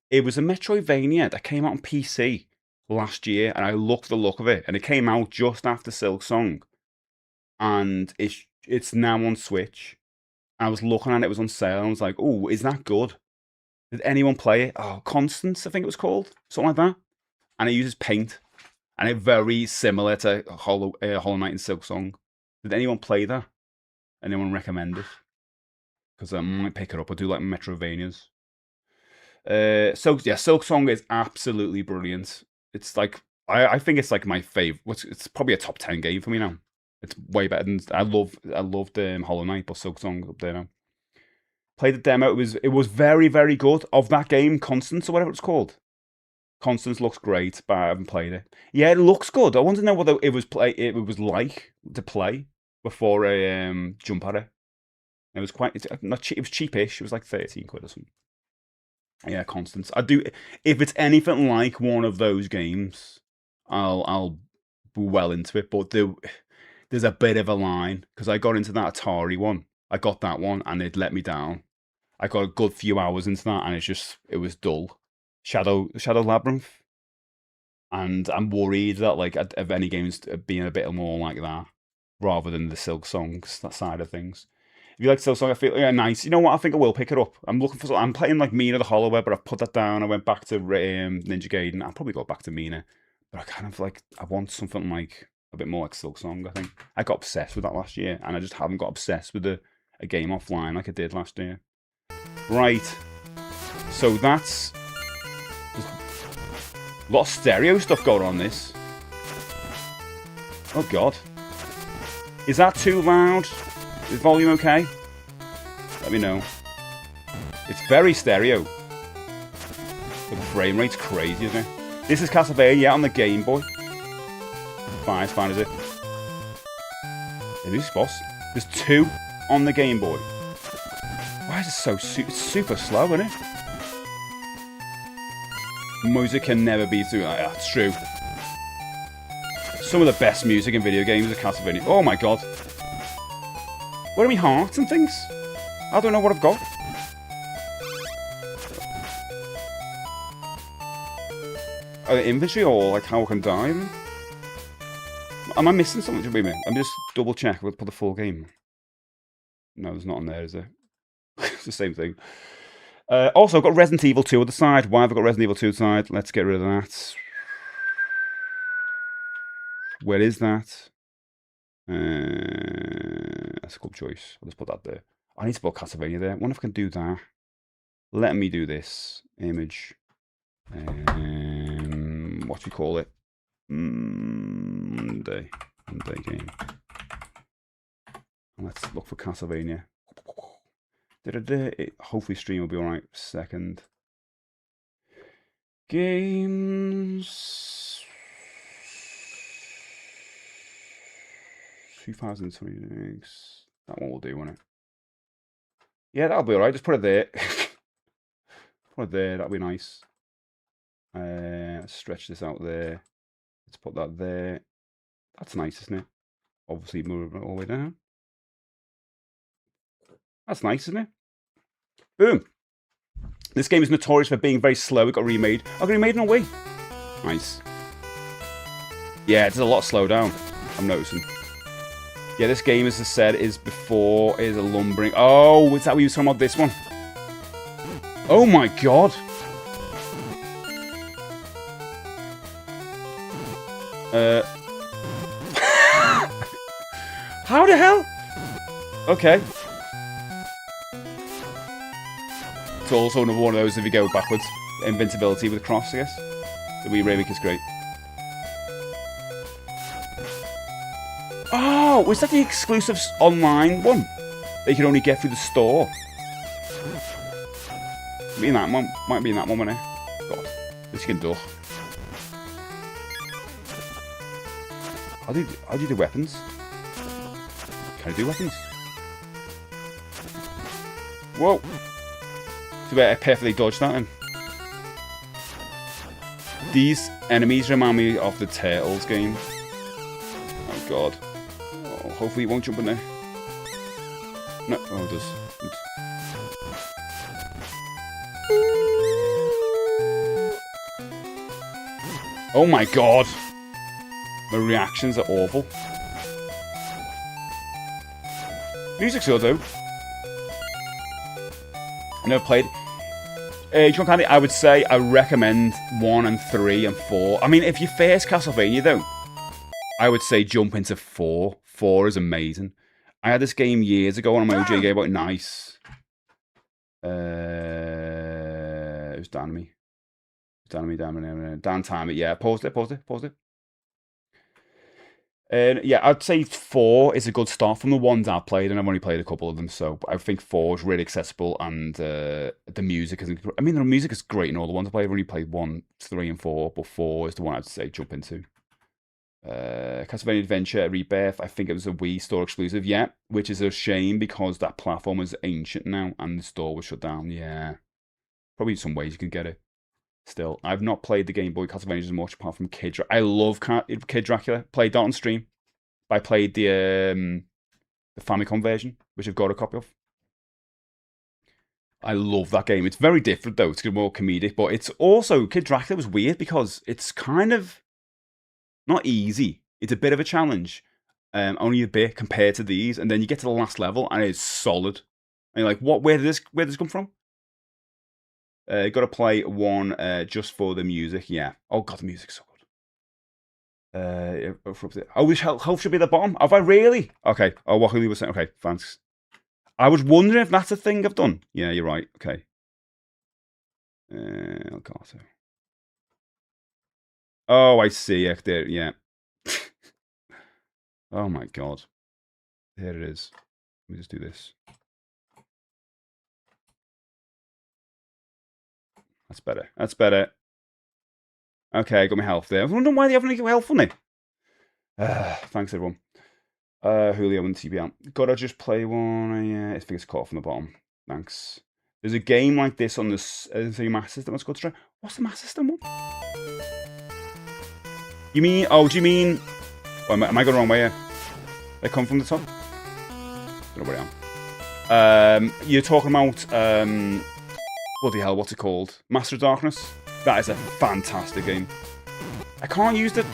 It was a Metroidvania that came out on PC last year, and I looked the look of it, and it came out just after Silksong, and it's now on Switch. I was looking at it, it was on sale, and I was like, "Oh, is that good? Did anyone play it? Oh, Constance, I think it was called, something like that." And it uses paint, and it's very similar to Hollow Knight and Silksong. Did anyone play that? Anyone recommend it? Because I might pick it up. I do like Metroidvanias. So yeah, Silksong is absolutely brilliant. It's like I think it's like my favorite. It's probably a top 10 game for me now. It's way better than I loved Hollow Knight, but Silksong up there now. Played the demo. It was very, very good. Of that game, Constance or whatever it's called. Constance looks great, but I haven't played it. Yeah, it looks good. I want to know whether it was like to play before I jump at it. It was quite not cheap. It was cheapish. It was like 13 quid or something. Yeah, Constance. I do. If it's anything like one of those games, I'll be well into it. But there's a bit of a line because I got into that Atari one. I got that one and it let me down. I got a good few hours into that and it was dull. Shadow Labyrinth, and I'm worried that like of any games being a bit more like that rather than the Silksong that side of things. If you like Silksong, I feel nice. You know what? I think I will pick it up. I'm playing like Mina the Hollower, but I've put that down. I went back to Ninja Gaiden. I'll probably go back to Mina, but I kind of like I want something like a bit more like Silksong. I think I got obsessed with that last year, and I just haven't got obsessed with a game offline like I did last year. Right, so that's a lot of stereo stuff going on this. Oh god, is that too loud? Is volume okay? Let me know. It's very stereo. But the frame rate's crazy, isn't it? This is Castlevania on the Game Boy. Fine, it's fine, is it? It is boss. There's 2 on the Game Boy. Why is it so it's super slow, isn't it? Music can never be too. That's true. Some of the best music in video games are Castlevania. Oh my god. What are my hearts and things? I don't know what I've got. inventory or like how I can die? Am I missing something? Wait a minute. Let me just double check. We'll put the full game. No, there's not on there, is there? It's the same thing. Also, I've got Resident Evil 2 on the side. Why have I got Resident Evil 2 on the side? Let's get rid of that. Where is that? That's a good choice. I'll just put that there. I need to put Castlevania there. I wonder if I can do that. Let me do this. Image. What do we call it? Monday game. Let's look for Castlevania. Hopefully stream will be alright. Second. Games. 2026. That one will do, won't it? Yeah, that'll be alright. Just put it there. Put it there. That'll be nice. Let's stretch this out there. Let's put that there. That's nice, isn't it? Obviously, move it all the way down. That's nice, isn't it? Boom. This game is notorious for being very slow. It got remade. I got remade in a way. Nice. Yeah, it's a lot slow down. I'm noticing. Yeah, this game, as I said, is a lumbering. Oh, is that what you were talking about? This one? Oh my god. How the hell? Okay. It's also another one of those if you go backwards. Invincibility with a cross, I guess. The Wii remake is great. Oh, was that the exclusive online one that you can only get through the store? Might be in that one, wouldn't it? God, this you can do. How do you do weapons? Can I do weapons? Whoa! So I perfectly dodged that then. These enemies remind me of the Turtles game. Oh god. Oh, hopefully it won't jump in there. No, oh it does. Oh my god! My reactions are awful. Music's good though. I never played. John Candy, I would say I recommend 1 and 3 and 4. I mean, if you first Castlevania though, I would say jump into 4. 4 is amazing. I had this game years ago on my OG game about nice. It was Dan me. Dan time it, yeah. Paused it. Yeah, I'd say 4 is a good start from the ones I've played, and I've only played a couple of them, so I think 4 is really accessible, and the music is... I mean, the music is great in all the ones I played. I've only played 1, 3, and 4, but 4 is the one I'd say jump into. Castlevania Adventure Rebirth, I think it was a Wii store exclusive, yeah, which is a shame because that platform is ancient now, and the store was shut down, yeah. Probably some ways you can get it. Still, I've not played the Game Boy Castlevania as much apart from Kid Dracula. I love Kid Dracula. Played that on stream. I played the Famicom version, which I've got a copy of. I love that game. It's very different though. It's more comedic, but it's also Kid Dracula was weird because it's kind of not easy. It's a bit of a challenge, only a bit compared to these, and then you get to the last level and it's solid. And you're like, what? Where did this come from? Got to play 1 just for the music. Yeah. Oh god, the music's so good. I wish health should be at the bottom. Have I really? Okay. Oh, what Julio was saying. Okay, thanks. I was wondering if that's a thing I've done. Yeah, you're right. Okay. Elgato. Oh, I see. Yeah. Oh my god. There it is. Let me just do this. That's better. Okay, I got my health there. I was wondering why they haven't got health on it. Thanks, everyone. Julio and TBM. Gotta just play 1. Yeah, I think it's cut off from the bottom. Thanks. There's a game like this on the Master System. Let's go to try. What's the Master System one? You mean... Oh, do you mean... Oh, am I going the wrong way here? They come from the top? Don't know where I am. You're talking about... bloody hell, what's it called? Master of Darkness? That is a fantastic game. I can't use the...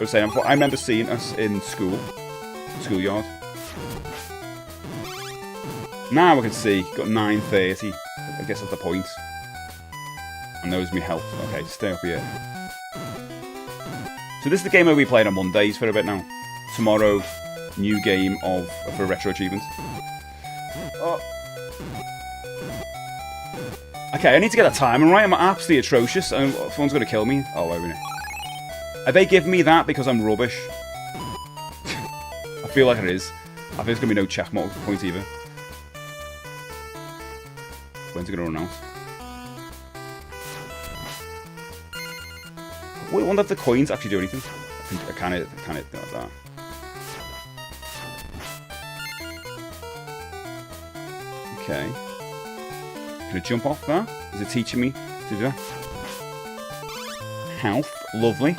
I remember seeing us in schoolyard. Now I can see, got 930. I guess that's the point. And those me health. Okay, stay up here. So this is the game where we played on Mondays for a bit now. Tomorrow, new game for retro achievement. Oh. Okay, I need to get that timing right. I'm absolutely atrocious. Someone's going to kill me. Oh, wait a minute. Are they giving me that because I'm rubbish? I feel like it is. I think there's going to be no checkmark point either. When's it going to run out? Wait, I wonder if the coins actually do anything. I kind of do like that. Okay. Can I jump off that? Is it teaching me to do that? Health. Lovely.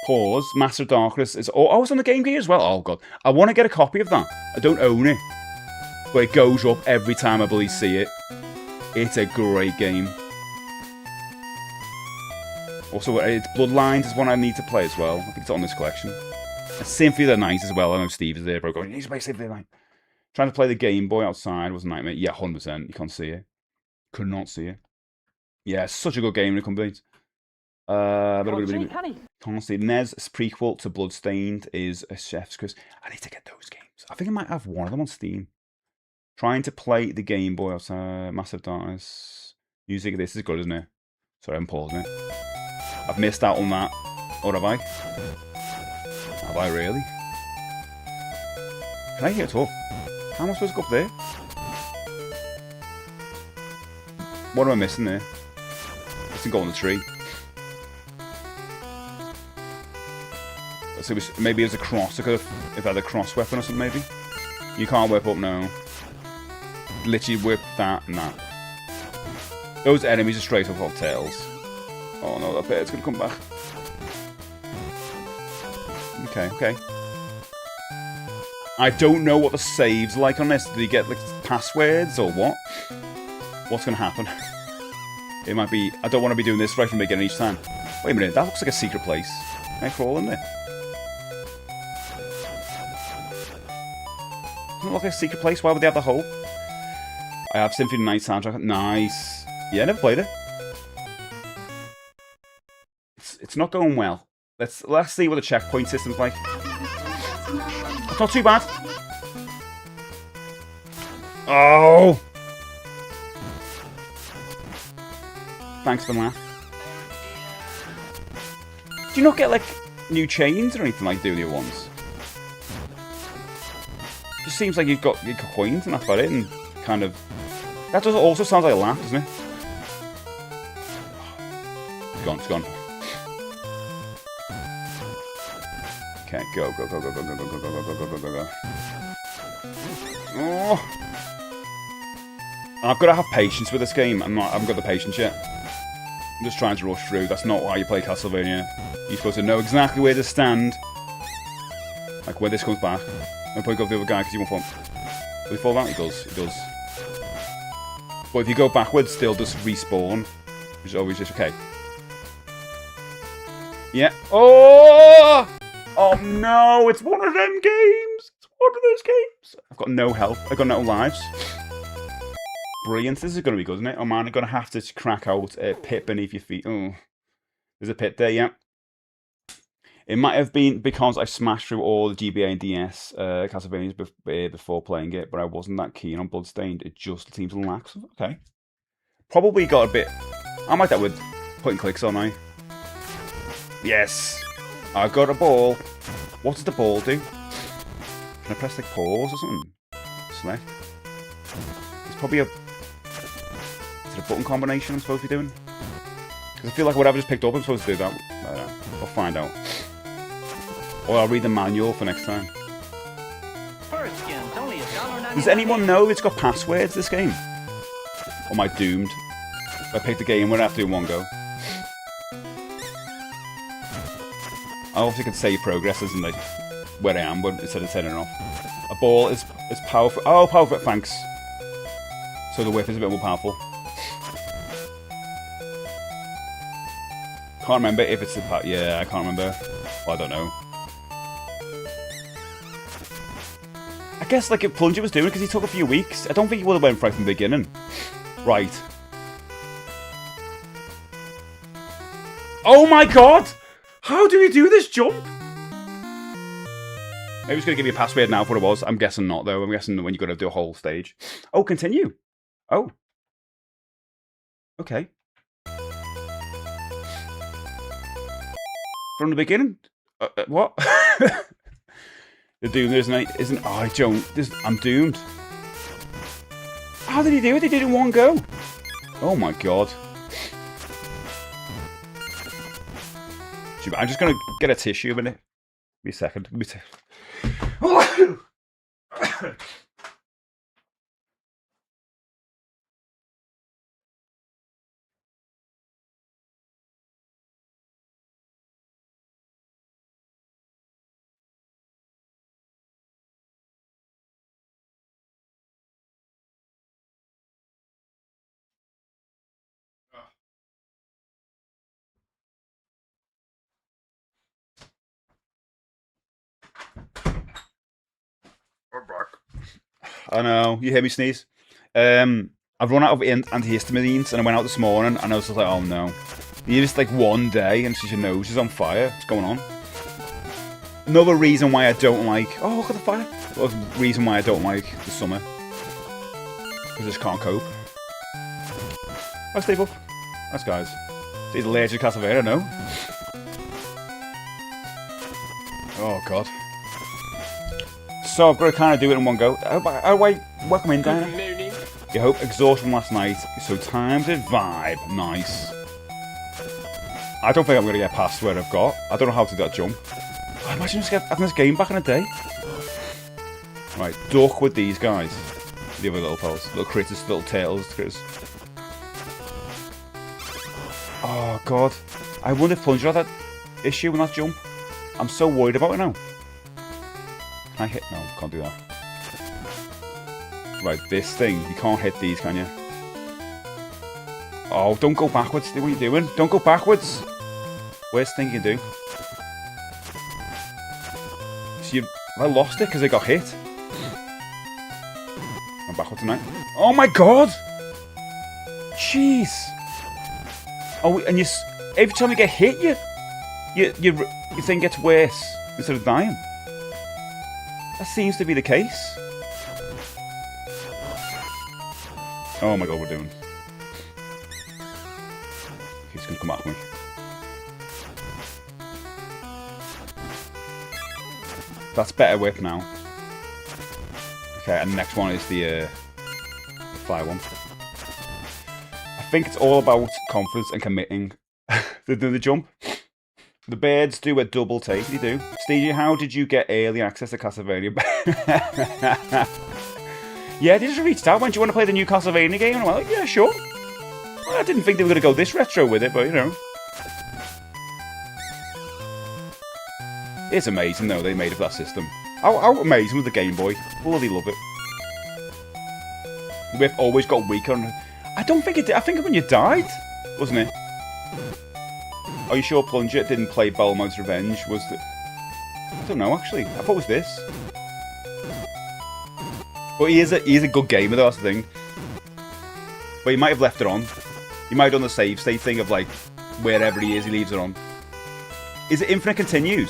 Pause. Master of Darkness is... Oh, it's on the Game Gear as well. Oh, God. I want to get a copy of that. I don't own it. But it goes up every time I believe see it. It's a great game. Also, it's Bloodlines is one I need to play as well. I think it's on this collection. And Symphony of the Night as well. I know Steve is there, bro. Going, you need to play Symphony of the Night. Trying to play the Game Boy outside was a nightmare. Yeah, 100%. You can't see it. Could not see it. Yeah, it's such a good game to complete. Can't see. NES prequel to Bloodstained is a Chef's Kiss. I need to get those games. I think I might have one of them on Steam. Trying to play the Game Boy outside. Massive Darkness. Music, this is good, isn't it? Sorry, I'm pausing it. I've missed out on that. Or have I? Have I really? Can I hear it up? How am I supposed to go up there? What am I missing there? Let's go on the tree. So maybe it's a cross. I could have, if I had a cross weapon or something, maybe. You can't whip up now. Literally whip that and that. Those enemies are straight up off tails. Oh no, that bird's gonna come back. Okay. I don't know what the save's like on this. Do you get like passwords or what? What's gonna happen? It might be... I don't want to be doing this right from the beginning each time. Wait a minute, that looks like a secret place. Can I crawl in there? Doesn't it look like a secret place? Why would they have the hole? I have Symphony of the Night soundtrack. Nice. Yeah, I never played it. It's not going well. Let's see what the checkpoint system's like. It's not too bad. Oh! Thanks for that. Do you not get, like, new chains or anything like do the other ones? Just seems like you've got coins and that's about it, and kind of... That does also sound like a laugh, doesn't it? It's gone. Okay, go. Oh! I've got to have patience with this game. I haven't got the patience yet. I'm just trying to rush through. That's not how you play Castlevania. You're supposed to know exactly where to stand. Like where this comes back. No point go for the other guy because he won't fall. Will he fall out? He does. But if you go backwards, they'll just respawn. Which is always just okay. Yeah. Oh! Oh no! It's one of them games! It's one of those games! I've got no health. I've got no lives. Brilliant. This is going to be good, isn't it? Oh man, I'm going to have to crack out a pit beneath your feet. Oh. There's a pit there, yeah. It might have been because I smashed through all the GBA and DS Castlevanias before playing it, but I wasn't that keen on Bloodstained. It just seems lax. Okay. Probably got a bit... I'm like that with point clicks, aren't I? Yes! I got a ball. What does the ball do? Can I press like pause or something? Select. It's probably a... Is it a button combination I'm supposed to be doing? Because I feel like whatever I just picked up I'm supposed to do that. I don't know. I'll find out. Or I'll read the manual for next time. Does anyone know it's got passwords, this game? Or am I doomed? If I pick the game, we're going to have to do in one go. I obviously can save progress as in like where I am, but instead of turning it off. A ball is powerful. Oh, powerful, thanks. So the whip is a bit more powerful. Can't remember if it's the part. Yeah, I can't remember. Well, I don't know. I guess like if Plunger was doing it because he took a few weeks, I don't think he would have went right from the beginning. Right. Oh my god! How do we do this jump? Maybe it's going to give you a password now for what it was. I'm guessing not, though. I'm guessing when you're going to do a whole stage. Oh, continue. Oh. Okay. From the beginning? What? The doom isn't... Oh, I don't... I'm doomed. How did he do it? He did it in one go. Oh, my God. I'm just going to get a tissue a minute. Give me a second. Give me a second. I know, you hear me sneeze. I've run out of antihistamines and I went out this morning and I was just like, oh no. You just like one day and your nose is on fire. What's going on? Another reason why I don't like... Oh, look at the fire. Another reason why I don't like the summer. Because I just can't cope. Hi, Steve Up. Nice guys. So he's allergic to Castlevania, no? Oh, God. So I've got to kind of do it in one go. How do I welcome in, Diana? You hope exhaustion last night, so time to vibe. Nice. I don't think I'm going to get past where I've got. I don't know how to do that jump. I imagine just having this game back in a day. Right, duck with these guys. The other little fellas. Little critters, little turtles. Critters. Oh, God. I wonder if Plunger had that issue with that jump. I'm so worried about it now. Can I hit? No, can't do that. Right, this thing. You can't hit these, can you? Oh, don't go backwards. What are you doing? Don't go backwards. Worst thing you can do. So I lost it because I got hit. I'm backwards tonight. Oh my god! Jeez. Oh, and every time you get hit, your thing gets worse instead of dying. That seems to be the case. Oh my god, we're doing. He's gonna come at me. That's better whip now. Okay, and the next one is the fire one. I think it's all about confidence and committing. the jump. The birds do a double take, they do. Stevie, how did you get early access to Castlevania? Yeah, they just reached out. When do you want to play the new Castlevania game? And I'm like, yeah, sure. Well, I didn't think they were going to go this retro with it, but you know. It's amazing, though, they made it for that system. How amazing was the Game Boy? Bloody love it. The whip always got weaker. I don't think it did. I think when you died, wasn't it? Are you sure Plunger didn't play Belmont's Revenge? Was the... I don't know, actually. I thought it was this. But he is a good gamer, though, that's the thing. But he might have left it on. He might have done the save state thing of, like, wherever he is, he leaves it on. Is it infinite continues?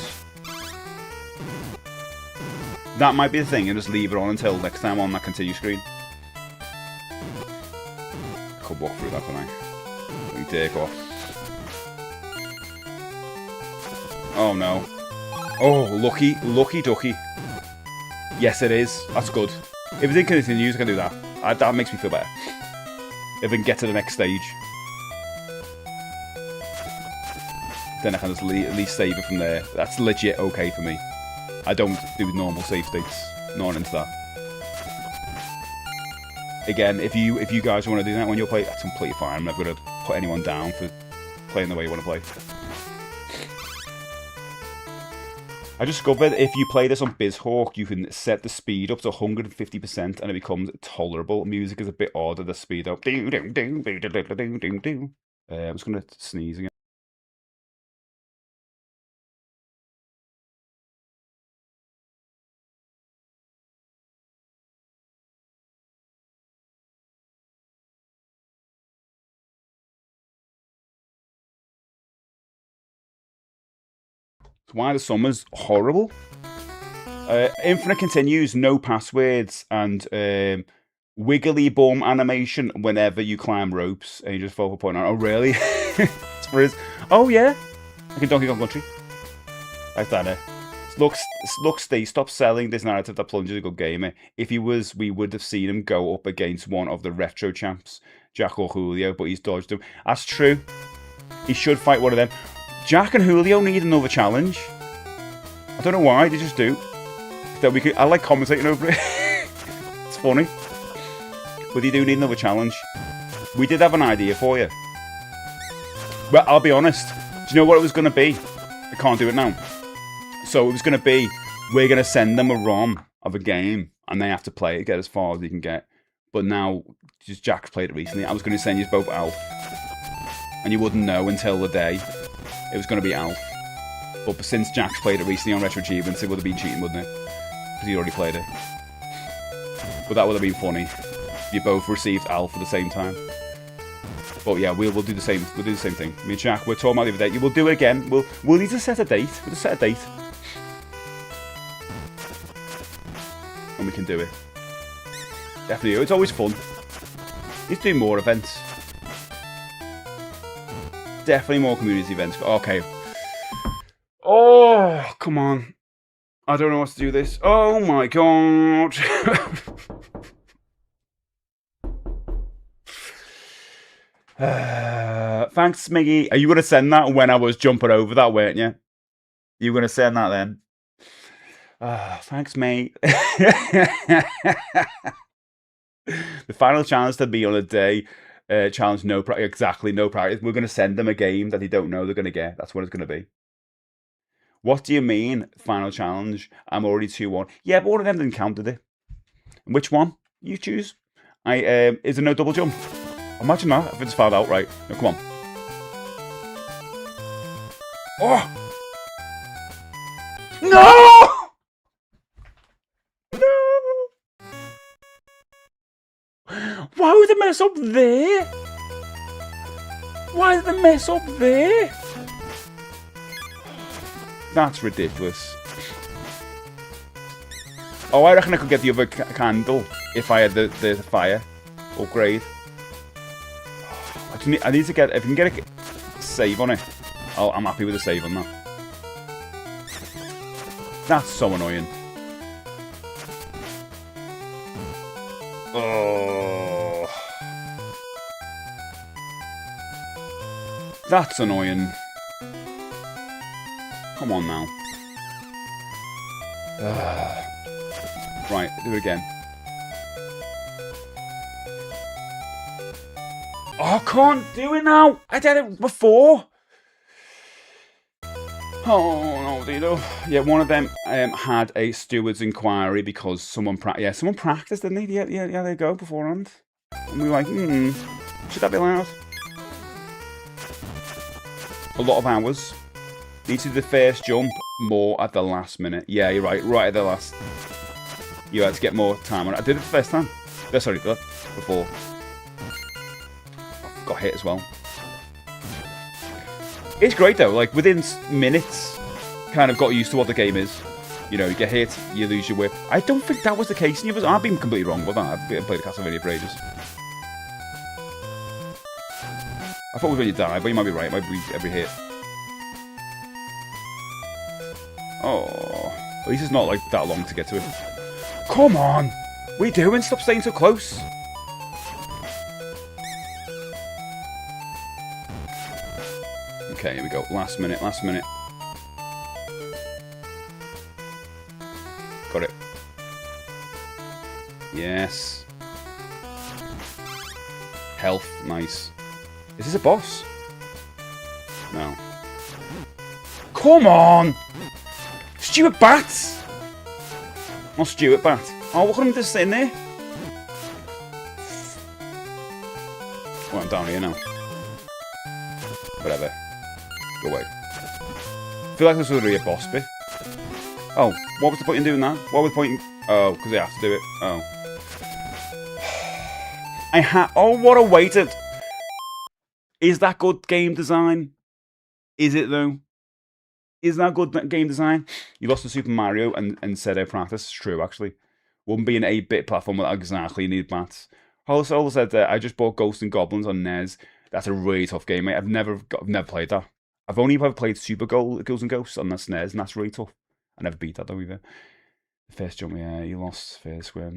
That might be the thing, and just leave it on until next time on that continue screen. I could walk through that, couldn't I? Let me take off. Oh no. Oh, lucky ducky. Yes, it is. That's good. If it's in continues, I can do that. That makes me feel better. If I can get to the next stage. Then I can just at least save it from there. That's legit okay for me. I don't do normal save states. Not into that. Again, if you guys want to do that when you play, that's completely fine. I'm never going to put anyone down for playing the way you want to play. I discovered if you play this on BizHawk, you can set the speed up to 150% and it becomes tolerable. Music is a bit odd at the speed up. I'm just going to sneeze again. Why the Summer's horrible. Infinite continues, no passwords, and wiggly bum animation whenever you climb ropes. And you just fall for point on. Oh, really? It's for his... Oh, yeah. Like in Donkey Kong Country. Like that, eh? Look, Steve, stop selling this narrative that Plunger's a good gamer. If he was, we would have seen him go up against one of the retro champs, Jack or Julio, but he's dodged him. That's true. He should fight one of them. Jack and Julio need another challenge. I don't know why, they just do. That we could, I like commentating over it. It's funny. But they do need another challenge. We did have an idea for you. Well, I'll be honest. Do you know what it was going to be? I can't do it now. So it was going to be, we're going to send them a ROM of a game, and they have to play it, get as far as they can get. But now, just Jack's played it recently. I was going to send you both Alf. And you wouldn't know until the day it was going to be Alf. But since Jack's played it recently on Retro Achievements, it would have been cheating, wouldn't it? Because he already played it. But that would have been funny. You both received Alf at the same time. But yeah, we'll do the same. We'll do the same thing. Me and Jack, we're talking about the other day. We'll do it again. We'll need to set a date. We'll just set a date. And we can do it. Definitely. It's always fun. Need to do more events. Definitely more community events. Okay. Oh, come on. I don't know what to do this. Oh my god. Thanks, Miggy. Are you going to send that when I was jumping over that, weren't you? You were going to send that then? Thanks, mate. The final challenge to be on a day. Challenge no practice. Exactly, no practice. We're going to send them a game that they don't know they're going to get. That's what it's going to be. What do you mean, final challenge? I'm already 2-1. Yeah, but one of them didn't count, did it? Which one? You choose. Is there no double jump? Imagine that, if it's found out right. No, come on. Oh! No! No! Why would they mess up there? Why did they mess up there? That's ridiculous. Oh, I reckon I could get the other candle if I had the fire upgrade. I need to get, if I can get a save on it, I'm happy with the save on that. That's so annoying. Oh. That's annoying. Come on now. Right, do it again. Oh, I can't do it now. I did it before. Oh no, Dino. Yeah, one of them had a steward's inquiry because someone someone practiced, didn't they? Yeah, they go beforehand. And we were like, should that be allowed? A lot of hours. Need to do the first jump more at the last minute. Yeah, you're right. Right at the last. You had to get more time on it. I did it the first time. Sorry, before. Got hit as well. It's great though, like within minutes, kind of got used to what the game is. You know, you get hit, you lose your whip. I don't think that was the case. I've been completely wrong with that. I've played Castlevania for ages. I thought it was when you die, but you might be right. It might be every hit. Oh, at least it's not like that long to get to it. Come on! What are you doing? Stop staying so close. Okay, here we go. Last minute, last minute. Got it. Yes. Health, nice. Is this a boss? No. Come on! Stuart Bats! Not Stuart Bat. Oh, look at him just sitting there. Oh, I'm down here now. Whatever. Go away. I feel like this would be a boss bit. Oh, what was the point in doing that? What was the point in... Oh, because I have to do it. Oh. Oh, what a weighted... Is that good game design? Is it, though? Is that good game design? You lost to Super Mario and said out practice. It's true, actually. Wouldn't be an 8-bit platform without exactly need bats. Also said that I just bought Ghosts and Goblins on NES. That's a really tough game, mate. I've never played that. I've only ever played Super Ghouls and Ghosts on the SNES, and that's really tough. I never beat that though either. First jump, yeah, you lost first square.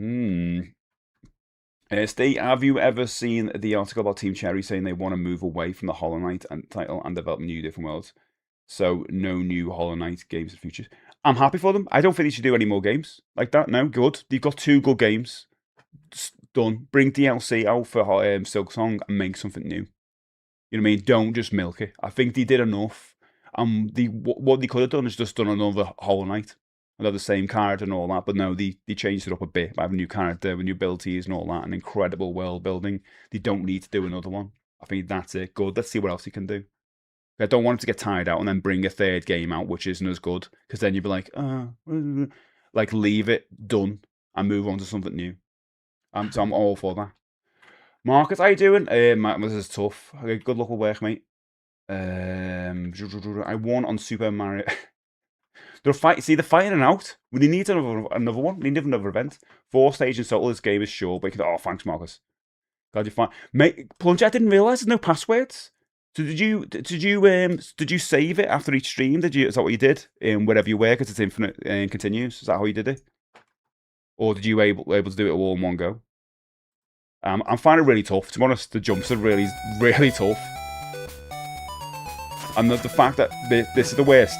Steve, have you ever seen the article about Team Cherry saying they want to move away from the Hollow Knight and title and develop new different worlds? So no new Hollow Knight games in the future. I'm happy for them. I don't think they should do any more games like that. No, good. They've got 2 good games. Done. Bring DLC out for Silksong and make something new. You know what I mean? Don't just milk it. I think they did enough. What they could have done is just done another Hollow Knight. Another the same character and all that, but no, they changed it up a bit by having a new character with new abilities and all that, and incredible world building. They don't need to do another one. I think that's it. Good. Let's see what else you can do. I don't want it to get tired out and then bring a 3rd game out which isn't as good, because then you'd be like, like leave it, done, and move on to something new. So I'm all for that. Marcus, how you doing? This is tough. Okay, good luck with work, mate. I won on Super Mario. They're fighting it out. They need another one. They need another event. 4-stage in total. This game is short, but you can. Oh, thanks, Marcus. Glad you're fine, mate. Plunge, I didn't realise there's no passwords. So did you save it after each stream? Is that what you did? Wherever you were, because it's infinite and continues. Is that how you did it? Or did you able to do it all in one go? I'm finding it really tough. To be honest, the jumps are really, really tough. And the fact that this is the worst.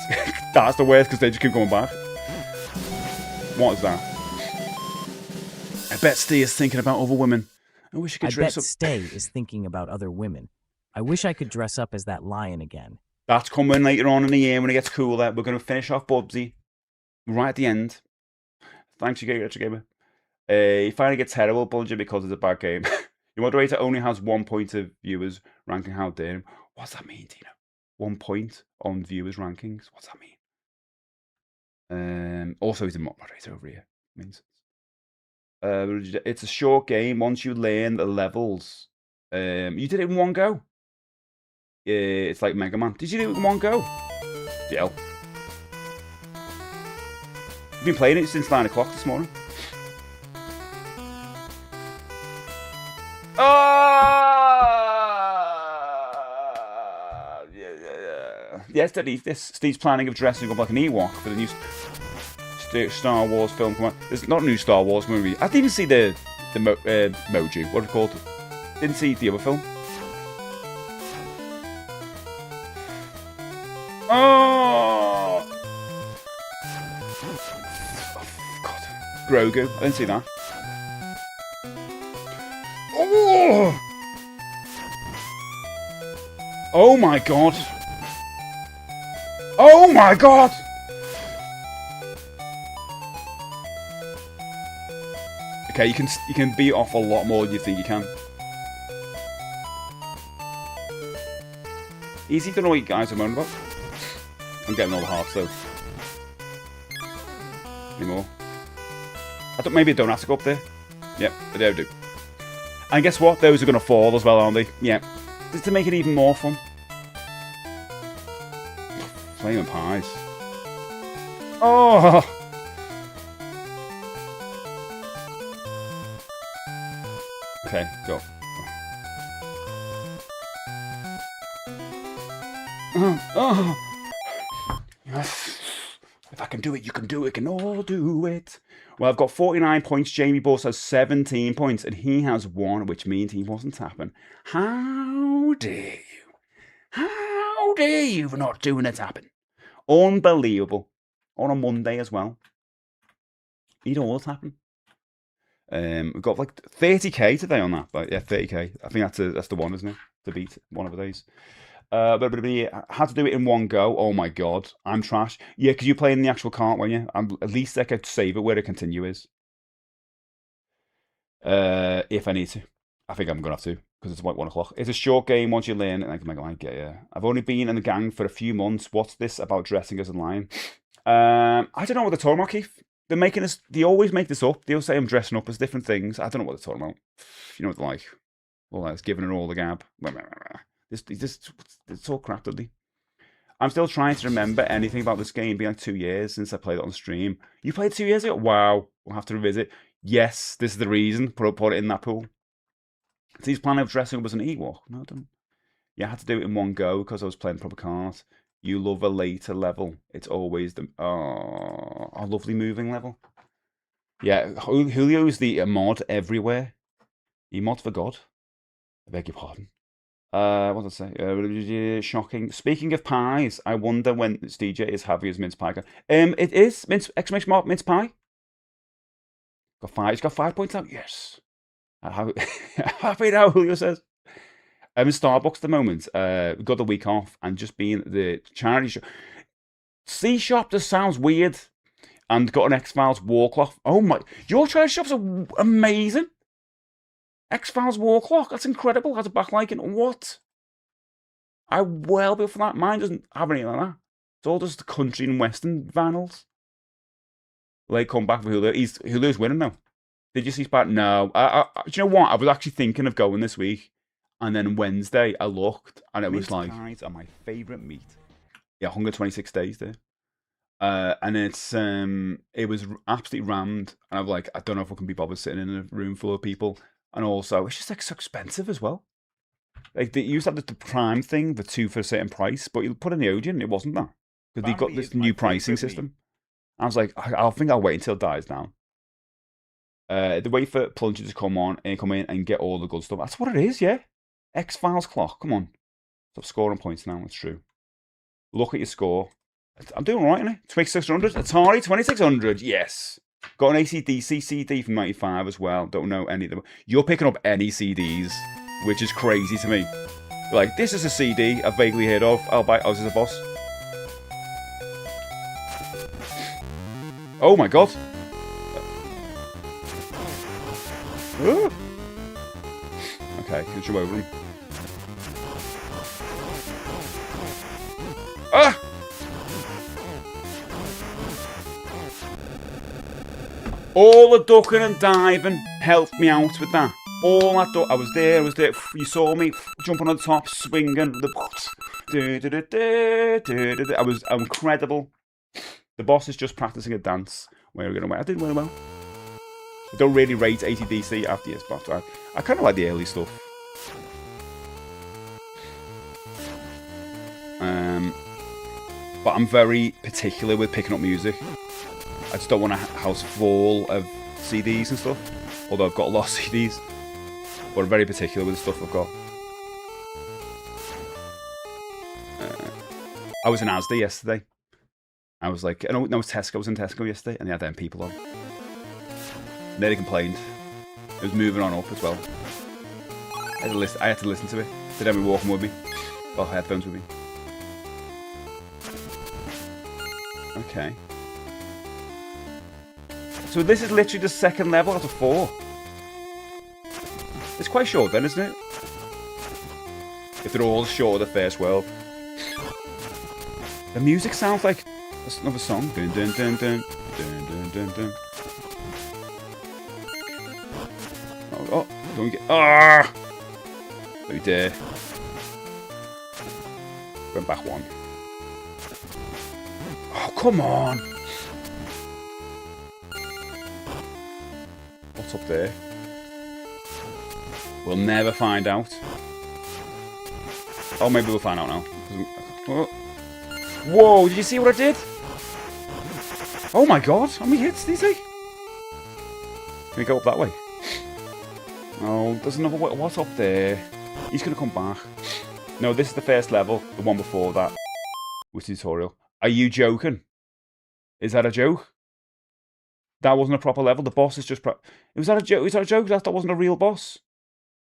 That's the worst, because they just keep going back. What is that? I bet Steve is thinking about other women. I wish I could dress up. Stay is thinking about other women. I wish I could dress up as that lion again. That's coming later on in the year when it gets cooler. We're going to finish off Bubsy right at the end. Thanks, you Retro Gamer. You finally get terrible, Bulger, because it's a bad game. Your moderator only has 1 point of viewers ranking. How dare him? What's that mean, Tina? 1 point on viewers rankings. What's that mean? Also, he's a moderator over here. Means it's a short game. Once you learn the levels, you did it in one go. It's like Mega Man. Did you do it in one go? Yeah. You've been playing it since 9 o'clock this morning. Yeah, Steve's planning of dressing up like an Ewok for the new Star Wars film. Come on, there's not a new Star Wars movie. I didn't even see the Moju. What do you call it? Didn't see the other film. Oh God, Grogu. I didn't see that. Oh! Oh my God! Oh my God! Okay, you can beat off a lot more than you think you can. Easy, don't know what you guys are moaning about. I'm getting all the hearts though. Any more? Maybe I don't have to go up there. Yep, I do. And guess what? Those are going to fall as well, aren't they? Yeah. Just to make it even more fun. Flaming pies. Oh! Okay, go. Oh! Yes. If I can do it, you can do it. Can all do it. Well, I've got 49 points. Jamie Boss has 17 points, and he has 1, which means he wasn't tapping. How dare you? How dare you for not doing a tapping? Unbelievable. On a Monday as well. Need all the tapping. We've got like 30k today on that. But yeah, 30k. I think that's the one, isn't it? To beat one of the days. But had to do it in one go. Oh my God, I'm trash. Yeah, because you're playing the actual cart, weren't you? At least I could save it where the continue is. If I need to. I think I'm going to have to, because it's like 1 o'clock. It's a short game once you learn it. I get yeah. I've only been in the gang for a few months. What's this about dressing as a lion? I don't know what they're talking about, Keith. They're making us. They always make this up. They'll say I'm dressing up as different things. I don't know what they're talking about. You know what they're like. Well, that's giving it all the gab. It's all crap, don't they? I'm still trying to remember anything about this game. It's been like 2 years since I played it on stream. You played 2 years ago? Wow. We'll have to revisit. Yes, this is the reason. Put it in that pool. So he's planning of dressing up as an Ewok. No, I don't. Yeah, I had to do it in one go because I was playing proper cards. You love a later level. It's always the a lovely moving level. Yeah, Julio's the mod everywhere. He mod for God. I beg your pardon. What did I say? Shocking. Speaking of pies, I wonder when DJ is heavy as mince pie. It is exclamation mark mince pie. Got 5. He's got 5 points out. Yes. Happy now, Julio says. I'm in Starbucks at the moment. Got the week off and just being the charity shop. C-shop just sounds weird. And got an X-Files wall clock. Oh my! Your charity shops are amazing. X-Files wall clock. That's incredible. Has a backlighting. What? I well be for that. Mine doesn't have anything like that. It's all just the country and western vinyls. Late comeback for Julio. Julio's winning now. Did you see Spat? No. Do you know what? I was actually thinking of going this week. And then Wednesday, I looked. And it was like... pies are my favourite meat. Yeah, 126 days there. And it was absolutely rammed. And I'm like, I don't know if I can be bothered sitting in a room full of people. And also, it's just like so expensive as well. Like they used to have the Prime thing, the 2 for a certain price, but you put in the Odeon, it wasn't that. Because they got this new pricing system. I was like, I think I'll wait until it dies down. The wait for Plunger to come in and get all the good stuff. That's what it is, yeah. X-Files clock, come on. Stop scoring points now, it's true. Look at your score. I'm doing all right, innit? 2600. Atari 2600, yes. Got an AC/DC CD from 95 as well. Don't know any of them. You're picking up any CDs, which is crazy to me. Like, this is a CD I've vaguely heard of. I'll buy it. Oh, this is a boss. Oh my god. Okay, can jump over him. Ah! All the ducking and diving helped me out with that. All that I was there. You saw me jumping on the top, swinging. I was incredible. The boss is just practicing a dance. Where are we going to win? I did really well. I don't really rate AC/DC after years, but I kind of like the early stuff. But I'm very particular with picking up music. I just don't want a house full of CDs and stuff. Although I've got a lot of CDs. But I'm very particular with the stuff I've got. I was in Asda yesterday. I was like, no, Tesco. I was in Tesco yesterday and they had them people on. And they complained. It was moving on up as well. I had to listen to it. Did everyone walking with me? Well, headphones with me. Okay. So this is literally the second level out of 4. It's quite short then, isn't it? If they're all short of the first world. The music sounds like another song. Dun dun dun dun dun dun dun dun. Oh, don't get. Ah! Don't you dare. Went back 1. Oh, come on! What's up there? We'll never find out. Oh, maybe we'll find out now. Oh. Whoa, did you see what I did? Oh my god, how many hits did he say? Can we go up that way? Oh, there's another way. What's up there? He's going to come back. No, this is the first level. The one before that. Which tutorial. Are you joking? Is that a joke? That wasn't a proper level. The boss is just... Was that a joke? Was that a joke? That wasn't a real boss.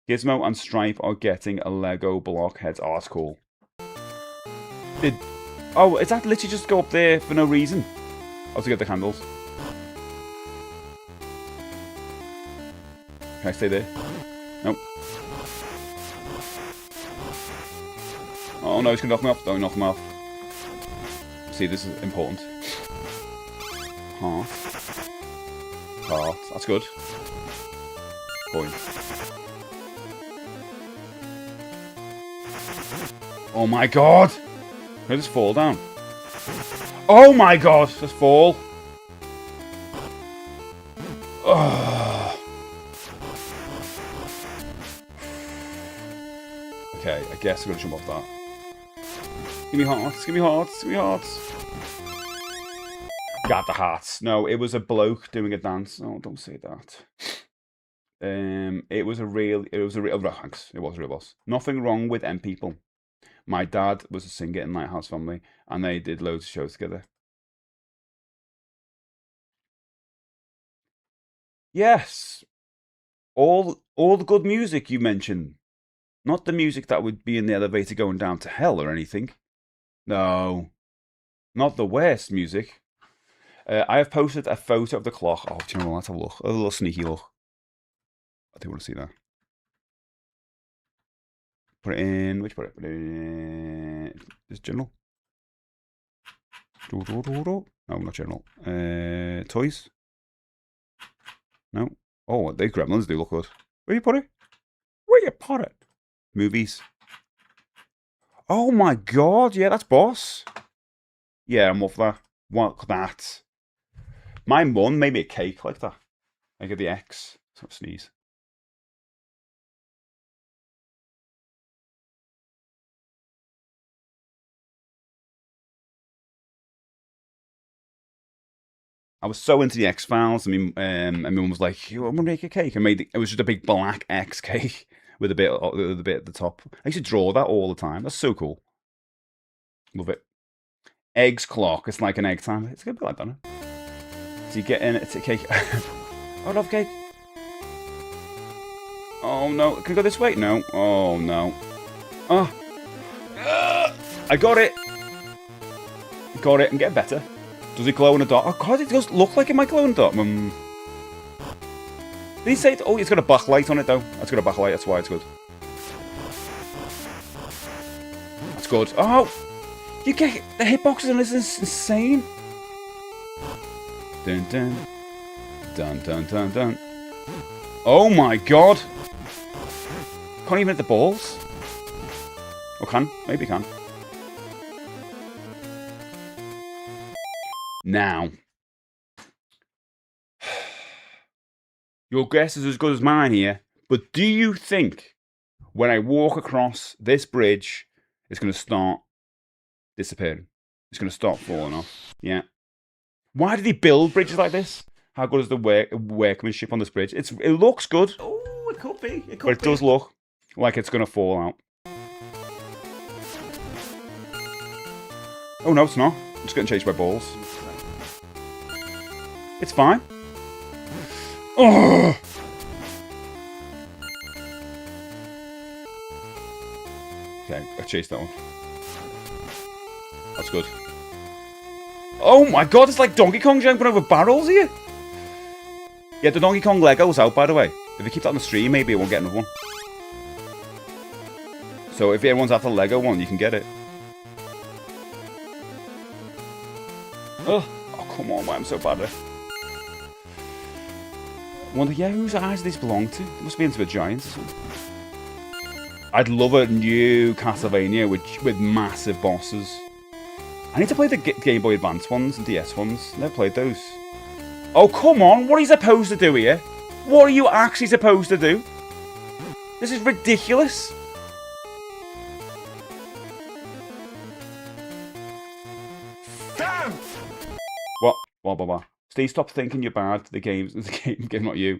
Gizmo and Stripe are getting a Lego block heads. Oh, that's cool. Oh, is that literally just go up there for no reason? Oh, to get the candles. Can I stay there? Nope. Oh no, he's gonna knock me off. Don't knock me off. See, this is important. Heart. Heart. That's good. Coin. Oh my god! Can I just fall down? Oh my god! Just fall. Oh. Okay, I guess I'm gonna jump off that. Give me hearts, give me hearts, give me hearts. Got the hearts. No, it was a bloke doing a dance. Oh, don't say that. It was a real thanks. It was a real boss. Nothing wrong with M people. My dad was a singer in Lighthouse Family, and they did loads of shows together. Yes, all the good music you mentioned, not the music that would be in the elevator going down to hell or anything. No, not the worst music. I have posted a photo of the clock. Oh, do you know what? Let's have a look. A little sneaky look. I do want to see that. Put it in. Which put it? Put it in. Is general? No, not general. Toys. No. Oh, these gremlins do look good. Where you put it? Where you put it? Movies. Oh my god! Yeah, that's boss. Yeah, I'm off that. What that? My mum made me a cake like that. I get the X. So I sneeze. I was so into the X-Files. I mean, and my mum was like, "I'm gonna make a cake." I made it. It was just a big black X cake with a bit at the top. I used to draw that all the time. That's so cool. Love it. Eggs clock. It's like an egg time. It's gonna be like that. So you get in. It's a cake. I love cake. Oh no! Can I go this way? No. Oh no. Oh. I got it. Got it. I'm getting better. Does it glow in the dark? Oh god, it does look like it might glow in the dark. Did he say it? Oh, it's got a backlight on it though. It's got a backlight, that's why it's good. That's good. Oh! You get the hitboxes on this is insane. Dun dun. Dun dun dun dun. Oh my god! Can't even hit the balls. Oh, can? Maybe can. Now, your guess is as good as mine here, but do you think when I walk across this bridge, it's going to start disappearing? It's going to start falling off? Yeah. Why did he build bridges like this? How good is the workmanship on this bridge? It looks good. Oh, it could be. But it does look like it's going to fall out. Oh no, it's not. I'm just getting chased by balls. It's fine. Oh! Okay, I chased that one. That's good. Oh my god, it's like Donkey Kong jumping over barrels here. Yeah, the Donkey Kong Lego's out, by the way. If we keep that on the stream, maybe I won't get another one. So if everyone's after the Lego one, you can get it. Oh, come on, why I'm so bad at it. I wonder, yeah, whose eyes do these belong to? They must be into a giant or something. I'd love a new Castlevania with massive bosses. I need to play the Game Boy Advance ones and DS ones. Never played those. Oh, come on! What are you supposed to do here? What are you actually supposed to do? This is ridiculous. Damn! What? Steve, stop thinking you're bad. The game, not you.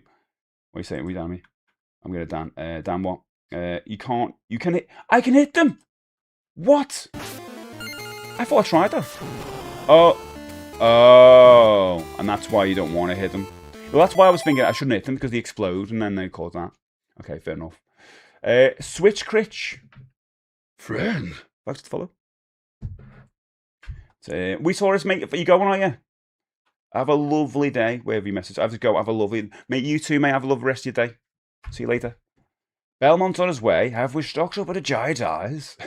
What are you saying? We damn me. I'm gonna damn what? You can hit. I can hit them. What? I thought I tried that. Oh, and that's why you don't want to hit them. Well, that's why I was thinking I shouldn't hit them because they explode and then they cause that. Okay, fair enough. Switch Critch. Friend. Thanks to follow. So, we saw us, mate. Are you going, are you? Have a lovely day, wherever you message. I have to go. Have a lovely... Mate, you too, mate. Have a lovely rest of your day. See you later. Belmont's on his way. Have we stocked up at a giant eyes?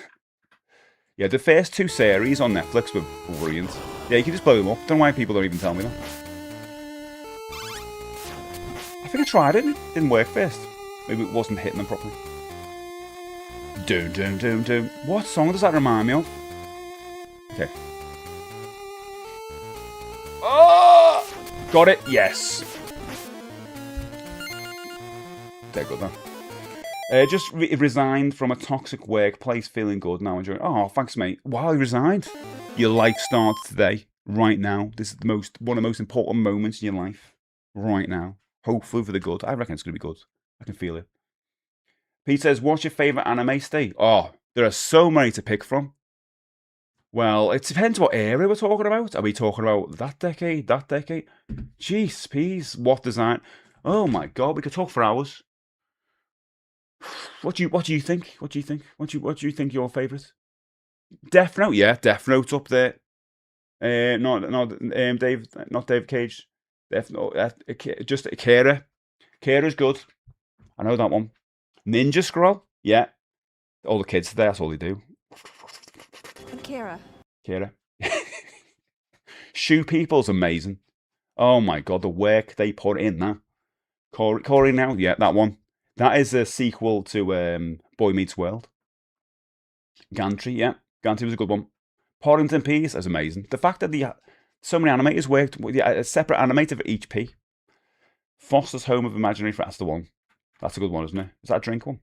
Yeah, the first 2 series on Netflix were brilliant. Yeah, you can just blow them up. Don't know why people don't even tell me that. I think I tried it and it didn't work first. Maybe it wasn't hitting them properly. Doom, doom, doom, doom. What song does that remind me of? Okay. Oh! Got it. Yes. There, good then. Just resigned from a toxic workplace, feeling good now, enjoying. Oh, thanks, mate. Wow, you resigned. Your life starts today, right now. This is one of the most important moments in your life, right now. Hopefully for the good. I reckon it's gonna be good. I can feel it. Pete says, "What's your favorite anime, Steve?" Oh, there are so many to pick from. Well, it depends what era we're talking about. Are we talking about that decade, that decade? Jeez, peas, what design? Oh my god, we could talk for hours. What do you think? What do you think? What do you think your favourite? Death Note, yeah, Death Note's up there. Dave, not Dave Cage. Death Note, just Akira. Akira's good. I know that one. Ninja Scroll, yeah. All the kids today, that's all they do. Kara. Kira. Shoe People's amazing. Oh my god, the work they put in that. Corey now, yeah, that one. That is a sequel to Boy Meets World. Gantry, yeah. Gantry was a good one. Porrington P's is amazing. The fact that so many animators worked with a separate animator for each P. Foster's Home of Imaginary Friends, that's the one. That's a good one, isn't it? Is that a drink one?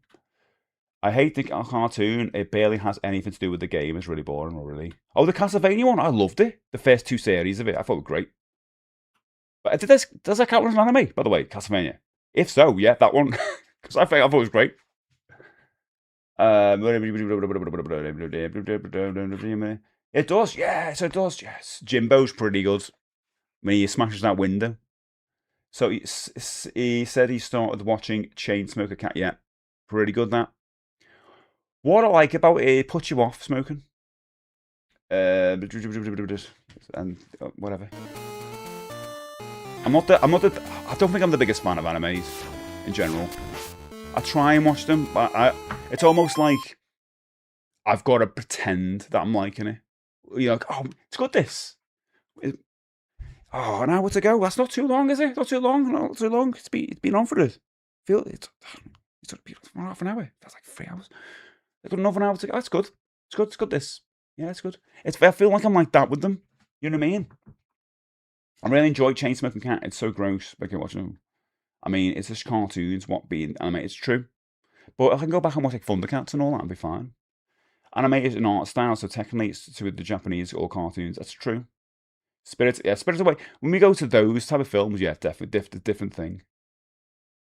I hate the cartoon. It barely has anything to do with the game. It's really boring, really. Oh, the Castlevania one. I loved it. The first 2 series of it. I thought it was great. But does that count as an anime, by the way, Castlevania? If so, yeah, that one. Because I thought it was great. It does, yes, it does, yes. Jimbo's pretty good. When he smashes that window. So he said he started watching Chainsmoker Cat. Yeah, pretty good that. What I like about it puts you off smoking. And whatever. I don't think I'm the biggest fan of animes in general. I try and watch them, but it's almost like I've got to pretend that I'm liking it. You're like, oh, it's got this. Oh, an hour to go. That's not too long, is it? Not too long. Not too long. It's been on for it. It's half an hour. That's like 3 hours. I've got another hour to go. That's good. It's good. It's good. This. Yeah, it's good. I feel like I'm like that with them. You know what I mean? I really enjoy Chainsmoking Cat. It's so gross. I can watch them. I mean, it's just cartoons. What being animated? It's true. But I can go back and watch like Thundercats and all that and be fine. Animated in art style, so technically it's to the Japanese or cartoons. That's true. Spirited Away. When we go to those type of films, yeah, definitely different thing.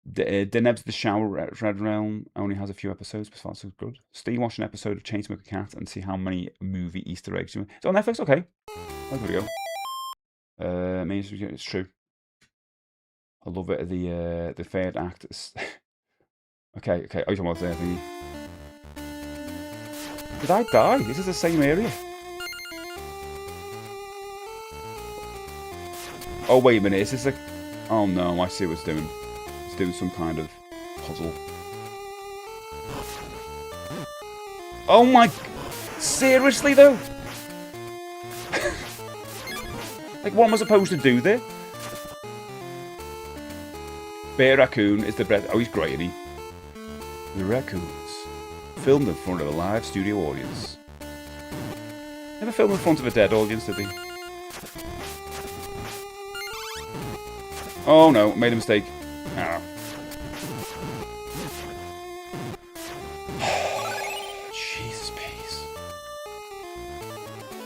Deneb's The Shower Red Realm only has a few episodes, but that's good. Steve, watch an episode of Chainsmoker Cat and see how many movie Easter eggs you have. It's on Netflix, okay. There we go. It's true. I love it. The third act. Okay. Oh, you're talking about the thingy. Did I die? This is the same area. Oh wait a minute. Is this a? Oh no! I see what it's doing. It's doing some kind of puzzle. Oh my! Seriously though? Like what am I supposed to do there? Bear Raccoon is the best. Oh, he's great, isn't he? The Raccoons. Filmed in front of a live studio audience. Never filmed in front of a dead audience, did he? Oh no, made a mistake. Ah. Jesus, peace.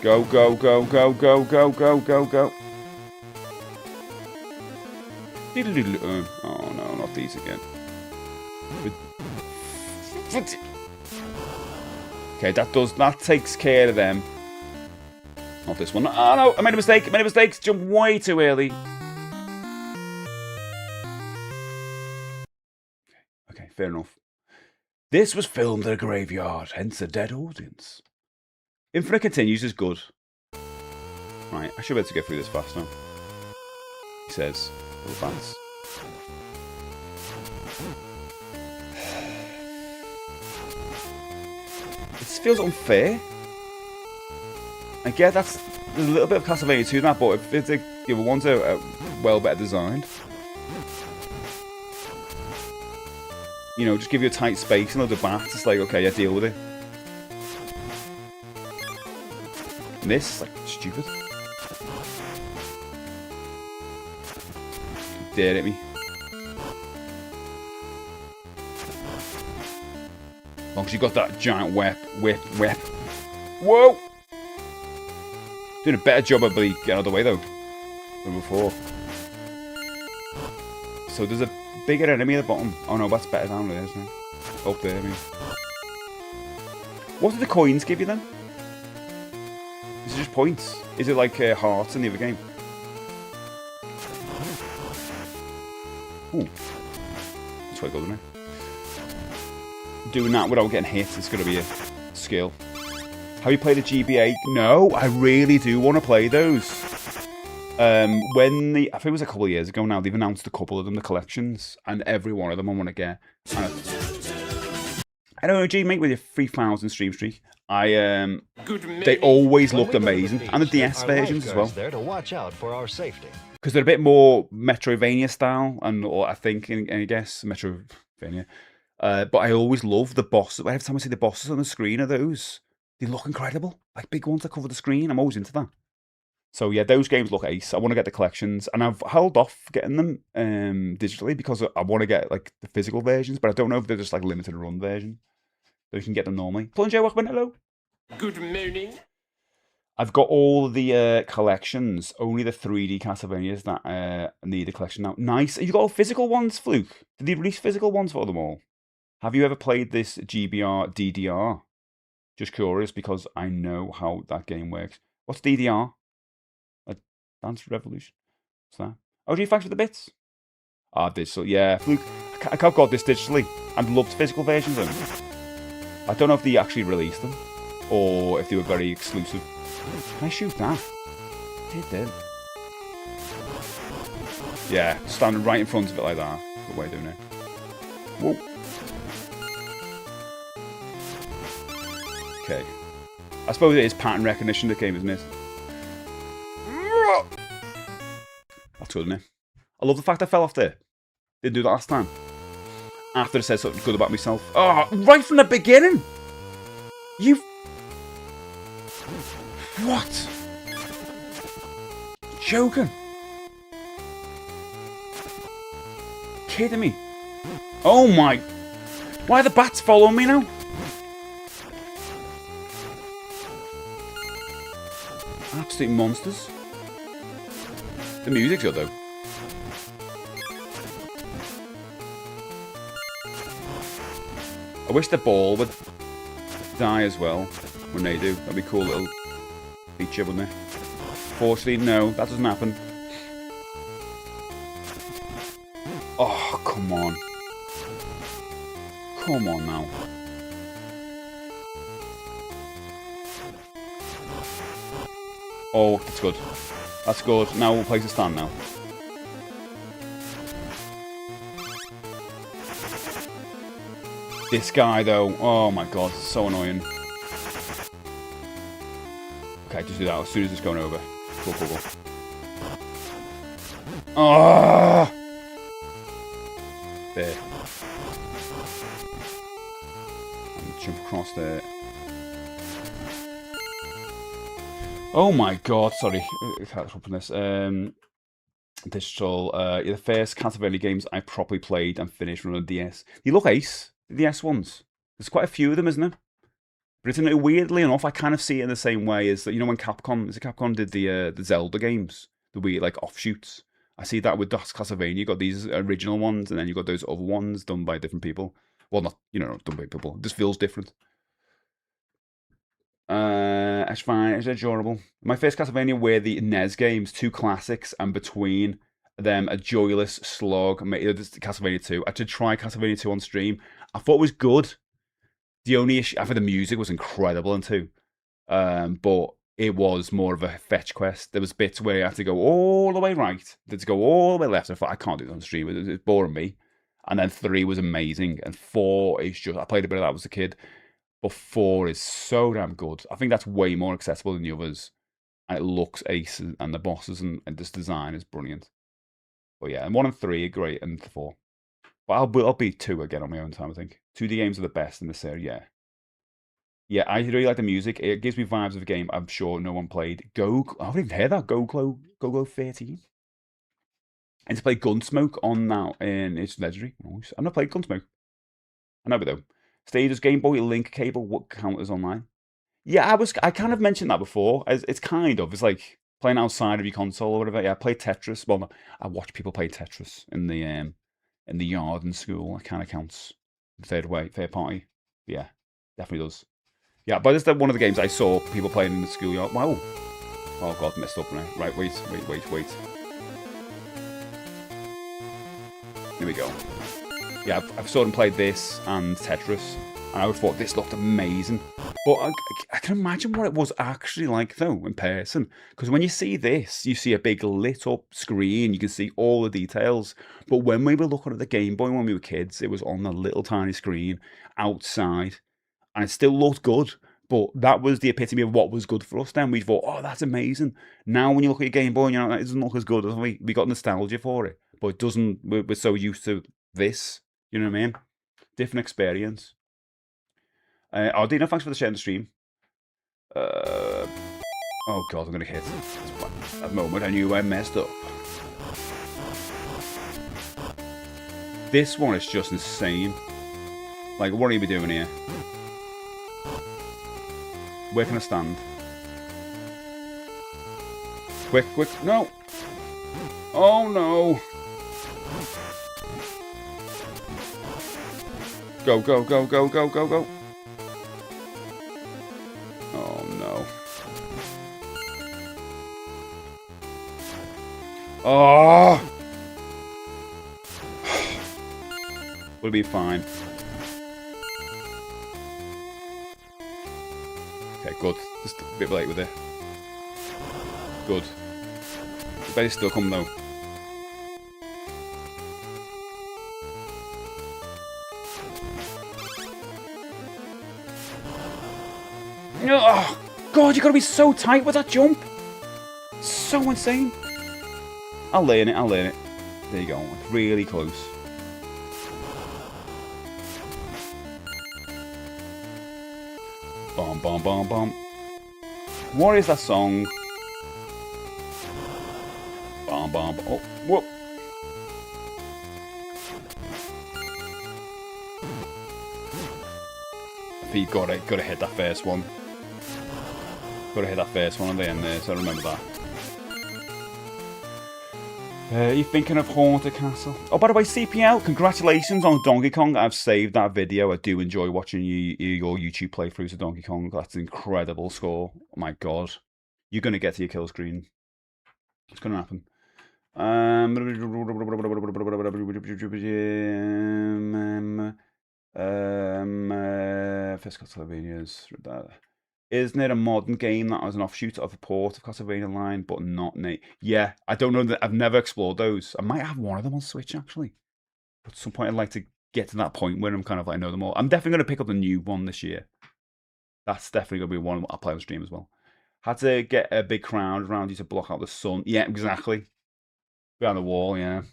Go. Oh no, not these again. Okay, that takes care of them. Not this one. Oh no, I made a mistake. Jumped way too early. Okay, fair enough. This was filmed at a graveyard, hence a dead audience. Infinite Continues is good. Right, I should be able to get through this fast now. He says, advance. This feels unfair. I get there's a little bit of Castlevania to that, but if the other ones are well better designed. You know, just give you a tight space and load of bats. It's like, okay, yeah, deal with it. And this is like stupid. Dare at me. As long as you got that giant whip. Whoa! Doing a better job of getting out of the way though than before. So there's a bigger enemy at the bottom. Oh no, that's better down there, isn't it? Up there, I mean. What do the coins give you then? Is it just points? Is it like hearts in the other game? Ooh. That's quite good, isn't it? Doing that without getting hit is going to be a skill. Have you played a GBA? No, I really do want to play those. I think it was a couple of years ago now, they've announced a couple of them, the collections, and every one of them I want to get. I don't know, G, mate, with your 3,000 stream streak. They always looked amazing, and the DS versions as well. There to watch out for our safety. Because they're a bit more Metroidvania style, or I think, I guess, Metroidvania. But I always love the bosses. Every time I see the bosses on the screen of those, they look incredible. Like big ones that cover the screen. I'm always into that. So yeah, those games look ace. I want to get the collections, and I've held off getting them digitally because I want to get like the physical versions, but I don't know if they're just like limited run version. So you can get them normally. Plunge, welcome, hello. Good morning. I've got all the collections, only the 3D Castlevanias that need a collection now. Nice. You got all physical ones, Fluke? Did they release physical ones for them all? Have you ever played this GBR DDR? Just curious because I know how that game works. What's DDR? A Dance Revolution? What's that? Oh, gee, thanks for the bits. Ah, digital. Yeah, Fluke. I've got this digitally and loved physical versions of them. I don't know if they actually released them or if they were very exclusive. Can I shoot that? Did. Yeah, standing right in front of it like that. Good way of doing it. Whoa. Okay. I suppose it is pattern recognition, the game, isn't it? That's good, isn't it? I love the fact I fell off there. Didn't do that last time. After I said something good about myself. Oh, right from the beginning! You... What? Joking? Kidding me? Oh my... Why are the bats following me now? Absolute monsters. The music's good though. I wish the ball would die as well when they do. That'd be a cool little feature, wouldn't it? Fortunately, no, that doesn't happen. Oh, come on. Come on now. Oh, that's good. That's good. Now we'll place a stand now. This guy, though, oh my god, it's so annoying. Okay, just do that as soon as it's going over. Cool. Oh! There. And jump across there. Oh my god, sorry. I can't open this. Digital. The first Castlevania games I properly played and finished from a DS. You look ace. The DS ones. There's quite a few of them, isn't there? But it's weirdly enough, I kind of see it in the same way as, you know, when Capcom did the Zelda games, the weird like offshoots. I see that with Castlevania. You got these original ones, and then you got those other ones done by different people. Well, not done by people. It just feels different. It's fine. It's adorable. My first Castlevania were the NES games, 2 classics, and between them a joyless slog. Castlevania 2. I did try Castlevania 2 on stream. I thought it was good. The only issue, I think the music was incredible in 2, but it was more of a fetch quest. There was bits where you had to go all the way right, then to go all the way left. I thought I can't do it on stream. It was boring me. And then 3 was amazing, and 4 is just. I played a bit of that as a kid. But 4 is so damn good. I think that's way more accessible than the others. And it looks ace, and the bosses and this design is brilliant. But yeah, and 1 and 3 are great, and 4. But I'll beat 2 again on my own time, I think. 2D games are the best in this series, yeah. Yeah, I really like the music. It gives me vibes of a game I'm sure no one played. Go, I haven't even heard that. Go 13. And to play Gunsmoke on now, and it's legendary. I've not played Gunsmoke. I know, but though. Stages, Game Boy, Link cable, what counters online? Yeah, I kind of mentioned that before. It's kind of, it's like playing outside of your console or whatever. Yeah, I play Tetris. Well, no, I watch people play Tetris in the yard in school. That kind of counts. Third party. Yeah, definitely does. Yeah, but this is one of the games I saw people playing in the schoolyard. Wow. Oh god, messed up now. Right, wait. Here we go. Yeah, I've sort of played this and Tetris, and I would thought this looked amazing. But I can imagine what it was actually like, though, in person. Because when you see this, you see a big lit-up screen, you can see all the details. But when we were looking at the Game Boy when we were kids, it was on the little tiny screen outside, and it still looked good. But that was the epitome of what was good for us then. We thought, oh, that's amazing. Now when you look at your Game Boy, you know, it doesn't look as good. We got nostalgia for it. But it doesn't, we're so used to this. You know what I mean? Different experience. Dina, thanks for the share on the stream. Oh god, I'm gonna hit. At the moment, I knew I messed up. This one is just insane. Like, what are you doing here? Where can I stand? Quick, no! Oh no! Go. Oh no. Oh! We'll be fine. Okay, good. Just a bit late with it. Good. I bet it's still coming though. Oh, God, you gotta be so tight with that jump. So insane. I'll learn it. There you go. Really close. Bomb. What is that song? Bomb. Oh, whoop. I think you gotta hit that first one. Gotta hit that first one on the end there, so I remember that. Are you thinking of Haunted Castle? Oh, by the way, CPL, congratulations on Donkey Kong. I've saved that video. I do enjoy watching your YouTube playthroughs of Donkey Kong. That's an incredible score. Oh my god. You're going to get to your kill screen. It's going to happen. First Castlevania's... Isn't it a modern game that was an offshoot of a port of Castlevania Line, but not Nate? Yeah, I don't know that. I've never explored those. I might have one of them on Switch actually. At some point, I'd like to get to that point where I'm kind of like, I know them all. I'm definitely going to pick up the new one this year. That's definitely going to be one I'll play on stream as well. Had to get a big crowd around you to block out the sun. Yeah, exactly. Behind the wall, yeah.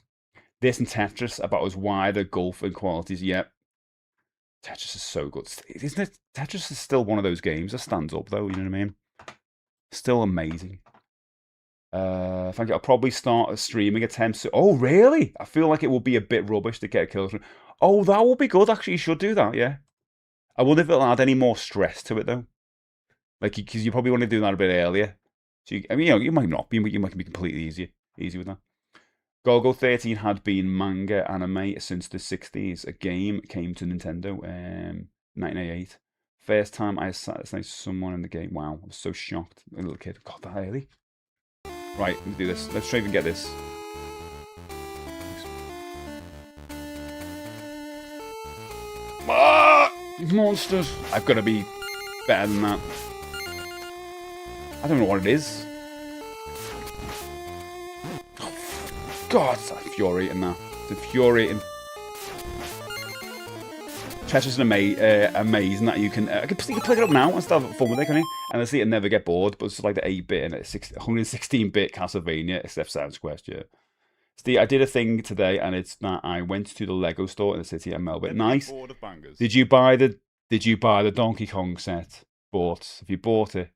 This and Tetris about as wide a gulf in qualities. Yep. Tetris is so good. Isn't it? Tetris is still one of those games that stands up, though. You know what I mean? Still amazing. Thank you. I'll probably start a streaming attempt. Oh, really? I feel like it will be a bit rubbish to get a kill. Oh, that will be good. Actually, you should do that, yeah. I wonder if it'll add any more stress to it, though. Like, because you probably want to do that a bit earlier. So, I mean, you might not be. You might be completely easy with that. Golgo 13 had been manga anime since the 60s. A game came to Nintendo in 1988. First time I assassinated someone in the game. Wow, I was so shocked. A little kid. God, that early. Right, let's do this. Let's try and get this. Ah, monsters! I've got to be better than that. I don't know what it is. God, it's infuriating that. It's infuriating. Tetris is amazing that you can pick it up now and start fun with it, can you? And I see it never get bored, but it's like the 8-bit and 116-bit Castlevania, except Sound Quest, yeah. Steve, I did a thing today, and it's that I went to the Lego store in the city of Melbourne. Nice. Did you buy the Did you buy the Donkey Kong set? Bought. If you bought it.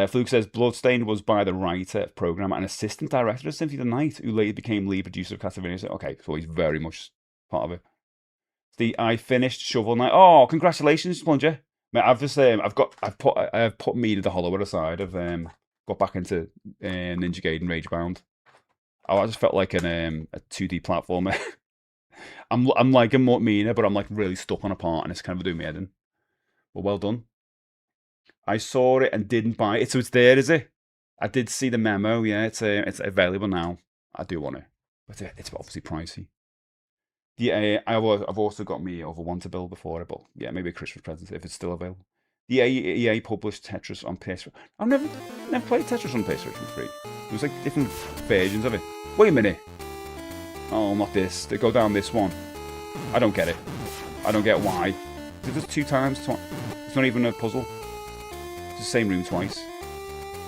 Fluke says Bloodstained was by the writer, programmer, and assistant director of Symphony of the Night, who later became lead producer of Castlevania. Okay, so he's very much part of it. I finished Shovel Knight. Oh, congratulations, Plunger! Mate, I've just I've put Mead of the Hollower aside. I've got back into Ninja Gaiden Ragebound. Oh, I just felt like a 2D platformer. I'm like a Mina, but I'm like really stuck on a part, and it's kind of doing me head in. Well, well done. I saw it and didn't buy it, so it's there, is it? I did see the memo. Yeah, it's available now. I do want it, but it's obviously pricey. Yeah, I've also got me over one to build before it, but yeah, maybe a Christmas present if it's still available. The EA published Tetris on PS3. I've never played Tetris on PlayStation 3. There's like different versions of it. Wait a minute. Oh, not this. They go down this one. I don't get it. I don't get why. Is it just 2 times? It's not even a puzzle. It's the same room twice.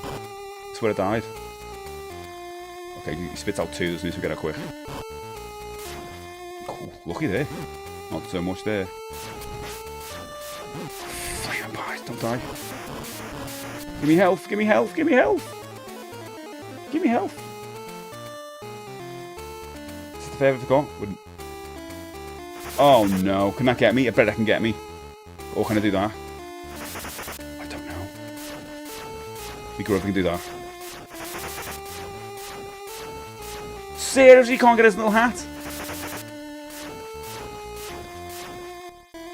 That's where I died. Okay, he spits out 2. There's need to get out quick. Oh, lucky there. Not so much there. Flaming pies, don't die. Give me health, give me health, give me health. Give me health. Is it the favourite to go? Wouldn't. Oh no, can that get me? I bet that can get me. Or can I do that? I don't know. Be good if we can do that. Seriously, can't get his little hat?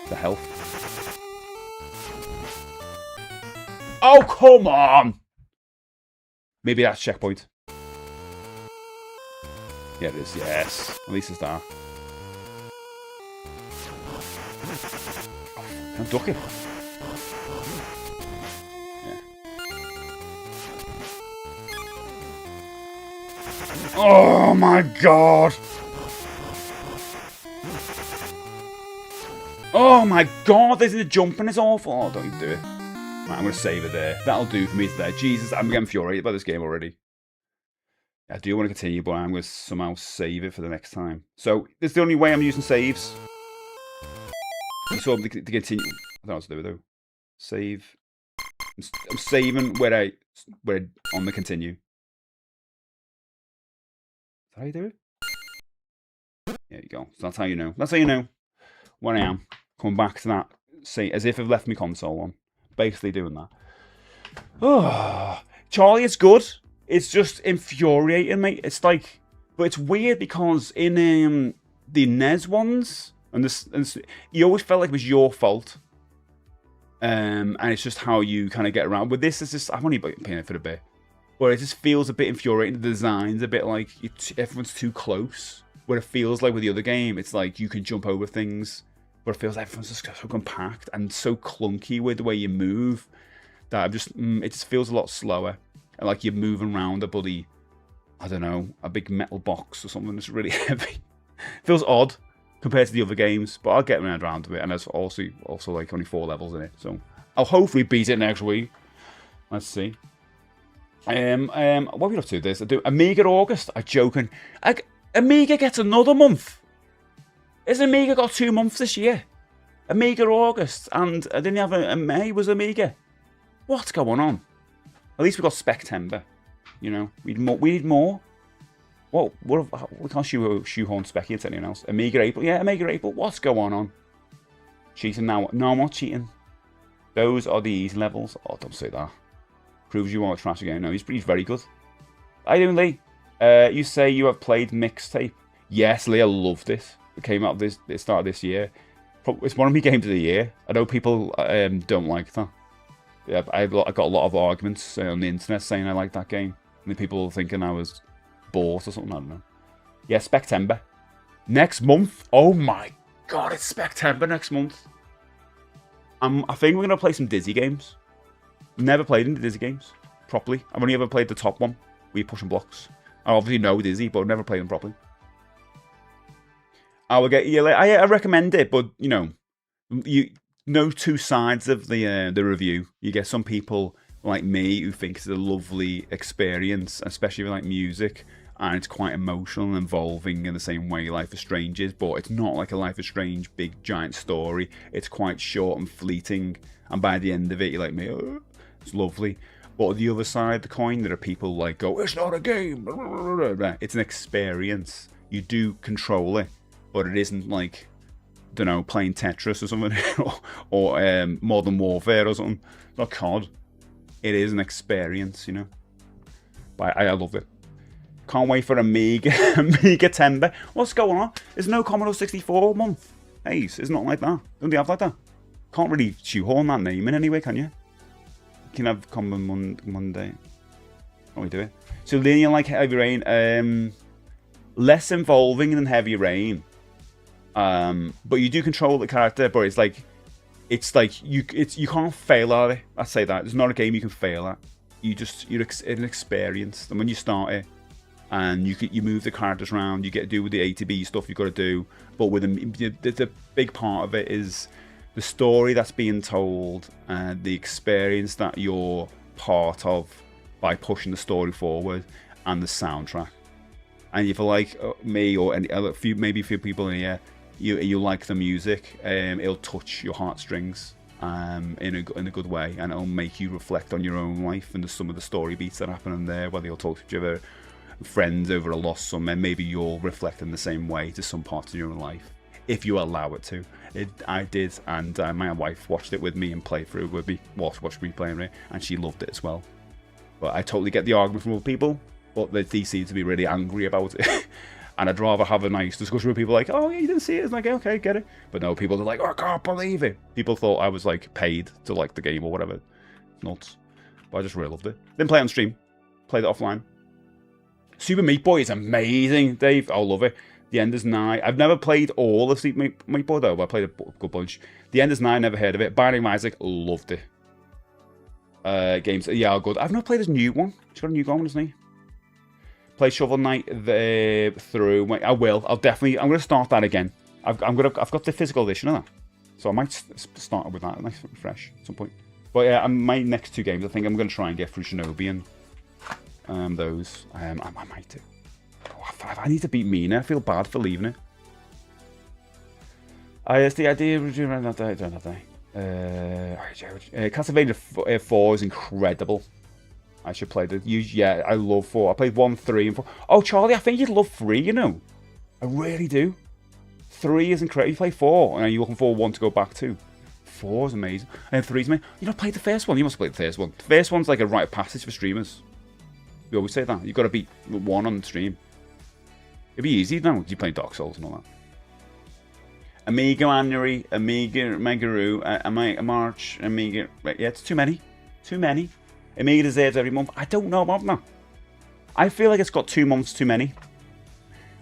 The health. Oh, come on! Maybe that's checkpoint. Yeah, it is, yes. At least it's that. Can I duck it? Yeah. Oh my god! Oh my god, there's the jumping is awful. Oh, don't even do it. Right, I'm going to save it there. That'll do for me today. Jesus, I'm getting infuriated by this game already. I do want to continue, but I'm going to somehow save it for the next time. So, this is the only way I'm using saves. So, to continue. I don't know what to do, though. Save. I'm saving where on the continue. Is that how you do it? There you go. So that's how you know. That's how you know where I am. Coming back to that. See, as if I've left my console on. Basically doing that. Oh, Charlie, it's good. It's just infuriating, mate. It's like, but it's weird because in the NES ones, and you always felt like it was your fault. And it's just how you kind of get around. With this, it's just, I've only been paying it for a bit. But it just feels a bit infuriating. The design's a bit like everyone's too close. Where it feels like with the other game, it's like you can jump over things. But it feels like everyone's just so compact and so clunky with the way you move that it just feels a lot slower. And like you're moving around a bloody, I don't know, a big metal box or something that's really heavy. Feels odd compared to the other games, but I'll get around to it. And there's also like only 4 levels in it, so I'll hopefully beat it next week. Let's see. What are we up to? This I do Amiga August. I'm joking. Amiga gets another month. Isn't Amiga got 2 months this year? Amiga August, and didn't have a May was Amiga. What's going on? At least we got Spectember. You know, we need more. What we can't shoehorn Specky into anyone else. Amiga April, yeah, Amiga April. What's going on? Cheating now? No, I'm not cheating. Those are the easy levels. Oh, don't say that. Proves you are trash again. No, he's very good. How you doing, Lee? You say you have played Mixtape. Yes, Lee, I loved it. It came out the start of this year. It's one of my games of the year. I know people don't like that. Yeah, I got a lot of arguments on the internet saying I like that game. And people thinking I was bought or something. I don't know. Yeah, Spectember. Next month. Oh my god, it's Spectember next month. I think we're gonna play some Dizzy games. Never played any Dizzy games properly. I've only ever played the top one where you're pushing blocks. I obviously know Dizzy, but I've never played them properly. I will get you. I recommend it, but you know 2 sides of the review. You get some people like me who thinks it's a lovely experience, especially with like music, and it's quite emotional and involving in the same way Life is Strange is, but it's not like a Life is Strange big giant story. It's quite short and fleeting, and by the end of it, you're like me, oh, it's lovely. But on the other side of the coin, there are people like go, it's not a game. It's an experience. You do control it, but it isn't like, I don't know, playing Tetris or something, or Modern Warfare or something. Not COD. It is an experience, you know. But I love it. Can't wait for Amiga Timber. What's going on? There's no Commodore 64 month. Hey, it's not like that. Don't they have like that? Can't really shoehorn that name in anyway, can you? You can have Common Monday. What are we doing? So linear like Heavy Rain. Less involving than Heavy Rain. But you do control the character, but it's like you can't fail at it. I say that. It's not a game you can fail at. You're an experience. And when you start it, and you move the characters around, you get to do with the A to B stuff you've got to do. But with the big part of it is the story that's being told, and the experience that you're part of by pushing the story forward, and the soundtrack. And if you like me or any other maybe a few people in here, you like the music, it'll touch your heartstrings in a good way, and it'll make you reflect on your own life and some of the story beats that happen in there, whether you'll talk to each other, friends over a loss somewhere, maybe you'll reflect in the same way to some parts of your own life, if you allow it to. I did, and my wife watched it with me and played through with me, watched me playing it, and she loved it as well. But I totally get the argument from other people, but they seem to be really angry about it. And I'd rather have a nice discussion with people like, oh yeah, you didn't see it. It's like, okay, get it. But no, people are like, oh, I can't believe it. People thought I was like paid to like the game or whatever. Nuts. But I just really loved it. Didn't play it on stream. Played it offline. Super Meat Boy is amazing, Dave. I love it. The End is Nigh. I've never played all of Super Meat Boy though, but I played a good bunch. The End is Nigh, never heard of it. Binding of Isaac, loved it. Games, yeah, good. I've not played his new one. He's got a new one, hasn't he? Play Shovel Knight through. I will. I'm going to start that again. I've got the physical edition of that, so I might start with that, nice and fresh at some point. But yeah, my next two games, I think I'm going to try and get through Shinobi and those. I might do. Oh, I need to beat Mina. I feel bad for leaving it. It's the idea of doing that day. Castlevania 4 is incredible. I should play the... Yeah, I love 4. I played 1, 3, and 4. Oh, Charlie, I think you'd love 3, you know. I really do. 3 is incredible. You play 4, and you're looking for 1 to go back to. 4 is amazing. And 3 is amazing. You not played the first one? You must have played the first one. The first one's like a rite of passage for streamers. We always say that. You've got to beat 1 on the stream. It'd be easy, no? You play Dark Souls and all that. Amiga January, Amiga Megaroo, March, Amiga... Yeah, it's too many. Too many. Amiga deserves every month. I don't know about that. I feel like it's got 2 months too many.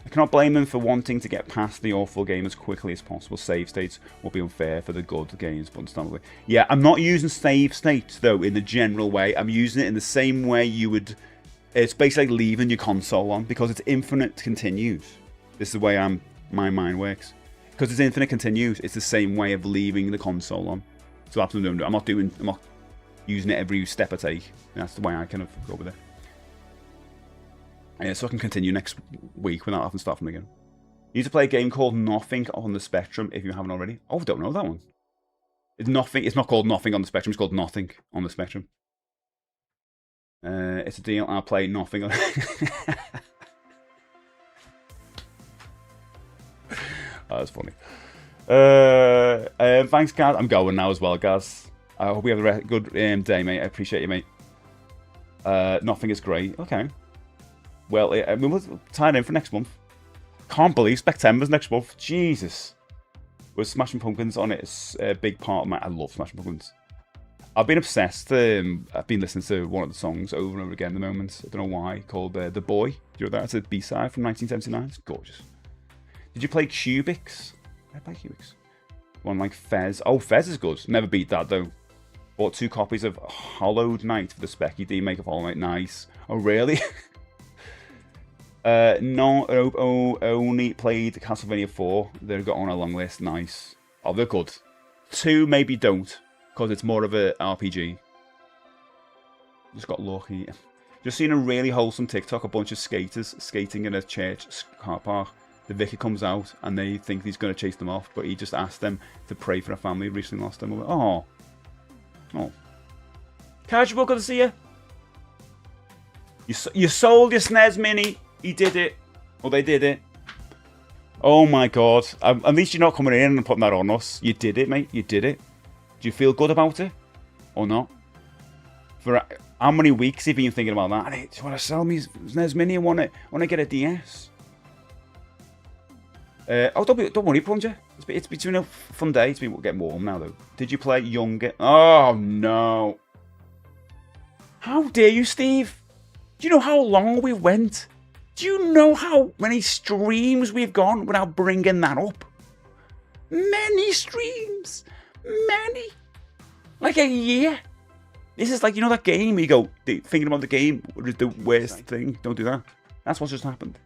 I cannot blame them for wanting to get past the awful game as quickly as possible. Save states will be unfair for the good games, but understandably. Yeah, I'm not using save states, though, in the general way. I'm using it in the same way you would... It's basically like leaving your console on, because it's infinite continues. This is the way my mind works. Because it's infinite continues, it's the same way of leaving the console on. So absolutely, I'm not using it every step I take. That's the way I kind of go with it. Yeah, so I can continue next week without having to start from again. You need to play a game called Nothing on the Spectrum if you haven't already. Oh, I don't know that one. It's Nothing. It's not called Nothing on the Spectrum. It's called Nothing on the Spectrum. It's a deal. I'll play Nothing on. Oh, that's funny. Thanks, Gaz. I'm going now as well, Gaz. I hope you have a good day, mate. I appreciate you, mate. Nothing is great. Okay. Well, we'll tie it in for next month. Can't believe September's next month. Jesus. With Smashing Pumpkins on it, it's a big part of my... I love Smashing Pumpkins. I've been obsessed. I've been listening to one of the songs over and over again at the moment. I don't know why. Called The Boy. Do you know that? It's a B-side from 1979. It's gorgeous. Did you play Cubics? I play Cubics. One like Fez. Oh, Fez is good. Never beat that, though. Bought 2 copies of Hollowed Knight for the Specky remake of Hollow Knight. Nice. Oh, really? Only played Castlevania 4. They've got on a long list. Nice. Oh, they're good. 2 maybe don't, because it's more of a RPG. Just got lucky. Just seen a really wholesome TikTok. A bunch of skaters skating in a church car park. The vicar comes out and they think he's going to chase them off, but he just asked them to pray for a family who recently lost them. Like, oh. Casual, good to see you. You sold your SNES Mini. He did it. Or they did it. Oh my god. At least you're not coming in and putting that on us. You did it, mate. You did it. Do you feel good about it? Or not? For how many weeks have you been thinking about that? I just want to sell me SNES Mini. I want to get a DS. Don't worry, Plunger. It's been a fun day. It's been getting warm now, though. Did you play Younger? Oh, no. How dare you, Steve? Do you know how long we went? Do you know how many streams we've gone without bringing that up? Many streams. Many. Like a year. This is like, you know that game where you go, thinking about the game is the worst thing. Don't do that. That's what just happened.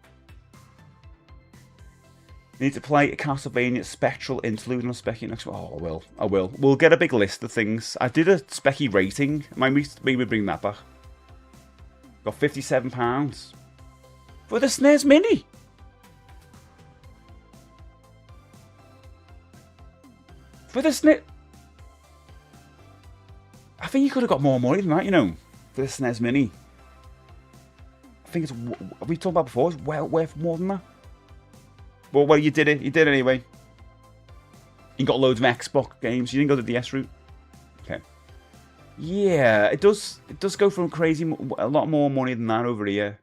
You need to play a Castlevania Spectral Interlude on a Specky next week. Oh, I will. We'll get a big list of things. I did a Specky rating. Maybe bring that back. Got £57 for the SNES Mini. For the SNES... I think you could have got more money than that, you know, for the SNES Mini. I think it's... Have we talked about before? It's well worth more than that. Well, you did it. You did it anyway. You got loads of Xbox games. You didn't go the DS route. Okay. Yeah, it does go for a lot more money than that over here.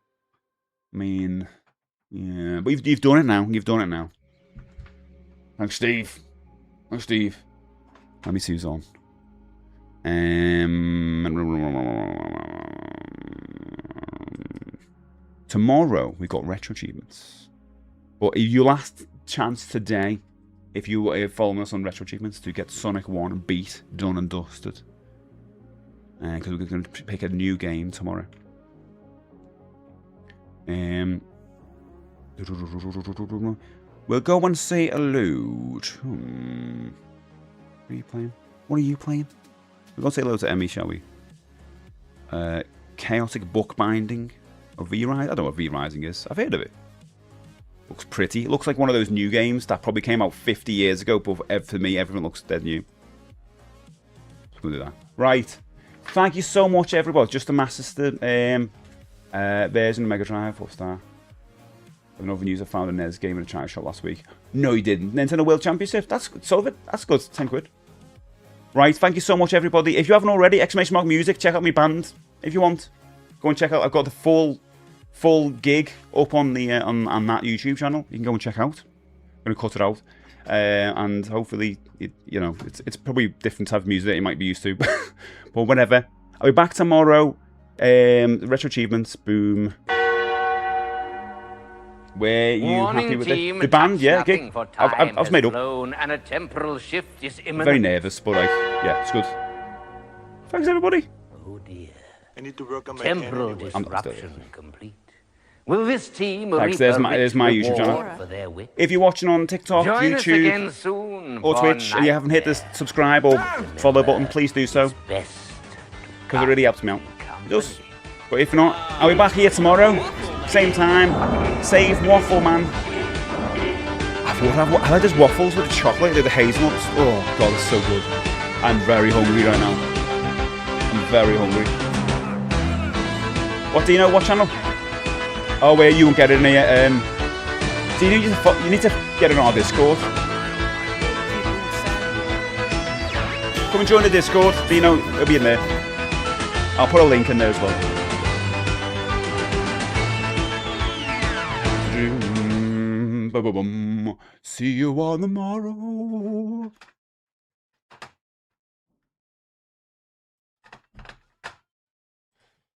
I mean, yeah, but you've done it now. You've done it now. Thanks, Steve. Thanks, Steve. Let me see who's on. Tomorrow we got retro achievements. But your last chance today, if you are following us on Retro Achievements, to get Sonic 1 beat, done and dusted. Because we're going to pick a new game tomorrow. We'll go and say hello. What are you playing? What are you playing? We're going to say hello to Emmy, shall we? Chaotic Bookbinding. Or V-Rise? I don't know what V-Rising is. I've heard of it. Looks pretty. It looks like one of those new games that probably came out 50 years ago, but for me, everyone looks dead new. Just gonna do that. Right. Thank you so much, everybody. Just a Master System version of Mega Drive, 4-star. I've no news. I found a NES game in a China shop last week. No, you didn't. Nintendo World Championship. That's good. Solve it. That's good. 10 quid. Right. Thank you so much, everybody. If you haven't already, !music. Check out my band if you want. Go and check out. I've got the full gig up on the on that YouTube channel. You can go and check out. I'm gonna cut it out, and hopefully, you know, it's probably different type of music that you might be used to, but whatever. I'll be back tomorrow. Retro achievements, boom. Were you happy with it? The band, yeah, gig. I was made up. And a temporal shift is I'm very nervous, but yeah, it's good. Thanks, everybody. Oh dear. I need to work on my Temporal disruption complete. Will this team Thanks, there's my YouTube channel. For their wit? If you're watching on TikTok, Join us again YouTube, soon or Twitch, and you haven't hit the subscribe or follow button, please do so, Best because it really helps me out. It does. But if not, I'll be back here tomorrow, same time. Save waffle, man. I like those waffles with the chocolate, the hazelnuts. Oh god, it's so good. I'm very hungry right now. I'm very hungry. What do you know? What channel? Oh, where you won't get it in here. Do you need to get it on our Discord? Come and join the Discord. Dino, it'll be in there. I'll put a link in there as well. See you on the morrow.